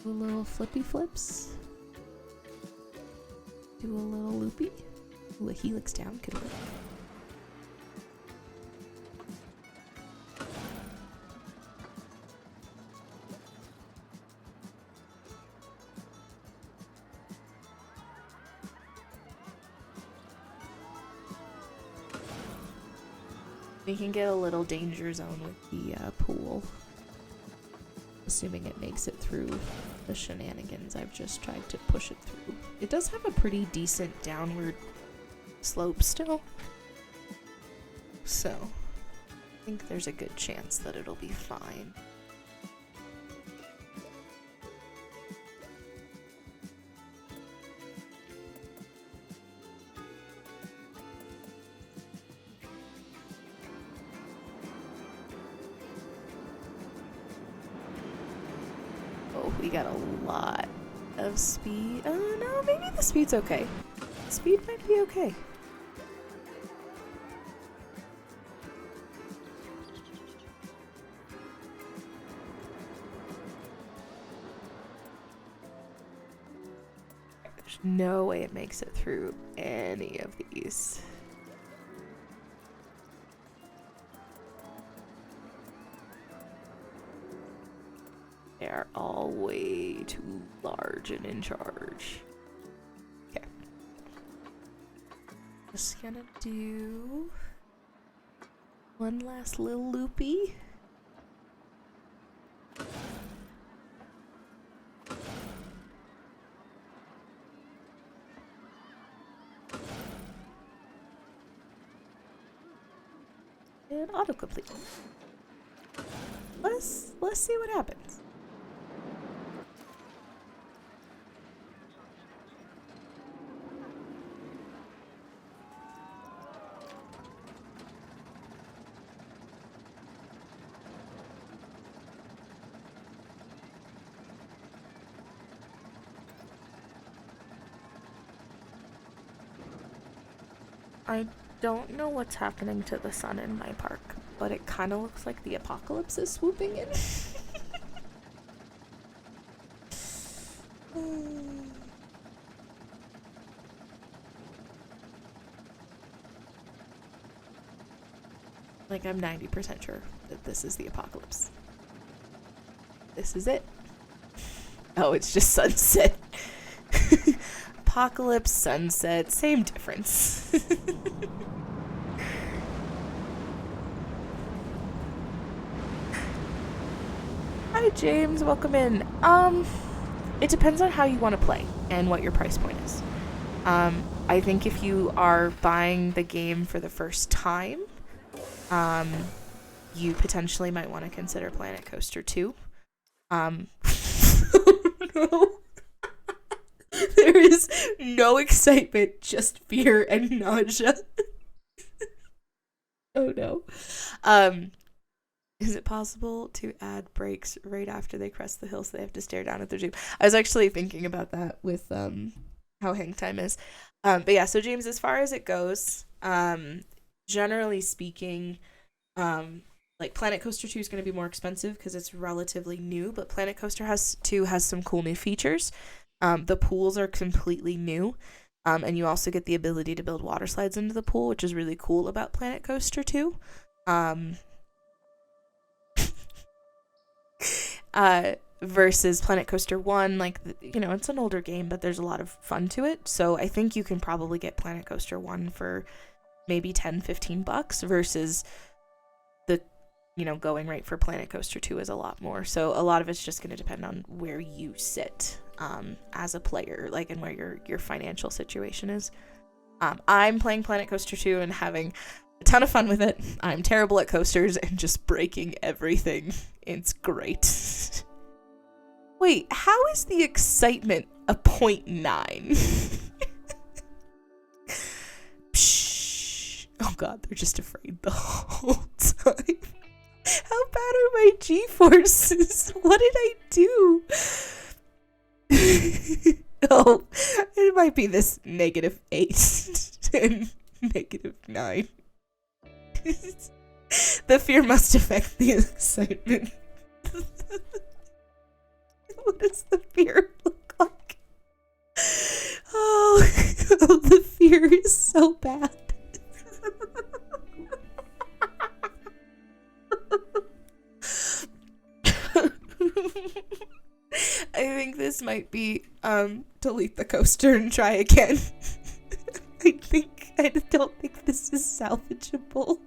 Do a little flippy flips. Do a little loopy. Ooh, a helix down could work. We can get a little danger zone with the pool. Assuming it makes it through the shenanigans I've just tried to push it through. It does have a pretty decent downward slope still. So, I think there's a good chance that it'll be fine. We got a lot of speed. No, maybe the speed's okay. Speed might be okay. There's no way it makes it through any of these. They are all way too large and in charge. Okay. Just gonna do one last little loopy. And autocomplete. Let's let's see what happens. I don't know what's happening to the sun in my park, but it kind of looks like the apocalypse is swooping in. Like, I'm 90% sure that this is the apocalypse. This is it. Oh, it's just sunset. Apocalypse, sunset, same difference. Hi, James. Welcome in. It depends on how you want to play and what your price point is. I think if you are buying the game for the first time, you potentially might want to consider Planet Coaster 2. No. There is no excitement, just fear and nausea. Oh no. Is it possible to add brakes right after they crest the hill so they have to stare down at their Jeep? I was actually thinking about that with how hang time is. But yeah, so James, as far as it goes, generally speaking, like Planet Coaster 2 is going to be more expensive because it's relatively new, but Planet Coaster 2 has some cool new features. The pools are completely new, and you also get the ability to build water slides into the pool, which is really cool about Planet Coaster 2. Versus Planet Coaster 1, like, you know, it's an older game, but there's a lot of fun to it. So I think you can probably get Planet Coaster 1 for maybe $10-15 versus the, you know, going right for Planet Coaster 2 is a lot more. So a lot of it's just going to depend on where you sit as a player, like, and where your financial situation is. I'm playing Planet Coaster 2 and having a ton of fun with it. I'm terrible at coasters and just breaking everything. It's great. Wait, how is the excitement a 0.9? Psh. Oh god, they're just afraid the whole time. How bad are my G-forces? What did I do? Oh, it might be this -8 and -9. The fear must affect the excitement. What does the fear look like? Oh, the fear is so bad. I think this might be delete the coaster and try again. I don't think this is salvageable.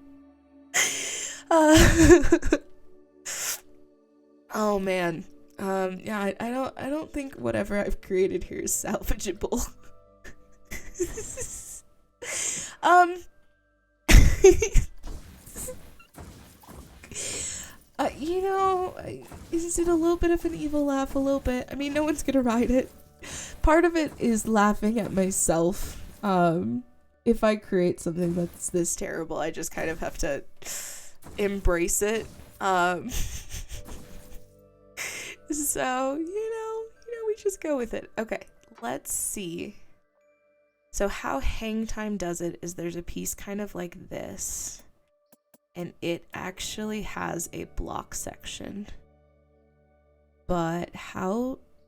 Oh man. Yeah, I don't think whatever I've created here is salvageable. You know, is it a little bit of an evil laugh? A little bit. I mean, no one's gonna ride it. Part of it is laughing at myself. If I create something that's this terrible, I just kind of have to embrace it. So, you know, we just go with it. Okay, let's see. So how Hang Time does it is there's a piece kind of like this, and it actually has a block section. But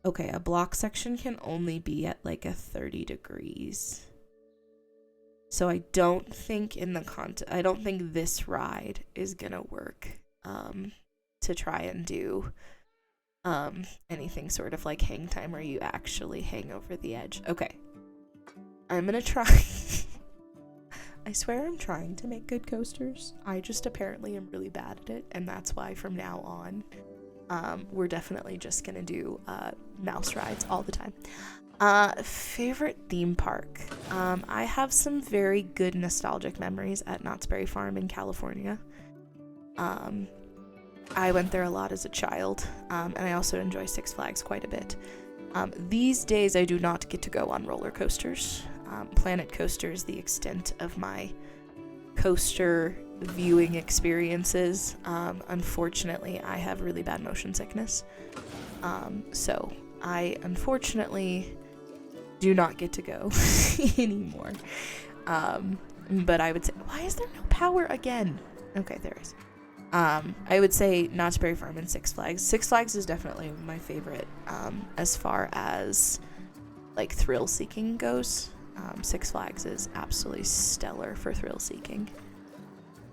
okay, a block section can only be at like a 30 degrees. So I don't think I don't think this ride is gonna work to try and do anything sort of like Hang Time where you actually hang over the edge. Okay, I'm gonna try. I swear I'm trying to make good coasters. I just apparently am really bad at it, and that's why from now on we're definitely just gonna do mouse rides all the time. Favorite theme park. I have some very good nostalgic memories at Knott's Berry Farm in California. I went there a lot as a child, and I also enjoy Six Flags quite a bit. These days, I do not get to go on roller coasters. Planet Coaster is the extent of my coaster viewing experiences. Unfortunately, I have really bad motion sickness. So I unfortunately do not get to go anymore. But I would say, why is there no power again? Okay, there is. I would say Knott's Berry Farm and Six Flags. Six Flags is definitely my favorite as far as like thrill seeking goes. Six Flags is absolutely stellar for thrill seeking.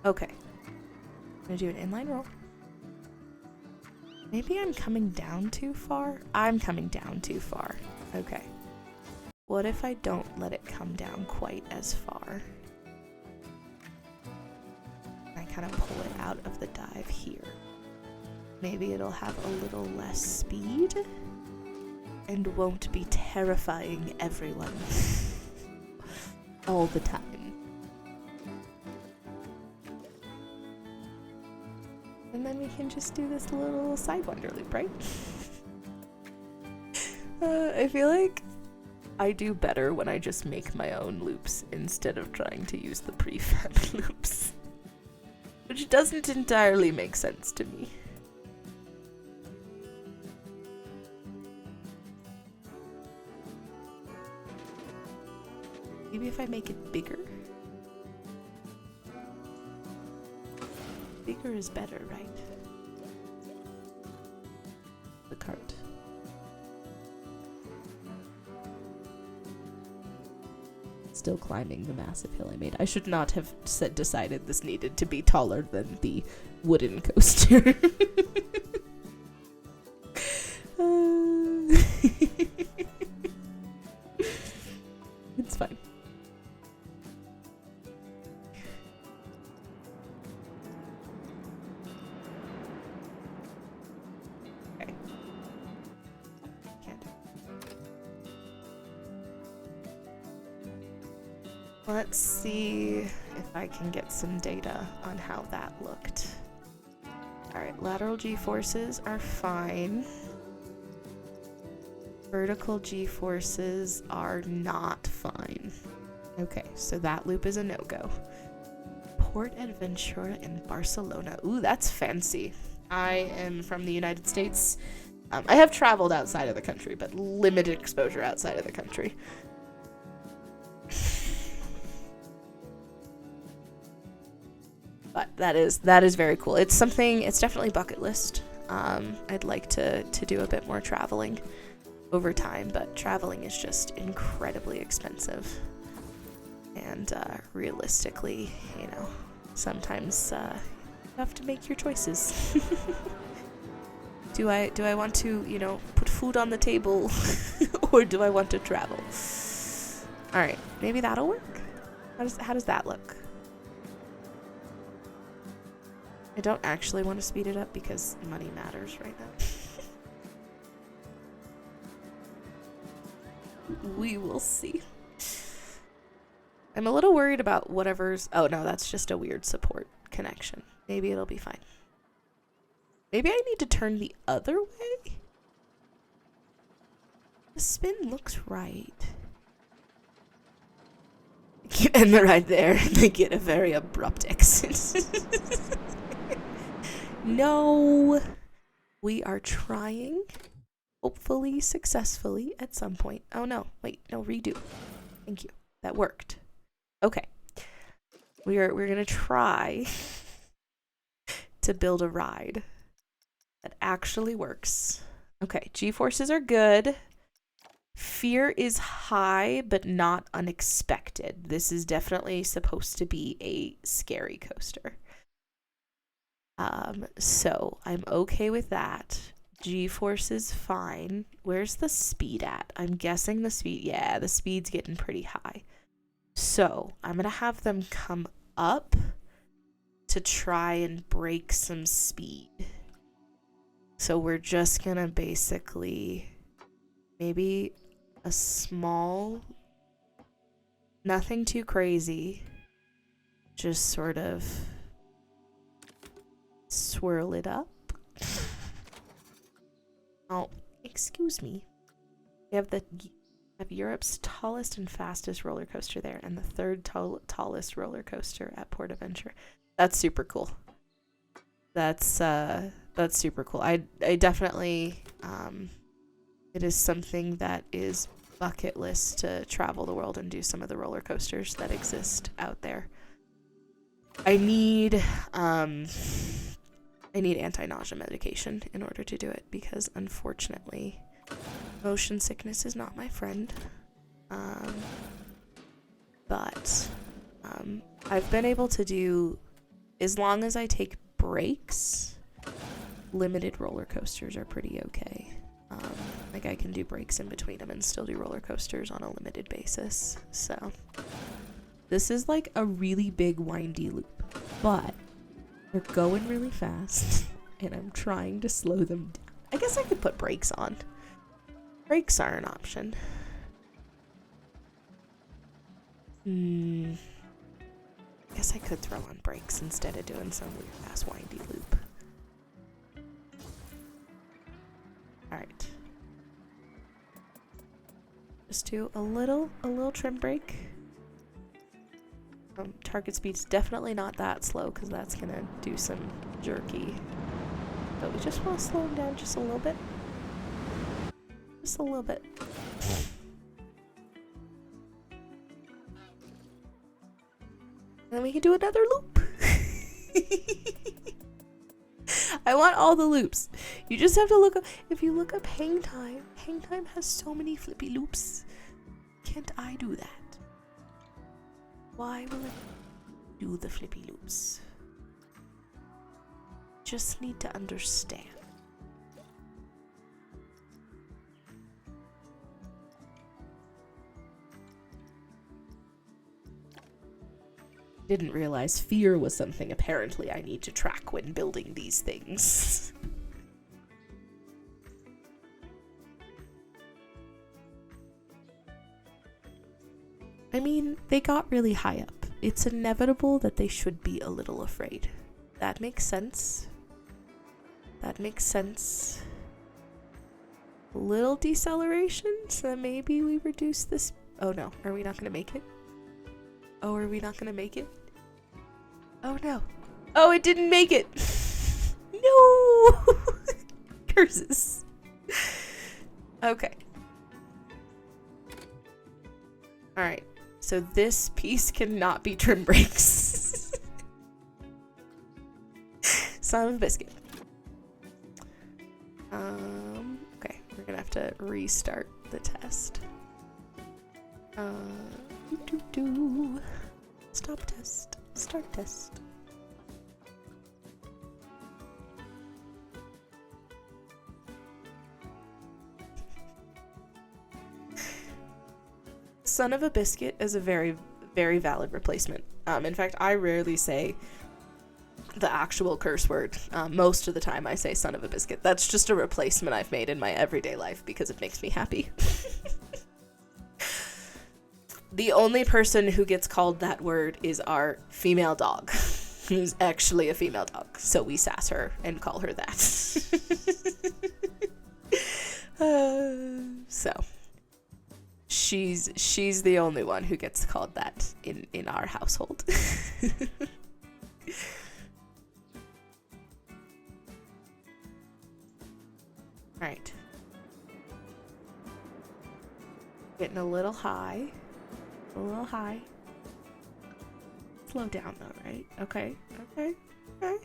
Okay. I'm gonna do an inline roll. Maybe I'm coming down too far? I'm coming down too far. Okay. What if I don't let it come down quite as far? I kind of pull it out of the dive here. Maybe it'll have a little less speed and won't be terrifying everyone all the time. And then we can just do this little Sidewinder loop, right? I feel like I do better when I just make my own loops instead of trying to use the prefab loops. Which doesn't entirely make sense to me. Maybe if I make it bigger? Bigger is better, right? The cart. Still climbing the massive hill I made. I should not have decided this needed to be taller than the wooden coaster. It's fine. Okay. Can't. Let's see if I can get some data on how that looked. Alright, lateral G-forces are fine. Vertical G-forces are not fine. Okay, so that loop is a no-go. Port Aventura in Barcelona. Ooh, that's fancy. I am from the United States. I have traveled outside of the country, but limited exposure outside of the country. But that is very cool. It's something, it's definitely bucket list. I'd like to do a bit more traveling over time, but traveling is just incredibly expensive. And realistically, you know, sometimes you have to make your choices. Do I want to, you know, put food on the table or do I want to travel? All right, maybe that'll work. How does that look? I don't actually want to speed it up because money matters right now. We will see. I'm a little worried about whatever's... Oh, no, that's just a weird support connection. Maybe it'll be fine. Maybe I need to turn the other way? The spin looks right. And they're right there. They get a very abrupt exit. No. We are trying. Hopefully successfully at some point. Oh, no. Wait. No, redo. Thank you. That worked. Okay. We're gonna try to build a ride that actually works. Okay, G-forces are good. Fear is high, but not unexpected. This is definitely supposed to be a scary coaster. So I'm okay with that. G-force is fine. Where's the speed at? I'm guessing the speed, yeah, the speed's getting pretty high. So I'm gonna have them come up to try and break some speed. So we're just gonna basically maybe a small, nothing too crazy, just sort of swirl it up Oh, excuse me. We have Europe's tallest and fastest roller coaster there, and the third tallest roller coaster at Port Adventure. That's super cool. That's super cool. I definitely it is something that is bucket list to travel the world and do some of the roller coasters that exist out there. I need anti-nausea medication in order to do it because unfortunately motion sickness is not my friend. But I've been able to do, as long as I take breaks, limited roller coasters are pretty okay. Like I can do breaks in between them and still do roller coasters on a limited basis. So this is like a really big windy loop, but they're going really fast and I'm trying to slow them down. I guess I could put brakes on. Brakes are an option. I guess I could throw on brakes instead of doing some weird ass windy loop. Alright. Just do a little trim brake. Target speed's definitely not that slow because that's gonna do some jerky. But we just want to slow him down just a little bit. Just a little bit. And then we can do another loop. I want all the loops. You just have to look up. If you look up Hang Time has so many flippy loops. Can't I do that? Why will it do the flippy loops? Just need to understand. Didn't realize fear was something apparently I need to track when building these things. I mean, they got really high up. It's inevitable that they should be a little afraid. That makes sense. That makes sense. A little deceleration, so maybe we reduce this. Oh no, are we not gonna make it? Oh, are we not gonna make it? Oh no. Oh, it didn't make it! No! Curses. Okay. Alright, so this piece cannot be trim brakes. Son of a biscuit. Okay, we're gonna have to restart the test. Stop test. Start test. Son of a biscuit is a very, very valid replacement. In fact, I rarely say the actual curse word. Most of the time I say son of a biscuit. That's just a replacement I've made in my everyday life because it makes me happy. The only person who gets called that word is our female dog, who's actually a female dog. So we sass her and call her that. So she's the only one who gets called that in our household. All right. Getting a little high. A little high. Slow down though, right? Okay. Okay. Okay.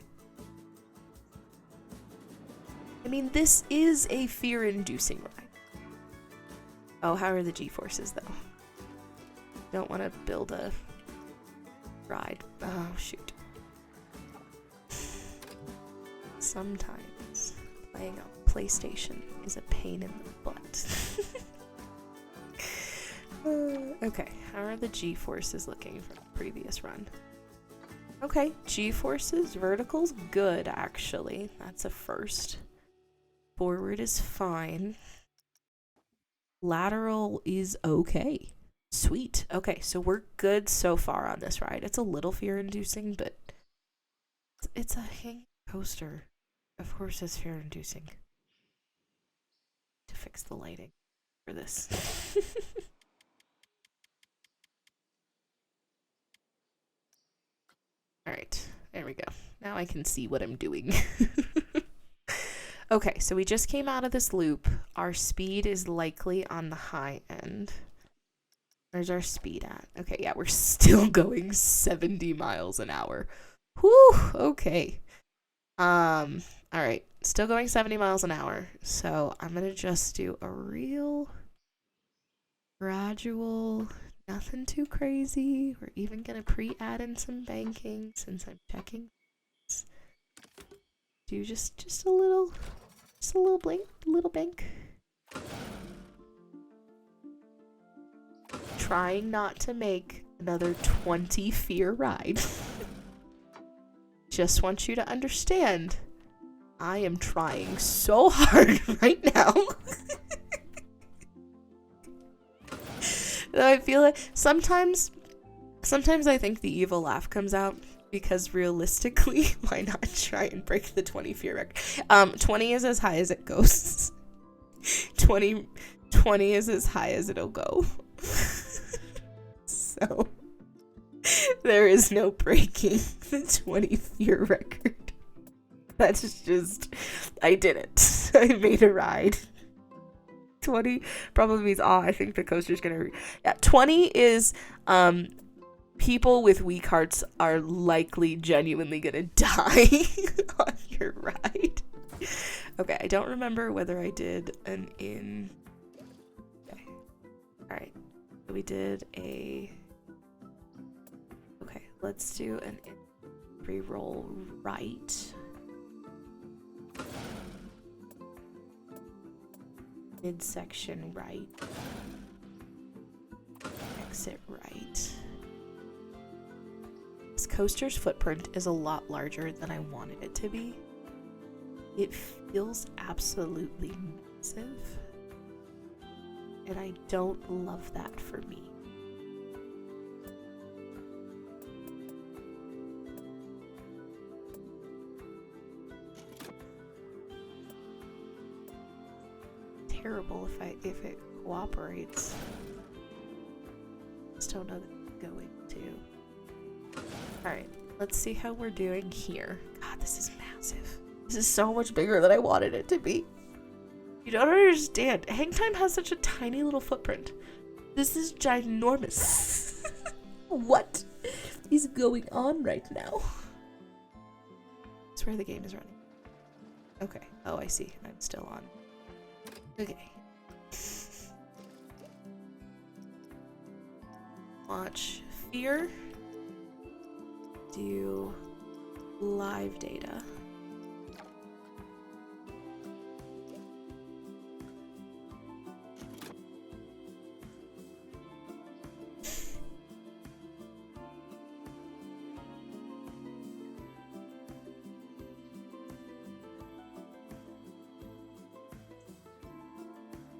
I mean, this is a fear-inducing ride. Oh, how are the G-forces though? Don't want to build a ride. Oh, shoot. Sometimes playing on PlayStation is a pain in the butt. Okay, how are the G-forces looking from the previous run? Okay, G-forces, vertical's good actually. That's a first. Forward is fine. Lateral is okay. Sweet. Okay, so we're good so far on this ride. It's a little fear-inducing, but it's a hang coaster. Of course it's fear-inducing. to fix the lighting for this. Alright, there we go. Now I can see what I'm doing. Okay, so we just came out of this loop. Our speed is likely on the high end. Where's our speed at? Okay, yeah, we're still going 70 miles an hour. Whew, okay. Alright, still going 70 miles an hour. So I'm gonna just do a real gradual, nothing too crazy. We're even gonna pre-add in some banking since I'm checking. Do just a little bank. Trying not to make another 20 fear ride. Just want you to understand, I am trying so hard right now. I feel like sometimes I think the evil laugh comes out. Because realistically, why not try and break the 20 fear record? 20 is as high as it goes. 20 is as high as it'll go. So, there is no breaking the 20 fear record. That's just, I did it. I made a ride. 20 probably means, I think the coaster's gonna, 20 is, people with weak hearts are likely genuinely gonna die on your ride. Okay, I don't remember whether I did an in. Okay. Alright. We did a. Okay, let's do an in re-roll right. Midsection right. Exit right. This coaster's footprint is a lot larger than I wanted it to be. It feels absolutely massive. And I don't love that for me. Terrible if it cooperates. Just don't know that it's going to. Alright, let's see how we're doing here. God, this is massive. This is so much bigger than I wanted it to be. You don't understand. Hang Time has such a tiny little footprint. This is ginormous. What is going on right now? That's where the game is running. Okay. Oh, I see. I'm still on. Okay. Watch Fear. Do live data.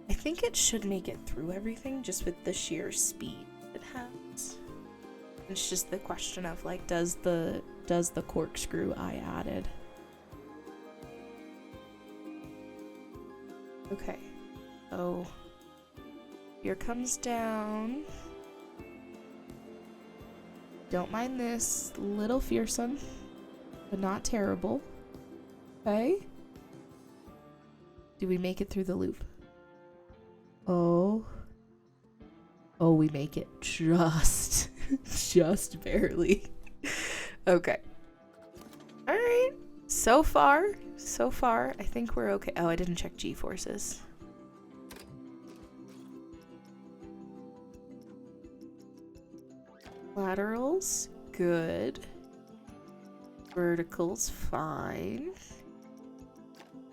I think it should make it through everything just with the sheer speed it has. It's just the question of like, does the corkscrew I added? Okay. Oh. Here comes down. Don't mind this. Little fearsome, but not terrible. Okay. Do we make it through the loop? Oh. Oh, we make it just barely. Okay. All right. So far, I think we're okay. Oh, I didn't check G-forces. Laterals, good. Verticals, fine.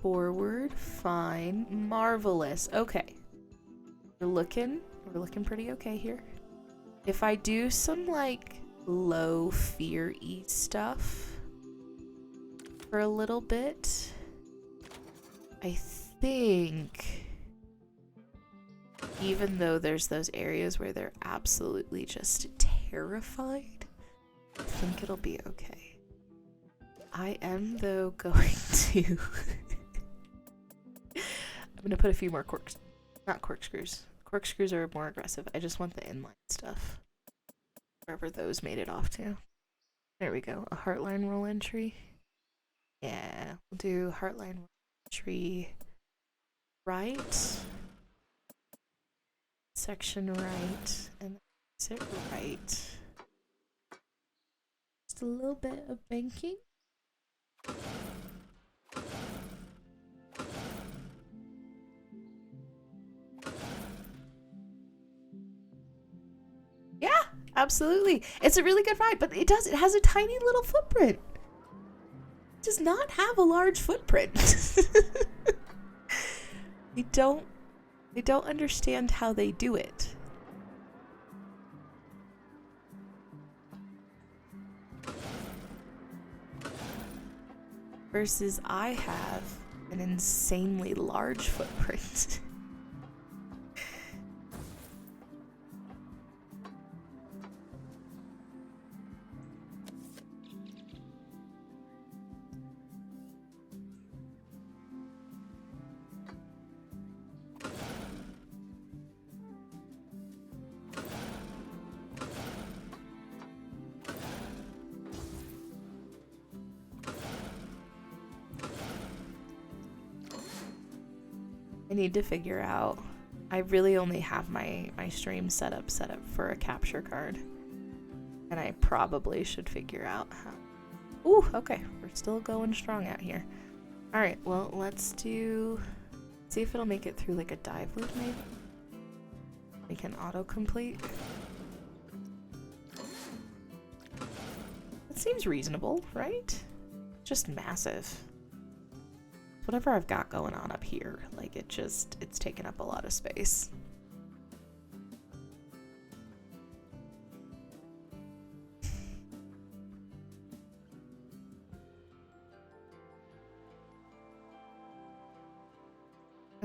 Forward, fine. Marvelous. Okay. We're looking pretty okay here. If I do some like low fear-y stuff for a little bit, I think even though there's those areas where they're absolutely just terrified, I think it'll be okay. I am though going to I'm gonna put a few more not corkscrews. Corkscrews are more aggressive. I just want the inline stuff. Wherever those made it off to. There we go. A heartline roll entry. Yeah, we'll do heartline roll entry right. Section right. And exit right. Just a little bit of banking. Yeah, absolutely. It's a really good ride, but it has a tiny little footprint. It does not have a large footprint. I don't understand how they do it. Versus I have an insanely large footprint. I need to figure out. I really only have my stream set up for a capture card. And I probably should figure out how. Ooh, okay. We're still going strong out here. Alright, well, let's see if it'll make it through like a dive loop maybe. We can autocomplete. That seems reasonable, right? Just massive. Whatever I've got going on up here, like it's taking up a lot of space.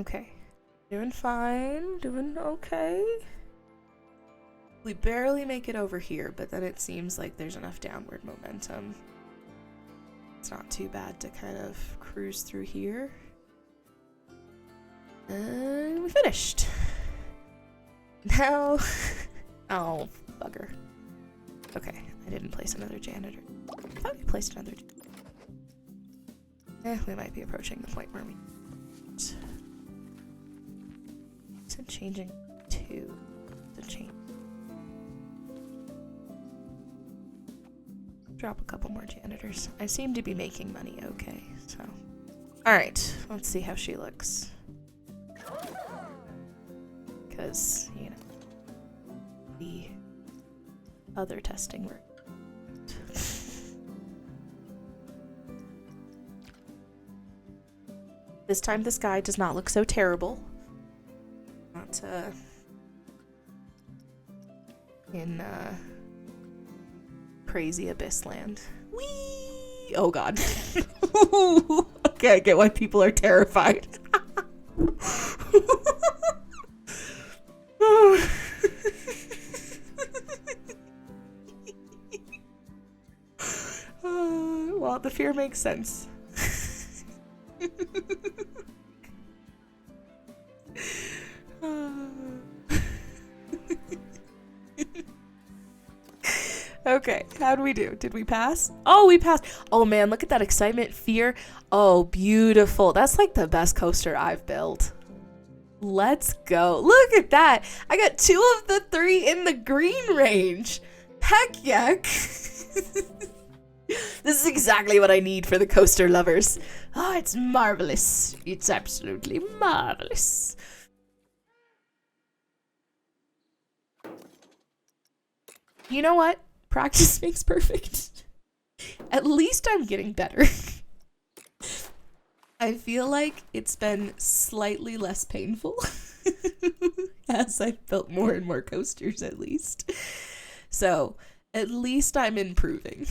Okay. Doing fine, doing okay. We barely make it over here, but then it seems like there's enough downward momentum. It's not too bad to kind of cruise through here. And we finished. Now, oh, bugger. Okay, I didn't place another janitor. I thought we placed another janitor. We might be approaching the point where we... It's changing to change. Drop a couple more janitors. I seem to be making money okay, so. Alright, let's see how she looks. Because, you know, the other testing work. This time the sky does not look so terrible. Not, in, crazy abyss land. Whee! Oh god. Okay, I get why people are terrified. Well, the fear makes sense. Okay, how'd we do? Did we pass? Oh, we passed. Oh man, look at that excitement, fear. Oh, beautiful. That's like the best coaster I've built. Let's go. Look at that. I got 2 of the 3 in the green range. Heck yeah. This is exactly what I need for the coaster lovers. Oh, it's marvelous. It's absolutely marvelous. You know what? Practice makes perfect. At least I'm getting better. I feel like it's been slightly less painful as I've built more and more coasters, at least. So, at least I'm improving.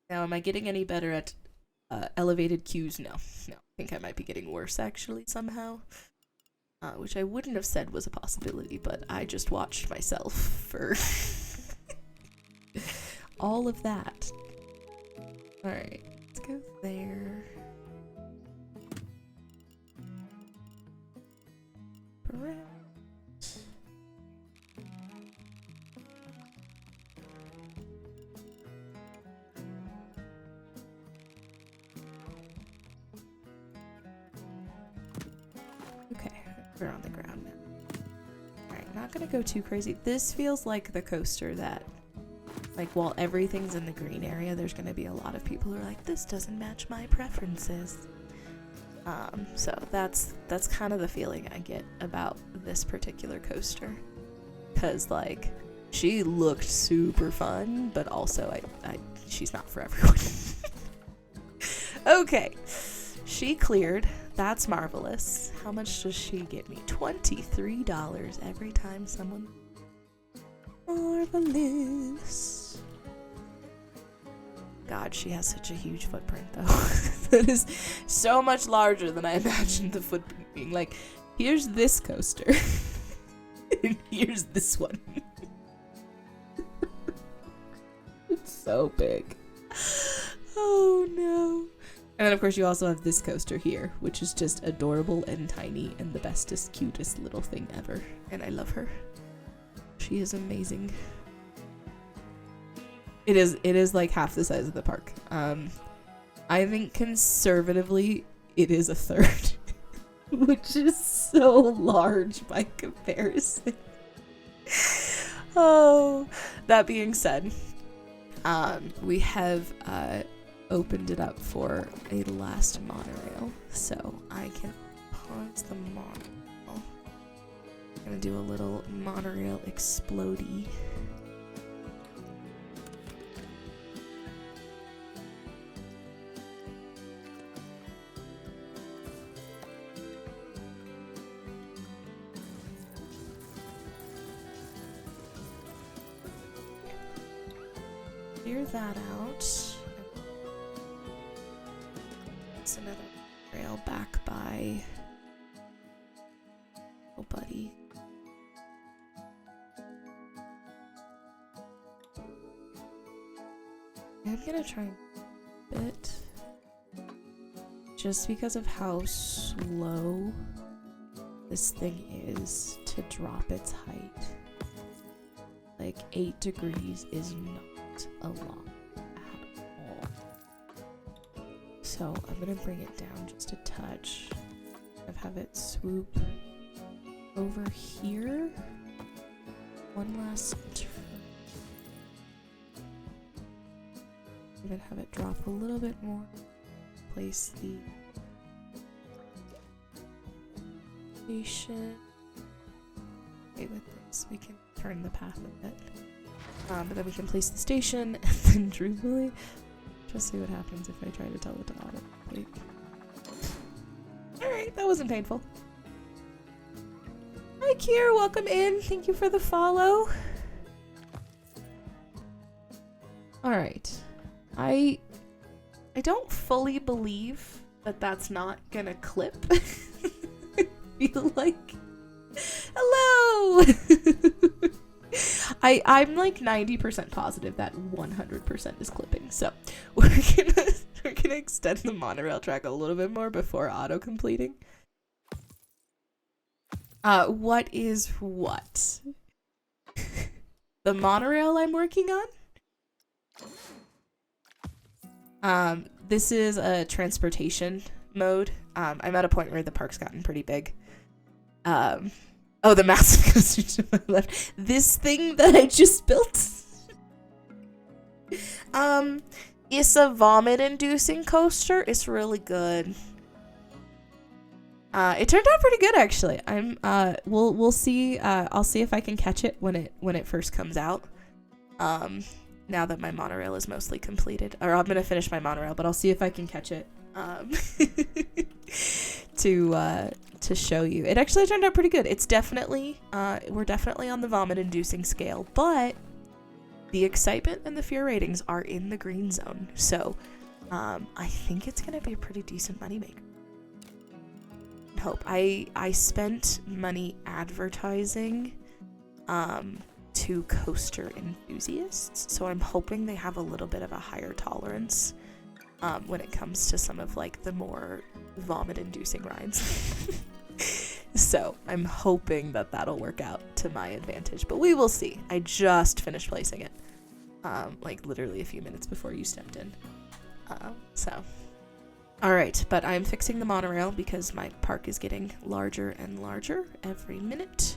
Now, am I getting any better at elevated queues? No. I think I might be getting worse, actually, somehow. Which I wouldn't have said was a possibility, but I just watched myself for all of that. Alright, let's go there. Correct. Okay, we're on the ground now. Alright, not gonna go too crazy. This feels like the coaster that, like, while everything's in the green area, there's gonna be a lot of people who are like, this doesn't match my preferences. So that's kind of the feeling I get about this particular coaster. Cause like, she looked super fun, but also she's not for everyone. Okay, she cleared. That's marvelous. How much does she get me? $23 every time someone... Marvelous. God, she has such a huge footprint, though. That is so much larger than I imagined the footprint being. Like, here's this coaster. And here's this one. It's so big. Oh, no. And then, of course, you also have this coaster here, which is just adorable and tiny and the bestest, cutest little thing ever. And I love her. She is amazing. It is like half the size of the park. I think conservatively it is a third, which is so large by comparison. Oh, that being said, we have opened it up for a last monorail, so I can pause the monorail. I'm gonna do a little monorail explodey. Clear that out. It's another rail back by oh buddy. I'm gonna try a bit just because of how slow this thing is to drop its height. Like 8 degrees is not a lot at all. So I'm gonna bring it down just a touch. Have it swoop over here. One last turn. I'm gonna have it drop a little bit more. Place the station. Okay, with this we can turn the path a bit. But then we can place the station and then truthfully just see what happens if I try to tell it to auto-complete. Alright, that wasn't painful. Hi Kier, welcome in. Thank you for the follow. Alright. I don't fully believe that that's not gonna clip. I feel like... Hello! I'm like 90% positive that 100% is clipping, so we're gonna extend the monorail track a little bit more before auto-completing. What is what? The monorail I'm working on? This is a transportation mode. I'm at a point where the park's gotten pretty big. Oh, the massive coaster to my left. This thing that I just built. It's a vomit-inducing coaster. It's really good. It turned out pretty good, actually. We'll see. I'll see if I can catch it when it first comes out. Now that my monorail is mostly completed, or I'm gonna finish my monorail, but I'll see if I can catch it. To show you. It actually turned out pretty good. It's definitely, we're definitely on the vomit-inducing scale, but the excitement and the fear ratings are in the green zone. So, I think it's gonna be a pretty decent moneymaker. Hope. I spent money advertising, to coaster enthusiasts, so I'm hoping they have a little bit of a higher tolerance when it comes to some of like the more vomit-inducing rides. So I'm hoping that that'll work out to my advantage, but we will see. I just finished placing it, like literally a few minutes before you stepped in. All right, but I'm fixing the monorail because my park is getting larger and larger every minute,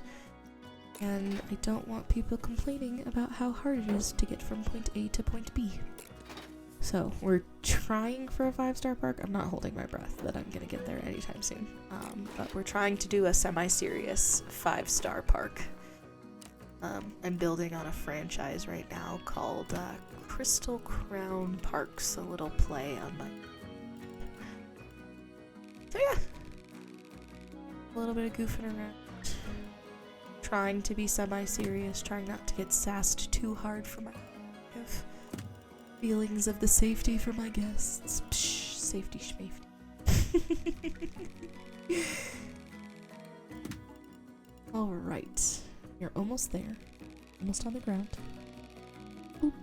and I don't want people complaining about how hard it is to get from point A to point B. So we're trying for a 5-star park. I'm not holding my breath that I'm gonna get there anytime soon, but we're trying to do a semi-serious 5-star park. I'm building on a franchise right now called Crystal Crown Parks, a little play on my... So yeah, a little bit of goofing around, trying to be semi-serious, trying not to get sassed too hard for my feelings of the safety for my guests. Psh, safety schmafety. Alright, you're almost there. Almost on the ground. Boop.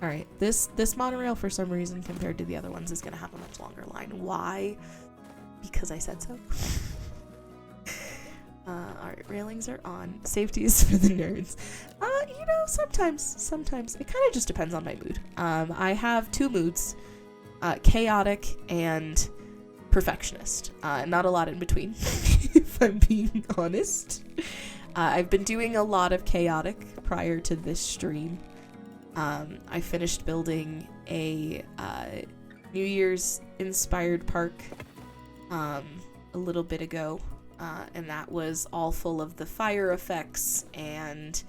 Alright, this monorail for some reason compared to the other ones is going to have a much longer line. Why? Because I said so. Alright, railings are on. Safety is for the nerds. You know, sometimes. It kind of just depends on my mood. I have 2 moods. Chaotic and perfectionist. Not a lot in between, if I'm being honest. I've been doing a lot of chaotic prior to this stream. I finished building a New Year's inspired park a little bit ago, and that was all full of the fire effects, and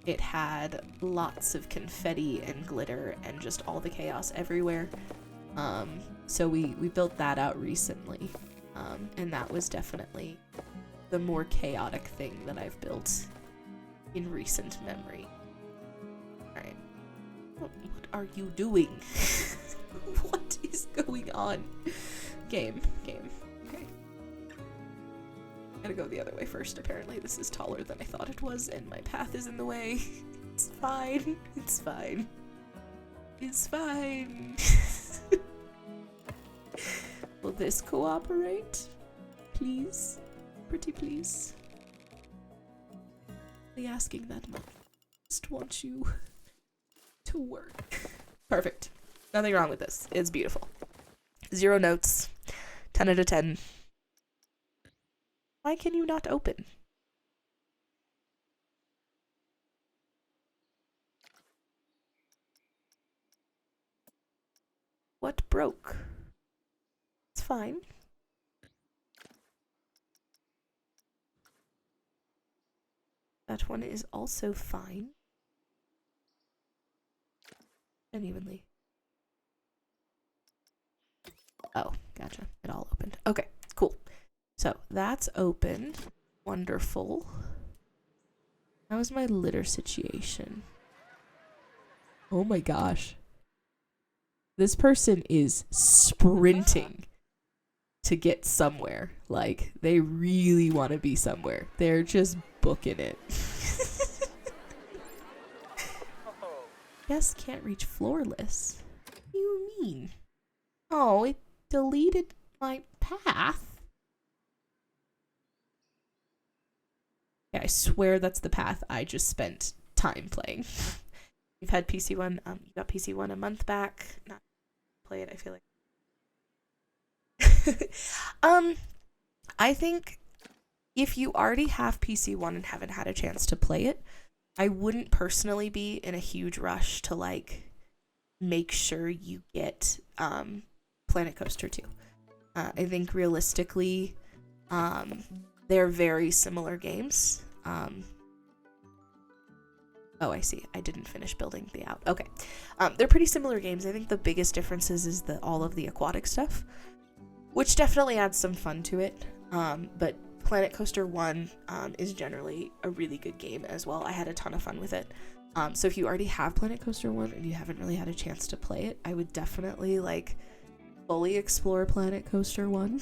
it had lots of confetti and glitter and just all the chaos everywhere. So we built that out recently, and that was definitely the more chaotic thing that I've built in recent memory. Alright. What are you doing? What is going on? Game. Okay. Gotta go the other way first. Apparently this is taller than I thought it was, and my path is in the way. It's fine. It's fine. It's fine. Will this cooperate? Please? Pretty please. Really asking that much. Just want you to work. Perfect. Nothing wrong with this. It's beautiful. 0 notes. 10 out of 10. Why can you not open? What broke? It's fine. That one is also fine. Unevenly. Oh, gotcha. It all opened. Okay, cool. So that's open. Wonderful. How is my litter situation? Oh my gosh. This person is sprinting to get somewhere. Like, they really want to be somewhere. They're just booking it. Guess can't reach floorless. What do you mean? Oh, it deleted my path. Yeah, I swear that's the path I just spent time playing. You've had PC1, you got PC1 a month back. Not play it, I feel like. I think if you already have PC1 and haven't had a chance to play it, I wouldn't personally be in a huge rush to like make sure you get Planet Coaster 2. I think realistically, they're very similar games. Oh, I see. I didn't finish building the out. Okay. They're pretty similar games. I think the biggest difference is all of the aquatic stuff, which definitely adds some fun to it. But Planet Coaster 1 is generally a really good game as well. I had a ton of fun with it. So if you already have Planet Coaster 1 and you haven't really had a chance to play it, I would definitely like fully explore Planet Coaster 1.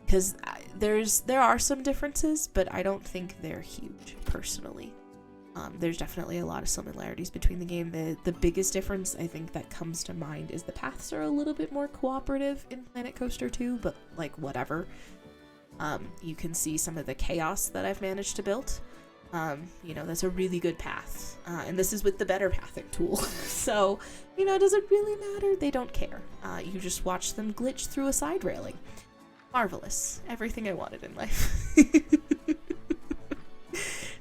Because there are some differences, but I don't think they're huge personally. There's definitely a lot of similarities between the game. The biggest difference I think that comes to mind is the paths are a little bit more cooperative in Planet Coaster 2, but like whatever. You can see some of the chaos that I've managed to build. You know, that's a really good path. And this is with the better pathing tool. So, you know, does it really matter? They don't care. You just watch them glitch through a side railing. Marvelous. Everything I wanted in life.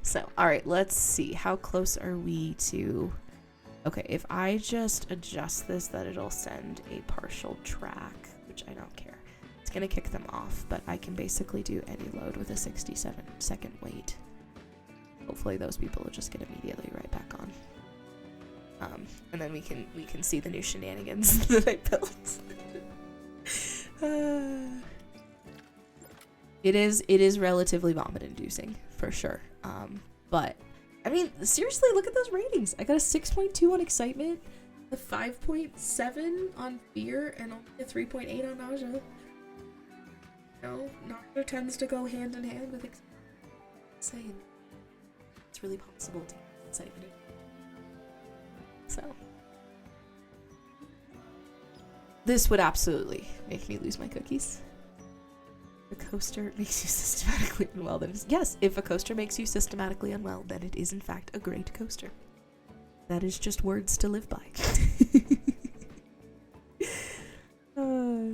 So, alright, let's see. How close are we to... Okay, if I just adjust this, that it'll send a partial track, which I don't care. It's gonna kick them off, but I can basically do any load with a 67-second wait. Hopefully those people will just get immediately right back on. And then we can see the new shenanigans that I built. It is relatively vomit-inducing, for sure. But, I mean, seriously, look at those ratings. I got a 6.2 on excitement, a 5.7 on fear, and only a 3.8 on nausea. You know, nausea tends to go hand in hand with excitement. It's really possible to get excitement. So, this would absolutely make me lose my cookies. A coaster makes you systematically unwell, then yes, if a coaster makes you systematically unwell, then it is in fact a great coaster. That is just words to live by.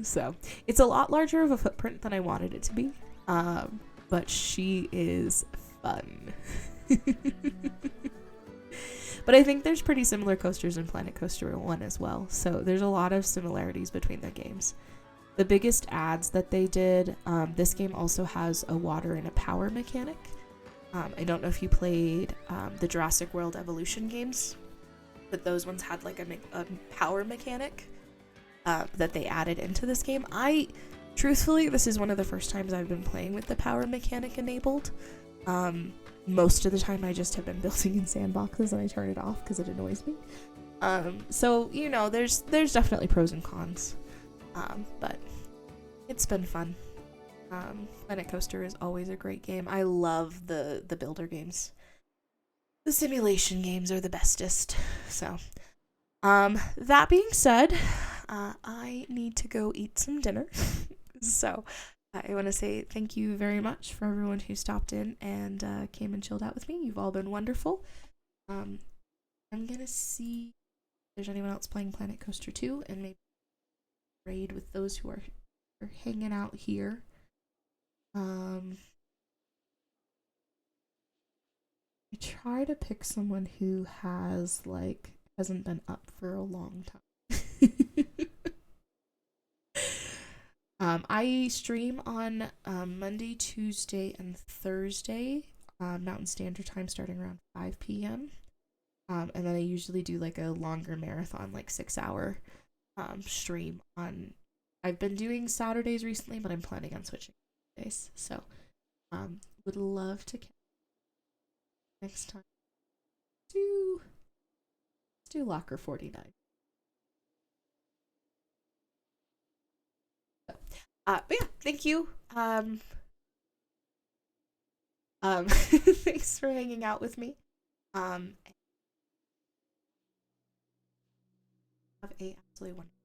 So, it's a lot larger of a footprint than I wanted it to be, but she is fun. But I think there's pretty similar coasters in Planet Coaster 1 as well, so there's a lot of similarities between their games. The biggest adds that they did, this game also has a water and a power mechanic. I don't know if you played the Jurassic World Evolution games, but those ones had like a power mechanic that they added into this game. Truthfully, this is one of the first times I've been playing with the power mechanic enabled. Most of the time I just have been building in sandboxes and I turn it off because it annoys me. So, you know, there's definitely pros and cons. But it's been fun. Planet Coaster is always a great game. I love the builder games. The simulation games are the bestest. So, that being said, I need to go eat some dinner. So, I want to say thank you very much for everyone who stopped in and came and chilled out with me. You've all been wonderful. I'm gonna see if there's anyone else playing Planet Coaster 2 and maybe raid with those who are hanging out here. I try to pick someone who hasn't been up for a long time. I stream on Monday, Tuesday, and Thursday, Mountain Standard Time, starting around 5 p.m. And then I usually do like a longer marathon, like 6-hour stream on. I've been doing Saturdays recently, but I'm planning on switching days. So, would love to catch next time. Let's do Locker 49. So, but yeah, thank you. Thanks for hanging out with me. Have a absolutely wonderful